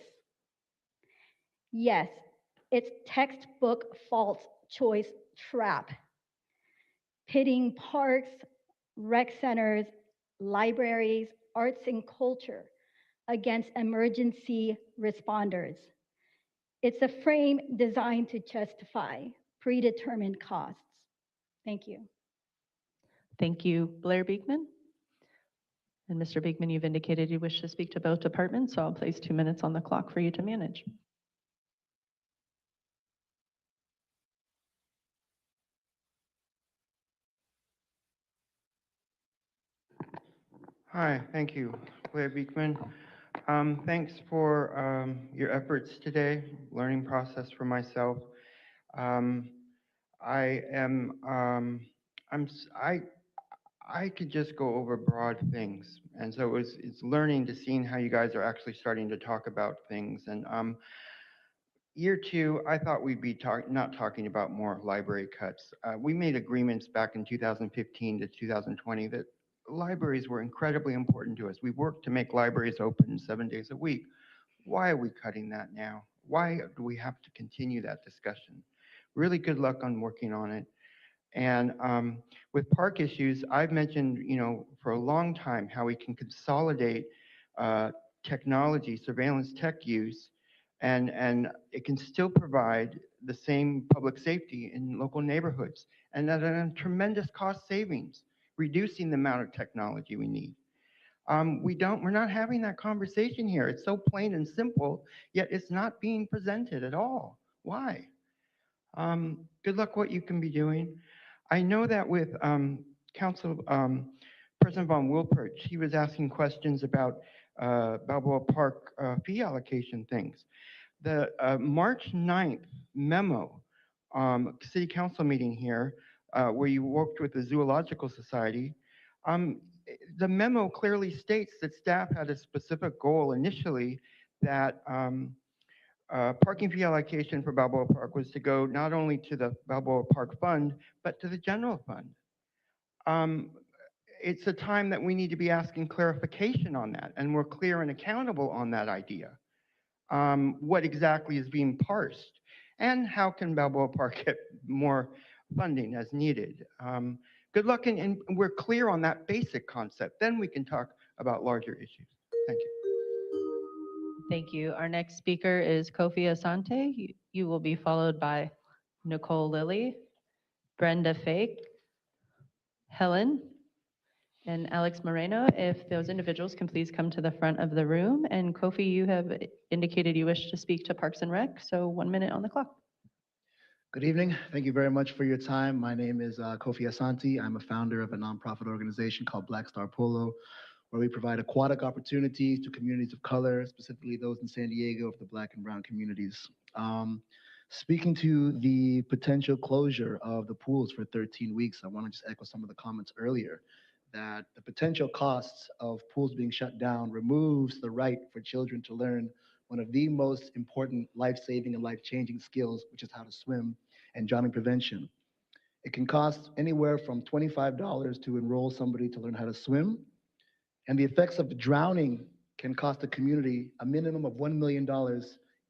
Yes, it's textbook false choice trap. Pitting parks, rec centers, libraries, arts and culture against emergency responders. It's a frame designed to justify predetermined costs. Thank you. Thank you. Blair Beekman? And Mr. Beekman, you've indicated you wish to speak to both departments, so I'll place 2 minutes on the clock for you to manage. Hi, thank you. Blair Beekman. Thanks for your efforts today, learning process for myself. I could just go over broad things. And so it's learning to seeing how you guys are actually starting to talk about things. And year 2, I thought we'd be not talking about more library cuts. We made agreements back in 2015 to 2020 that libraries were incredibly important to us. We worked to make libraries open 7 days a week. Why are we cutting that now? Why do we have to continue that discussion? Really good luck on working on it. And with park issues, I've mentioned, for a long time how we can consolidate technology, surveillance tech use, and it can still provide the same public safety in local neighborhoods and at a tremendous cost savings, reducing the amount of technology we need. We're not having that conversation here. It's so plain and simple, yet it's not being presented at all. Why? Good luck what you can be doing. I know that with President Von Wilpert, she was asking questions about Balboa Park fee allocation things. The March 9th memo, city council meeting here, where you worked with the Zoological Society, the memo clearly states that staff had a specific goal initially that parking fee allocation for Balboa Park was to go not only to the Balboa Park Fund, but to the general fund. It's a time that we need to be asking clarification on that, and we're clear and accountable on that idea. What exactly is being parsed, and how can Balboa Park get more funding as needed? Good luck, and we're clear on that basic concept. Then we can talk about larger issues. Thank you. Thank you. Our next speaker is Kofi Asante. You will be followed by Nicole Lilly, Brenda Fake, Helen, and Alex Moreno. If those individuals can please come to the front of the room. And Kofi, you have indicated you wish to speak to Parks and Rec, so 1 minute on the clock. Good evening. Thank you very much for your time. My name is Kofi Asante. I'm a founder of a nonprofit organization called Black Star Polo, where we provide aquatic opportunities to communities of color, specifically those in San Diego of the Black and Brown communities. Speaking to the potential closure of the pools for 13 weeks, I want to just echo some of the comments earlier, that the potential costs of pools being shut down removes the right for children to learn one of the most important life-saving and life-changing skills, which is how to swim and drowning prevention. It can cost anywhere from $25 to enroll somebody to learn how to swim, and the effects of drowning can cost the community a minimum of $1 million,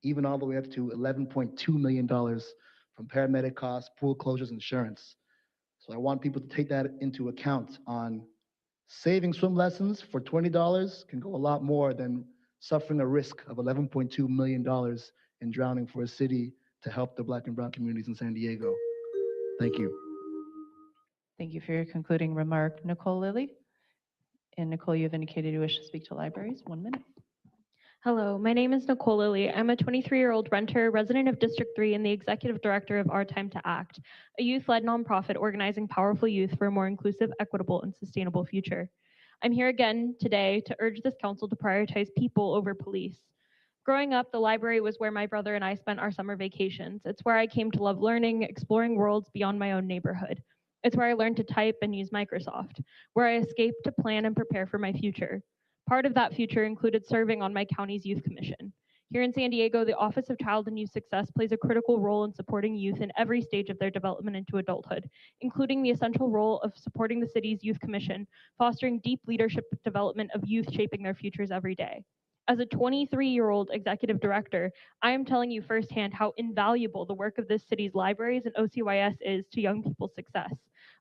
even all the way up to $11.2 million from paramedic costs, pool closures, insurance. So I want people to take that into account on saving swim lessons for $20 can go a lot more than suffering a risk of $11.2 million in drowning for a city to help the Black and Brown communities in San Diego. Thank you. Thank you for your concluding remark, Nicole Lilly. And Nicole, you have indicated you wish to speak to libraries. 1 minute. Hello, my name is Nicole Lilly. I'm a 23-year-old renter, resident of District 3, and the executive director of Our Time to Act, a youth-led nonprofit organizing powerful youth for a more inclusive, equitable, and sustainable future. I'm here again today to urge this council to prioritize people over police. Growing up, the library was where my brother and I spent our summer vacations. It's where I came to love learning, exploring worlds beyond my own neighborhood. It's where I learned to type and use Microsoft, where I escaped to plan and prepare for my future. Part of that future included serving on my county's youth commission. Here in San Diego, the Office of Child and Youth Success plays a critical role in supporting youth in every stage of their development into adulthood, including the essential role of supporting the city's youth commission, fostering deep leadership development of youth shaping their futures every day. As a 23-year-old executive director, I am telling you firsthand how invaluable the work of this city's libraries and OCYS is to young people's success.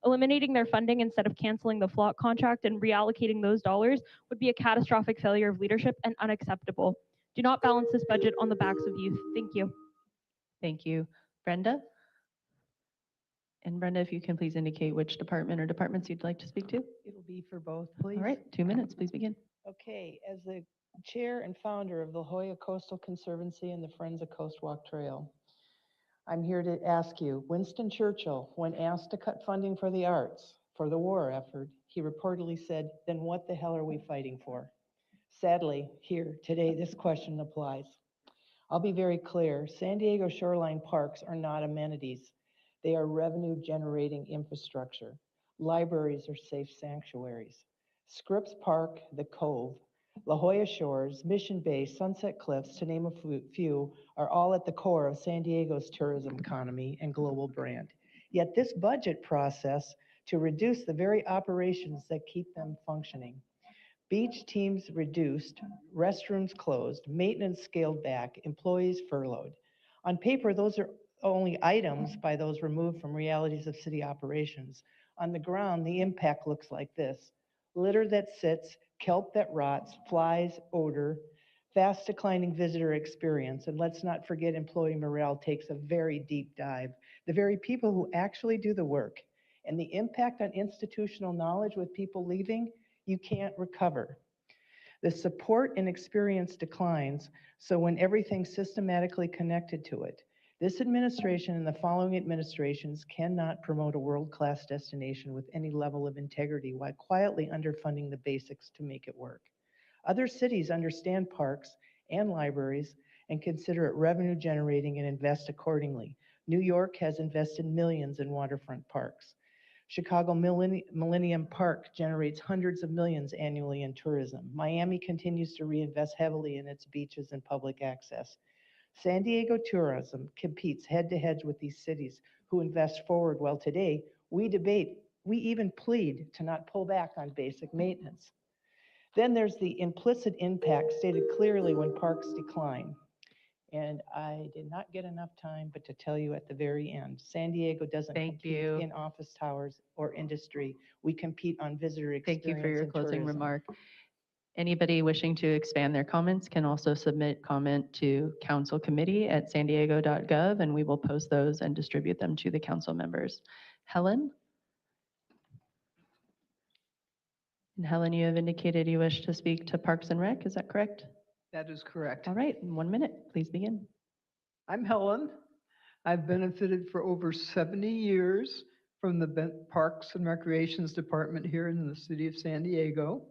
Eliminating their funding instead of canceling the FLOC contract and reallocating those dollars would be a catastrophic failure of leadership and unacceptable. Do not balance this budget on the backs of youth. Thank you. Thank you. Brenda? And Brenda, if you can please indicate which department or departments you'd like to speak to. It'll be for both, please. All right, 2 minutes, please begin. Okay, as the chair and founder of the La Jolla Coastal Conservancy and the Friends of Coast Walk Trail, I'm here to ask you, Winston Churchill, when asked to cut funding for the arts for the war effort, he reportedly said, then what the hell are we fighting for? Sadly, here today, this question applies. I'll be very clear, San Diego shoreline parks are not amenities. They are revenue generating infrastructure. Libraries are safe sanctuaries. Scripps Park, the Cove, La Jolla Shores, Mission Bay, Sunset Cliffs, to name a few, are all at the core of San Diego's tourism economy and global brand. Yet this budget process to reduce the very operations that keep them functioning. Beach teams reduced, restrooms closed, maintenance scaled back, employees furloughed. On paper, those are only items by those removed from realities of city operations. On the ground, the impact looks like this: litter that sits, kelp that rots, flies, odor, fast declining visitor experience. And let's not forget, employee morale takes a very deep dive. The very people who actually do the work, and the impact on institutional knowledge with people leaving, you can't recover. The support and experience declines, so when everything's systematically connected to it, this administration and the following administrations cannot promote a world-class destination with any level of integrity while quietly underfunding the basics to make it work. Other cities understand parks and libraries and consider it revenue generating and invest accordingly. New York has invested millions in waterfront parks. Chicago Millennium Park generates hundreds of millions annually in tourism. Miami continues to reinvest heavily in its beaches and public access. San Diego tourism competes head to head with these cities who invest forward, while today we debate, we even plead to not pull back on basic maintenance. Then there's the implicit impact stated clearly when parks decline. And I did not get enough time, but to tell you at the very end, San Diego doesn't compete in office towers or industry. We compete on visitor experience. Thank you for your and closing tourism. remark. Anybody wishing to expand their comments can also submit comment to councilcommittee@sandiego.gov, and we will post those and distribute them to the council members. Helen? And Helen, you have indicated you wish to speak to Parks and Rec, is that correct? That is correct. All right, in 1 minute, please begin. I'm Helen. I've benefited for over 70 years from the Parks and Recreations Department here in the city of San Diego.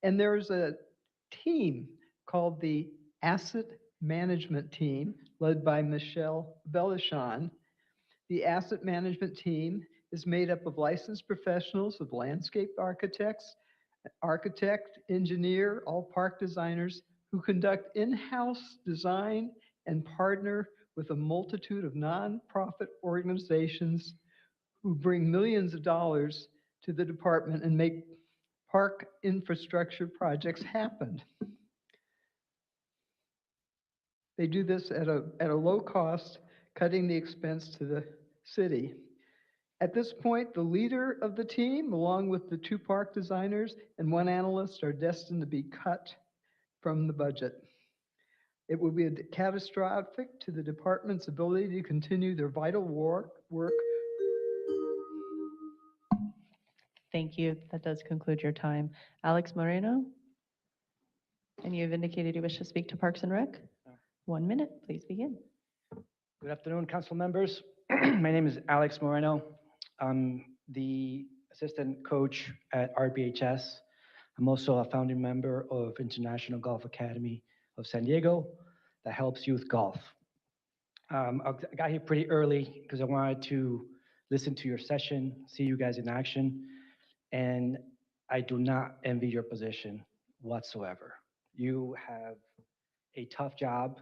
And there's a team called the Asset Management Team, led by Michelle Belishon. The Asset Management Team is made up of licensed professionals of landscape architects, architect, engineer, all park designers who conduct in-house design and partner with a multitude of nonprofit organizations who bring millions of dollars to the department and make park infrastructure projects happen. They do this at a low cost, cutting the expense to the city. At this point, the leader of the team, along with the 2 park designers and 1 analyst, are destined to be cut from the budget. It will be catastrophic to the department's ability to continue their vital work. Thank you. That does conclude your time. Alex Moreno? And you have indicated you wish to speak to Parks and Rec? 1 minute, please begin. Good afternoon, council members. My name is Alex Moreno. I'm the assistant coach at RBHS. I'm also a founding member of International Golf Academy of San Diego that helps youth golf. I got here pretty early because I wanted to listen to your session, see you guys in action, and I do not envy your position whatsoever. You have a tough job.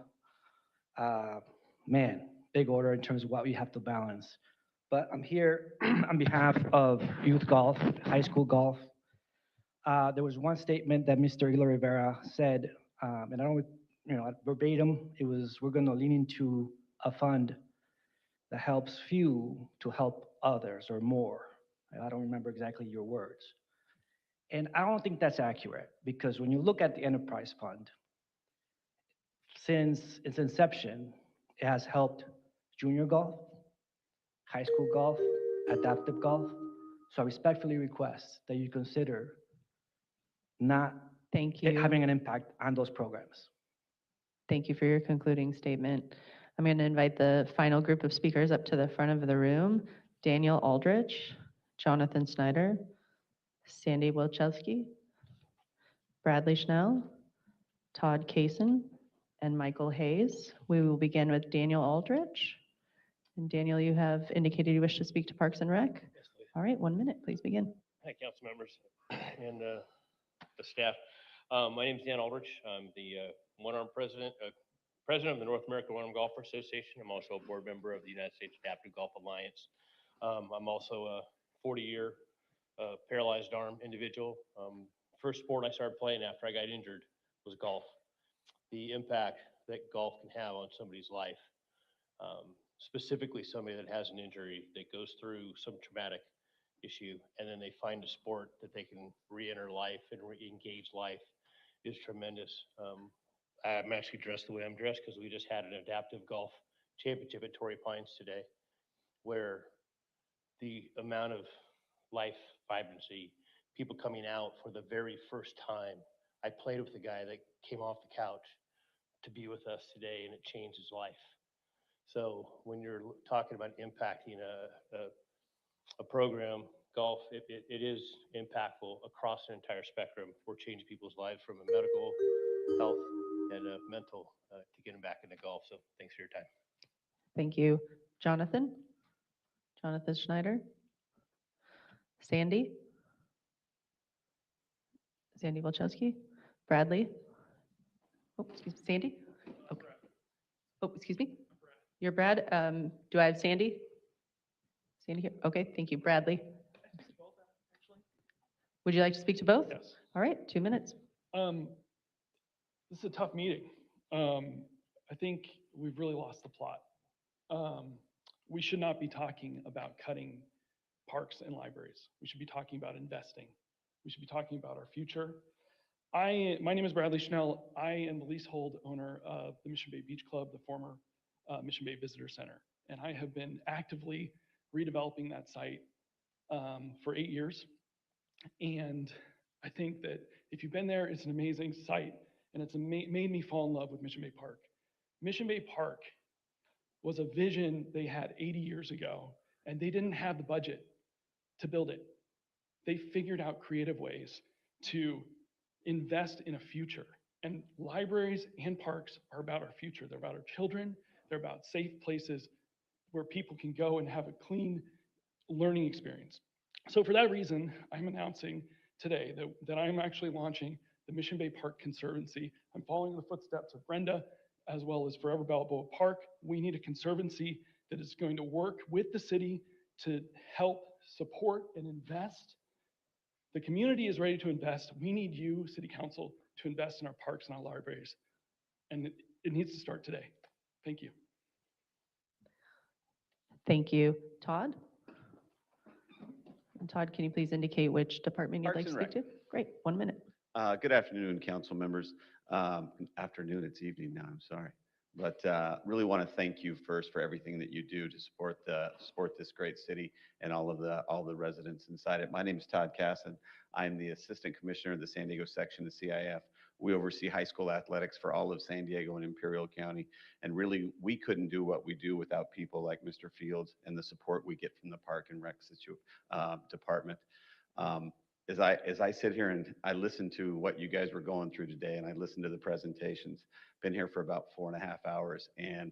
Man, big order in terms of what we have to balance. But I'm here on behalf of youth golf, high school golf. There was one statement that Mr. Hilo Rivera said, and I don't, verbatim, it was, we're gonna lean into a fund that helps few to help others or more. I don't remember exactly your words. And I don't think that's accurate, because when you look at the enterprise fund, since its inception, it has helped junior golf, high school golf, adaptive golf. So I respectfully request that you consider not having an impact on those programs. Thank you for your concluding statement. I'm going to invite the final group of speakers up to the front of the room. Daniel Aldrich, Jonathan Snyder, Sandy Wilczewski, Bradley Schnell, Todd Kaysen, and Michael Hayes. We will begin with Daniel Aldrich. And Daniel, you have indicated you wish to speak to Parks and Rec. All right, 1 minute, please begin. Hi, council members and the staff. My name is Dan Aldrich. I'm the one-arm president of the North American One-Arm Golfer Association. I'm also a board member of the United States Adaptive Golf Alliance. I'm also a 40-year paralyzed arm individual. First sport I started playing after I got injured was golf. The impact that golf can have on somebody's life, specifically somebody that has an injury that goes through some traumatic issue, and then they find a sport that they can re-enter life and re-engage life, is tremendous. I'm actually dressed the way I'm dressed because we just had an adaptive golf championship at Torrey Pines today, where the amount of life vibrancy, people coming out for the very first time. I played with a guy that came off the couch to be with us today, and it changed his life. So when you're talking about impacting a program, golf, it is impactful across an entire spectrum for changing people's lives from a medical, health, and mental to getting back into golf. So thanks for your time. Thank you. Jonathan? Jonathan Schneider? Sandy? Sandy Walczewski? Bradley? Oh, excuse me, Sandy? Okay. Oh, excuse me? You're Brad. Do I have Sandy? Sandy here? Okay, thank you. Bradley? Would you like to speak to both? Yes. All right, 2 minutes. This is a tough meeting. I think we've really lost the plot. We should not be talking about cutting parks and libraries. We should be talking about investing. We should be talking about our future. My name is Bradley Schnell. I am the leasehold owner of the Mission Bay Beach Club, the former Mission Bay Visitor Center. And I have been actively redeveloping that site for 8 years. And I think that if you've been there, it's an amazing site. And it's made me fall in love with Mission Bay Park. Mission Bay Park was a vision they had 80 years ago, and they didn't have the budget to build it. They figured out creative ways to invest in a future. And libraries and parks are about our future. They're about our children. They're about safe places where people can go and have a clean learning experience. So for that reason, I'm announcing today that I'm actually launching the Mission Bay Park Conservancy. I'm following the footsteps of Brenda, as well as Forever Balboa Park. We need a conservancy that is going to work with the city to help support and invest. The community is ready to invest. We need you, City Council, to invest in our parks and our libraries. And it needs to start today. Thank you. Thank you. Todd? And Todd, can you please indicate which department you'd like to Parks speak and to? Great, 1 minute. Good afternoon, council members. Afternoon, it's evening now, I'm sorry. But really want to thank you first for everything that you do to support this great city and all the residents inside it. My name is Todd Casson. I'm the Assistant Commissioner of the San Diego section of CIF. We oversee high school athletics for all of San Diego and Imperial County. And really, we couldn't do what we do without people like Mr. Fields and the support we get from the Park and Rec Department. As I sit here and I listen to what you guys were going through today, and I listened to the presentations, been here for about 4.5 hours, and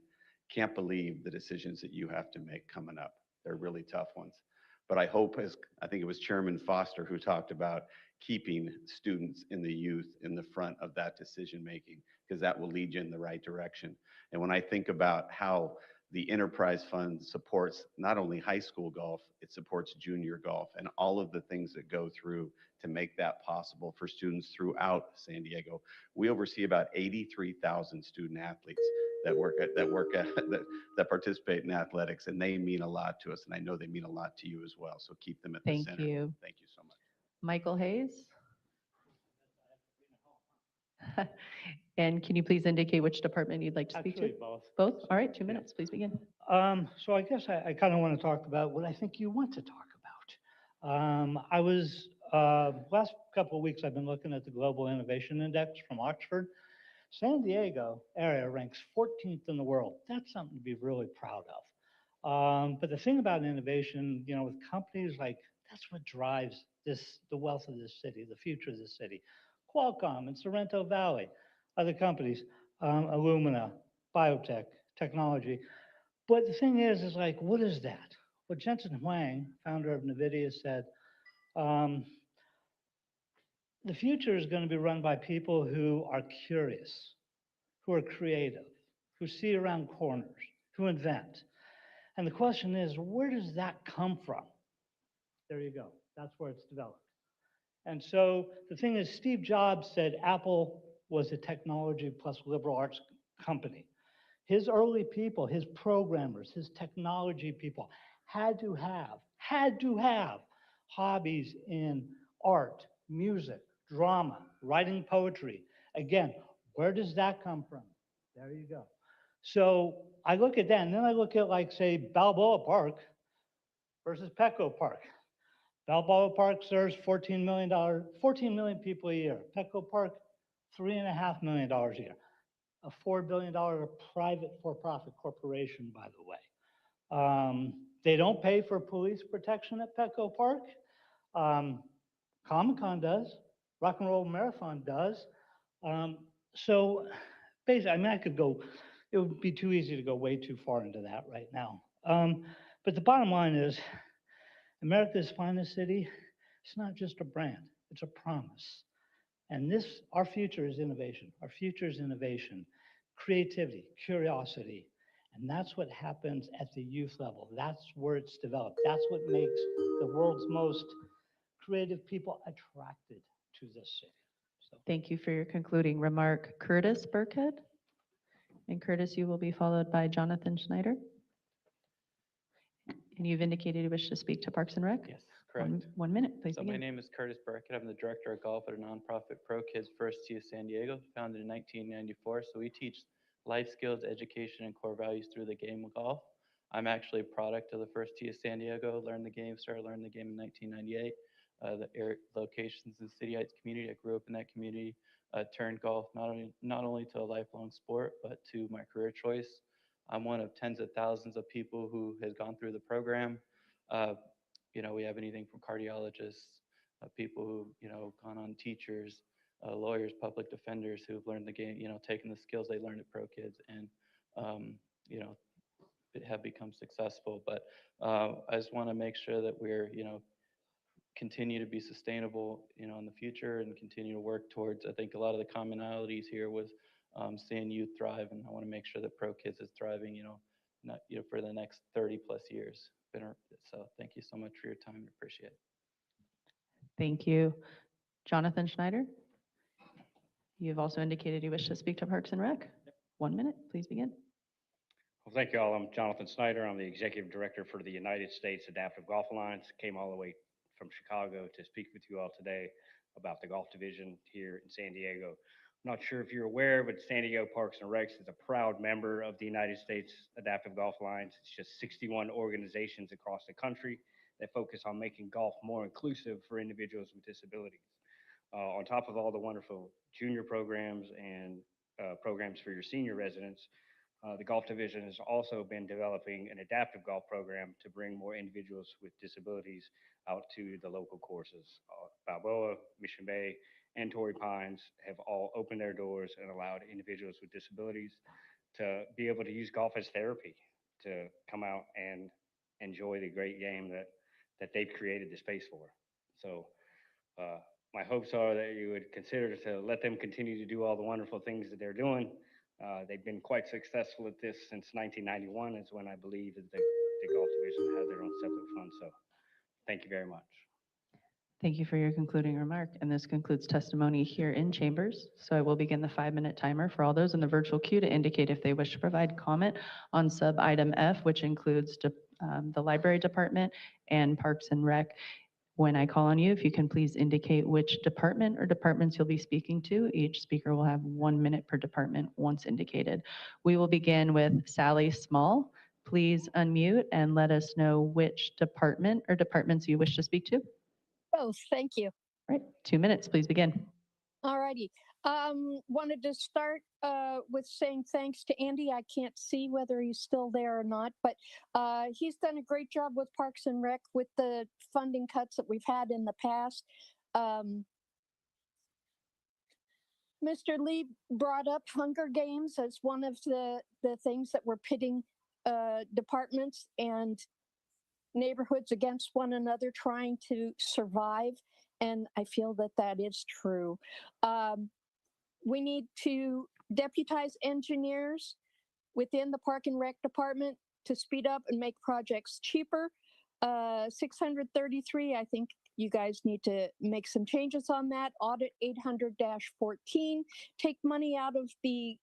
can't believe the decisions that you have to make coming up. They're really tough ones. But I hope, as I think it was Chairman Foster who talked about keeping students and the youth in the front of that decision making, because that will lead you in the right direction. And when I think about how the Enterprise Fund supports not only high school golf, it supports junior golf and all of the things that go through to make that possible for students throughout San Diego. We oversee about 83,000 student athletes that participate in athletics, and they mean a lot to us, and I know they mean a lot to you as well. So keep them at the Thank center. you. Thank you so much. Michael Hayes? And can you please indicate which department you'd like to speak to? Actually, both. Both? All right, 2 minutes, please begin. So I guess I kind of want to talk about what I think you want to talk about. I was, last couple of weeks, I've been looking at the Global Innovation Index from Oxford. San Diego area ranks 14th in the world. That's something to be really proud of. But the thing about innovation, with companies like, that's what drives the wealth of this city, the future of this city. Qualcomm and Sorrento Valley, other companies, Illumina, biotech, technology. But the thing is like, what is that? Well, Jensen Huang, founder of NVIDIA, said, the future is going to be run by people who are curious, who are creative, who see around corners, who invent. And the question is, where does that come from? There you go. That's where it's developed. And so the thing is, Steve Jobs said Apple was a technology plus liberal arts company. His early people, his programmers, his technology people had to have hobbies in art, music, drama, writing poetry. Again, where does that come from? There you go. So I look at that, and then I look at, like, say, Balboa Park versus Petco Park. Balboa Park serves 14 million people a year. Petco Park, $3.5 million a year. A $4 billion private for-profit corporation, by the way. They don't pay for police protection at Petco Park. Comic-Con does, Rock and Roll Marathon does. So basically, I mean, it would be too easy to go way too far into that right now. But the bottom line is, America's finest city, it's not just a brand, it's a promise. And our future is innovation. Our future is innovation, creativity, curiosity. And that's what happens at the youth level. That's where it's developed. That's what makes the world's most creative people attracted to this city. Thank you for your concluding remark. Curtis Burkhead? And Curtis, you will be followed by Jonathan Schneider. And you've indicated you wish to speak to Parks and Rec? Yes, correct. 1 minute, please So my begin. name is Curtis Burkett. I'm the director of golf at a nonprofit Pro Kids First Tee of San Diego, founded in 1994. So we teach life skills, education, and core values through the game of golf. I'm actually a product of the First Tee of San Diego. Started learning the game in 1998. The locations in City Heights community. I grew up in that community. Turned golf not only to a lifelong sport, but to my career choice. I'm one of tens of thousands of people who has gone through the program. We have anything from cardiologists, people who, gone on teachers, lawyers, public defenders who've learned the game, taken the skills they learned at Pro Kids and, have become successful. But I just want to make sure that we're, continue to be sustainable, in the future and continue to work towards, I think a lot of the commonalities here was seeing youth thrive. And I want to make sure that Pro Kids is thriving, for the next 30 plus years. So thank you so much for your time. I appreciate it. Thank you. Jonathan Schneider? You've also indicated you wish to speak to Parks and Rec. 1 minute, please begin. Well, thank you all. I'm Jonathan Snyder. I'm the executive director for the United States Adaptive Golf Alliance. Came all the way from Chicago to speak with you all today about the golf division here in San Diego. I'm not sure if you're aware, but San Diego Parks and Recs is a proud member of the United States Adaptive Golf Alliance. It's just 61 organizations across the country that focus on making golf more inclusive for individuals with disabilities. On top of all the wonderful junior programs and programs for your senior residents, the golf division has also been developing an adaptive golf program to bring more individuals with disabilities out to the local courses. Balboa, Mission Bay, and Torrey Pines have all opened their doors and allowed individuals with disabilities to be able to use golf as therapy, to come out and enjoy the great game that they've created the space for. So my hopes are that you would consider to let them continue to do all the wonderful things that they're doing. They've been quite successful at this since 1991 is when I believe that the golf division has their own separate fund. So thank you very much. Thank you for your concluding remark. And this concludes testimony here in chambers. So I will begin the 5-minute timer for all those in the virtual queue to indicate if they wish to provide comment on sub-item F, which includes the library department and Parks and Rec. When I call on you, if you can please indicate which department or departments you'll be speaking to. Each speaker will have 1 minute per department once indicated. We will begin with Sally Small. Please unmute and let us know which department or departments you wish to speak to. Both, thank you. All right, 2 minutes, please begin. All righty. Wanted to start with saying thanks to Andy. I can't see whether he's still there or not, but he's done a great job with Parks and Rec with the funding cuts that we've had in the past. Mr. Lee brought up Hunger Games as one of the things that we're pitting departments and neighborhoods against one another trying to survive. And I feel that that is true. We need to deputize engineers within the Park and Rec department to speed up and make projects cheaper. 633, I think you guys need to make some changes on that. Audit 800-14, take money out of the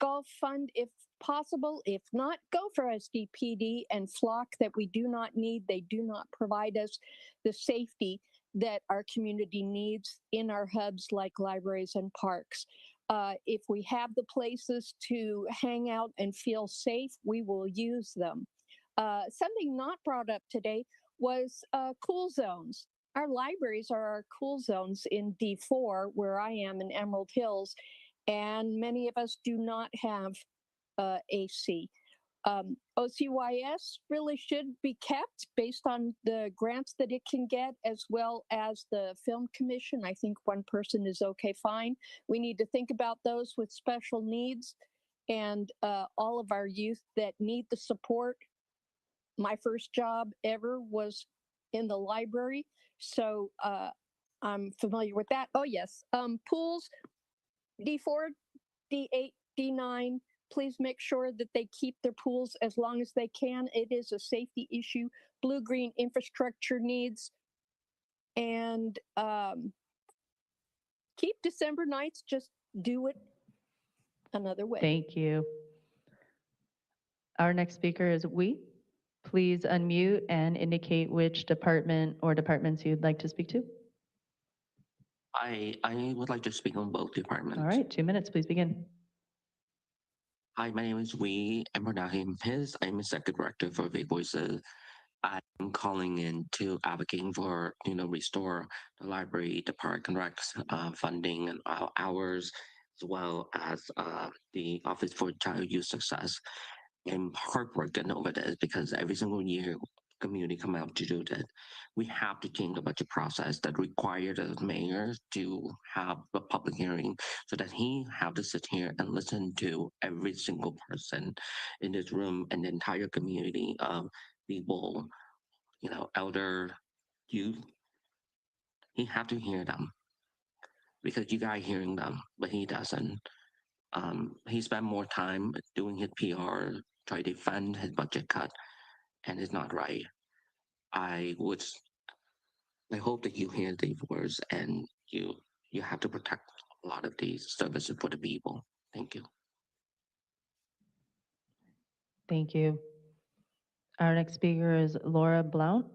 golf fund if possible. If not, go for SDPD and flock that we do not need. They do not provide us the safety that our community needs in our hubs like libraries and parks. If we have the places to hang out and feel safe, we will use them. Something not brought up today was cool zones. Our libraries are our cool zones in D4, where I am in Emerald Hills, and many of us do not have AC. OCYS really should be kept based on the grants that it can get, as well as the Film Commission. I think one person is okay, fine. We need to think about those with special needs and all of our youth that need the support. My first job ever was in the library, so I'm familiar with that. Oh yes, pools, D4, D8, D9, please make sure that they keep their pools as long as they can. It is a safety issue. Blue-green infrastructure needs. And keep December nights, just do it another way. Thank you. Our next speaker is Wee. Please unmute and indicate which department or departments you'd like to speak to. I would like to speak on both departments. All right, 2 minutes, please begin. Hi, my name is Wee Ibrahim Piz. I'm Executive Director for Big Voices. I'm calling in to advocating for, restore the library, the park and rec funding and hours, as well as the Office for Child Youth Success. I'm heartbroken over this because every single year, community come out to do that. We have to change the budget process that requires the mayor to have a public hearing so that he have to sit here and listen to every single person in this room and the entire community of people, elder, youth. He have to hear them because you guys hearing them, but he doesn't. He spent more time doing his PR, try to defend his budget cut, and it's not right. I hope that you hear these words and you have to protect a lot of these services for the people. Thank you. Thank you. Our next speaker is Laura Blount.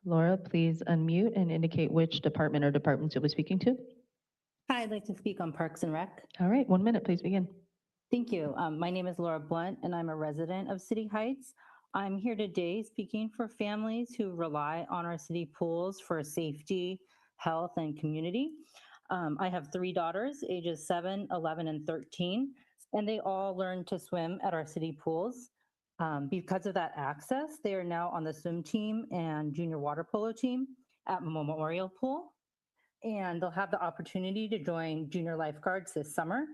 Laura, please unmute and indicate which department or departments you'll be speaking to. Hi, I'd like to speak on Parks and Rec. All right, 1 minute, please begin. Thank you. My name is Laura Blunt, and I'm a resident of City Heights. I'm here today speaking for families who rely on our city pools for safety, health, and community. I have 3 daughters, ages 7, 11, and 13, and they all learn to swim at our city pools. Because of that access, they are now on the swim team and junior water polo team at Memorial Pool, and they'll have the opportunity to join junior lifeguards this summer.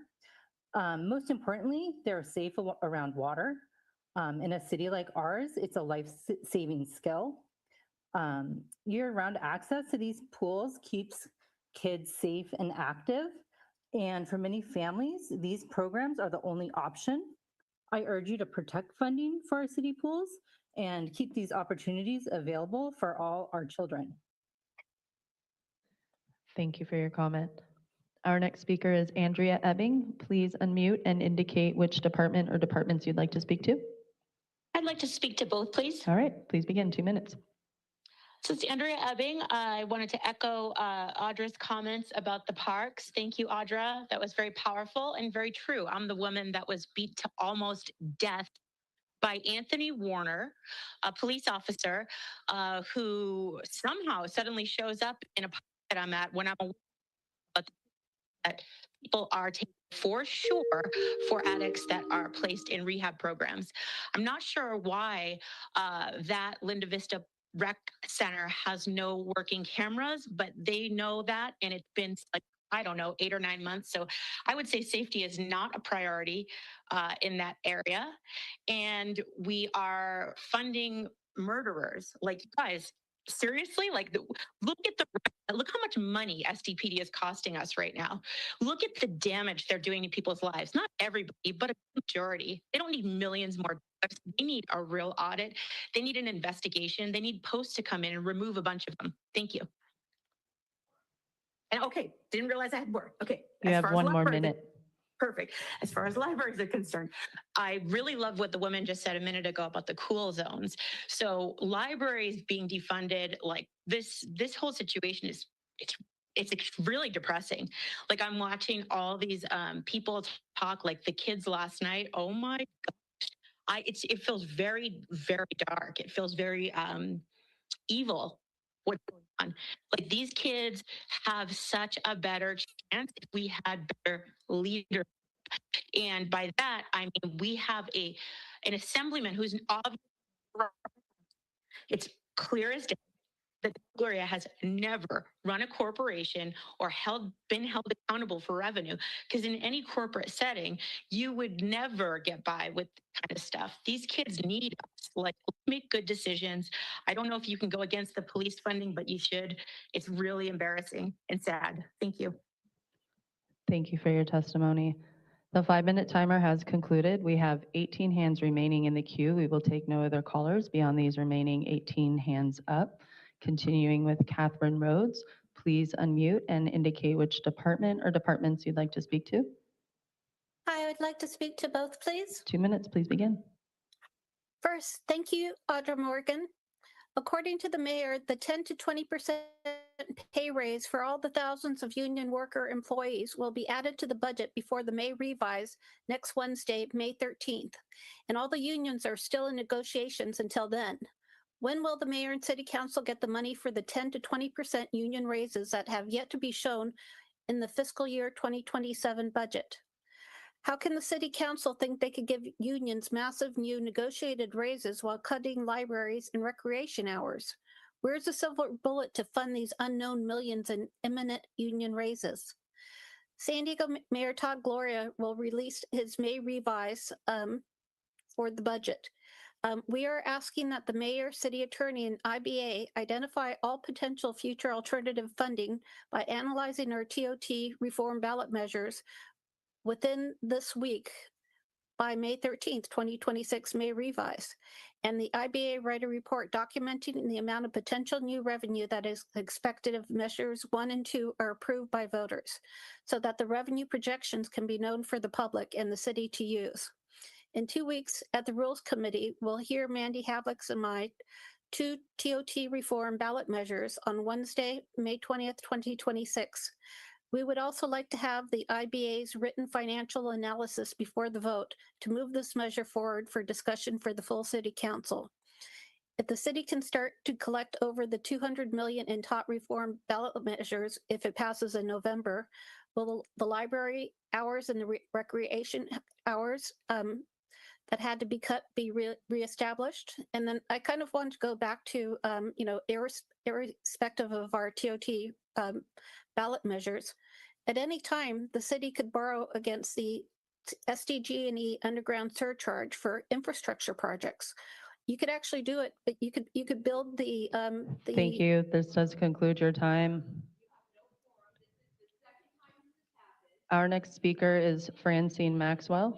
Most importantly, they're safe around water. In a city like ours, it's a life-saving skill. Year-round access to these pools keeps kids safe and active. And for many families, these programs are the only option. I urge you to protect funding for our city pools and keep these opportunities available for all our children. Thank you for your comment. Our next speaker is Andrea Ebbing. Please unmute and indicate which department or departments you'd like to speak to. I'd like to speak to both, please. All right, please begin, 2 minutes. So it's Andrea Ebbing. I wanted to echo Audra's comments about the parks. Thank you, Audra. That was very powerful and very true. I'm the woman that was beat to almost death by Anthony Warner, a police officer who somehow suddenly shows up in a park that I'm at when I'm aware that people are taken for sure for addicts that are placed in rehab programs. I'm not sure why that Linda Vista Rec Center has no working cameras, but they know that, and it's been like, I don't know, 8 or 9 months. So I would say safety is not a priority in that area. And we are funding murderers. Like, guys, seriously, like look how much money SDPD is costing us right now. Look at the damage they're doing to people's lives. Not everybody, but a majority. They don't need millions more dollars. They need a real audit. They need an investigation. They need posts to come in and remove a bunch of them. Thank you. And okay, didn't realize I had more. Okay. You have 1 more minute. Perfect. As far as libraries are concerned, I really love what the woman just said a minute ago about the cool zones. So libraries being defunded, like this whole situation is, it's really depressing. Like I'm watching all these people talk, like the kids last night. Oh my God. It feels very, very dark. It feels very evil what's going on. Like these kids have such a better chance if we had better leaders. And by that, I mean, we have an assemblyman who's an obvious. It's clear as day that Gloria has never run a corporation or been held accountable for revenue. Because in any corporate setting, you would never get by with that kind of stuff. These kids need us. Like, make good decisions. I don't know if you can go against the police funding, but you should. It's really embarrassing and sad. Thank you. Thank you for your testimony. The 5-minute timer has concluded. We have 18 hands remaining in the queue. We will take no other callers beyond these remaining 18 hands up. Continuing with Catherine Rhodes, please unmute and indicate which department or departments you'd like to speak to. Hi, I would like to speak to both, please. 2 minutes, please begin. First, thank you, Audra Morgan. According to the mayor, the 10 to 20% pay raise for all the thousands of union worker employees will be added to the budget before the May revise next Wednesday, May 13th. And all the unions are still in negotiations until then. When will the mayor and city council get the money for the 10 to 20% union raises that have yet to be shown in the fiscal year 2027 budget? How can the city council think they could give unions massive new negotiated raises while cutting libraries and recreation hours? Where's the silver bullet to fund these unknown millions in imminent union raises? San Diego Mayor Todd Gloria will release his May revise for the budget. We are asking that the mayor, city attorney, and IBA identify all potential future alternative funding by analyzing our TOT reform ballot measures within this week by May 13th, 2026 May revise, and the IBA write a report documenting the amount of potential new revenue that is expected if measures 1 and 2 are approved by voters, so that the revenue projections can be known for the public and the city to use. In 2 weeks at the Rules Committee, we'll hear Mandy Havlicks and my 2 TOT reform ballot measures on Wednesday, May 20th, 2026. We would also like to have the IBA's written financial analysis before the vote to move this measure forward for discussion for the full city council. If the city can start to collect over the $200 million in TOT reform ballot measures, if it passes in November, will the library hours and the recreation hours that had to be cut be reestablished? And then I kind of want to go back to, irrespective of our TOT ballot measures, at any time, the city could borrow against the SDG&E underground surcharge for infrastructure projects. You could actually do it, but you could build the Thank you. This does conclude your time. Our next speaker is Francine Maxwell.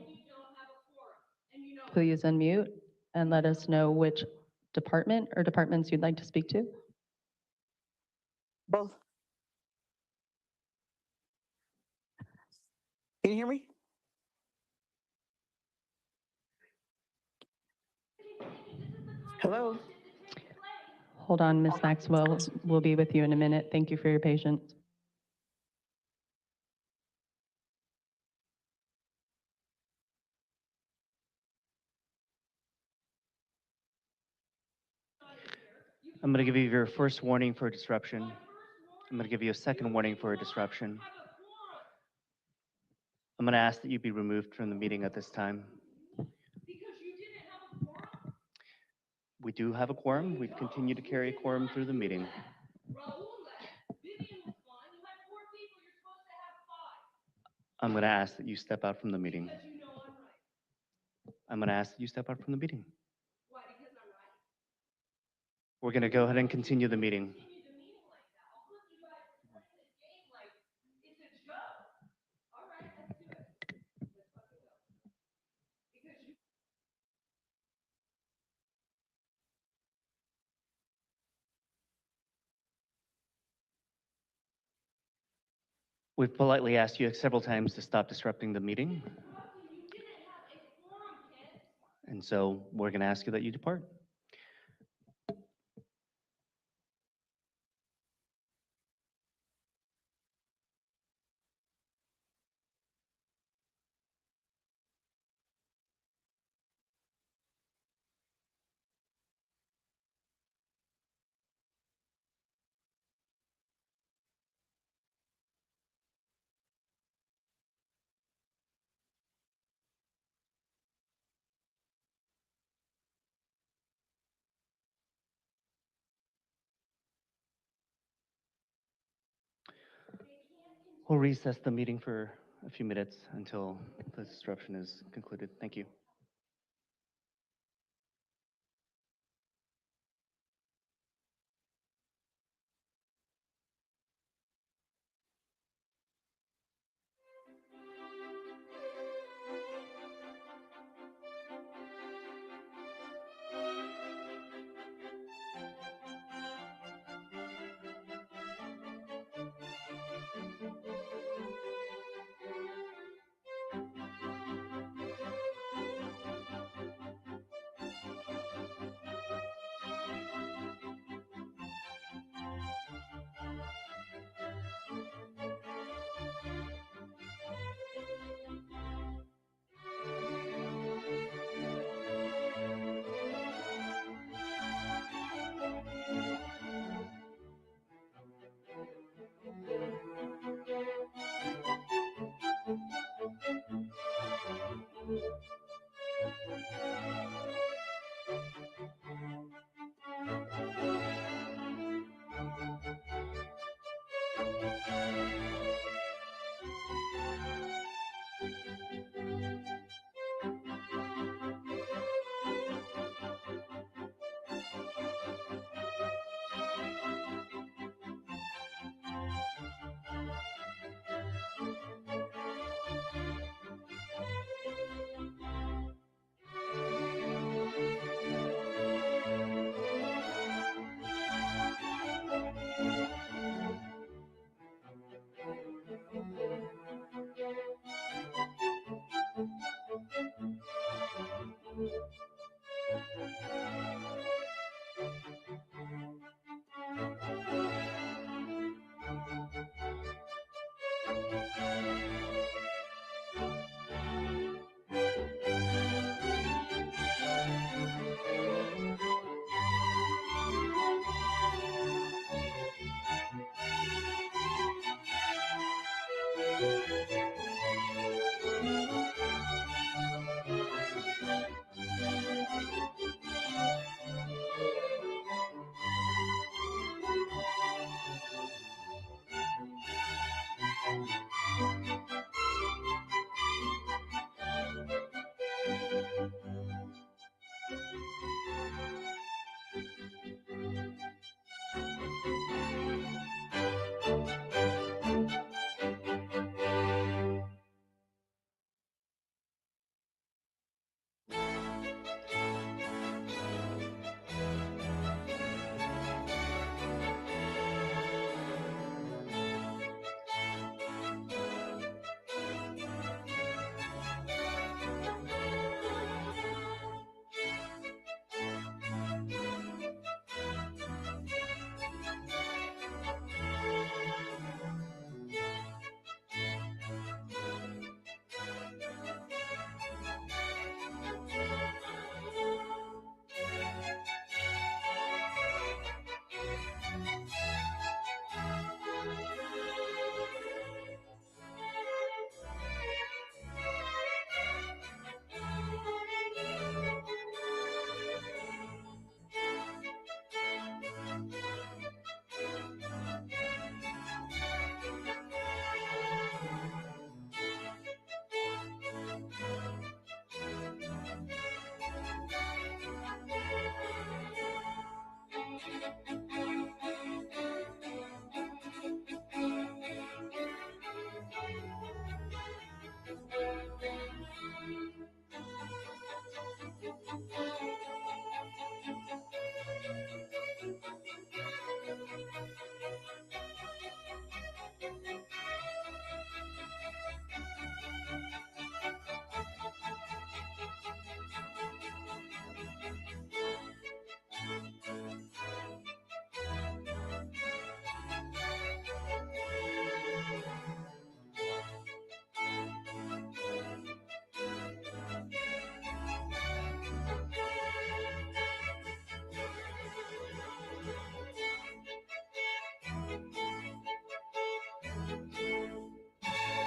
Please unmute and let us know which department or departments you'd like to speak to. Both. Can you hear me? Hello? Hold on, Ms. Maxwell. We'll be with you in a minute. Thank you for your patience. I'm going to give you your first warning for disruption. I'm going to give you a second warning for a disruption. I'm going to ask that you be removed from the meeting at this time. We do have a quorum. We continue to carry a quorum through the meeting. I'm going to ask that you step out from the meeting. I'm going to ask that you step out from the meeting. We're going to go ahead and continue the meeting. We've politely asked you several times to stop disrupting the meeting. And so we're going to ask you that you depart. We'll recess the meeting for a few minutes until the disruption is concluded. Thank you.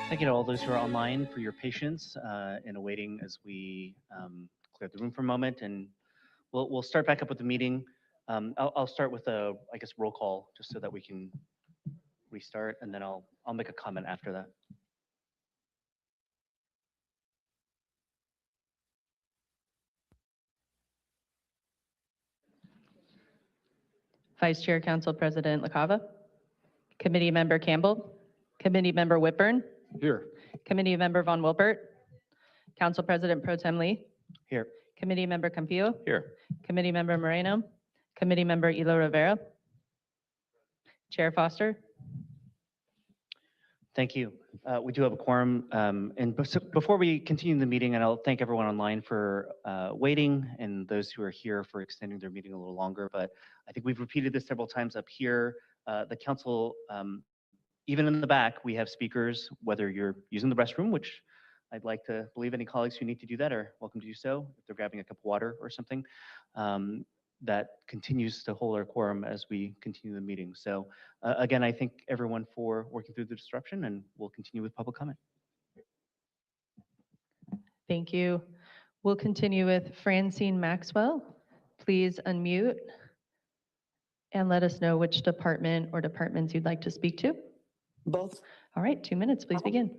Thank you to all those who are online for your patience in awaiting as we clear the room for a moment. And we'll start back up with the meeting. I'll start with a, I guess, roll call just so that we can we start, and then I'll make a comment after that. Vice Chair, Council President LaCava, Committee Member Campbell, Committee Member Whitburn, Here. Committee Member Von Wilpert, Council President Pro Tem Lee, Here. Committee Member Campillo, Here. Committee Member Moreno, Committee Member Elo Rivera, Chair Foster. Thank you. We do have a quorum. Before we continue the meeting, and I'll thank everyone online for waiting and those who are here for extending their meeting a little longer. But I think we've repeated this several times up here. The council, even in the back, we have speakers, whether you're using the restroom, which I'd like to believe any colleagues who need to do that are welcome to do so, if they're grabbing a cup of water or something. That continues to hold our quorum as we continue the meeting. So again, I thank everyone for working through the disruption, and we'll continue with public comment. Thank you. We'll continue with Francine Maxwell. Please unmute and let us know which department or departments you'd like to speak to. Both. All right, 2 minutes, please begin.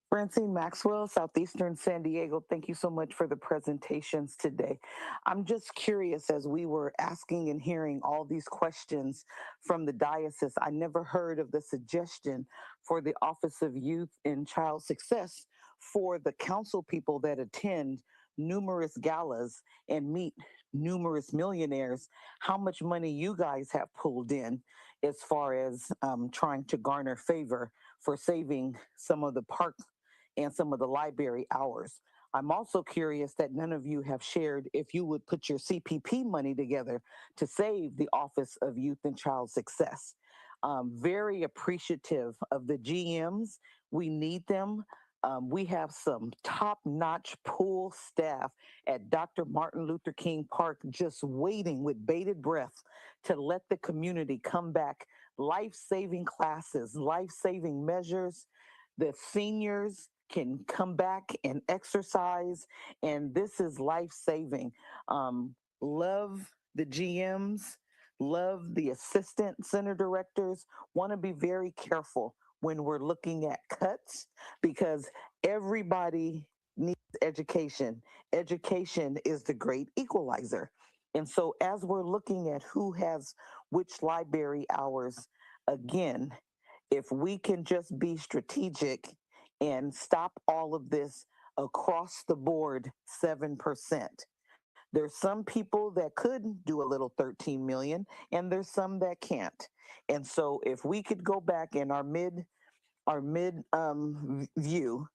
Francine Maxwell, Southeastern San Diego. Thank you so much for the presentations today. I'm just curious, as we were asking and hearing all these questions from the diocese, I never heard of the suggestion for the Office of Youth and Child Success for the council people that attend numerous galas and meet numerous millionaires, how much money you guys have pulled in as far as trying to garner favor for saving some of the park and some of the library hours. I'm also curious that none of you have shared if you would put your CPP money together to save the Office of Youth and Child Success. Very appreciative of the GMs. We need them. We have some top-notch pool staff at Dr. Martin Luther King Park just waiting with bated breath to let the community come back. Life-saving classes, life-saving measures. The seniors can come back and exercise, and this is life-saving. Love the GMs, love the assistant center directors. Want to be very careful when we're looking at cuts because everybody needs education. Education is the great equalizer. And so as we're looking at who has which library hours, again, if we can just be strategic and stop all of this across the board 7%. There's some people that could do a little 13 million and there's some that can't. And so if we could go back in our mid view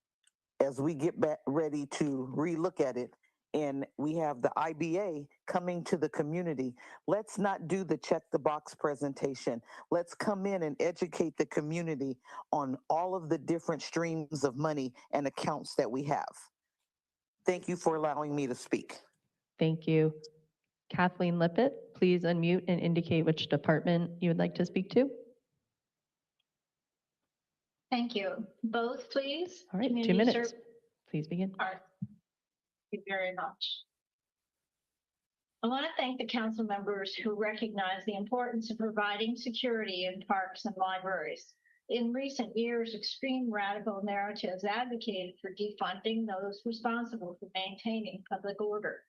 as we get back ready to relook at it, and we have the IBA coming to the community, let's not do the check the box presentation. Let's come in and educate the community on all of the different streams of money and accounts that we have. Thank you for allowing me to speak. Thank you. Kathleen Lippett, please unmute and indicate which department you would like to speak to. Thank you. Both, please. All right, 2 Community minutes. serv- Please begin. All right. Thank you very much. I want to thank the council members who recognize the importance of providing security in parks and libraries. In recent years, extreme radical narratives advocated for defunding those responsible for maintaining public order,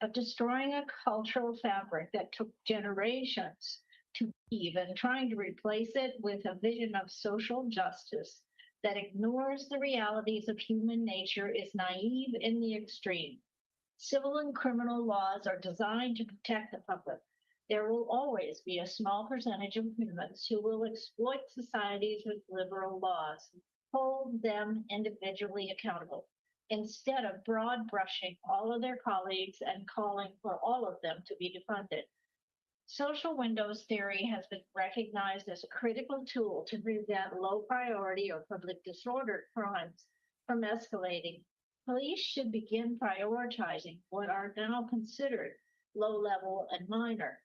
of destroying a cultural fabric that took generations to weave and trying to replace it with a vision of social justice that ignores the realities of human nature is naive in the extreme. Civil and criminal laws are designed to protect the public. There will always be a small percentage of humans who will exploit societies with liberal laws, hold them individually accountable, instead of broad brushing all of their colleagues and calling for all of them to be defunded. Social windows theory has been recognized as a critical tool to prevent low priority or public disorder crimes from escalating. Police should begin prioritizing what are now considered low level and minor.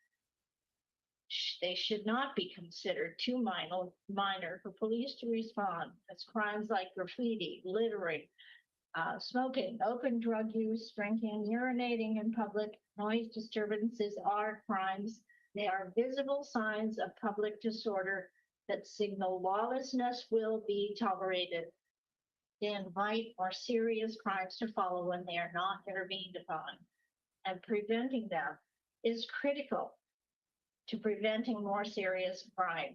They should not be considered too minor for police to respond, as crimes like graffiti, littering, smoking, open drug use, drinking, urinating in public, noise disturbances are crimes. They are visible signs of public disorder that signal lawlessness will be tolerated. They invite more serious crimes to follow when they are not intervened upon. And preventing them is critical to preventing more serious crime,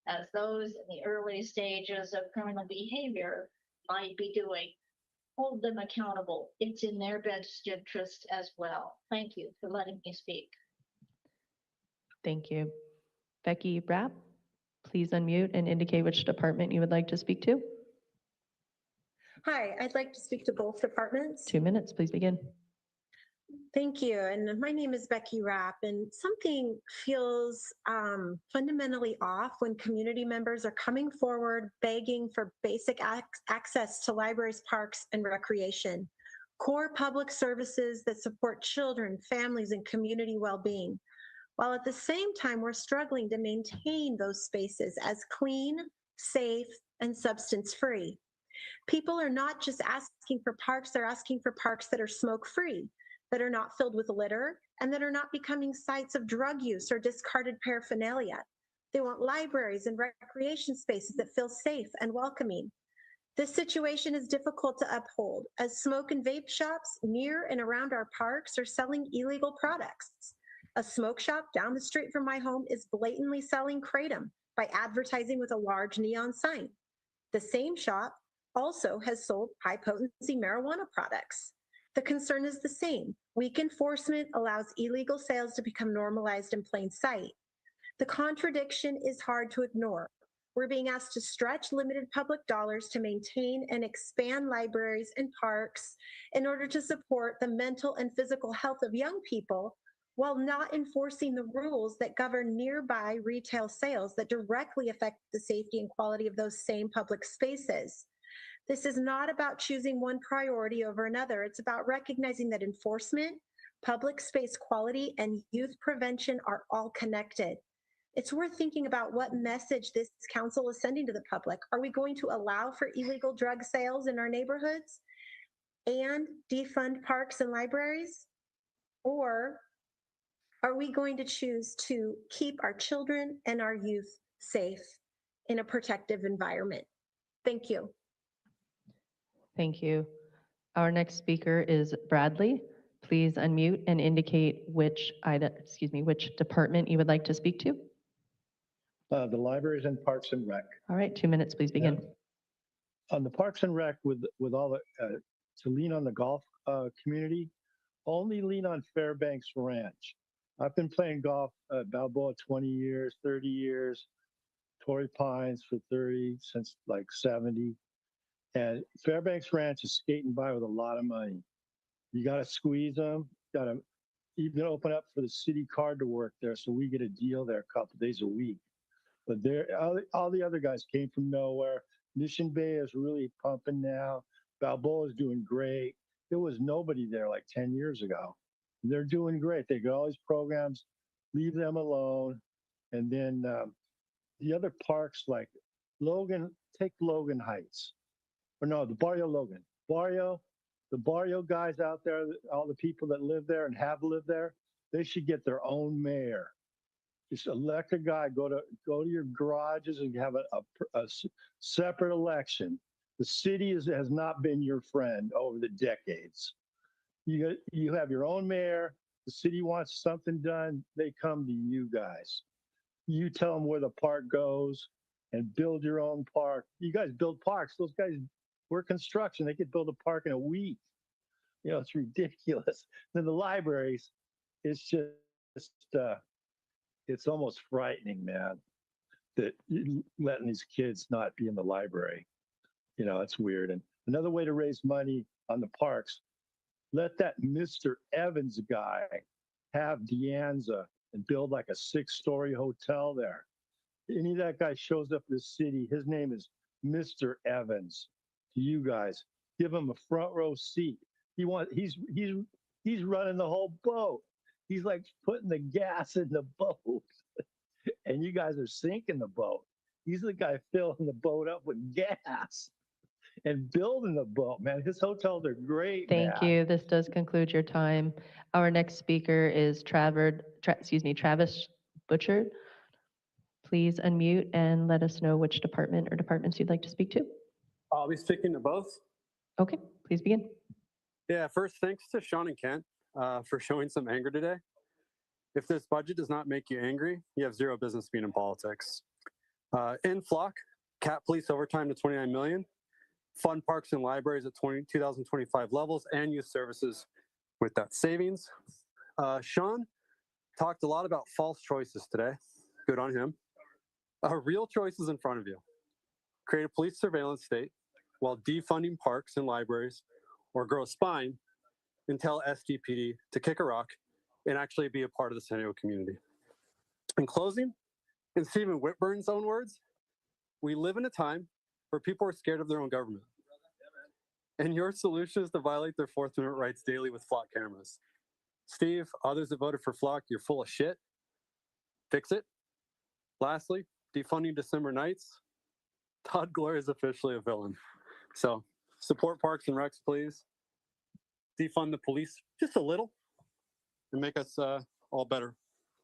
as those in the early stages of criminal behavior might be doing. Hold them accountable. It's in their best interest as well. Thank you for letting me speak. Thank you. Becky Rapp, please unmute and indicate which department you would like to speak to. Hi, I'd like to speak to both departments. 2 minutes, please begin. Thank you. And my name is Becky Rapp, and something feels fundamentally off when community members are coming forward begging for basic access to libraries, parks, and recreation, core public services that support children, families, and community well-being, while at the same time we're struggling to maintain those spaces as clean, safe, and substance-free. People are not just asking for parks, they're asking for parks that are smoke-free, that are not filled with litter, and that are not becoming sites of drug use or discarded paraphernalia. They want libraries and recreation spaces that feel safe and welcoming. This situation is difficult to uphold, as smoke and vape shops near and around our parks are selling illegal products. A smoke shop down the street from my home is blatantly selling Kratom by advertising with a large neon sign. The same shop also has sold high-potency marijuana products. The concern is the same. Weak enforcement allows illegal sales to become normalized in plain sight. The contradiction is hard to ignore. We're being asked to stretch limited public dollars to maintain and expand libraries and parks in order to support the mental and physical health of young people, while not enforcing the rules that govern nearby retail sales that directly affect the safety and quality of those same public spaces. This is not about choosing one priority over another. It's about recognizing that enforcement, public space quality, and youth prevention are all connected. It's worth thinking about what message this council is sending to the public. Are we going to allow for illegal drug sales in our neighborhoods and defund parks and libraries? Or are we going to choose to keep our children and our youth safe in a protective environment? Thank you. Thank you. Our next speaker is Bradley. Please unmute and indicate which which department you would like to speak to. The libraries and Parks and Rec. All right, 2 minutes, please begin. On the Parks and Rec, with all the, to lean on the golf community, only lean on Fairbanks Ranch. I've been playing golf at Balboa 20 years, 30 years, Torrey Pines for 30, since like 70. And Fairbanks Ranch is skating by with a lot of money. You got to squeeze them. Got to even open up for the city card to work there, so we get a deal there a couple days a week. But all the other guys came from nowhere. Mission Bay is really pumping now. Balboa is doing great. There was nobody there like 10 years ago. They're doing great. They got all these programs. Leave them alone. And then the other parks like Logan, take Logan Heights. Or no, the Barrio Logan. The Barrio guys out there, all the people that live there and have lived there, they should get their own mayor. Just elect a guy, go to your garages and have a separate election. The city has not been your friend over the decades. You have your own mayor. The city wants something done, they come to you guys. You tell them where the park goes and build your own park. You guys build parks. Those guys work construction. They could build a park in a week. You know, it's ridiculous. Then the libraries, it's just, it's almost frightening, man, that you're letting these kids not be in the library. You know, it's weird. And another way to raise money on the parks, let that Mr. Evans guy have De Anza and build like a 6-story hotel there. Any of that guy shows up in the city, his name is Mr. Evans. To you guys, give him a front row seat. He's running the whole boat. He's like putting the gas in the boat, and you guys are sinking the boat. He's the guy filling the boat up with gas and building the boat, man. His hotels are great. Thank you. This does conclude your time. Our next speaker is Travis Butchert. Please unmute and let us know which department or departments you'd like to speak to. I'll be speaking to both. Okay, please begin. Yeah, first, thanks to Sean and Kent for showing some anger today. If this budget does not make you angry, you have zero business being in politics. In Flock, cap police overtime to 29 million, fund parks and libraries at 2025 levels, and youth services with that savings. Sean talked a lot about false choices today. Good on him. Real choices in front of you. Create a police surveillance state while defunding parks and libraries, or grow a spine and tell SDPD to kick a rock and actually be a part of the San Diego community. In closing, in Stephen Whitburn's own words, we live in a time where people are scared of their own government. And your solution is to violate their Fourth Amendment rights daily with Flock cameras. Steve, others that voted for Flock, you're full of shit. Fix it. Lastly, defunding December nights. Todd Gloria is officially a villain. So support Parks and Recs, please. Defund the police just a little and make us all better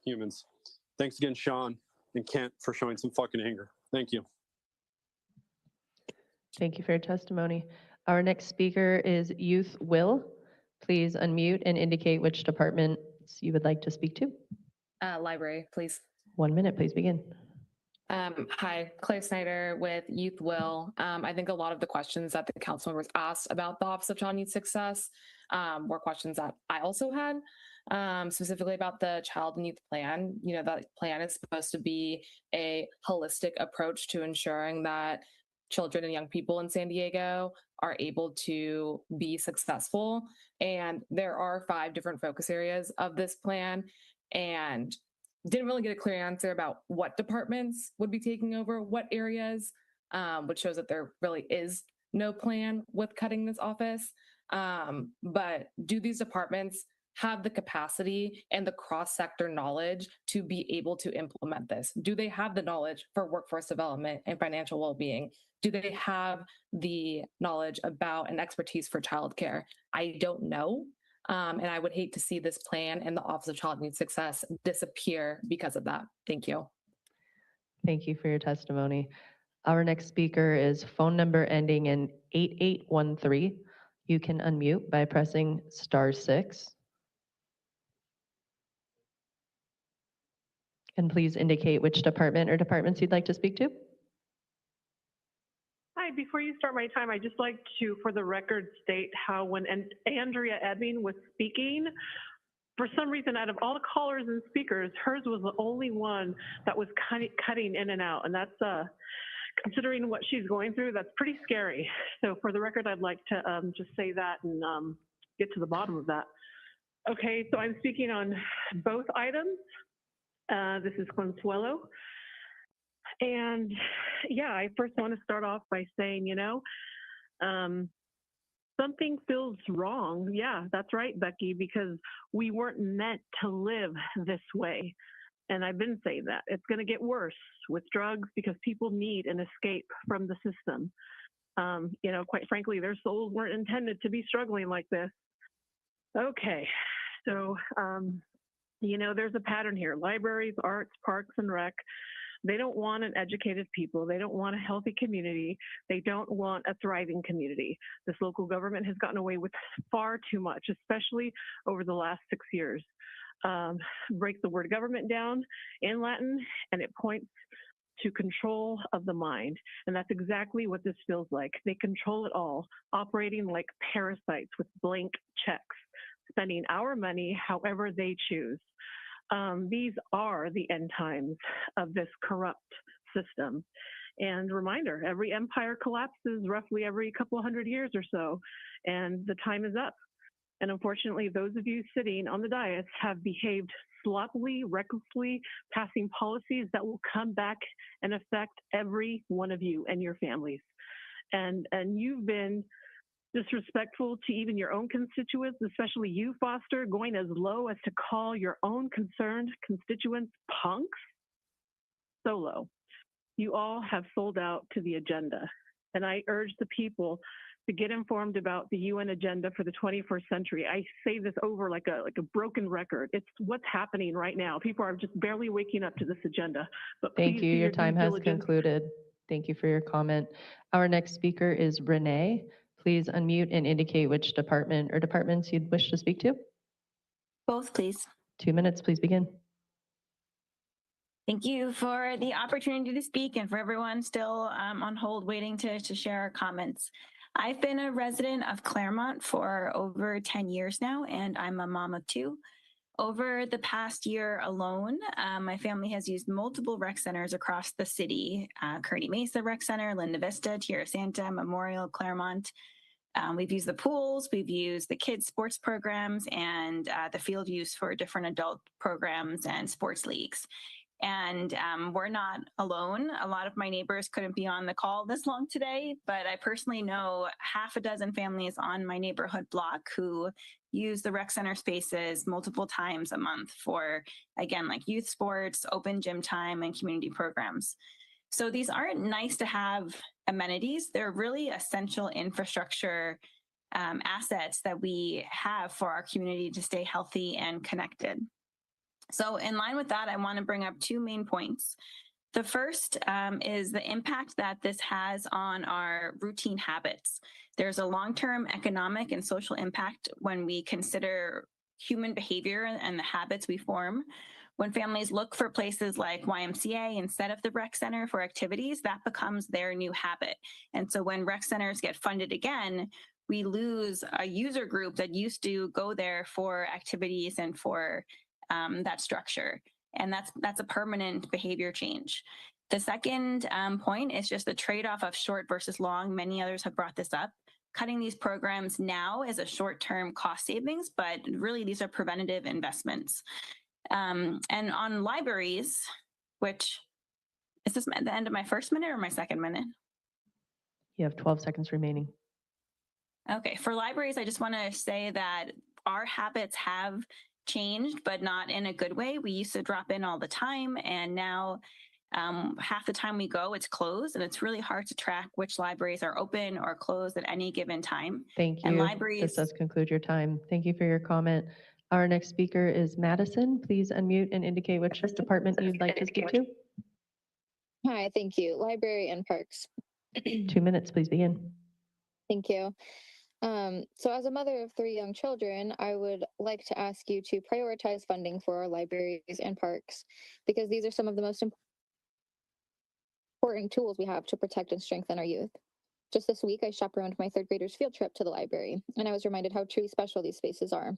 humans. Thanks again, Sean and Kent, for showing some fucking anger. Thank you. Thank you for your testimony. Our next speaker is Youth Will. Please unmute and indicate which departments you would like to speak to. Library, please. 1 minute, please begin. Hi, Claire Snyder with Youth Will. I think a lot of the questions that the council members asked about the Office of Child and Youth Success were questions that I also had, specifically about the Child and Youth Plan. You know, that plan is supposed to be a holistic approach to ensuring that children and young people in San Diego are able to be successful. And there are 5 different focus areas of this plan, and didn't really get a clear answer about what departments would be taking over what areas, which shows that there really is no plan with cutting this office. But do these departments have the capacity and the cross-sector knowledge to be able to implement this? Do they have the knowledge for workforce development and financial well-being? Do they have the knowledge about and expertise for childcare? I don't know. And I would hate to see this plan and the Office of Child and Youth Success disappear because of that. Thank you. Thank you for your testimony. Our next speaker is phone number ending in 8813. You can unmute by pressing *6. And please indicate which department or departments you'd like to speak to. Hi, before you start my time, I'd just like to, for the record, state how when Andrea Ebbing was speaking, for some reason, out of all the callers and speakers, hers was the only one that was cutting in and out. And that's, considering what she's going through, that's pretty scary. So for the record, I'd like to just say that and get to the bottom of that. Okay, so I'm speaking on both items. This is Consuelo. And yeah, I first want to start off by saying, you know, something feels wrong. Yeah, that's right, Becky, because we weren't meant to live this way. And I've been saying that. It's going to get worse with drugs because people need an escape from the system. You know, quite frankly, their souls weren't intended to be struggling like this. Okay, so, you know, there's a pattern here. Libraries, arts, parks, and rec. They don't want an educated people. They don't want a healthy community. They don't want a thriving community. This local government has gotten away with far too much, especially over the last 6 years. Break the word government down in Latin, and it points to control of the mind. And that's exactly what this feels like. They control it all, operating like parasites with blank checks, spending our money however they choose. These are the end times of this corrupt system. And reminder, every empire collapses roughly every couple of hundred years or so, and the time is up. And unfortunately, those of you sitting on the dais have behaved sloppily, recklessly, passing policies that will come back and affect every one of you and your families. And you've been disrespectful to even your own constituents, especially you, Foster, going as low as to call your own concerned constituents punks. So low. You all have sold out to the agenda. And I urge the people to get informed about the UN agenda for the 21st century. I say this over like a broken record. It's what's happening right now. People are just barely waking up to this agenda. But Thank please you. do Your due time has diligence. concluded. Thank you for your comment. Our next speaker is Renee. Please unmute and indicate which department or departments you'd wish to speak to. Both, please. 2 minutes, please begin. Thank you for the opportunity to speak and for everyone still on hold waiting to share our comments. I've been a resident of Claremont for over 10 years now, and I'm a mom of 2. Over the past year alone, my family has used multiple rec centers across the city, Kearney Mesa Rec Center, Linda Vista, Tierra Santa, Memorial, Claremont. We've used the pools, we've used the kids' sports programs, and the field use for different adult programs and sports leagues. And we're not alone. A lot of my neighbors couldn't be on the call this long today, but I personally know half a dozen families on my neighborhood block who use the rec center spaces multiple times a month for, again, like youth sports, open gym time, and community programs. So these aren't nice to have amenities. They're really essential infrastructure assets that we have for our community to stay healthy and connected. So in line with that, I want to bring up 2 main points. The first is the impact that this has on our routine habits. There's a long-term economic and social impact when we consider human behavior and the habits we form. When families look for places like YMCA instead of the rec center for activities, that becomes their new habit. And so when rec centers get funded again, we lose a user group that used to go there for activities and for that structure. And that's a permanent behavior change. The second point is just the trade-off of short versus long. Many others have brought this up. Cutting these programs now is a short-term cost savings, but really these are preventative investments. And on libraries, which, is this at the end of my first minute or my second minute? You have 12 seconds remaining. Okay, for libraries, I just want to say that our habits have changed, but not in a good way. We used to drop in all the time, and now half the time we go, it's closed, and it's really hard to track which libraries are open or closed at any given time. Thank you. And libraries. This does conclude your time. Thank you for your comment. Our next speaker is Madison. Please unmute and indicate which department you'd like to speak to. Hi, thank you. Library and Parks. 2 minutes, please begin. Thank you. So as a mother of 3 young children, I would like to ask you to prioritize funding for our libraries and parks, because these are some of the most important tools we have to protect and strengthen our youth. Just this week, I chaperoned my 3rd graders' field trip to the library, and I was reminded how truly special these spaces are.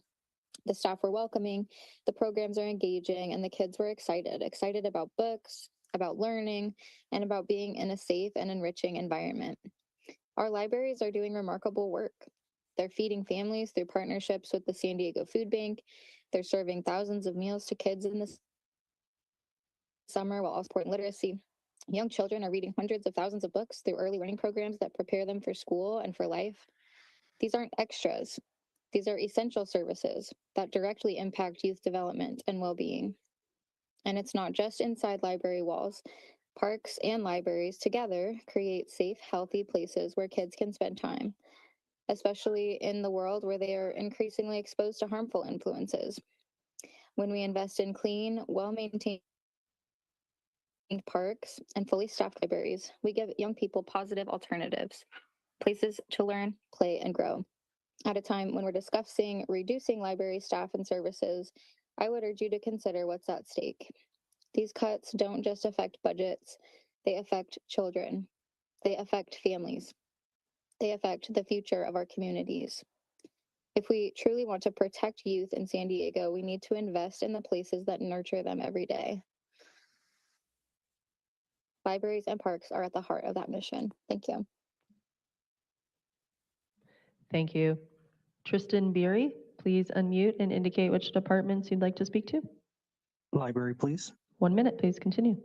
The staff were welcoming, the programs are engaging, and the kids were excited about books, about learning, and about being in a safe and enriching environment. Our libraries are doing remarkable work. They're feeding families through partnerships with the San Diego Food Bank. They're serving thousands of meals to kids in the summer while also supporting literacy. Young children are reading hundreds of thousands of books through early learning programs that prepare them for school and for life. These aren't extras. These are essential services that directly impact youth development and well-being. And it's not just inside library walls. Parks and libraries together create safe, healthy places where kids can spend time, especially in the world where they are increasingly exposed to harmful influences. When we invest in clean, well-maintained parks and fully staffed libraries, we give young people positive alternatives, places to learn, play, and grow. At a time when we're discussing reducing library staff and services, I would urge you to consider what's at stake. These cuts don't just affect budgets, they affect children, they affect families, they affect the future of our communities. If we truly want to protect youth in San Diego, we need to invest in the places that nurture them every day. Libraries and parks are at the heart of that mission. Thank you. Thank you. Tristan Beery, please unmute and indicate which departments you'd like to speak to. Library, please. 1 minute, please continue.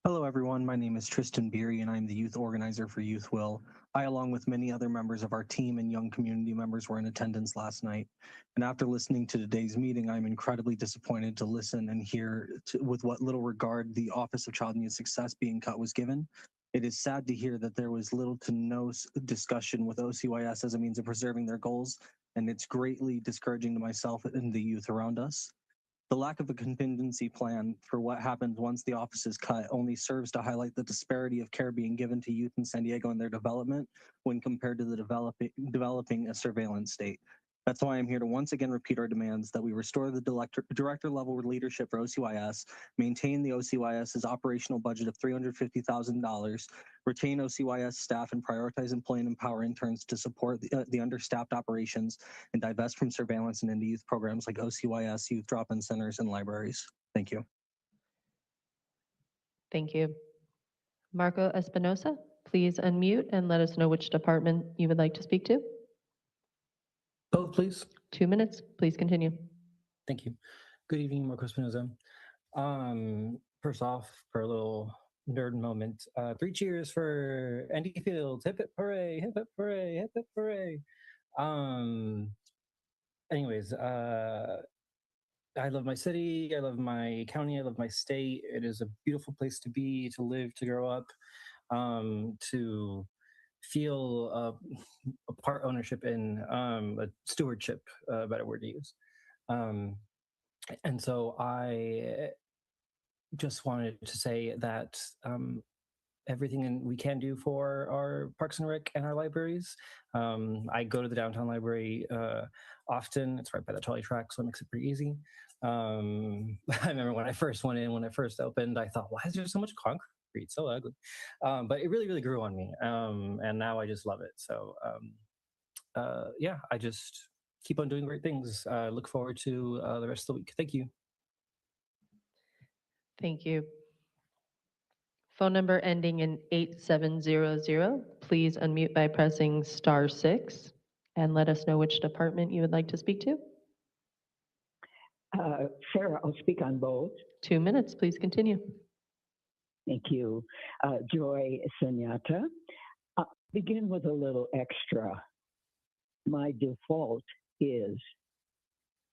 Hello, everyone. My name is Tristan Beery, and I'm the youth organizer for Youth Will. I, along with many other members of our team and young community members, were in attendance last night. And after listening to today's meeting, I'm incredibly disappointed to listen and hear with what little regard the Office of Child and Youth Success being cut was given. It is sad to hear that there was little to no discussion with OCYS as a means of preserving their goals, and it's greatly discouraging to myself and the youth around us. The lack of a contingency plan for what happens once the office is cut only serves to highlight the disparity of care being given to youth in San Diego and their development when compared to the developing a surveillance state. That's why I'm here to once again repeat our demands that we restore the director level leadership for OCYS, maintain the OCYS's operational budget of $350,000, retain OCYS staff, and prioritize employ and empower interns to support the understaffed operations, and divest from surveillance and into youth programs like OCYS, youth drop-in centers, and libraries. Thank you. Thank you. Marco Espinosa, please unmute and let us know which department you would like to speak to. Both, please. 2 minutes, please continue. Thank you. Good evening, Marco Espinosa. First off, for a little nerd moment, 3 cheers for Andy Fields. Hip hip hooray, hip hip hooray, hip hip hooray. Anyways, I love my city, I love my county, I love my state. It is a beautiful place to be, to live, to grow up, to feel a part ownership in, a stewardship, a better word to use. And so I just wanted to say that everything we can do for our Parks and Rec and our libraries. I go to the downtown library often. It's right by the trolley track, so it makes it pretty easy. I remember when I first went in, when it first opened, I thought, why is there so much concrete? So ugly. But it really, really grew on me. And now I just love it. So yeah, I just keep on doing great things. Look forward to the rest of the week. Thank you. Thank you. Phone number ending in 8700. Please unmute by pressing *6 and let us know which department you would like to speak to. Sarah, I'll speak on both. 2 minutes, please continue. Thank you. Joy Sunyata. Begin with a little extra. My default is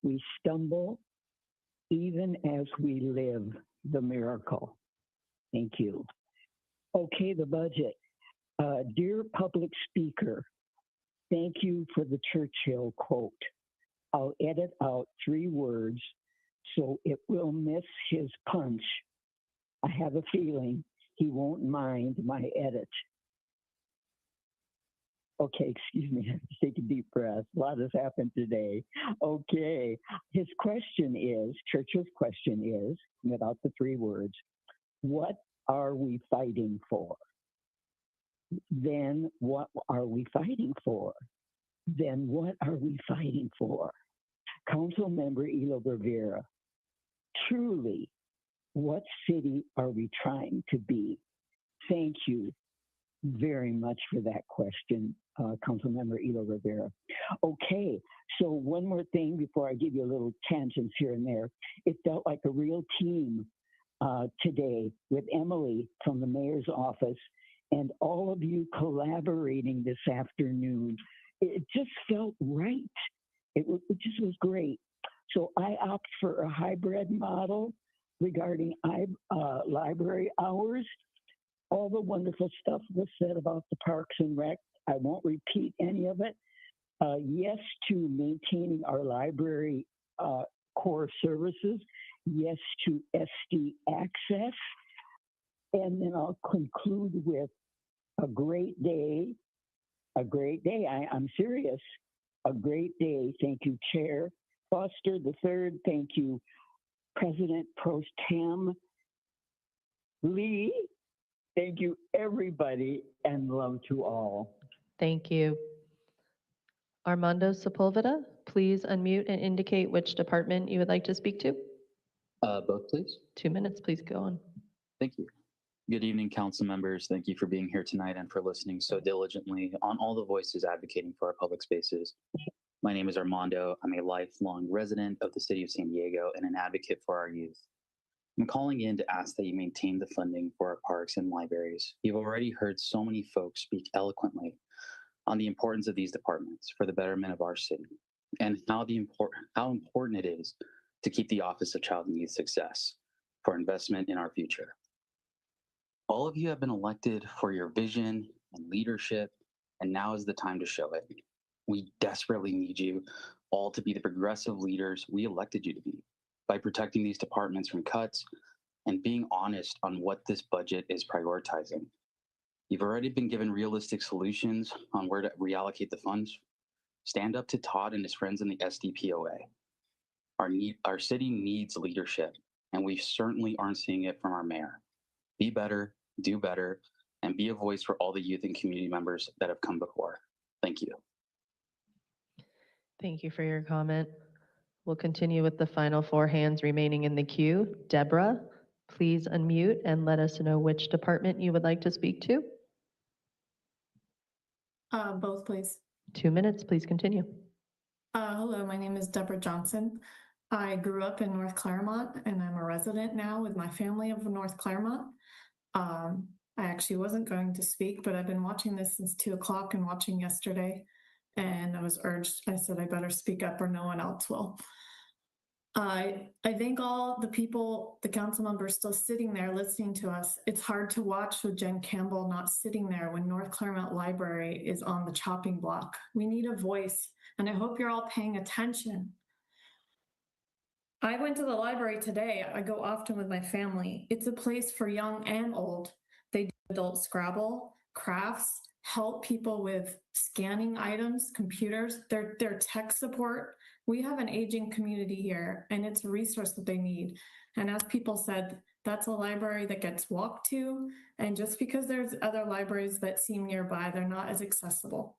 we stumble even as we live the miracle. Thank you. Okay, the budget. Dear public speaker, thank you for the Churchill quote. I'll edit out 3 words so it will miss his punch. I have a feeling he won't mind my edit. Okay, excuse me, I have to take a deep breath. A lot has happened today. Okay, his question is, Churchill's question is, without the 3 words, what are we fighting for? Then what are we fighting for? Then what are we fighting for? Council Member Elo Rivera, truly, what city are we trying to be? Thank you very much for that question, Councilmember Elo Rivera. Okay, so one more thing before I give you a little tangents here and there. It felt like a real team today with Emily from the mayor's office and all of you collaborating this afternoon. It just felt right. It just was great. So I opt for a hybrid model regarding library hours. All the wonderful stuff was said about the Parks and Rec. I won't repeat any of it. Yes to maintaining our library core services. Yes to SD access. And then I'll conclude with a great day. A great day. I'm serious. A great day. Thank you, Chair Foster III. Thank you, President Pro Tem Lee. Thank you, everybody, and love to all. Thank you. Armando Sepulveda, please unmute and indicate which department you would like to speak to. Both, please. 2 minutes, please go on. Thank you. Good evening, council members. Thank you for being here tonight and for listening so diligently on all the voices advocating for our public spaces. My name is Armando. I'm a lifelong resident of the city of San Diego and an advocate for our youth. I'm calling in to ask that you maintain the funding for our parks and libraries. You've already heard so many folks speak eloquently on the importance of these departments for the betterment of our city and how important it is to keep the Office of Child and Youth Success for investment in our future. All of you have been elected for your vision and leadership, and now is the time to show it. We desperately need you all to be the progressive leaders we elected you to be by protecting these departments from cuts and being honest on what this budget is prioritizing. You've already been given realistic solutions on where to reallocate the funds. Stand up to Todd and his friends in the SDPOA. Our city needs leadership, and we certainly aren't seeing it from our mayor. Be better, do better, and be a voice for all the youth and community members that have come before. Thank you. Thank you for your comment. We'll continue with the final four hands remaining in the queue. Deborah, please unmute and let us know which department you would like to speak to. Both, please. 2 minutes, please continue. Hello, my name is Deborah Johnson. I grew up in North Claremont and I'm a resident now with my family of North Claremont. I actually wasn't going to speak, but I've been watching this since 2 o'clock and watching yesterday. And I was urged, I said, I better speak up or no one else will. I think all the people, the council members still sitting there listening to us, it's hard to watch with Jen Campbell not sitting there when North Claremont Library is on the chopping block. We need a voice, and I hope you're all paying attention. I went to the library today. I go often with my family. It's a place for young and old. They do adult Scrabble, crafts, help people with scanning items, computers, their tech support. We have an aging community here, and it's a resource that they need. And as people said, that's a library that gets walked to, and just because there's other libraries that seem nearby, they're not as accessible.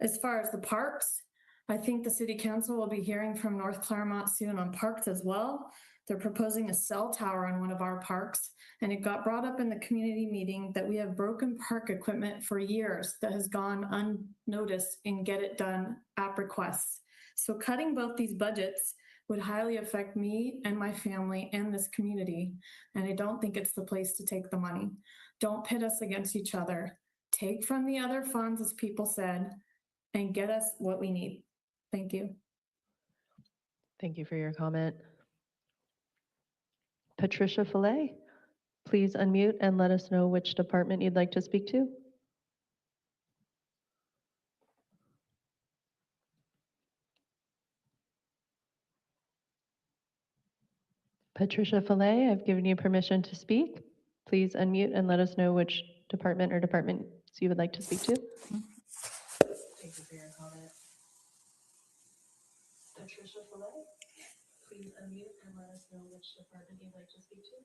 As far as the parks, I think the city council will be hearing from North Claremont soon on parks as well. They're proposing a cell tower on one of our parks, and it got brought up in the community meeting that we have broken park equipment for years that has gone unnoticed in Get It Done app requests. So cutting both these budgets would highly affect me and my family and this community, and I don't think it's the place to take the money. Don't pit us against each other. Take from the other funds, as people said, and get us what we need. Thank you. Thank you for your comment. Patricia Fillet, please unmute and let us know which department you'd like to speak to. Patricia Fillet, I've given you permission to speak. Please unmute and let us know which department or departments you would like to speak to. Thank you for your comment. Patricia Fillet, please unmute and let us know which department you'd like to speak to.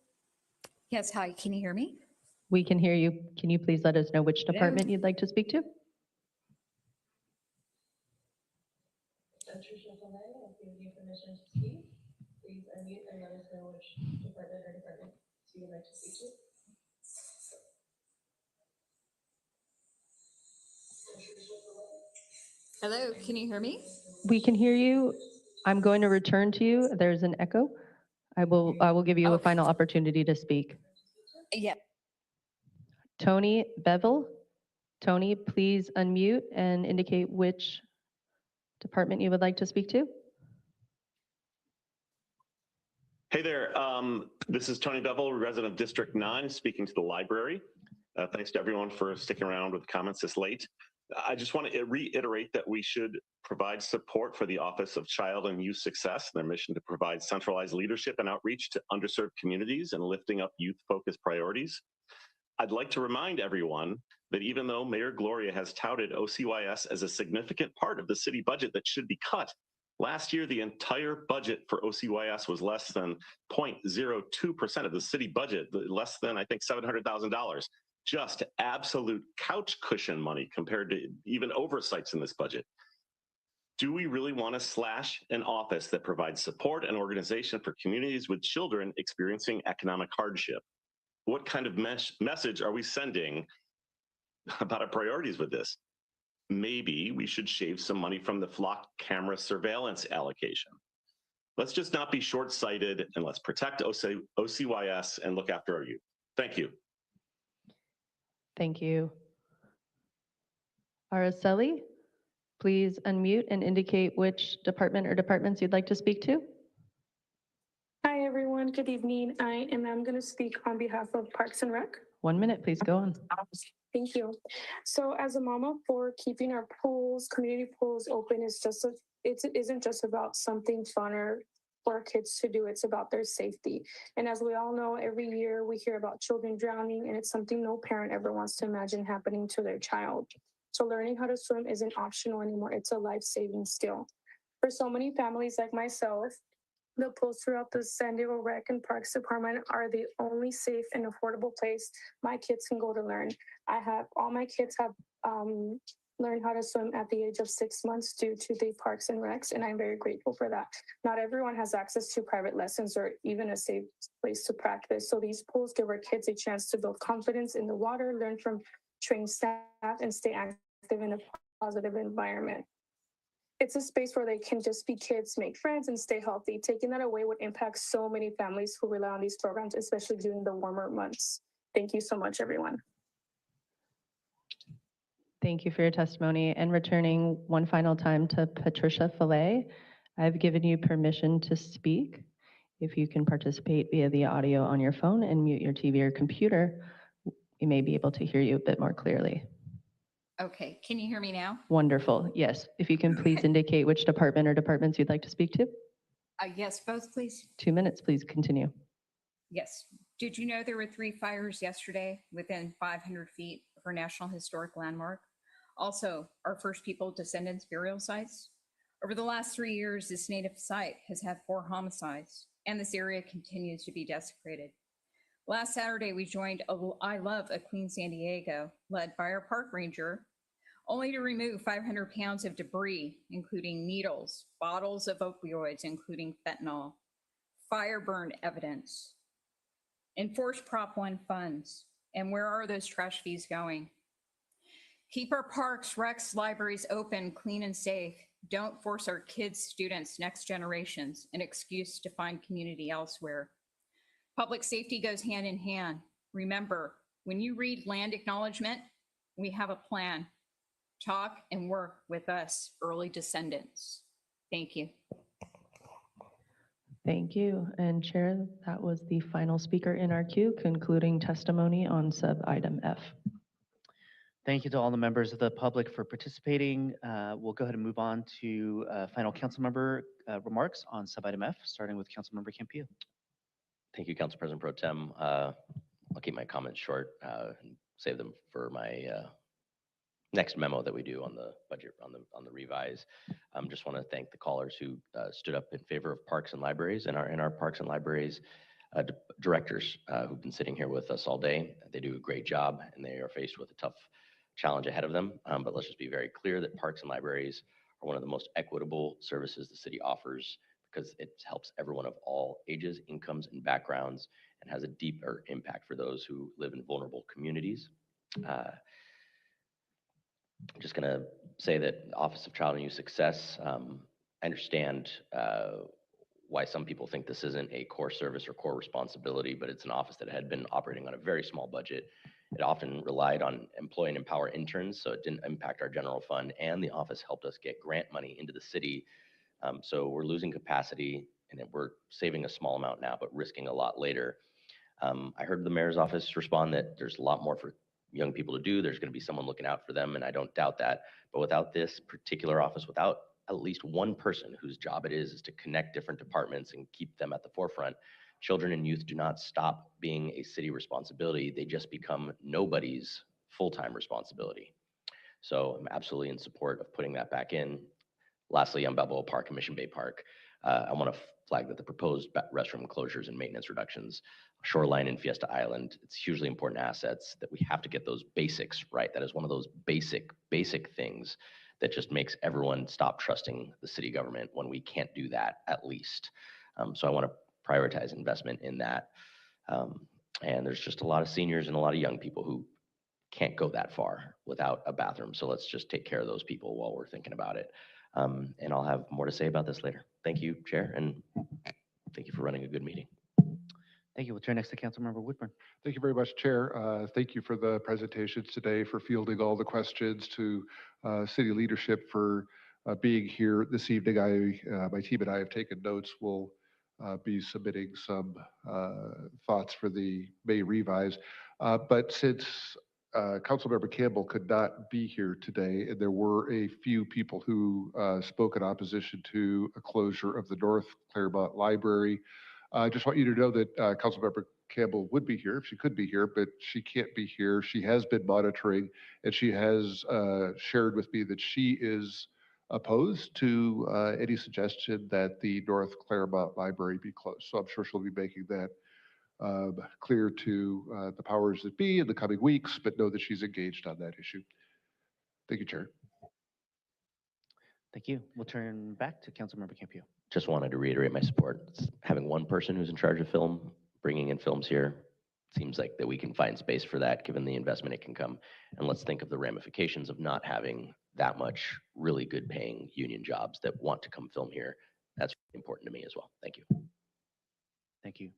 Yes, hi, can you hear me? We can hear you. Can you please let us know which department you'd like to speak to? Patricia Fillet, I've given you permission to speak. Please unmute and let us know which department or departments you would like to speak to. Hello, can you hear me? We can hear you. I'm going to return to you. There's an echo. I will give you a final opportunity to speak. Yeah. Tony Bevel. Tony, please unmute and indicate which department you would like to speak to. Hey there, this is Tony Bevel, resident of District 9, speaking to the library. Thanks to everyone for sticking around with comments this late. I just want to reiterate that we should provide support for the Office of Child and Youth Success, their mission to provide centralized leadership and outreach to underserved communities and lifting up youth-focused priorities. I'd like to remind everyone that even though Mayor Gloria has touted OCYS as a significant part of the city budget that should be cut, last year the entire budget for OCYS was less than 0.02% of the city budget, less than, I think, $700,000. Just absolute couch cushion money compared to even oversights in this budget. Do we really want to slash an office that provides support and organization for communities with children experiencing economic hardship? What kind of message are we sending about our priorities with this? Maybe we should shave some money from the flock camera surveillance allocation. Let's just not be short-sighted, and let's protect OCYS and look after our youth. Thank you. Thank you. Araceli, please unmute and indicate which department or departments you'd like to speak to. Hi, everyone. Good evening. I'm going to speak on behalf of Parks and Rec. 1 minute, please go on. Thank you. So as a mom of four, keeping our pools, community pools open is it isn't just about something fun or for our kids to do, it's about their safety. And as we all know, every year we hear about children drowning, and it's something no parent ever wants to imagine happening to their child. So learning how to swim isn't optional anymore, it's a life-saving skill. For so many families like myself, the pools throughout the San Diego Rec and Parks Department are the only safe and affordable place my kids can go to learn. All my kids have learned how to swim at the age of 6 months due to the Parks and Recs, and I'm very grateful for that. Not everyone has access to private lessons or even a safe place to practice. So these pools give our kids a chance to build confidence in the water, learn from trained staff, and stay active in a positive environment. It's a space where they can just be kids, make friends, and stay healthy. Taking that away would impact so many families who rely on these programs, especially during the warmer months. Thank you so much, everyone. Thank you for your testimony. And returning one final time to Patricia Fillet, I've given you permission to speak. If you can participate via the audio on your phone and mute your TV or computer, you may be able to hear you a bit more clearly. Okay, can you hear me now? Wonderful. Yes. If you can please indicate which department or departments you'd like to speak to. Yes, both, please. 2 minutes, please continue. Yes. Did you know there were 3 fires yesterday within 500 feet of our National Historic Landmark? Also, our First People Descendants burial sites. Over the last 3 years, this native site has had 4 homicides, and this area continues to be desecrated. Last Saturday, we joined I Love a Queen San Diego, led by our park ranger, only to remove 500 pounds of debris, including needles, bottles of opioids, including fentanyl, fire burn evidence, enforced Prop 1 funds. And where are those trash fees going? Keep our parks, recs, libraries open, clean, and safe. Don't force our kids, students, next generations an excuse to find community elsewhere. Public safety goes hand in hand. Remember, when you read land acknowledgement, we have a plan. Talk and work with us, early descendants. Thank you. Thank you. And Chair, that was the final speaker in our queue, concluding testimony on sub-item F. Thank you to all the members of the public for participating. We'll go ahead and move on to final council member remarks on sub-item F, starting with Councilmember Campillo. Thank you, Council President Pro Tem. I'll keep my comments short and save them for my next memo that we do on the budget, on the revise. Just want to thank the callers who stood up in favor of parks and libraries, and our parks and libraries directors who've been sitting here with us all day. They do a great job, and they are faced with a tough challenge ahead of them. But let's just be very clear that parks and libraries are one of the most equitable services the city offers, because it helps everyone of all ages, incomes, and backgrounds, and has a deeper impact for those who live in vulnerable communities. I'm just going to say that Office of Child and Youth Success, I understand why some people think this isn't a core service or core responsibility, but it's an office that had been operating on a very small budget. It often relied on employ and empower interns, so it didn't impact our general fund, and the office helped us get grant money into the city. So we're losing capacity, and we're saving a small amount now, but risking a lot later. I heard the mayor's office respond that there's a lot more for young people to do. There's going to be someone looking out for them, and I don't doubt that. But without this particular office, without at least one person whose job it is to connect different departments and keep them at the forefront, children and youth do not stop being a city responsibility. They just become nobody's full-time responsibility. So I'm absolutely in support of putting that back in. Lastly, on Balboa Park and Mission Bay Park, I want to flag that the proposed restroom closures and maintenance reductions, Shoreline and Fiesta Island, it's hugely important assets that we have to get those basics right. That is one of those basic things that just makes everyone stop trusting the city government when we can't do that at least. So I want to prioritize investment in that. And there's just a lot of seniors and a lot of young people who can't go that far without a bathroom. So let's just take care of those people while we're thinking about it. And I'll have more to say about this later. Thank you, Chair, and thank you for running a good meeting. Thank you. We'll turn next to Councilmember Woodburn. Thank you very much, Chair. Thank you for the presentations today, for fielding all the questions, to city leadership for being here this evening. My team and I have taken notes. We'll be submitting some thoughts for the May revise. But since Councilmember Campbell could not be here today, and there were a few people who spoke in opposition to a closure of the North Claremont Library, I just want you to know that Councilmember Campbell would be here if she could be here, but she can't be here. She has been monitoring, and she has shared with me that she is opposed to any suggestion that the North Claremont Library be closed. So I'm sure she'll be making that clear to the powers that be in the coming weeks, but know that she's engaged on that issue. Thank you, Chair. Thank you. We'll turn back to Councilmember Campio. Just wanted to reiterate my support. Having one person who's in charge of film, bringing in films here, seems like that we can find space for that given the investment it can come. And let's think of the ramifications of not having that much really good paying union jobs that want to come film here. That's important to me as well. Thank you. Thank you.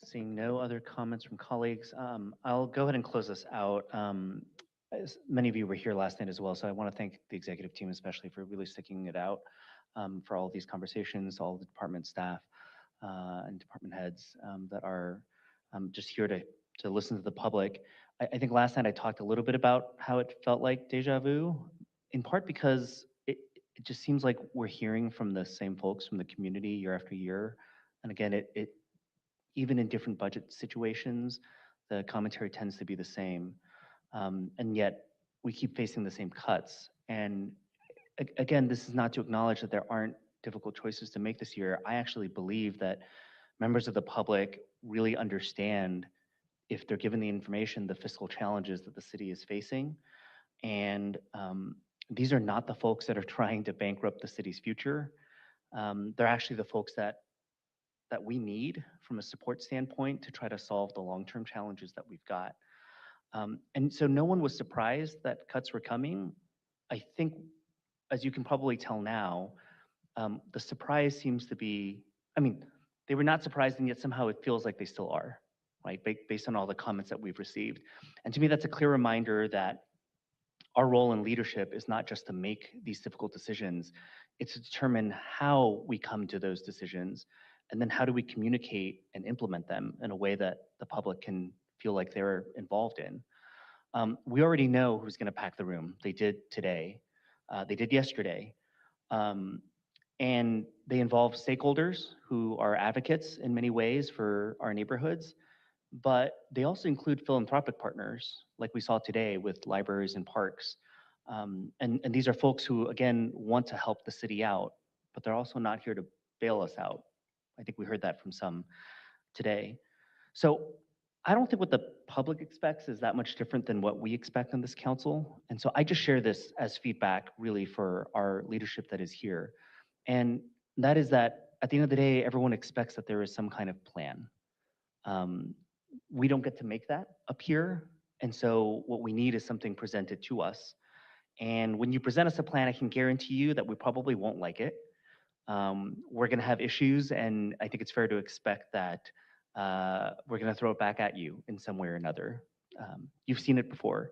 Seeing no other comments from colleagues, I'll go ahead and close this out. As many of you were here last night as well, so I want to thank the executive team especially for really sticking it out for all of these conversations, all the department staff and department heads that are just here to listen to the public. I think last night I talked a little bit about how it felt like deja vu, in part because it just seems like we're hearing from the same folks from the community year after year. And again, it even in different budget situations, the commentary tends to be the same. And yet we keep facing the same cuts. And again, this is not to acknowledge that there aren't difficult choices to make this year. I actually believe that members of the public really understand, if they're given the information, the fiscal challenges that the city is facing. And these are not the folks that are trying to bankrupt the city's future. They're actually the folks that we need from a support standpoint to try to solve the long-term challenges that we've got. And so no one was surprised that cuts were coming. I think, as you can probably tell now, the surprise seems to be, I mean, they were not surprised, and yet somehow it feels like they still are, right? Based on all the comments that we've received. And to me, that's a clear reminder that our role in leadership is not just to make these difficult decisions, it's to determine how we come to those decisions, and then how do we communicate and implement them in a way that the public can feel like they're involved in. We already know who's going to pack the room. They did today. They did yesterday. And they involve stakeholders who are advocates in many ways for our neighborhoods, but they also include philanthropic partners, like we saw today with libraries and parks. And these are folks who, again, want to help the city out, but they're also not here to bail us out. I think we heard that from some today. So I don't think what the public expects is that much different than what we expect on this council. And so I just share this as feedback really for our leadership that is here. And that is that at the end of the day, everyone expects that there is some kind of plan. We don't get to make that up here. And so what we need is something presented to us. And when you present us a plan, I can guarantee you that we probably won't like it. We're going to have issues, and I think it's fair to expect that we're going to throw it back at you in some way or another. You've seen it before.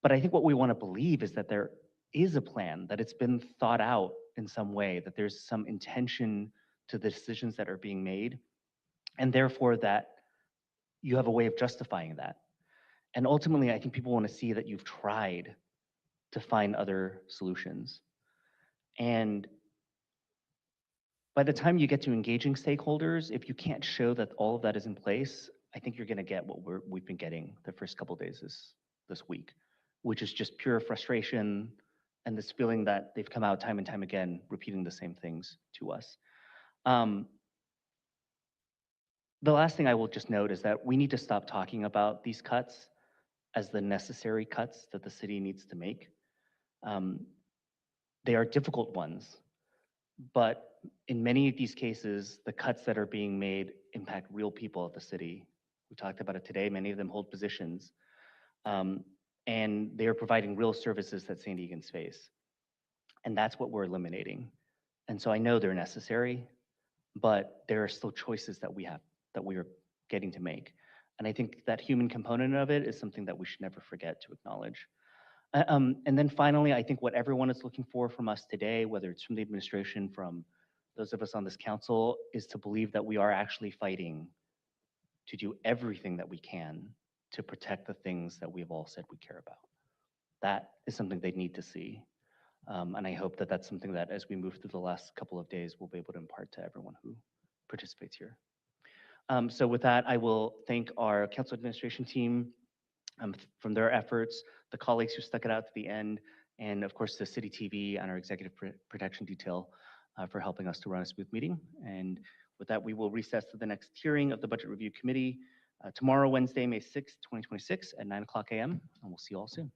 But I think what we want to believe is that there is a plan, that it's been thought out in some way, that there's some intention to the decisions that are being made, and therefore that you have a way of justifying that. And ultimately, I think people want to see that you've tried to find other solutions. And by the time you get to engaging stakeholders, if you can't show that all of that is in place, I think you're going to get what we've been getting the first couple of days this week, which is just pure frustration and this feeling that they've come out time and time again, repeating the same things to us. The last thing I will just note is that we need to stop talking about these cuts as the necessary cuts that the city needs to make. They are difficult ones, but in many of these cases, the cuts that are being made impact real people at the city. We talked about it today. Many of them hold positions, and they are providing real services that St. Egan's face. And that's what we're eliminating. And so I know they're necessary, but there are still choices that we are getting to make. And I think that human component of it is something that we should never forget to acknowledge. And then finally, I think what everyone is looking for from us today, whether it's from the administration, from those of us on this council, is to believe that we are actually fighting to do everything that we can to protect the things that we've all said we care about. That is something they need to see. And I hope that that's something that as we move through the last couple of days, we'll be able to impart to everyone who participates here. So with that, I will thank our council administration team from their efforts, the colleagues who stuck it out to the end, and of course the city TV and our executive protection detail for helping us to run a smooth meeting. And with that, we will recess to the next hearing of the Budget Review Committee tomorrow, Wednesday, May 6th, 2026 at 9:00 a.m. And we'll see you all soon.